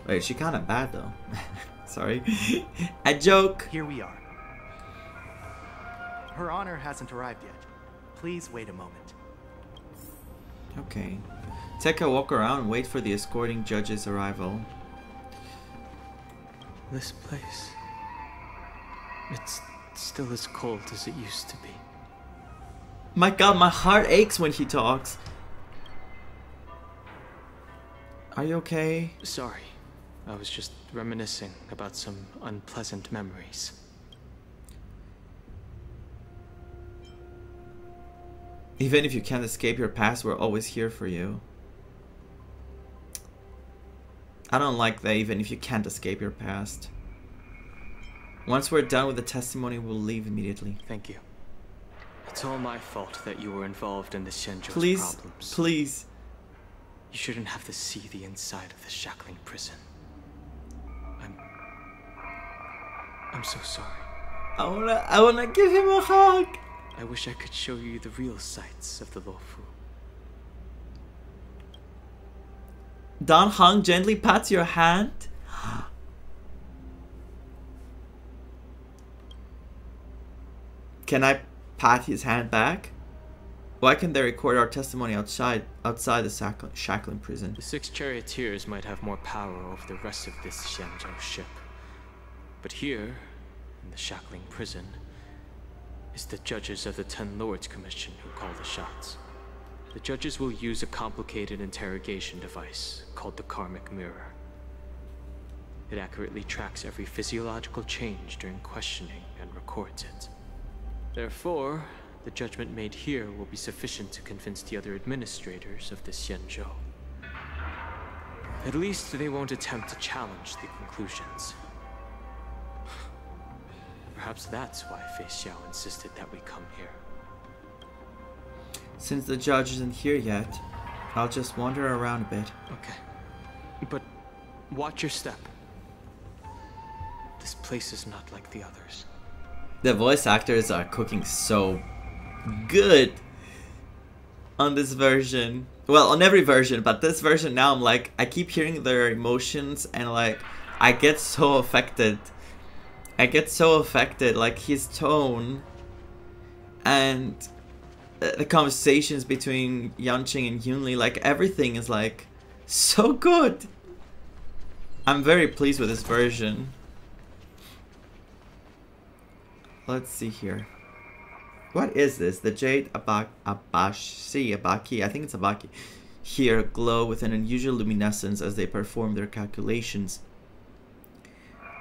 Speaker 3: Wait, she kind of bad though. Sorry. A joke.
Speaker 15: Here we are. Her Honor hasn't arrived yet. Please wait a moment.
Speaker 3: Okay. Take a walk around and wait for the escorting judge's arrival.
Speaker 5: This place... it's still as cold as it used to be.
Speaker 3: My god, my heart aches when he talks. Are you okay?
Speaker 5: Sorry. I was just reminiscing about some unpleasant memories.
Speaker 3: Even if you can't escape your past, we're always here for you. I don't like that, even if you can't escape your past. Once we're done with the testimony, we'll leave immediately.
Speaker 5: Thank you. It's all my fault that you were involved in the Xianzhou's
Speaker 3: Please,
Speaker 5: problems.
Speaker 3: please.
Speaker 5: You shouldn't have to see the inside of the shackling prison. I'm so sorry.
Speaker 3: I wanna give him a hug.
Speaker 5: I wish I could show you the real sights of the Luofu.
Speaker 3: Dan Heng gently pats your hand. Can I pat his hand back? Why can't they record our testimony outside the shackling prison?
Speaker 5: The 6 charioteers might have more power over the rest of this Xianzhou ship. But here, in the shackling prison, is the judges of the 10 Lords Commission who call the shots. The judges will use a complicated interrogation device called the Karmic Mirror. It accurately tracks every physiological change during questioning and records it. Therefore, the judgment made here will be sufficient to convince the other administrators of the Xianzhou. At least they won't attempt to challenge the conclusions. Perhaps that's why Fei Xiao insisted that we come here.
Speaker 3: Since the judge isn't here yet, I'll just wander around a bit.
Speaker 5: Okay. But watch your step. This place is not like the others.
Speaker 3: The voice actors are cooking so good on this version. Well, on every version, but this version now I'm like, I keep hearing their emotions and like, I get so affected. Like his tone and the conversations between Yanqing and Yunli, like everything is like so good. I'm very pleased with this version. Let's see here. What is this? The Jade Abaki, I think it's Abaki, here glow with an unusual luminescence as they perform their calculations.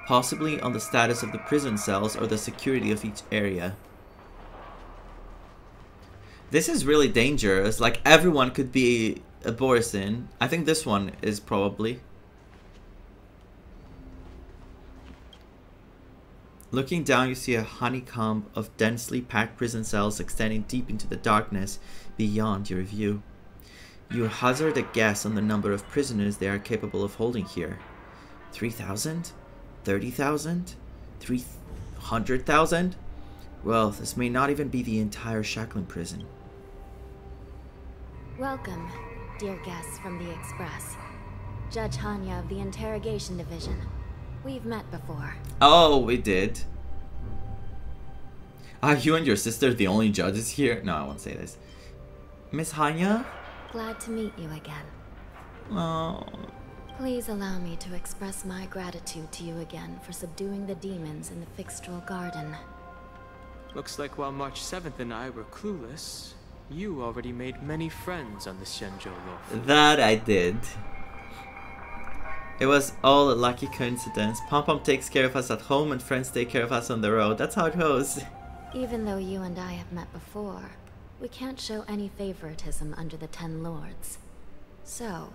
Speaker 3: possibly on the status of the prison cells or the security of each area. This is really dangerous. Like, everyone could be a Borisyn. I think this one is probably. Looking down, you see a honeycomb of densely packed prison cells extending deep into the darkness beyond your view. You hazard a guess on the number of prisoners they are capable of holding here. 3,000? 30,000? 300,000? Well, this may not even be the entire Shackling prison.
Speaker 1: Welcome, dear guests from the Express. Judge Hanya of the Interrogation Division. We've met before.
Speaker 3: Oh, we did. Are you and your sister the only judges here? No, I won't say this. Miss Hanya?
Speaker 1: Glad to meet you again.
Speaker 3: Oh.
Speaker 1: Please allow me to express my gratitude to you again for subduing the demons in the Fixtral Garden.
Speaker 5: Looks like while March 7th and I were clueless, you already made many friends on the Xianzhou Luofu.
Speaker 3: That I did. It was all a lucky coincidence. Pom-Pom takes care of us at home and friends take care of us on the road. That's how it goes.
Speaker 1: Even though you and I have met before, we can't show any favoritism under the Ten Lords. So,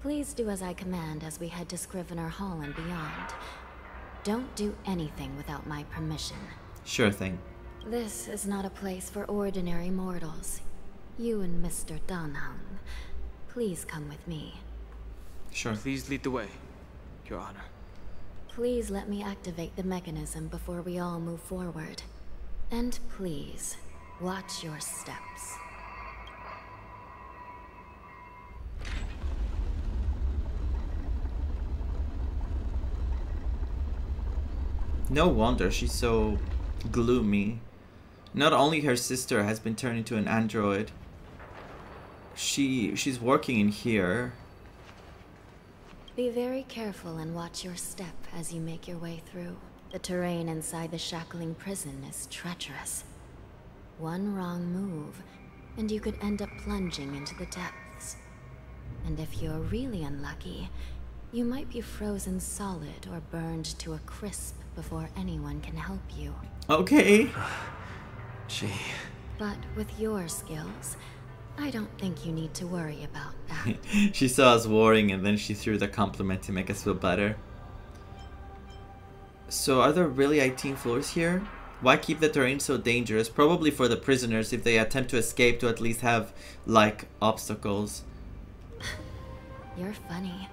Speaker 1: please do as I command as we head to Scrivener Hall and beyond. Don't do anything without my permission.
Speaker 3: Sure thing.
Speaker 1: This is not a place for ordinary mortals. You and Mr. Danheng, please come with me.
Speaker 3: Sure.
Speaker 5: Please lead the way, Your Honor.
Speaker 1: Please let me activate the mechanism before we all move forward. And please, watch your steps.
Speaker 3: No wonder she's so gloomy. Not only her sister has been turned into an android. She's working in here.
Speaker 1: Be very careful and watch your step as you make your way through. The terrain inside the Shackling prison is treacherous. One wrong move, and you could end up plunging into the depths. And if you're really unlucky, you might be frozen solid or burned to a crisp before anyone can help you.
Speaker 3: Okay.
Speaker 8: Gee.
Speaker 1: But with your skills, I don't think you need to worry about that.
Speaker 3: She saw us worrying and then she threw the compliment to make us feel better. So are there really 18 floors here? Why keep the terrain so dangerous? Probably for the prisoners if they attempt to escape to at least have, like, obstacles.
Speaker 1: You're funny.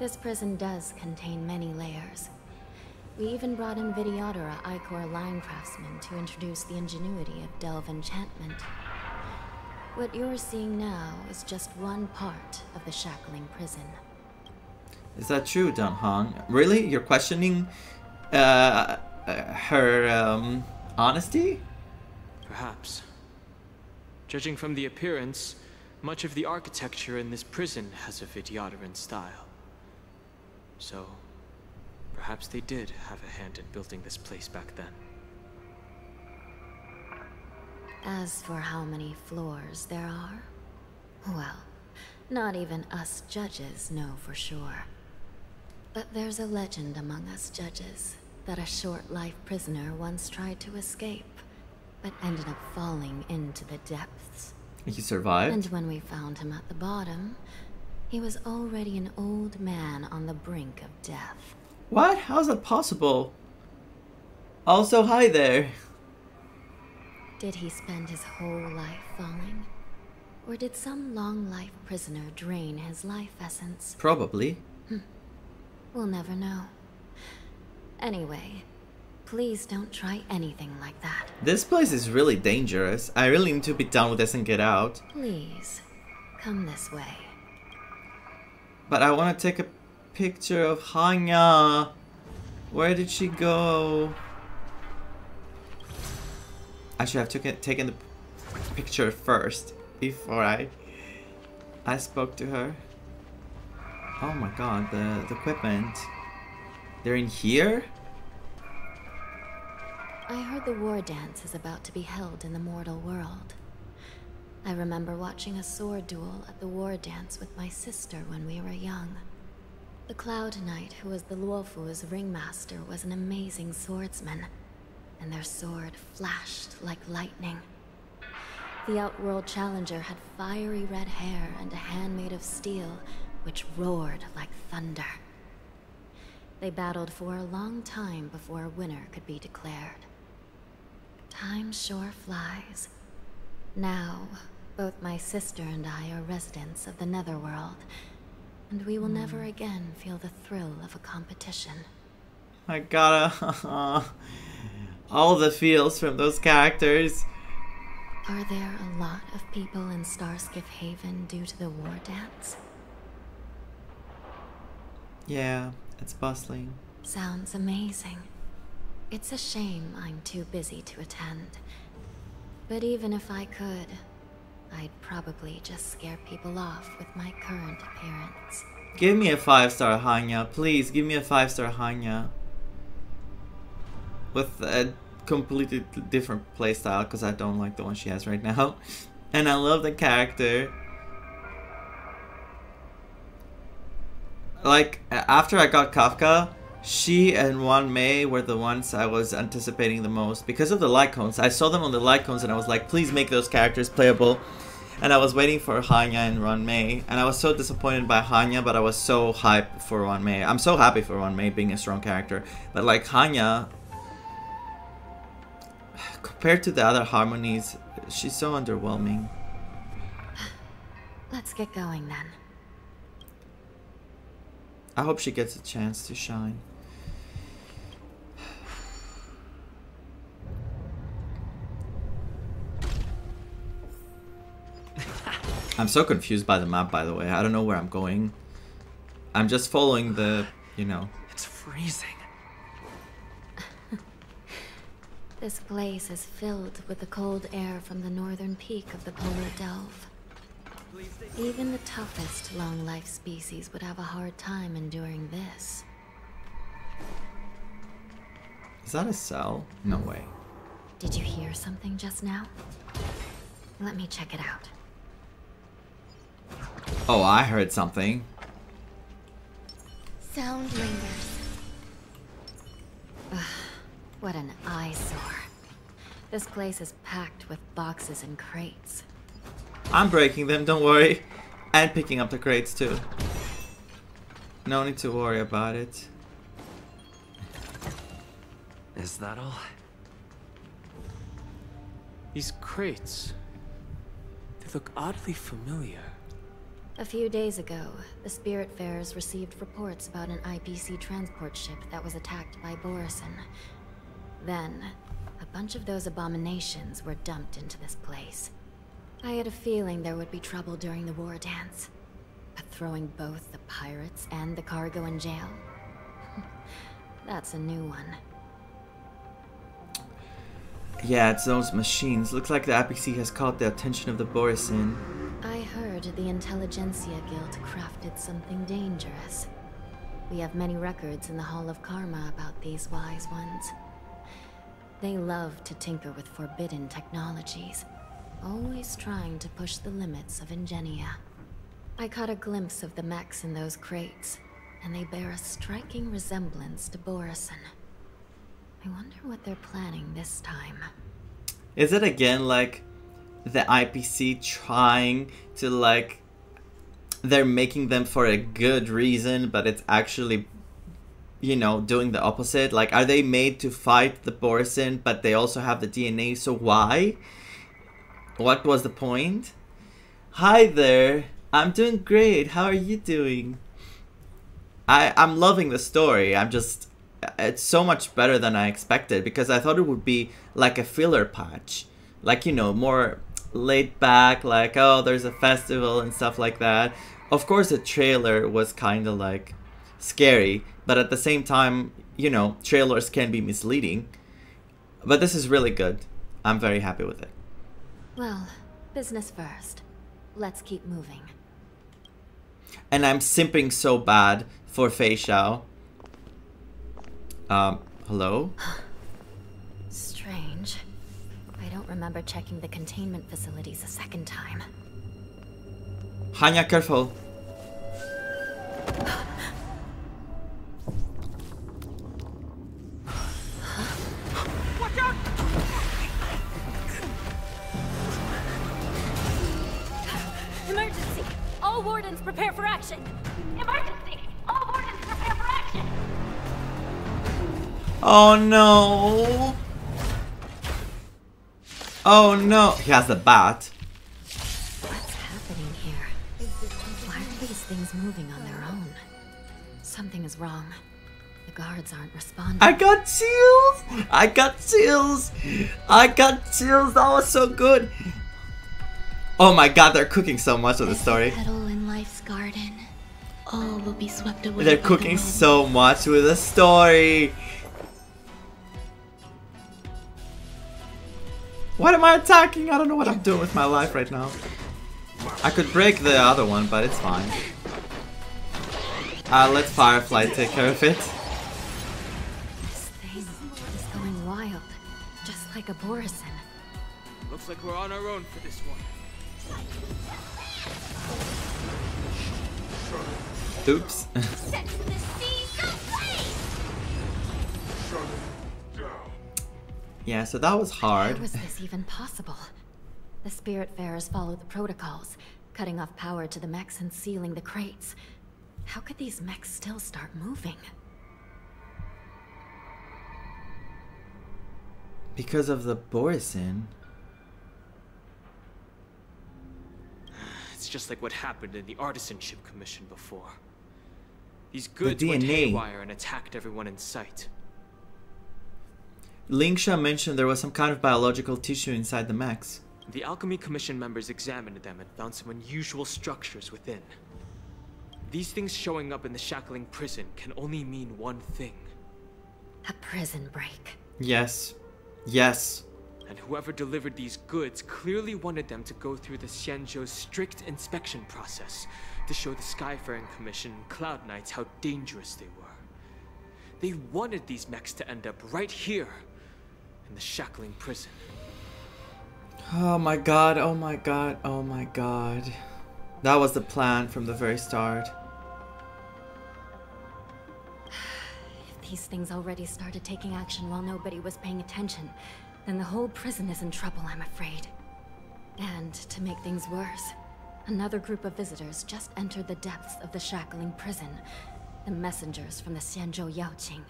Speaker 1: This prison does contain many layers. We even brought in Vidyadhara Ichor line craftsmen to introduce the ingenuity of Delve enchantment. What you're seeing now is just one part of the Shackling prison.
Speaker 3: Is that true, Danheng? Really? You're questioning her honesty?
Speaker 5: Perhaps. Judging from the appearance, much of the architecture in this prison has a Vidyadharan style. So, perhaps they did have a hand in building this place back then.
Speaker 1: As for how many floors there are, well, not even us judges know for sure. But there's a legend among us judges that a short-life prisoner once tried to escape, but ended up falling into the depths.
Speaker 3: He survived?
Speaker 1: And when we found him at the bottom, he was already an old man on the brink of death.
Speaker 3: What? How's that possible? Also, hi there.
Speaker 1: Did he spend his whole life falling? Or did some long-life prisoner drain his life essence?
Speaker 3: Probably.
Speaker 1: We'll never know. Anyway, please don't try anything like that.
Speaker 3: This place is really dangerous. I really need to be done with this and get out.
Speaker 1: Please, come this way.
Speaker 3: But I want to take a picture of Hanya. Where did she go? I should have taken the picture first before I spoke to her. Oh my god, the equipment. They're in here?
Speaker 1: I heard the war dance is about to be held in the mortal world. I remember watching a sword duel at the war dance with my sister when we were young. The Cloud Knight, who was the Luofu's ringmaster, was an amazing swordsman, and their sword flashed like lightning. The Outworld Challenger had fiery red hair and a hand made of steel, which roared like thunder. They battled for a long time before a winner could be declared. Time sure flies. Now, both my sister and I are residents of the Netherworld, and we will never again feel the thrill of a competition.
Speaker 3: I gotta... all the feels from those characters.
Speaker 1: Are there a lot of people in Starskiff Haven due to the war dance?
Speaker 3: Yeah, it's bustling.
Speaker 1: Sounds amazing. It's a shame I'm too busy to attend. But even if I could, I'd probably just scare people off with my current appearance.
Speaker 3: Give me a 5-star Hanya. Please, give me a 5-star Hanya. With a completely different playstyle, because I don't like the one she has right now. And I love the character. Like, after I got Kafka, she and Wan Mei were the ones I was anticipating the most. Because of the Lycons. I saw them on the Lycons and I was like, please make those characters playable. And I was waiting for Hanya and Wan Mei. And I was so disappointed by Hanya, but I was so hyped for Wan Mei. I'm so happy for Wan Mei being a strong character. But like Hanya, compared to the other harmonies, she's so underwhelming.
Speaker 1: Let's get going then.
Speaker 3: I hope she gets a chance to shine. I'm so confused by the map, by the way. I don't know where I'm going. I'm just following the, you know.
Speaker 8: It's freezing.
Speaker 1: This place is filled with the cold air from the northern peak of the polar delve. Even the toughest long-life species would have a hard time enduring this.
Speaker 3: Is that a cell? No way.
Speaker 1: Did you hear something just now? Let me check it out.
Speaker 3: Oh, I heard something.
Speaker 1: Sound lingers. Ugh, what an eyesore. This place is packed with boxes and crates.
Speaker 3: I'm breaking them, don't worry. And picking up the crates too. No need to worry about it.
Speaker 8: Is that all?
Speaker 5: These crates, they look oddly familiar.
Speaker 1: A few days ago, the Spiritfarers received reports about an IPC transport ship that was attacked by Borison. Then, a bunch of those abominations were dumped into this place. I had a feeling there would be trouble during the war dance. But throwing both the pirates and the cargo in jail? That's a new one.
Speaker 3: Yeah, it's those machines. Looks like the IPC has caught the attention of the Borison.
Speaker 1: I heard the Intelligentsia Guild crafted something dangerous. We have many records in the Hall of Karma about these wise ones. They love to tinker with forbidden technologies, always trying to push the limits of Ingenia. I caught a glimpse of the mechs in those crates, and they bear a striking resemblance to Borison. I wonder what they're planning this time.
Speaker 3: Is it again like the IPC trying to like... They're making them for a good reason, but it's actually, you know, doing the opposite? Like, are they made to fight the Borison, but they also have the DNA, so why? What was the point? Hi there. I'm doing great. How are you doing? I'm loving the story. It's so much better than I expected, because I thought it would be like a filler patch. Like, you know, more laid back, like, oh, there's a festival and stuff like that. Of course, the trailer was kind of like scary, but at the same time, you know, trailers can be misleading. But this is really good. I'm very happy with it.
Speaker 1: Well, business first. Let's keep moving.
Speaker 3: And I'm simping so bad for Fei Xiao. Hello?
Speaker 1: Strange. I don't remember checking the containment facilities a second time.
Speaker 3: Hanya, careful.
Speaker 13: prepare for action! Emergency! All wardens prepare for action!
Speaker 3: Oh no! Oh no! He has the bat.
Speaker 1: What's happening here? Why are these things moving on their own? Something is wrong. The guards aren't responding.
Speaker 3: I got chills! I got chills! I got chills! That was so good! Oh my god, they're cooking so much with the story.
Speaker 1: Petal in life's garden. All will be swept away.
Speaker 3: They're cooking so much with the story. What am I attacking? I don't know what I'm doing with my life right now. I could break the other one, but it's fine. Let Firefly take care of it.
Speaker 1: This thing is going wild, just like a Borisin.
Speaker 5: Looks like we're on our own for this one.
Speaker 3: Oops. Yeah, so that was hard.
Speaker 1: How was this even possible? The Spiritfarers followed the protocols, cutting off power to the mechs and sealing the crates. How could these mechs still start moving?
Speaker 3: Because of the Borisin.
Speaker 5: It's just like what happened in the Artisanship Commission before. These goods
Speaker 3: The
Speaker 5: went
Speaker 3: DNA.
Speaker 5: haywire and attacked everyone in sight.
Speaker 3: Lingsha mentioned there was some kind of biological tissue inside the mechs.
Speaker 5: The Alchemy Commission members examined them and found some unusual structures within. These things showing up in the Shackling prison can only mean one thing.
Speaker 1: A prison break.
Speaker 3: Yes. Yes.
Speaker 5: And whoever delivered these goods clearly wanted them to go through the Xianzhou's strict inspection process to show the Skyfaring Commission and Cloud Knights how dangerous they were. They wanted these mechs to end up right here in the Shackling prison.
Speaker 3: Oh my god, oh my god, oh my god. That was the plan from the very start.
Speaker 1: If these things already started taking action while nobody was paying attention, then the whole prison is in trouble, I'm afraid. And to make things worse, another group of visitors just entered the depths of the Shackling prison. The messengers from the Xianzhou Yaoqing.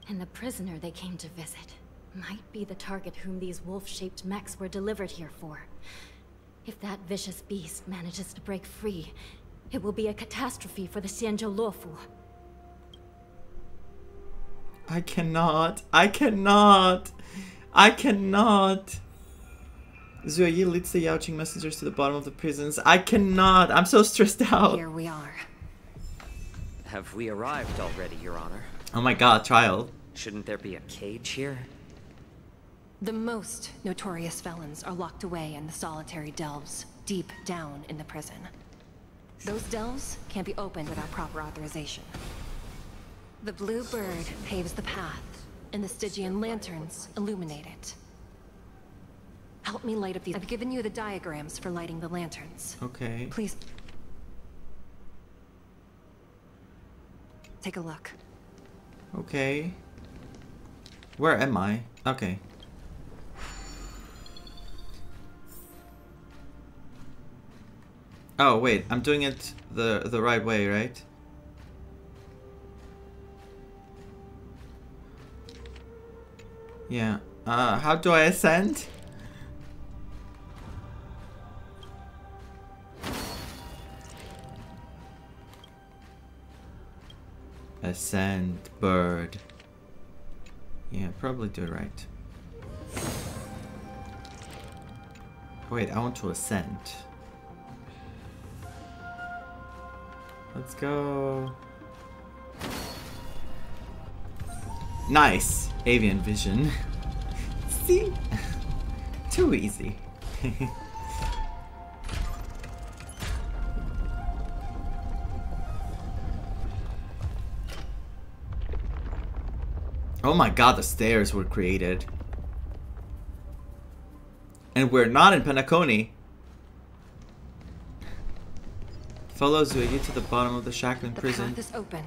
Speaker 1: And the prisoner they came to visit might be the target whom these wolf-shaped mechs were delivered here for. If that vicious beast manages to break free, it will be a catastrophe for the Xianzhou Luofu.
Speaker 3: I cannot. I cannot. I cannot. Zhuo Yi leads the Yaoqing messengers to the bottom of the prisons. I cannot. I'm so stressed out.
Speaker 19: Here we are.
Speaker 12: Have we arrived already, Your Honor?
Speaker 3: Oh my god, trial.
Speaker 12: Shouldn't there be a cage here?
Speaker 19: The most notorious felons are locked away in the solitary delves, deep down in the prison. Those delves can't be opened without proper authorization. The blue bird paves the path, and the Stygian lanterns illuminate it. Help me light up these. I've given you the diagrams for lighting the lanterns.
Speaker 3: Okay.
Speaker 19: Please. Take a look.
Speaker 3: Okay. Where am I? Okay. Oh wait, I'm doing it the right way, right? Yeah. How do I ascend? Ascend, bird. Yeah, probably do it right. Wait, I want to ascend. Let's go. Nice! Avian vision. See? Too easy. Oh my god, the stairs were created. And we're not in Penacony. Follow Zhuo Yi to the bottom of the Shackling prison.
Speaker 19: The path is open.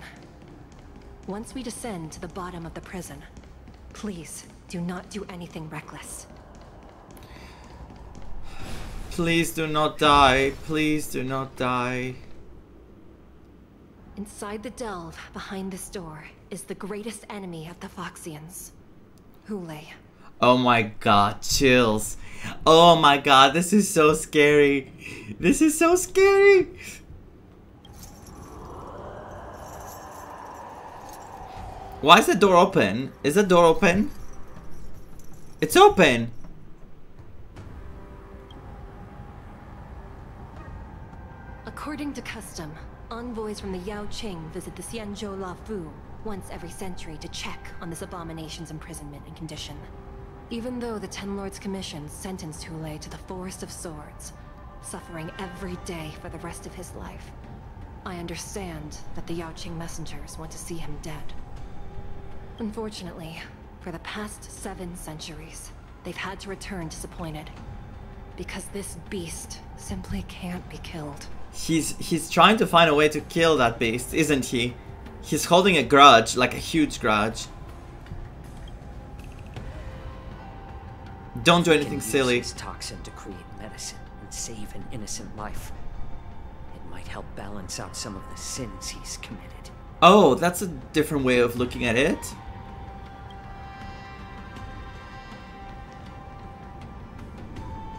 Speaker 19: Once we descend to the bottom of the prison, please do not do anything reckless.
Speaker 3: Please do not die. Please do not die.
Speaker 19: Inside the delve, behind this door, is the greatest enemy of the Foxians. Hoolay.
Speaker 3: Oh my god, chills. Oh my god, this is so scary. This is so scary. Why is the door open? Is the door open? It's open!
Speaker 19: According to custom, envoys from the Yaoqing visit the Xianzhou Luofu once every century to check on this abomination's imprisonment and condition. Even though the Ten Lords Commission sentenced Hoolay to the Forest of Swords, suffering every day for the rest of his life, I understand that the Yaoqing messengers want to see him dead. Unfortunately, for the past 7 centuries, they've had to return disappointed. Because this beast simply can't be killed.
Speaker 3: He's trying to find a way to kill that beast, isn't he? He's holding a grudge, like a huge grudge. Don't do anything silly.
Speaker 12: Use this toxin to create medicine and save an innocent life. It might help balance out some of the sins he's committed.
Speaker 3: Oh, that's a different way of looking at it.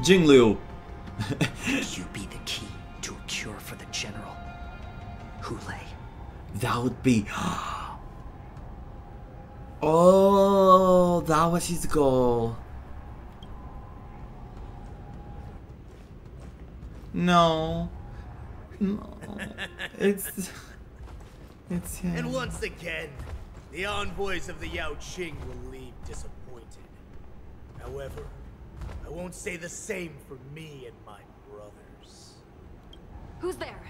Speaker 3: Jinglu.
Speaker 12: Could you be the key to a cure for the general? Hoolay.
Speaker 3: That would be... Oh, that was his goal. No. No. It's him.
Speaker 9: And once again, the envoys of the Yaoqing will leave disappointed. However, I won't say the same for me and my brothers.
Speaker 19: Who's there?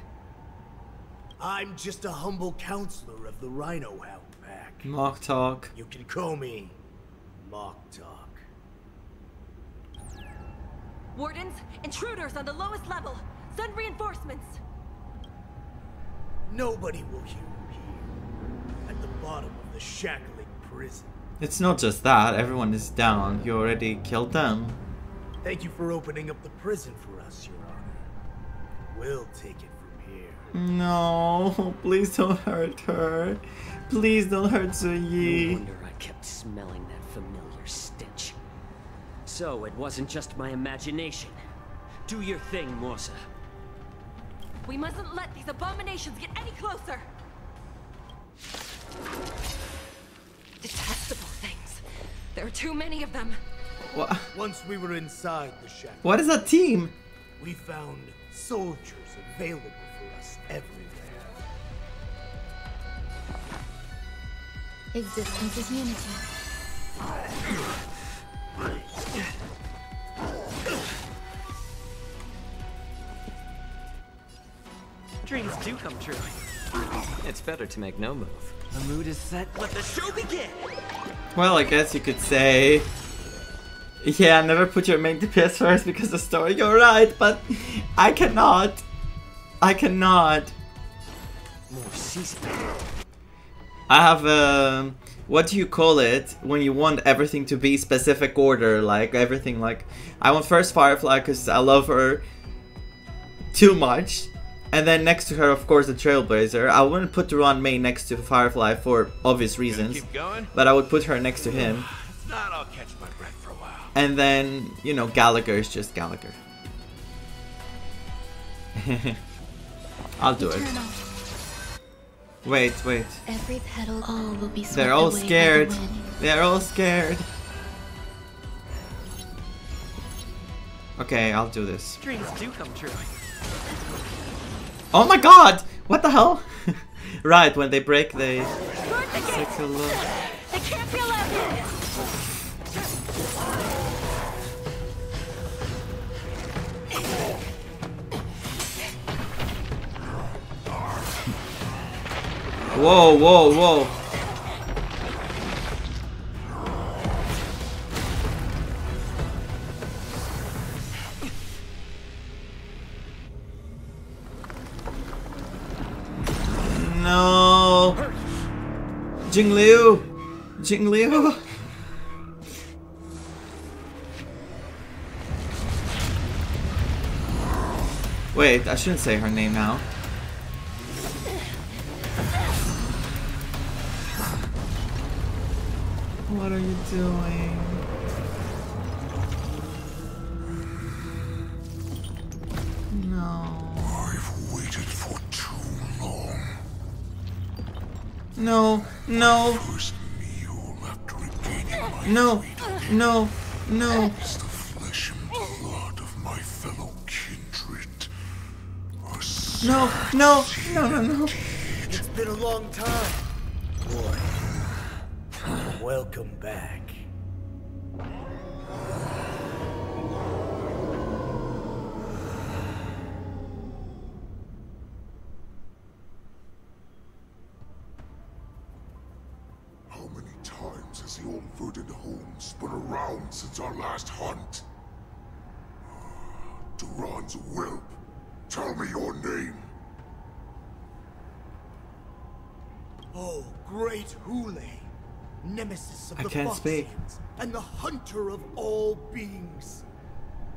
Speaker 9: I'm just a humble counselor of the Rhino Hound Pack.
Speaker 3: Mock talk.
Speaker 9: You can call me Mock Talk.
Speaker 19: Wardens, intruders on the lowest level. Send reinforcements.
Speaker 9: Nobody will hear you here. At the bottom of the shackling prison.
Speaker 3: It's not just that. Everyone is down. You already killed them.
Speaker 9: Thank you for opening up the prison for us, Your Honor. We'll take it from here.
Speaker 3: No, please don't hurt her. Please don't hurt Zuyi.
Speaker 12: No wonder I kept smelling that familiar stench. So it wasn't just my imagination. Do your thing, Morsa.
Speaker 19: We mustn't let these abominations get any closer. Detestable things. There are too many of them.
Speaker 3: What?
Speaker 9: Once we were inside the shack.
Speaker 3: What is that team?
Speaker 9: We found soldiers available for us everywhere.
Speaker 2: Existence is unity.
Speaker 8: Dreams do come true. It's better to make no move. The mood is set. Let the show begin!
Speaker 3: Well, I guess you could say... Yeah, never put your main DPS first because the story, you're right, but I cannot. I cannot.
Speaker 12: More season.
Speaker 3: I have what do you call it when you want everything to be specific order, like everything, like I want first Firefly because I love her too much, and then next to her of course the Trailblazer. I wouldn't put Duran main next to Firefly for obvious reasons, but I would put her next to him.
Speaker 9: If not, I'll catch my breath for a while.
Speaker 3: And then, you know, Gallagher is just Gallagher. I'll do it. Wait.
Speaker 2: Every petal, all will be swept
Speaker 3: They're all
Speaker 2: away by the
Speaker 3: scared.
Speaker 2: wind.
Speaker 3: They're all scared. Okay, I'll do this.
Speaker 8: Dreams do come true.
Speaker 3: Oh my god! What the hell? Right, when they break, they... Take a look.
Speaker 19: They can't be allowed in.
Speaker 3: Whoa. No. Jingliu. Wait, I shouldn't say her name now. What are you doing? No.
Speaker 14: I've waited for too long.
Speaker 3: No, no.
Speaker 14: First meal after regaining my
Speaker 3: No, no, no.
Speaker 14: It's the flesh and blood of my fellow kindred.
Speaker 3: No, no, no, no, no.
Speaker 9: It's been a long time. Boy, welcome back.
Speaker 14: How many times has the old verdant home spun around since our last hunt? Duran's whelp, tell me your name.
Speaker 9: Oh, great Hule, nemesis of
Speaker 3: I
Speaker 9: the
Speaker 3: can't speak.
Speaker 9: Foxians, and the hunter of all beings.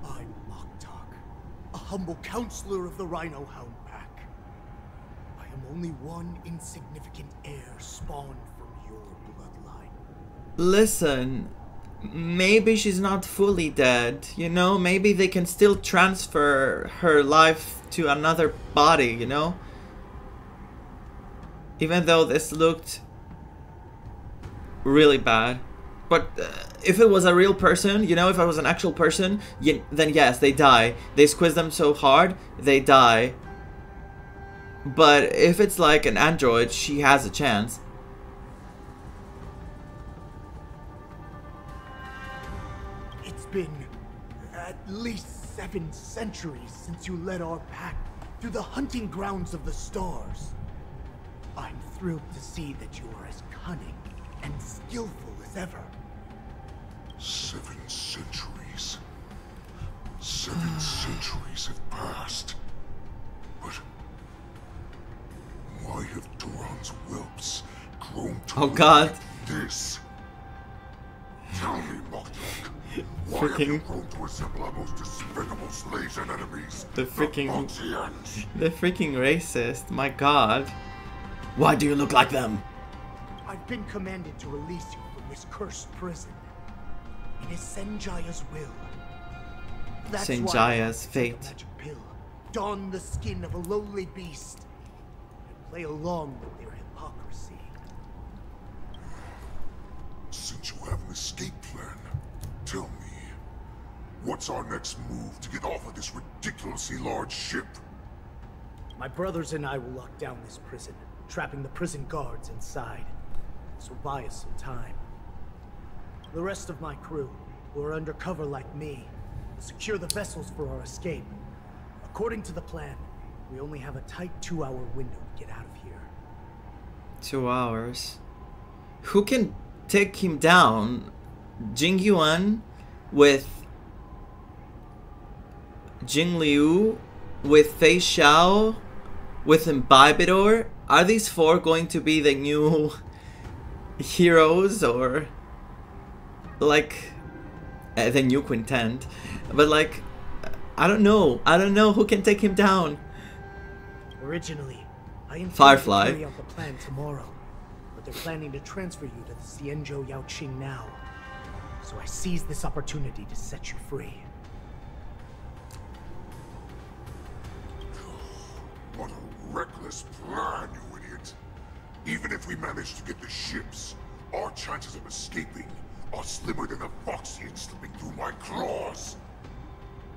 Speaker 9: I'm Moktok, a humble counselor of the Rhino Hound Pack. I am only one insignificant heir spawned from your bloodline.
Speaker 3: Listen, maybe she's not fully dead, you know? Maybe they can still transfer her life to another body, you know? Even though this looked really bad. But if it was a real person, you know, if it was an actual person, then yes, they die. They squish them so hard, they die. But if it's like an android, she has a chance.
Speaker 9: It's been at least 7 centuries since you led our pack through the hunting grounds of the stars. I'm thrilled to see that you are as cunning and skillful as ever.
Speaker 14: 7 centuries. 7 centuries have passed. But why have Duran's whelps grown to
Speaker 3: Oh God.
Speaker 14: like this? Tell me, Moktok, why have you grown to resemble our most despicable slaves and enemies?
Speaker 3: The freaking
Speaker 14: Foxians.
Speaker 3: racist. My God. Why do you look like them?
Speaker 9: I've been commanded to release you from this cursed prison. It is Senjaya's will. That's why
Speaker 3: Senjaya's
Speaker 9: I take a
Speaker 3: fate.
Speaker 9: magic pill, don the skin of a lowly beast, and play along with their hypocrisy.
Speaker 14: Since you have an escape plan, tell me, what's our next move to get off of this ridiculously large ship?
Speaker 9: My brothers and I will lock down this prison, trapping the prison guards inside. This will buy us some time. The rest of my crew, who are undercover like me, will secure the vessels for our escape. According to the plan, we only have a tight 2-hour window to get out of here.
Speaker 3: 2 hours. Who can take him down? Jing Yuan with Jing Liu with Fei Xiao with Imbibidor? Are these 4 going to be the new heroes, or like the new quintet? But like, I don't know who can take him down.
Speaker 9: Originally, I intended
Speaker 3: Firefly.
Speaker 9: to carry out the plan tomorrow, but they're planning to transfer you to the Xianzhou Yaoqing now. So I seized this opportunity to set you free.
Speaker 14: What a reckless plan, you idiot! Even if we manage to get the ships, our chances of escaping are slimmer than a Foxian slipping through my claws.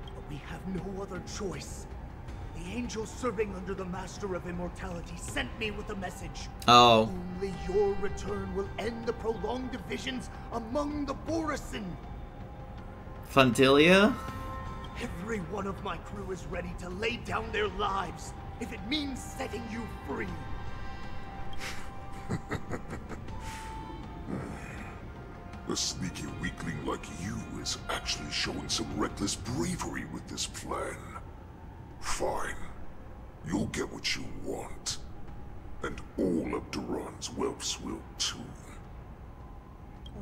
Speaker 9: But we have no other choice. The angel serving under the Master of Immortality sent me with a message.
Speaker 3: Oh.
Speaker 9: Only your return will end the prolonged divisions among the Borisin.
Speaker 3: Fandilia?
Speaker 9: Every one of my crew is ready to lay down their lives if it means setting you free.
Speaker 14: A sneaky weakling like you is actually showing some reckless bravery with this plan. Fine. You'll get what you want. And all of Duran's whelps will too.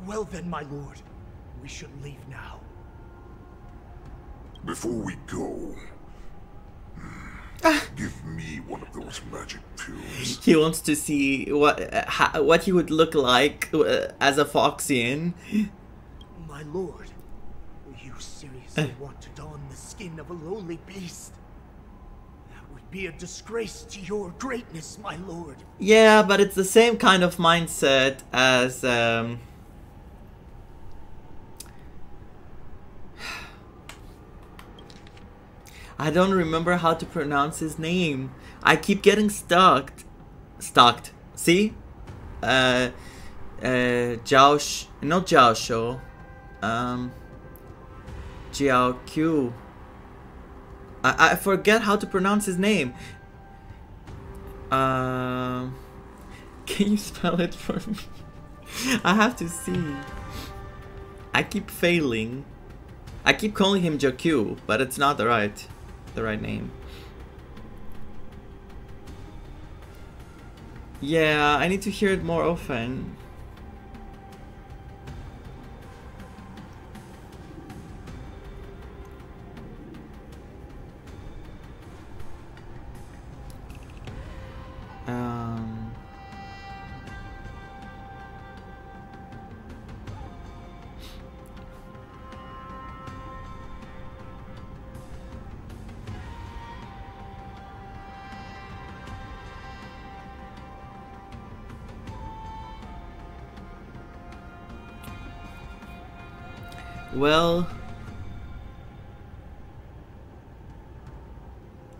Speaker 9: Well then, my lord, we should leave now.
Speaker 14: Before we go, Give me one of those magic pills.
Speaker 3: He wants to see what he would look like as a Foxian.
Speaker 9: My lord, you seriously want to don the skin of a lowly beast? That would be a disgrace to your greatness, my lord.
Speaker 3: Yeah, but it's the same kind of mindset as I don't remember how to pronounce his name. I keep getting stuck. See? Not Jiao Shou. Jiao Q. I forget how to pronounce his name. Can you spell it for me? I have to see. I keep failing. I keep calling him Jiao, but it's not the right name. Yeah, I need to hear it more often. Well,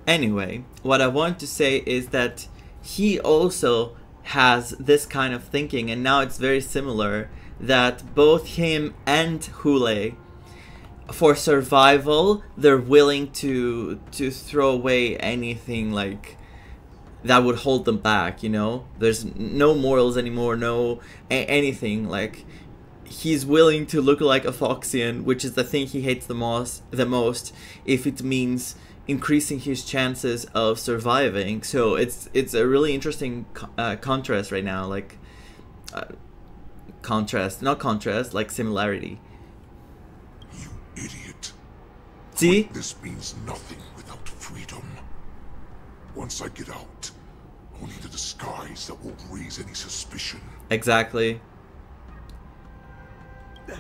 Speaker 3: anyway, what I want to say is that he also has this kind of thinking, and now it's very similar, that both him and Hule, for survival, they're willing to throw away anything like that would hold them back, you know? There's no morals anymore, no anything, like he's willing to look like a Foxian, which is the thing he hates the most if it means increasing his chances of surviving. So it's a really interesting contrast right now, like like similarity.
Speaker 14: You idiot.
Speaker 3: See?
Speaker 14: This means nothing without freedom. Once I get out, I'll need a disguise that won't raise any suspicion.
Speaker 3: Exactly.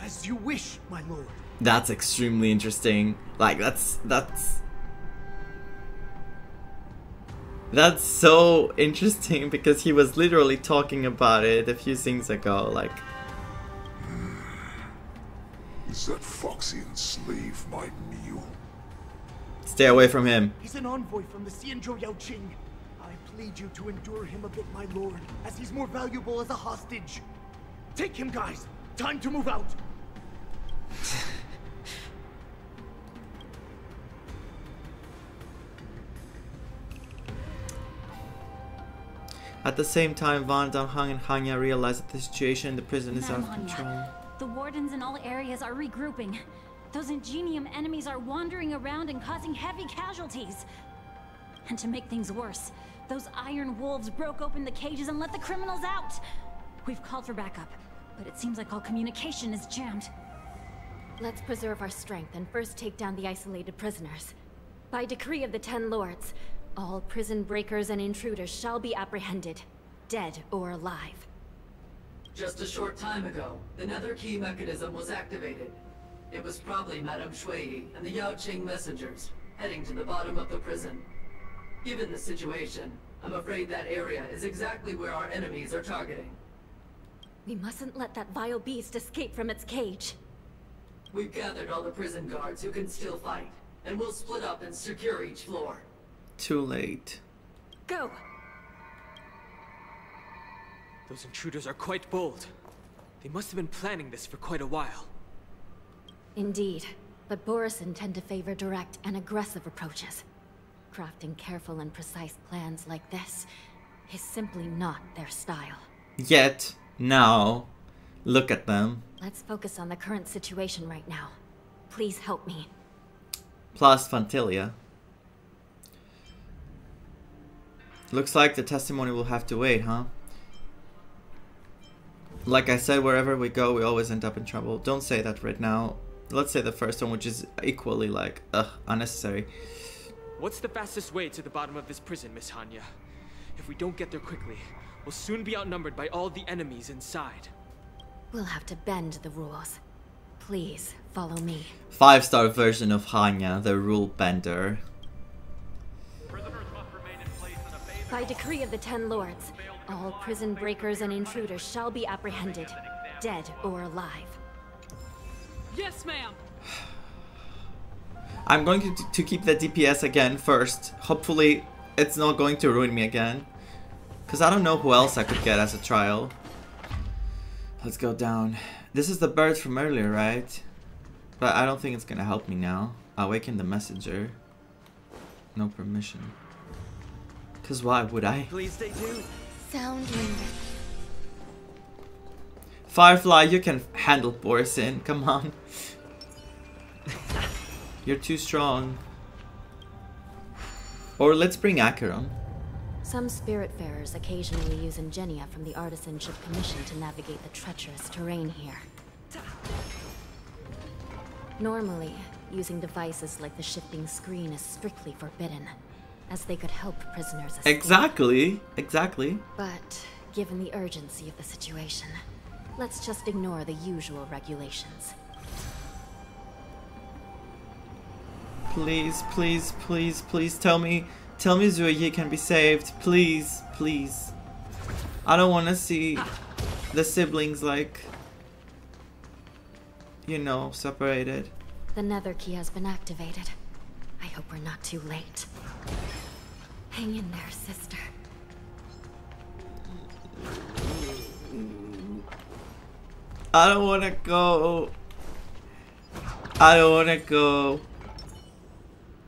Speaker 9: As you wish, my lord.
Speaker 3: That's extremely interesting. Like that's so interesting because he was literally talking about it a few things ago. Like,
Speaker 14: is that Foxian slave my meal?
Speaker 3: Stay away from him.
Speaker 9: He's an envoy from the Xianzhou Yaoqing. I plead you to endure him a bit, my lord, as he's more valuable as a hostage. Take him, guys. Time to move out.
Speaker 3: At the same time, Van Danhang and Hanya realize that the situation in the prison is out of control.
Speaker 18: The wardens in all areas are regrouping. Those Ingenium enemies are wandering around and causing heavy casualties. And to make things worse, those iron wolves broke open the cages and let the criminals out. We've called for backup, but it seems like all communication is jammed.
Speaker 1: Let's preserve our strength and first take down the isolated prisoners. By decree of the 10 Lords, all prison breakers and intruders shall be apprehended, dead or alive.
Speaker 22: Just a short time ago, the Nether Key mechanism was activated. It was probably Madame Shui and the Yaoqing messengers, heading to the bottom of the prison. Given the situation, I'm afraid that area is exactly where our enemies are targeting.
Speaker 1: We mustn't let that vile beast escape from its cage.
Speaker 22: We've gathered all the prison guards who can still fight, and we'll split up and secure each floor.
Speaker 3: Too late.
Speaker 1: Go!
Speaker 5: Those intruders are quite bold. They must have been planning this for quite a while.
Speaker 1: Indeed, but Borisin tend to favor direct and aggressive approaches. Crafting careful and precise plans like this is simply not their style.
Speaker 3: Yet, now, look at them.
Speaker 1: Let's focus on the current situation right now. Please help me.
Speaker 3: Plus Phantylia. Looks like the testimony will have to wait, huh? Like I said, wherever we go, we always end up in trouble. Don't say that right now. Let's say the first one, which is equally like, unnecessary.
Speaker 5: What's the fastest way to the bottom of this prison, Miss Hanya? If we don't get there quickly, we'll soon be outnumbered by all the enemies inside.
Speaker 1: We'll have to bend the rules. Please, follow me.
Speaker 3: 5-star version of Hanya, the rule bender.
Speaker 1: By decree of the Ten Lords, all prison breakers and intruders shall be apprehended, dead or alive.
Speaker 7: Yes, ma'am.
Speaker 3: I'm going to keep the DPS again first. Hopefully it's not going to ruin me again. Because I don't know who else I could get as a trial. Let's go down. This is the bird from earlier, right? But I don't think it's gonna help me now. Awaken the messenger. No permission. Because why would I?
Speaker 12: Please stay tuned.
Speaker 1: Sound linger.
Speaker 3: Firefly, you can handle Borsin. Come on. You're too strong. Or let's bring Acheron.
Speaker 1: Some Spiritfarers occasionally use Ingenia from the Artisanship Commission to navigate the treacherous terrain here. Normally, using devices like the shifting screen is strictly forbidden, as they could help prisoners escape.
Speaker 3: Exactly.
Speaker 1: But, given the urgency of the situation, let's just ignore the usual regulations.
Speaker 3: Please, please, please, please tell me Zueyi can be saved. Please, please. I don't want to see the siblings like, you know, separated.
Speaker 1: The nether key has been activated. I hope we're not too late. Hang in there, sister.
Speaker 3: I don't want to go. I don't want to go.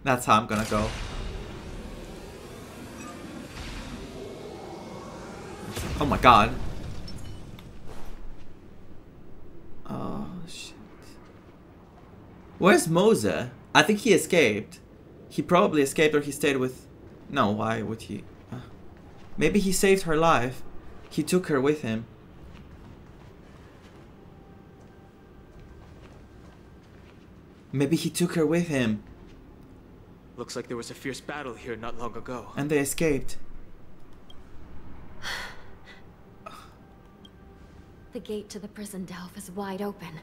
Speaker 3: That's how I'm gonna go. Oh my god. Oh shit. Where's Mose? I think he escaped. He probably escaped, or he stayed with... No, why would he? Maybe he saved her life. He took her with him. Maybe he took her with him.
Speaker 5: Looks like there was a fierce battle here not long ago.
Speaker 3: And they escaped.
Speaker 1: The gate to the prison delve is wide open.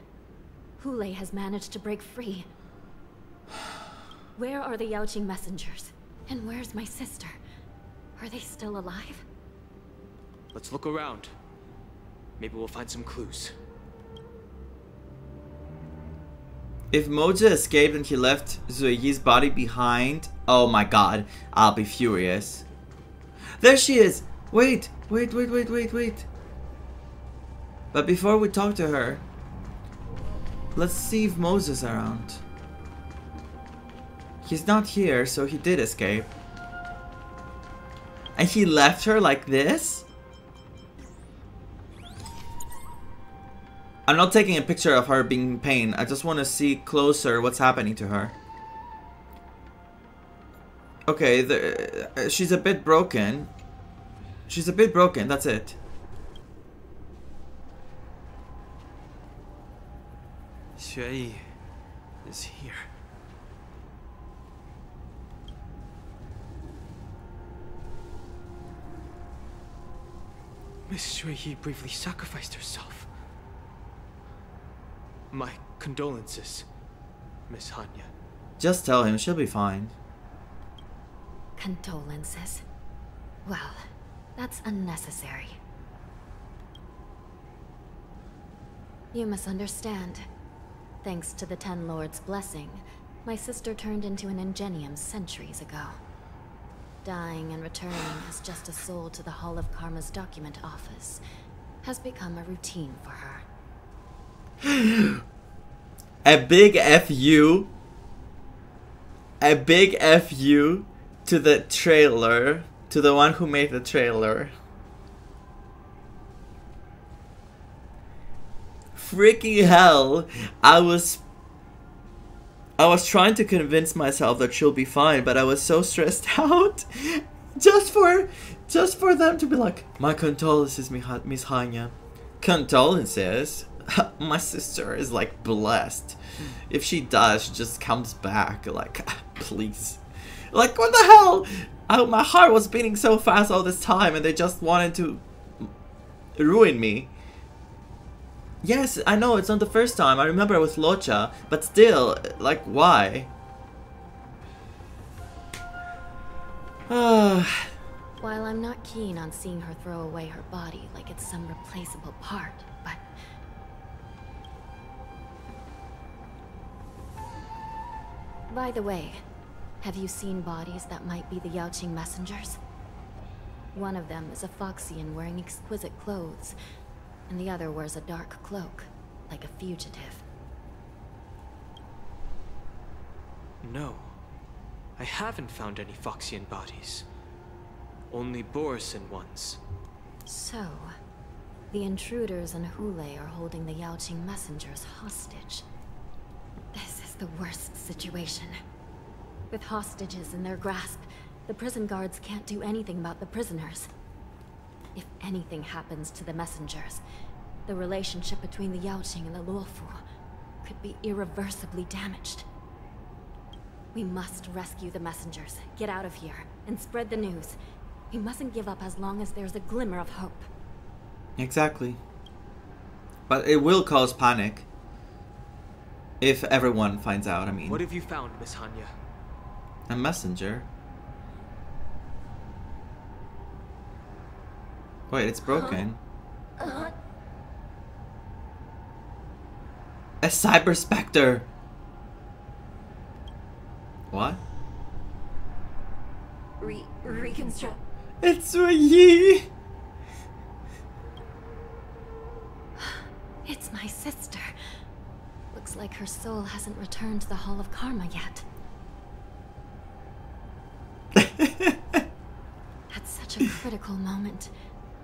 Speaker 1: Hule has managed to break free. Where are the Yaoqing messengers? And where's my sister? Are they still alive?
Speaker 5: Let's look around. Maybe we'll find some clues.
Speaker 3: If Moja escaped and he left Zueyi's body behind, oh my god, I'll be furious. There she is! Wait. But before we talk to her, let's see if Moses around. He's not here, so he did escape. And he left her like this? I'm not taking a picture of her being in pain. I just want to see closer what's happening to her. Okay, she's a bit broken. She's a bit broken, that's it.
Speaker 8: Xueyi is here.
Speaker 5: Miss Xueyi bravely sacrificed herself. My condolences, Miss Hanya.
Speaker 3: Just tell him, she'll be fine.
Speaker 1: Condolences? Well, that's unnecessary. You misunderstand. Thanks to the Ten Lords' blessing, my sister turned into an Ingenium centuries ago. Dying and returning as just a soul to the Hall of Karma's document office has become a routine for her.
Speaker 3: A big FU. A big FU to the trailer. To the one who made the trailer. Freaking hell. I was trying to convince myself that she'll be fine, but I was so stressed out. Just for them to be like, my condolences, Miss Hanya. Condolences? My sister is like blessed. If she dies, she just comes back. Like, please. Like, what the hell? My heart was beating so fast all this time and they just wanted to ruin me. Yes, I know it's not the first time. I remember with Locha, but still, like, why?
Speaker 1: While I'm not keen on seeing her throw away her body like it's some replaceable part, but... By the way, have you seen bodies that might be the Yaoqing messengers? One of them is a Foxian wearing exquisite clothes, and the other wears a dark cloak, like a fugitive.
Speaker 5: No. I haven't found any Foxian bodies. Only Borisin ones.
Speaker 1: So, the intruders and Hule are holding the Yaoqing messengers hostage. This is the worst situation. With hostages in their grasp, the prison guards can't do anything about the prisoners. If anything happens to the messengers, the relationship between the Yaoqing and the Luofu could be irreversibly damaged. We must rescue the messengers, get out of here, and spread the news. We mustn't give up as long as there's a glimmer of hope.
Speaker 3: Exactly. But it will cause panic. If everyone finds out, I mean.
Speaker 5: What have you found, Miss Hanya?
Speaker 3: A messenger? Wait, it's broken. A Cyber Spectre! What?
Speaker 19: Reconstruct.
Speaker 3: It's Yi!
Speaker 1: It's my sister. Looks like her soul hasn't returned to the Hall of Karma yet. At such a critical moment,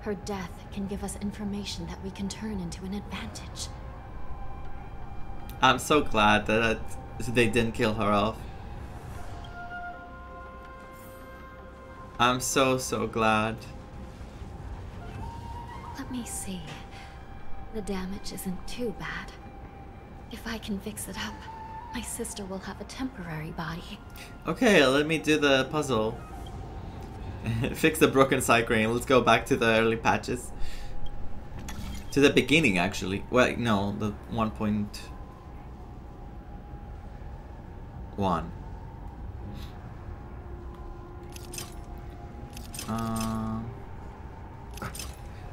Speaker 1: her death can give us information that we can turn into an advantage.
Speaker 3: I'm so glad that they didn't kill her off. I'm so glad.
Speaker 1: Let me see. The damage isn't too bad. If I can fix it up, my sister will have a temporary body.
Speaker 3: Okay, let me do the puzzle. Fix the broken Cycrane. Let's go back to the early patches. To the beginning, actually. Well, no, the 1.1.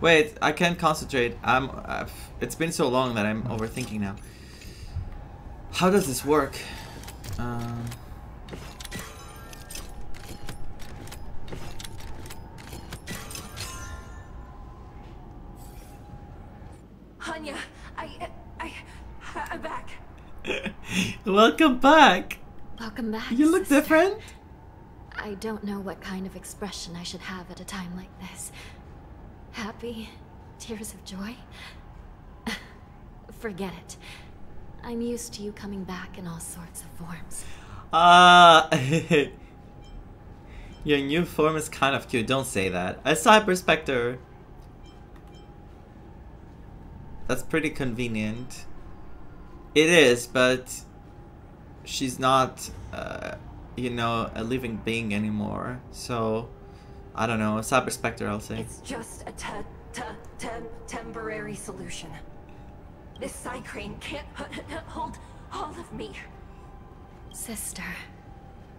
Speaker 3: Wait, I can't concentrate. It's been so long that I'm overthinking now. How does this work?
Speaker 19: Hanya, I'm back.
Speaker 3: Welcome back.
Speaker 1: Welcome back.
Speaker 3: You look
Speaker 1: sister.
Speaker 3: different.
Speaker 1: I don't know what kind of expression I should have at a time like this. Happy? Tears of joy? Forget it. I'm used to you coming back in all sorts of forms.
Speaker 3: Your new form is kind of cute. Don't say that. A Cyber Spectre. That's pretty convenient. It is, but she's not, you know, a living being anymore. So, I don't know. A Cyber Spectre, I'll say.
Speaker 19: It's just a temporary solution. This Cycrane can't hold all of me.
Speaker 1: Sister,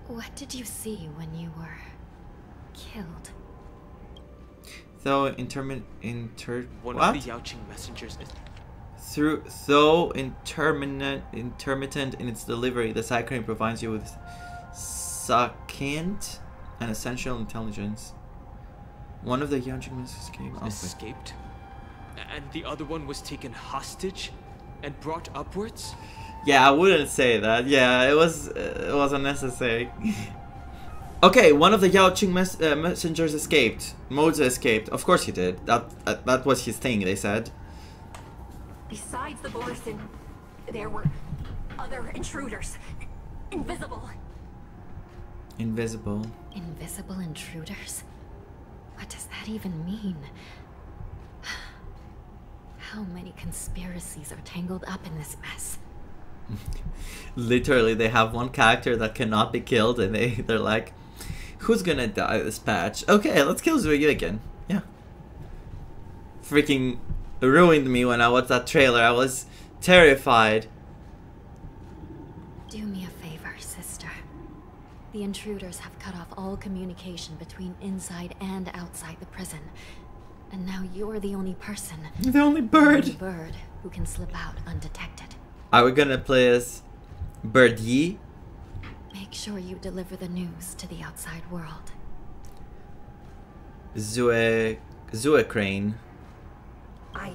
Speaker 1: what did you see when you were killed?
Speaker 3: Though
Speaker 5: One
Speaker 3: what?
Speaker 5: of the Yaoqing messengers is...
Speaker 3: Though intermittent in its delivery, the Cycrane provides you with Sakint and essential intelligence. One of the Yaoqing messengers
Speaker 5: escaped? And the other one was taken hostage and brought upwards?
Speaker 3: Yeah, I wouldn't say that. Yeah, it was unnecessary. Okay, one of the Yaoqing messengers escaped. Moza escaped. Of course he did. That was his thing, they said.
Speaker 19: Besides the Borisin, there were other intruders. Invisible.
Speaker 3: Invisible.
Speaker 1: Invisible intruders? What does that even mean? How many conspiracies are tangled up in this mess?
Speaker 3: Literally, they have one character that cannot be killed and they're like, Who's gonna die this patch? Okay, let's kill Zueyu again. Yeah. Freaking ruined me when I watched that trailer. I was terrified.
Speaker 1: Do me a favor, sister. The intruders have cut off all communication between inside and outside the prison. And now you're the only person.
Speaker 3: The only bird.
Speaker 1: The bird who can slip out undetected.
Speaker 3: Are we gonna play as Bird Yi?
Speaker 1: Make sure you deliver the news to the outside world.
Speaker 3: Zue Crane.
Speaker 19: I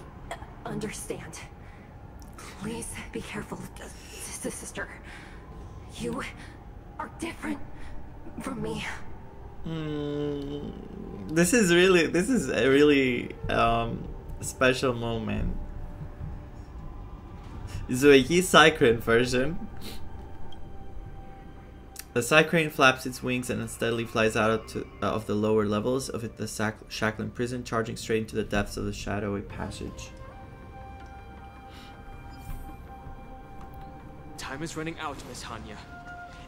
Speaker 19: understand. Please be careful, sister. You are different from me.
Speaker 3: This is a really special moment. Zueyi Cycrane version. The Cycrane flaps its wings and unsteadily flies out of the lower levels of the Shackling prison, charging straight into the depths of the shadowy passage.
Speaker 5: Time is running out, Miss Hanya.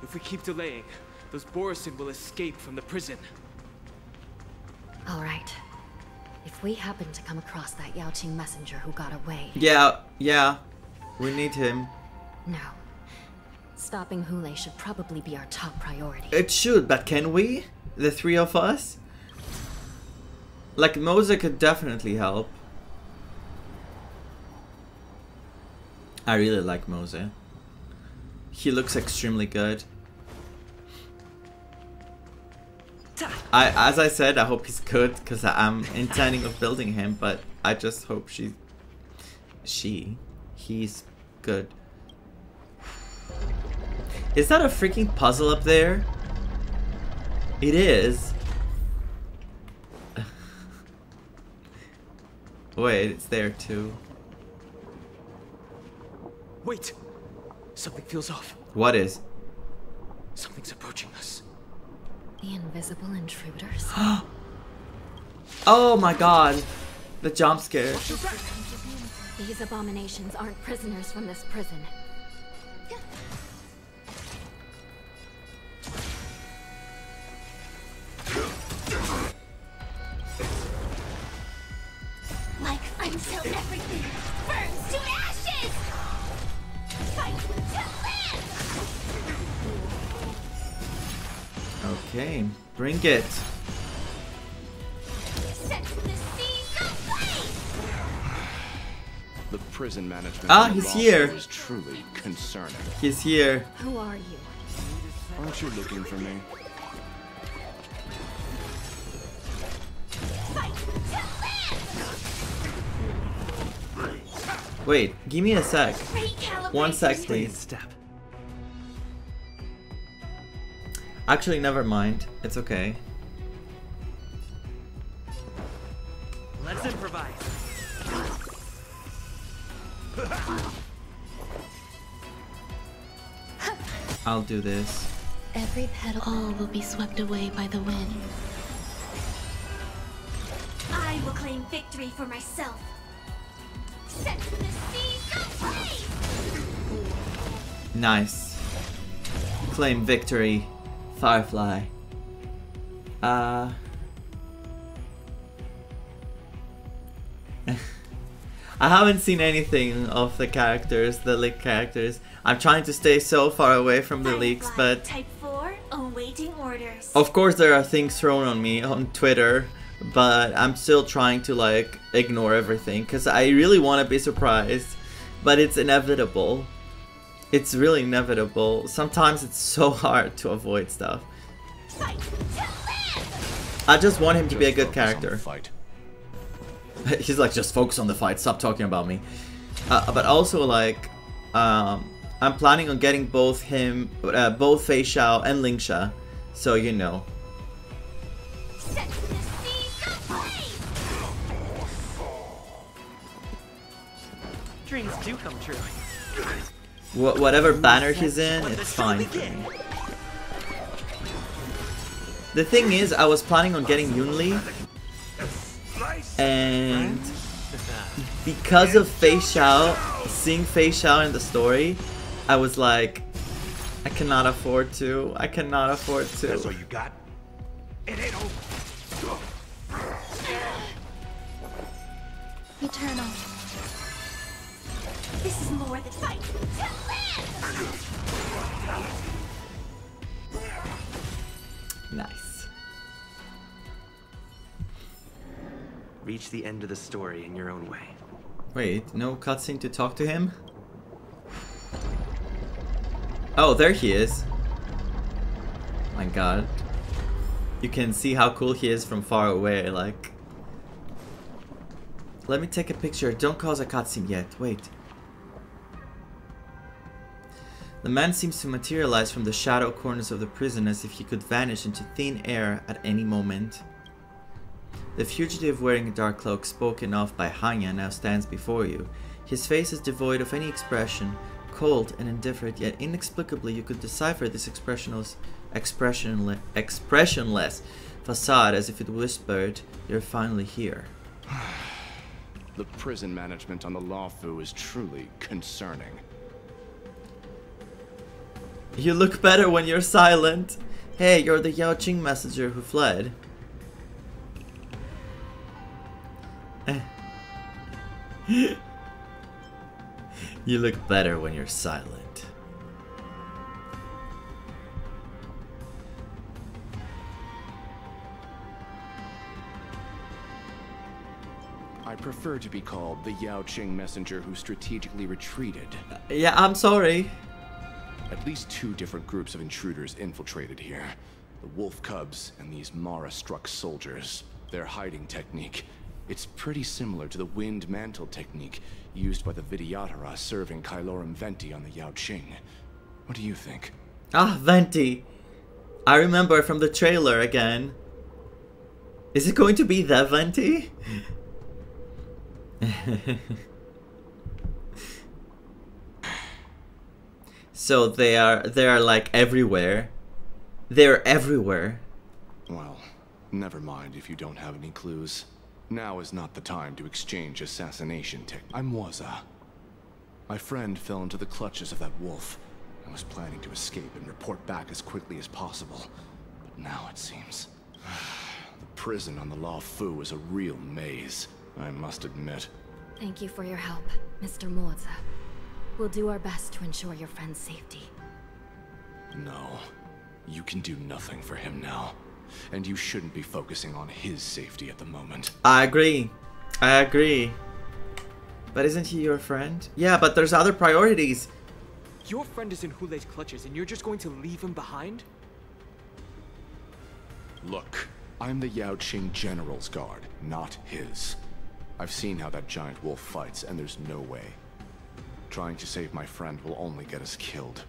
Speaker 5: If we keep delaying, those Borisin will escape from the prison.
Speaker 1: Alright. If we happen to come across that Yaoqing messenger who got away...
Speaker 3: Yeah. We need him.
Speaker 1: No. Stopping Hule should probably be our top priority.
Speaker 3: It should, but can we? The three of us? Like, Moze could definitely help. I really like Moze. He looks extremely good. As I said, I hope he's good, because I'm intending of building him, but I just hope he's good. Is that a freaking puzzle up there? It is. Wait, it's there too.
Speaker 5: Wait! Something feels off.
Speaker 3: What is?
Speaker 5: Something's approaching us.
Speaker 1: The invisible intruders?
Speaker 3: Oh my god! The jump scare.
Speaker 1: These abominations aren't prisoners from this prison.
Speaker 2: Like until everything burns to ashes! Fight to live!
Speaker 3: Okay, bring it.
Speaker 2: Set the seas ablaze!
Speaker 17: The prison management
Speaker 3: he's here.
Speaker 17: is truly concerning.
Speaker 3: He's here.
Speaker 1: Who are you?
Speaker 17: Aren't you looking for me?
Speaker 3: Wait, give me a sec. 1 sec, please. Actually, never mind. It's okay.
Speaker 12: Let's improvise.
Speaker 3: I'll do this.
Speaker 4: Every petal, all will be swept away by the wind.
Speaker 2: I will claim victory for myself. Set the seas ablaze!
Speaker 3: Nice. Claim victory, Firefly. I haven't seen anything of the characters, the leaked characters. I'm trying to stay so far away from the leaks, but
Speaker 2: Type 4, awaiting orders.
Speaker 3: of course there are things thrown on me on Twitter, but I'm still trying to like ignore everything because I really want to be surprised, but it's inevitable. It's really inevitable. Sometimes it's so hard to avoid stuff. I just want him to be a good character. He's like, just focus on the fight, stop talking about me. But also like, I'm planning on getting both Fei Xiao and Ling Xia, so you know.
Speaker 12: Dreams do come true.
Speaker 3: Whatever banner he's in, it's fine for me. The thing is, I was planning on getting Yunli, and because of Fei Xiao, seeing Fei Xiao in the story, I was like, I cannot afford to. I cannot afford to.
Speaker 16: That's all you got? It ain't over.
Speaker 10: Eternal. This is more than fight.
Speaker 3: Nice.
Speaker 8: Reach the end of the story in your own way.
Speaker 3: Wait, no cutscene to talk to him? Oh, there he is. My god. You can see how cool he is from far away, like... Let me take a picture. Don't cause a cutscene yet. Wait. The man seems to materialize from the shadow corners of the prison as if he could vanish into thin air at any moment. The fugitive wearing a dark cloak spoken of by Hanya now stands before you. His face is devoid of any expression, cold and indifferent, yet inexplicably you could decipher this expressionless facade as if it whispered, "You're finally here."
Speaker 17: The prison management on the Luofu is truly concerning.
Speaker 3: You look better when you're silent. Hey, you're the Yaoqing messenger who fled. You look better when you're silent.
Speaker 17: I prefer to be called the Yaoqing messenger who strategically retreated.
Speaker 3: Yeah, I'm sorry.
Speaker 17: At least 2 different groups of intruders infiltrated here. The wolf cubs and these Mara-struck soldiers. Their hiding technique. It's pretty similar to the wind mantle technique used by the Vidyadhara serving Kailorum Venti on the Yaoqing. What do you think?
Speaker 3: Ah, Venti. I remember from the trailer again. Is it going to be the Venti? So they are like everywhere. They're everywhere.
Speaker 17: Well, never mind if you don't have any clues. Now is not the time to exchange assassination techniques. I'm Waza. My friend fell into the clutches of that wolf. I was planning to escape and report back as quickly as possible. But now it seems... the prison on the Luofu is a real maze, I must admit.
Speaker 1: Thank you for your help, Mr. Moza. We'll do our best to ensure your friend's safety.
Speaker 17: No. You can do nothing for him now. And you shouldn't be focusing on his safety at the moment.
Speaker 3: I agree. I agree. But isn't he your friend? Yeah, but there's other priorities.
Speaker 5: Your friend is in Hulei's clutches and you're just going to leave him behind?
Speaker 17: Look, I'm the Yaoqing General's guard, not his. I've seen how that giant wolf fights, and there's no way. Trying to save my friend will only get us killed.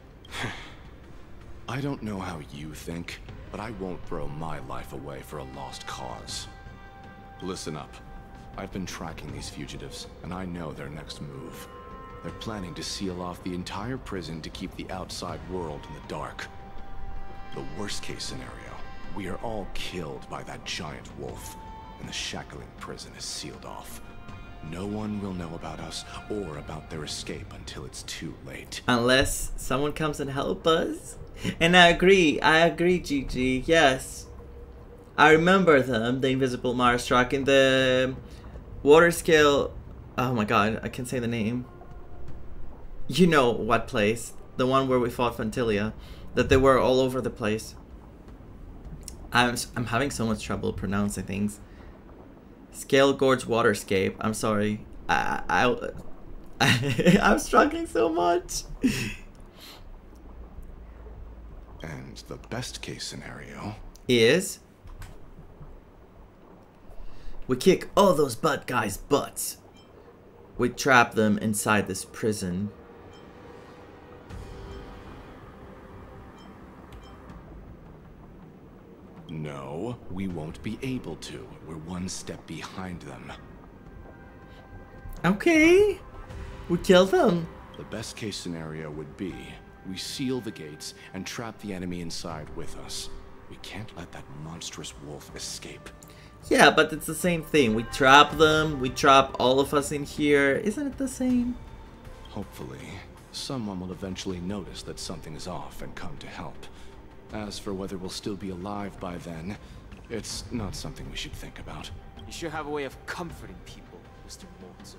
Speaker 17: I don't know how you think, but I won't throw my life away for a lost cause. Listen up. I've been tracking these fugitives, and I know their next move. They're planning to seal off the entire prison to keep the outside world in the dark. The worst case scenario, we are all killed by that giant wolf, and the shackling prison is sealed off. No one will know about us or about their escape until it's too late.
Speaker 3: Unless someone comes and help us. And I agree, Gigi, yes. I remember them, the Invisible Mara-struck in the water scale... Oh my god, I can't say the name. You know what place. The one where we fought Phantilia. That they were all over the place. I'm having so much trouble pronouncing things. Scale Gorge Waterscape. I'm sorry. I'm struggling so much.
Speaker 17: And the best case scenario
Speaker 3: is we kick all those butt guys' butts. We trap them inside this prison.
Speaker 17: No, we won't be able to. We're one step behind them.
Speaker 3: Okay. We kill them.
Speaker 17: The best case scenario would be we seal the gates and trap the enemy inside with us. We can't let that monstrous wolf escape.
Speaker 3: Yeah, but it's the same thing. We trap them, we trap all of us in here. Isn't it the same?
Speaker 17: Hopefully, someone will eventually notice that something is off and come to help. As for whether we'll still be alive by then, It's not something we should think about.
Speaker 5: You sure have a way of comforting people, Mr. Mozu.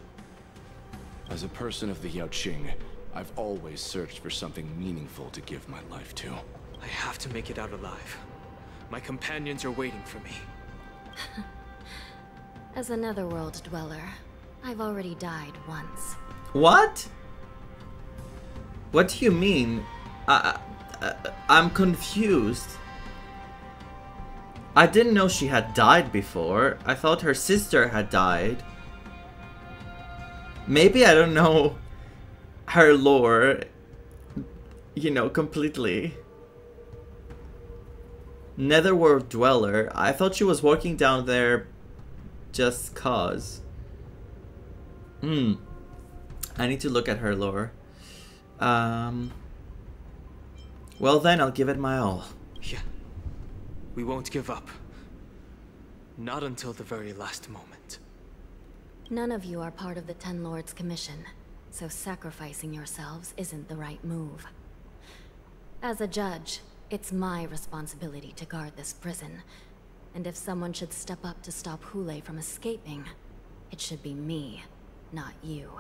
Speaker 17: As a person of the Yaoqing, I've always searched for something meaningful to give my life to.
Speaker 5: I have to make it out alive. My companions are waiting for me.
Speaker 1: As a Netherworld dweller, I've already died once.
Speaker 3: What? What do you mean? I'm confused. I didn't know she had died before. I thought her sister had died. Maybe I don't know her lore, you know, completely. Netherworld dweller. I thought she was working down there just cause. I need to look at her lore. Well then, I'll give it my all.
Speaker 5: Yeah. We won't give up. Not until the very last moment.
Speaker 1: None of you are part of the Ten Lords Commission, so sacrificing yourselves isn't the right move. As a judge, it's my responsibility to guard this prison, and if someone should step up to stop Hoolay from escaping, it should be me, not you.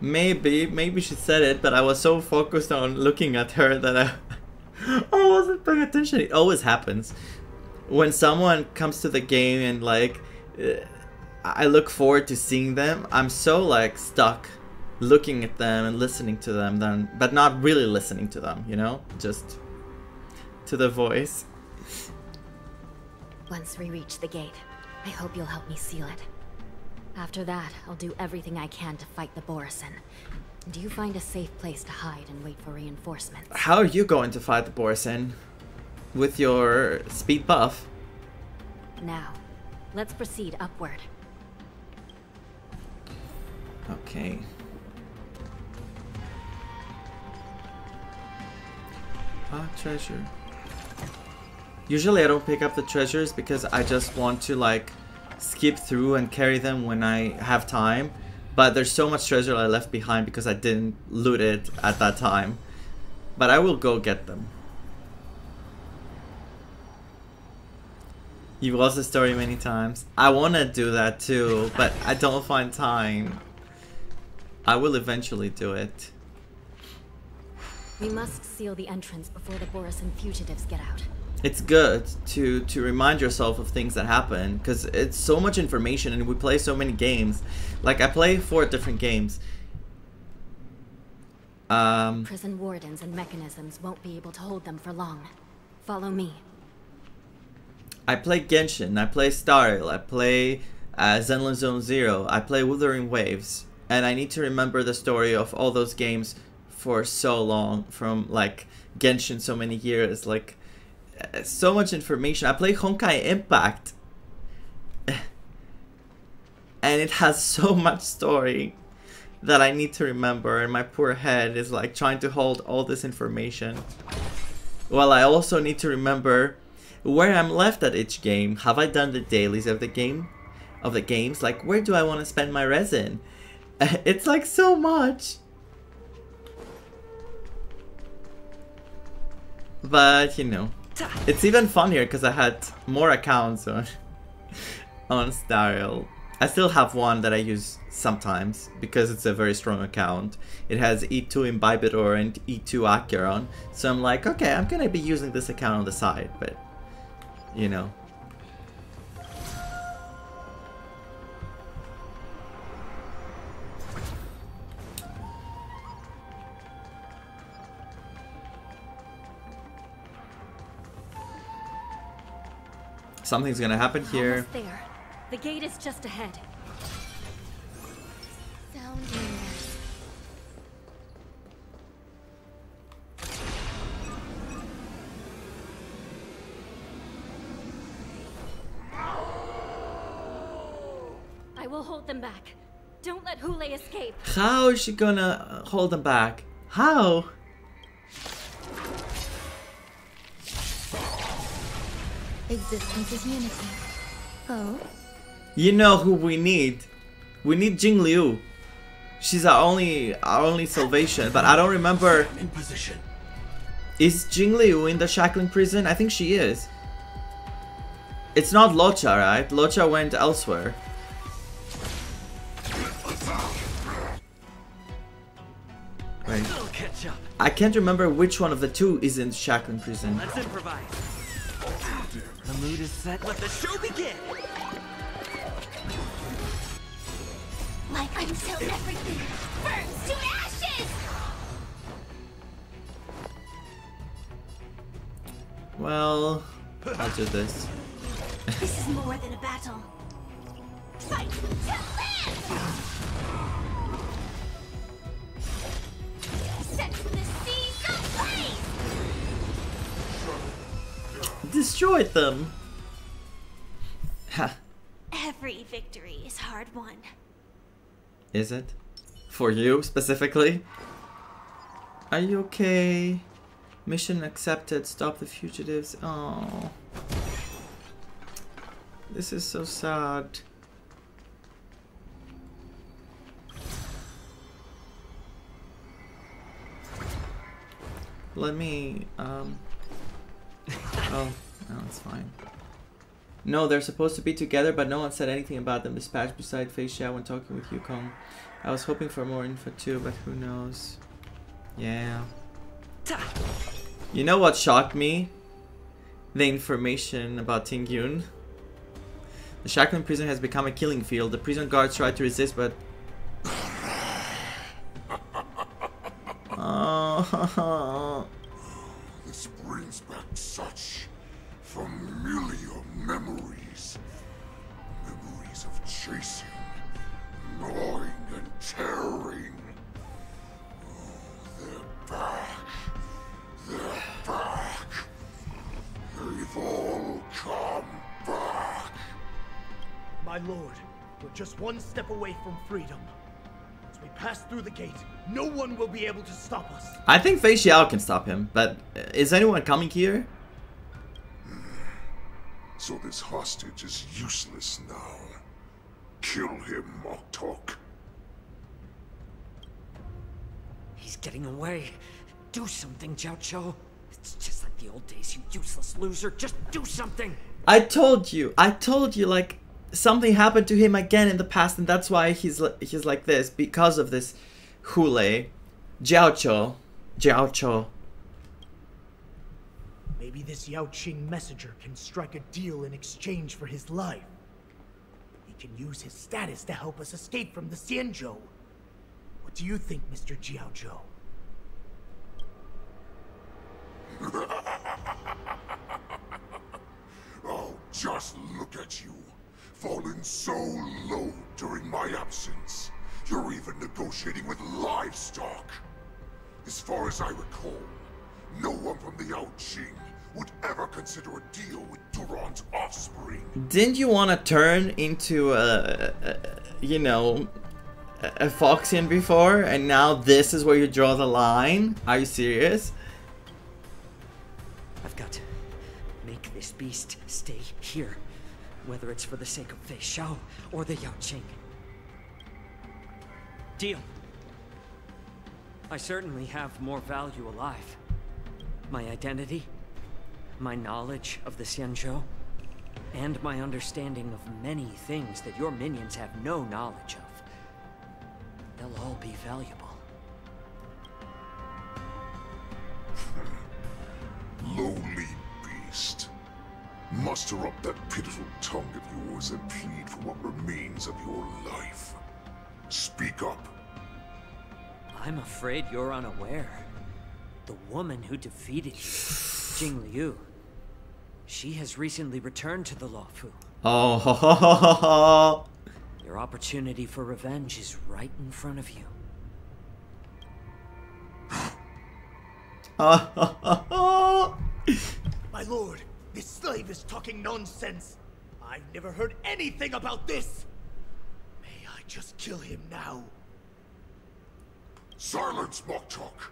Speaker 3: Maybe she said it, but I was so focused on looking at her that I wasn't paying attention. It always happens. When someone comes to the game and like, I look forward to seeing them, I'm so like stuck looking at them and listening to them, then, but not really listening to them, you know? Just to the voice.
Speaker 1: Once we reach the gate, I hope you'll help me seal it. After that, I'll do everything I can to fight the Borisin. Do you find a safe place to hide and wait for reinforcements?
Speaker 3: How are you going to fight the Borisin? With your speed buff?
Speaker 1: Now, let's proceed upward.
Speaker 3: Okay. Treasure. Usually I don't pick up the treasures because I just want to like skip through and carry them when I have time. But there's so much treasure I left behind because I didn't loot it at that time. But I will go get them. You've lost the story many times. I want to do that too, but I don't find time. I will eventually do it.
Speaker 1: We must seal the entrance before the Borisin fugitives get out.
Speaker 3: It's good to remind yourself of things that happen, because it's so much information and we play so many games. Like, I play 4 different games.
Speaker 1: Prison wardens and mechanisms won't be able to hold them for long. Follow me.
Speaker 3: I play Genshin, I play Starrail, I play Zenless Zone Zero, I play Wuthering Waves. And I need to remember the story of all those games for so long, from like Genshin so many years, like so much information. I play Honkai Impact and it has so much story that I need to remember, and my poor head is like trying to hold all this information. Well, I also need to remember where I'm left at each game. Have I done the dailies of the game? Of the games? Like, where do I want to spend my resin? It's like so much. But, you know, it's even funnier because I had more accounts on Starrail. I still have one that I use sometimes because it's a very strong account. It has E2 Imbibitor and E2 Acheron. So I'm like, okay, I'm gonna be using this account on the side, but, you know. Something's gonna happen here.
Speaker 1: Almost there. The gate is just ahead.
Speaker 2: Sound dangerous.
Speaker 1: I will hold them back. Don't let Hoolay escape.
Speaker 3: How is she gonna hold them back? How?
Speaker 2: Existence is unity. Oh?
Speaker 3: You know who we need? We need Jing Liu. She's our only salvation, but I don't remember.
Speaker 9: In position.
Speaker 3: Is Jing Liu in the shackling prison? I think she is. It's not Locha, right? Locha went elsewhere. Wait. I can't remember which one of the two is in Shackling Prison.
Speaker 12: Let's improvise. The mood is set. Let the show begin.
Speaker 2: Like until everything burns to ashes!
Speaker 3: Well, I'll do this.
Speaker 2: This is more than a battle. Fight to live! Set the seas ablaze!
Speaker 3: Destroyed them. Ha.
Speaker 2: Every victory is hard won.
Speaker 3: Is it? For you, specifically? Are you okay? Mission accepted. Stop the fugitives. Oh. This is so sad. Let me, Oh, no, it's fine. No, they're supposed to be together, but no one said anything about them. Dispatched beside Fei Xiao when talking with Yukong. I was hoping for more info too, but who knows? Yeah. You know what shocked me? The information about Ting Yun. The Shackling prison has become a killing field. The prison guards tried to resist, but... Oh.
Speaker 14: This brings back such familiar memories. Memories of chasing, gnawing, and tearing. Oh, they're back. They're back. They've all come back.
Speaker 9: My lord, we're just one step away from freedom. As we pass through the gate, no one will be able to stop us.
Speaker 3: I think Fei Xiao can stop him, but is anyone coming here?
Speaker 14: So this hostage is useless now. Kill him, Moktok.
Speaker 12: He's getting away. Do something, Jiao Cho. It's just like the old days, you useless loser. Just do something.
Speaker 3: I told you, like, something happened to him again in the past, and that's why he's like this, because of this Hule. Jiao Cho.
Speaker 9: Maybe this Yao Qing messenger can strike a deal in exchange for his life. He can use his status to help us escape from the Xianzhou. What do you think, Mr. Jiao Zhou?
Speaker 14: Oh, just look at you. Fallen so low during my absence. You're even negotiating with livestock. As far as I recall, no one from the Yao Qing would ever consider a deal with Duran's offspring.
Speaker 3: Didn't you want to turn into you know, a Foxian before, and now this is where you draw the line? Are you serious?
Speaker 12: I've got to make this beast stay here, whether it's for the sake of Fei Xiao or the Yao Qing. Deal. I certainly have more value alive. My identity, my knowledge of the Xianzhou, and my understanding of many things that your minions have no knowledge of. They'll all be valuable.
Speaker 14: Lowly beast. Muster up that pitiful tongue of yours and plead for what remains of your life. Speak up.
Speaker 12: I'm afraid you're unaware. The woman who defeated you, Jing Liu, she has recently returned to the Luofu.
Speaker 3: Oh.
Speaker 12: Your opportunity for revenge is right in front of you.
Speaker 9: My lord, this slave is talking nonsense. I've never heard anything about this. May I just kill him now?
Speaker 14: Silence, Moktok.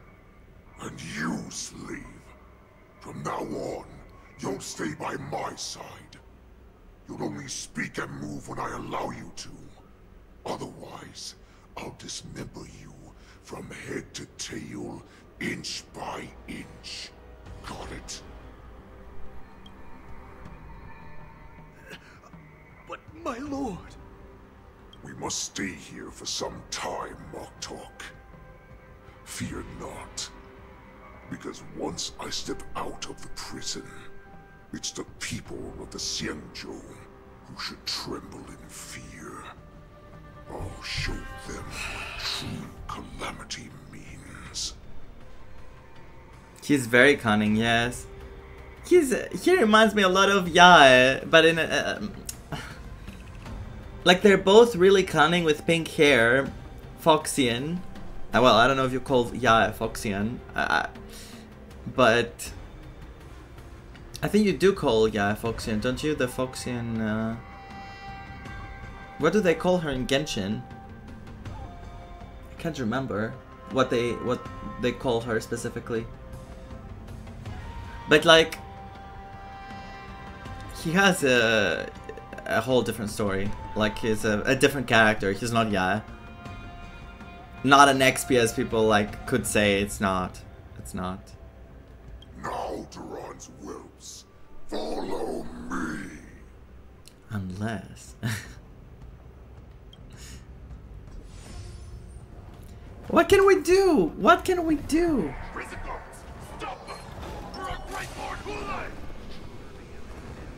Speaker 14: And you, slave. From now on, you'll stay by my side. You'll only speak and move when I allow you to. Otherwise, I'll dismember you from head to tail, inch by inch. Got it? My lord! We must stay here for some time, Moktok. Fear not. Because once I step out of the prison, it's the people of the Xianzhou who should tremble in fear. I'll show them what true calamity means.
Speaker 3: He's very cunning, yes. He reminds me a lot of Yae, but in a... like, they're both really cunning with pink hair. Foxian. Well, I don't know if you call Yae Foxian. But... I think you do call Yae Foxian, don't you? The Foxian... What do they call her in Genshin? I can't remember what they call her specifically. But like, he has a whole different story. Like, he's a different character. He's not Yae. Not an XP as people like could say. It's not. It's not.
Speaker 14: Now, Duran's whelps, follow me.
Speaker 3: Unless. What can we do? What can we do?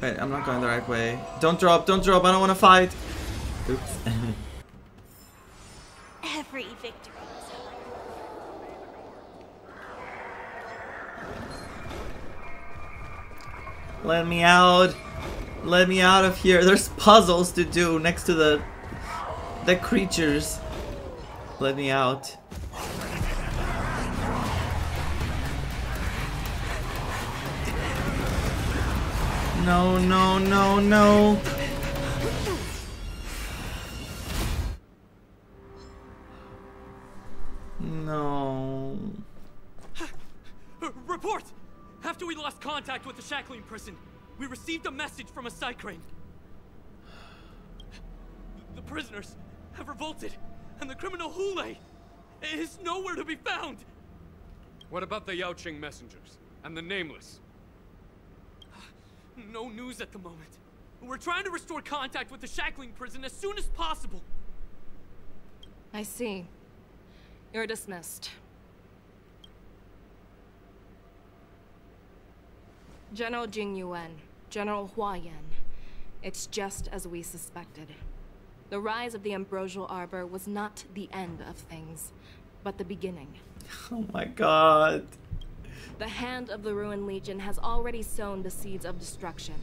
Speaker 3: Wait, I'm not going the right way. Don't drop, don't drop, I don't want to fight. Oops.
Speaker 10: Every victory is
Speaker 3: Let me out. Let me out of here. There's puzzles to do next to the creatures. Let me out. No, no, no, no. No.
Speaker 11: Report! After we lost contact with the Shackling prison, we received a message from a Psycrane. The prisoners have revolted, and the criminal Hule is nowhere to be found.
Speaker 21: What about the Yaoqing messengers and the Nameless?
Speaker 11: No news at the moment. We're trying to restore contact with the Shackling prison as soon as possible.
Speaker 19: I see. You're dismissed. General Jing Yuan, General Hua Yan. It's just as we suspected. The rise of the Ambrosial Arbor was not the end of things, but the beginning.
Speaker 3: Oh my god.
Speaker 19: The hand of the Ruined Legion has already sown the seeds of destruction.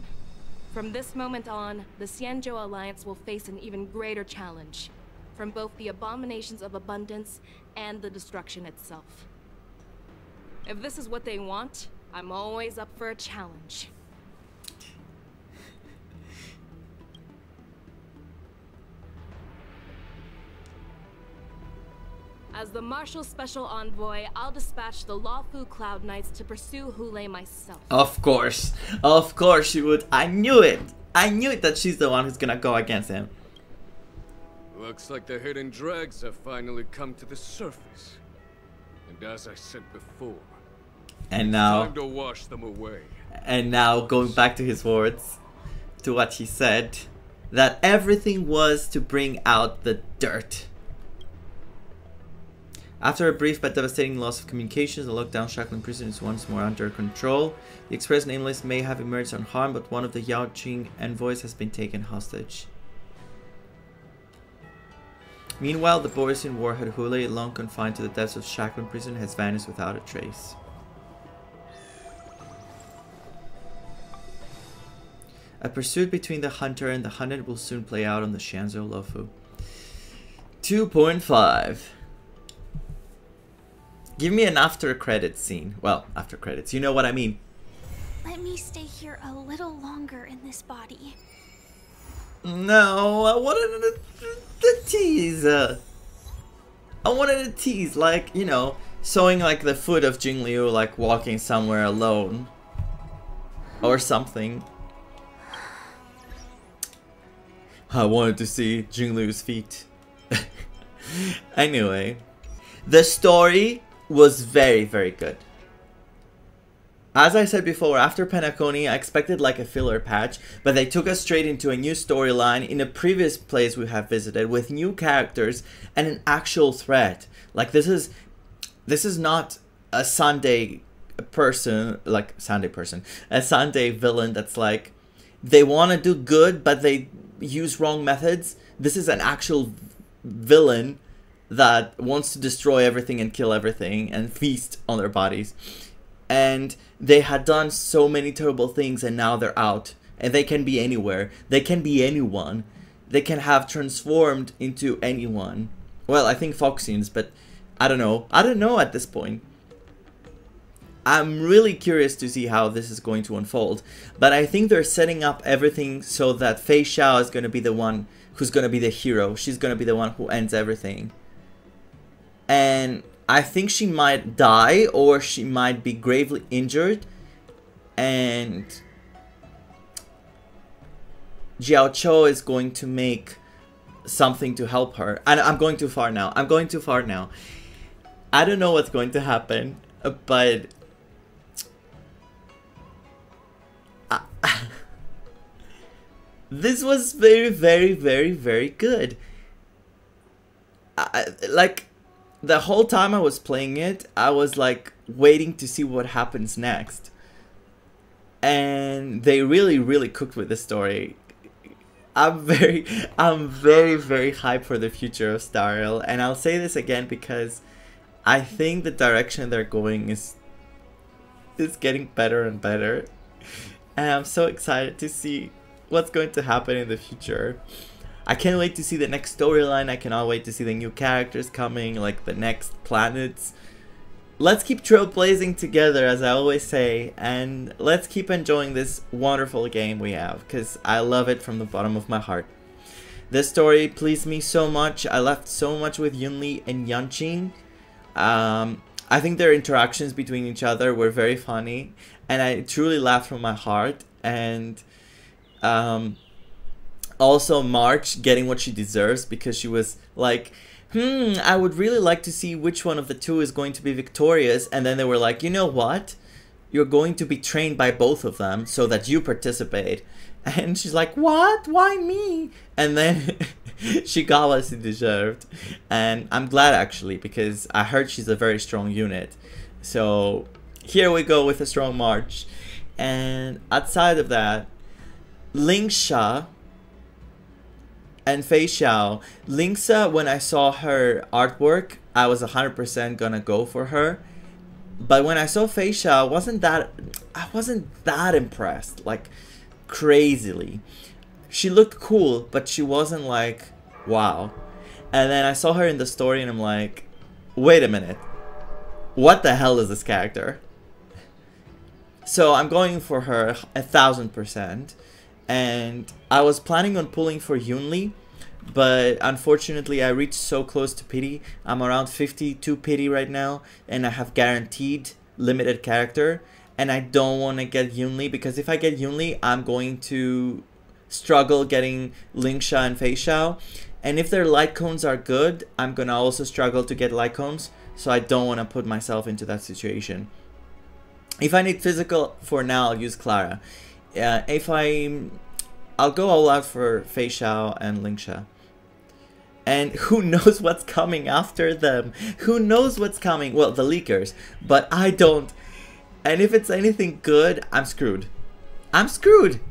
Speaker 19: From this moment on, the Xianzhou Alliance will face an even greater challenge, from both the abominations of abundance and the destruction itself. If this is what they want, I'm always up for a challenge. As the Marshal Special Envoy, I'll dispatch the Luofu Cloud Knights to pursue Hule myself.
Speaker 3: Of course she would. I knew it that she's the one who's gonna go against him.
Speaker 21: Looks like the hidden dregs have finally come to the surface. And as I said before,
Speaker 3: and now
Speaker 21: time to wash them away.
Speaker 3: And now going back to his words, to what he said, that everything was to bring out the dirt. After a brief but devastating loss of communications, the lockdown Shackling prison is once more under control. The Express Nameless may have emerged unharmed, but one of the Yaoqing envoys has been taken hostage. Meanwhile, the Borosian warhead Hule, long confined to the depths of Shackling prison, has vanished without a trace. A pursuit between the hunter and the hunted will soon play out on the Xianzhou Luofu. 2.5. Give me an after credits scene. Well, after credits, you know what I mean.
Speaker 2: Let me stay here a little longer in this body.
Speaker 3: No, I wanted the tease. I wanted a tease, like, you know, showing like the foot of Jingliu like walking somewhere alone. Or something. I wanted to see Jingliu's feet. Anyway, the story was very, very good. as I said before, after Penacony, I expected like a filler patch, but they took us straight into a new storyline in a previous place we have visited with new characters and an actual threat. Like this is not a Sunday person, like a Sunday villain that's like they want to do good but they use wrong methods. This is an actual villain that wants to destroy everything and kill everything and feast on their bodies. And they had done so many terrible things and now they're out. And they can be anywhere. They can be anyone. They can have transformed into anyone. Well, I think Phoxians, but I don't know. I don't know at this point. I'm really curious to see how this is going to unfold. But I think they're setting up everything so that Fei Xiao is going to be the one who's going to be the hero. She's going to be the one who ends everything. And I think she might die or she might be gravely injured. And Jiao Cho is going to make something to help her. And I'm going too far now. I'm going too far now. I don't know what's going to happen, but this was very, very, very, very good. Like, the whole time I was playing it, I was like waiting to see what happens next. And they really, really cooked with the story. I'm very, very hyped for the future of Star Rail. And I'll say this again because I think the direction they're going is getting better and better. And I'm so excited to see what's going to happen in the future. I can't wait to see the next storyline. I cannot wait to see the new characters coming, like the next planets. Let's keep trailblazing together, as I always say, and let's keep enjoying this wonderful game we have, because I love it from the bottom of my heart. This story pleased me so much. I laughed so much with Yunli and Yanqing. I think their interactions between each other were very funny, and I truly laughed from my heart. And also March getting what she deserves, because she was like, I would really like to see which one of the two is going to be victorious. And then they were like, you know what? You're going to be trained by both of them so that you participate. And she's like, what? Why me? And then she got what she deserved. And I'm glad, actually, because I heard she's a very strong unit. So here we go with a strong March. And outside of that, Lingsha and Fei Xiao. Lingsha, when I saw her artwork, I was 100% gonna go for her. But when I saw Fei Xiao, I wasn't that impressed, like crazily. She looked cool, but she wasn't like, wow. And then I saw her in the story and I'm like, wait a minute. What the hell is this character? So I'm going for her 1000%. And I was planning on pulling for Yunli, but unfortunately I reached so close to pity. I'm around 52 pity right now, and I have guaranteed limited character, and I don't want to get Yunli, because if I get Yunli, I'm going to struggle getting Lingsha and Fei Xiao. And if their light cones are good, I'm gonna also struggle to get light cones, so I don't want to put myself into that situation. If I need physical for now, I'll use Clara. I'll go all out for Fei Xiao and Lingsha. And who knows what's coming after them? Who knows what's coming? Well, the leakers, but I don't. And if it's anything good, I'm screwed. I'm screwed.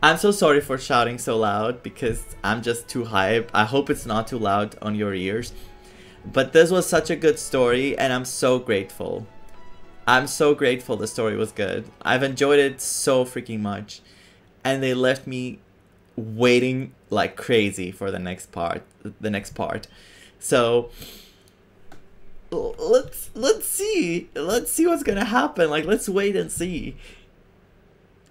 Speaker 3: I'm so sorry for shouting so loud, because I'm just too hype. I hope it's not too loud on your ears. But this was such a good story, and I'm so grateful. I'm so grateful the story was good. I've enjoyed it so freaking much. And they left me waiting like crazy for the next part. So let's see. Let's see what's gonna happen. Like, let's wait and see.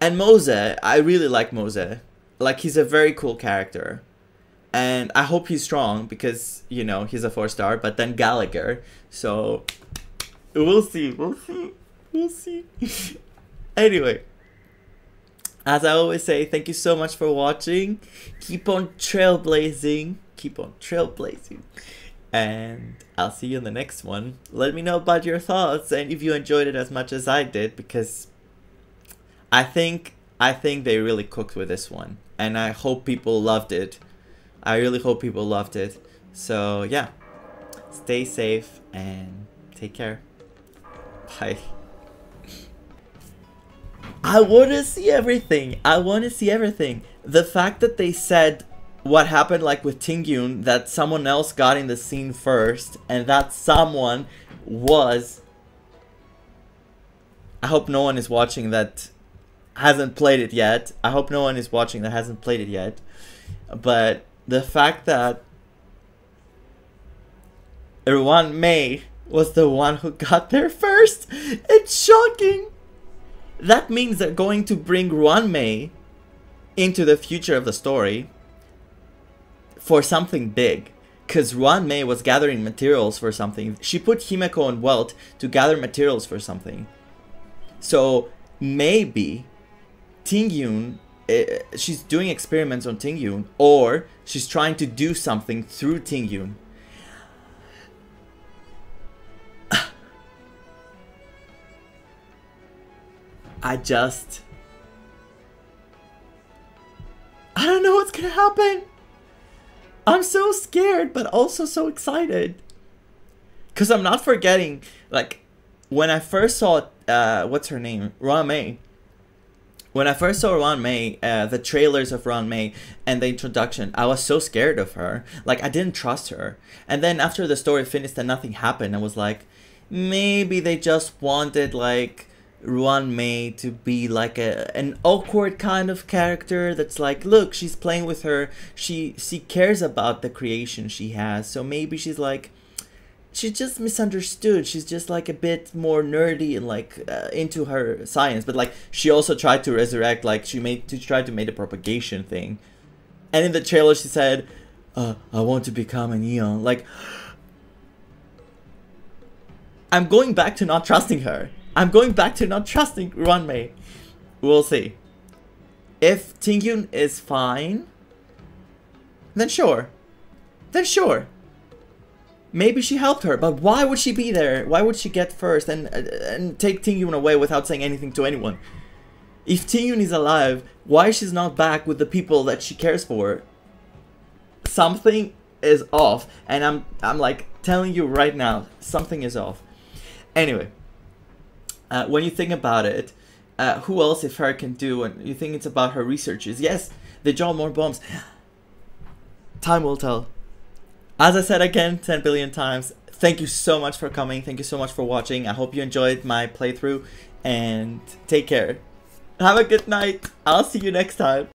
Speaker 3: And Mose, I really like Mose. Like, he's a very cool character. And I hope he's strong, because, you know, he's a 4-star, but then Gallagher. So we'll see. Anyway, as I always say, thank you so much for watching. Keep on trailblazing. and I'll see you in the next one. Let me know about your thoughts and if you enjoyed it as much as I did, because I think they really cooked with this one, and I hope people loved it. I really hope people loved it. So yeah, stay safe and take care. Bye. I want to see everything. I want to see everything. The fact that they said what happened like with Tingyun, that someone else got in the scene first, and that someone was... I hope no one is watching that hasn't played it yet. I hope no one is watching that hasn't played it yet. But the fact that Ruan Mei was the one who got there first, it's shocking. That means they're going to bring Ruan Mei into the future of the story for something big. Because Ruan Mei was gathering materials for something. She put Himeko and Welt to gather materials for something. So maybe Tingyun, she's doing experiments on Tingyun, or she's trying to do something through Tingyun. I don't know what's gonna happen. I'm so scared, but also so excited. Because I'm not forgetting, like, when I first saw, what's her name? Ruan Mei. When I first saw Ruan Mei, the trailers of Ruan Mei and the introduction, I was so scared of her. Like, I didn't trust her. And then after the story finished and nothing happened, I was like, maybe they just wanted, like, Ruan Mei to be like an awkward kind of character that's like, look, she's playing with her, she cares about the creation she has, so maybe she's like, she's just misunderstood, she's just like a bit more nerdy and like into her science, but like she also tried to resurrect, like she tried to make a propagation thing. And in the trailer she said, I want to become an Eon. Like, I'm going back to not trusting her. I'm going back to not trusting Ruan Mei. We'll see. If Tingyun is fine, then sure. Then sure. Maybe she helped her, but why would she be there? Why would she get first and take Tingyun away without saying anything to anyone? If Tingyun is alive, why she's not back with the people that she cares for? Something is off, and I'm like telling you right now, something is off. Anyway. When you think about it, who else if her can do, and you think it's about her researches, yes, they draw more bombs. Time will tell. As I said again 10 billion times, thank you so much for coming, thank you so much for watching. I hope you enjoyed my playthrough, and take care. Have a good night. I'll see you next time.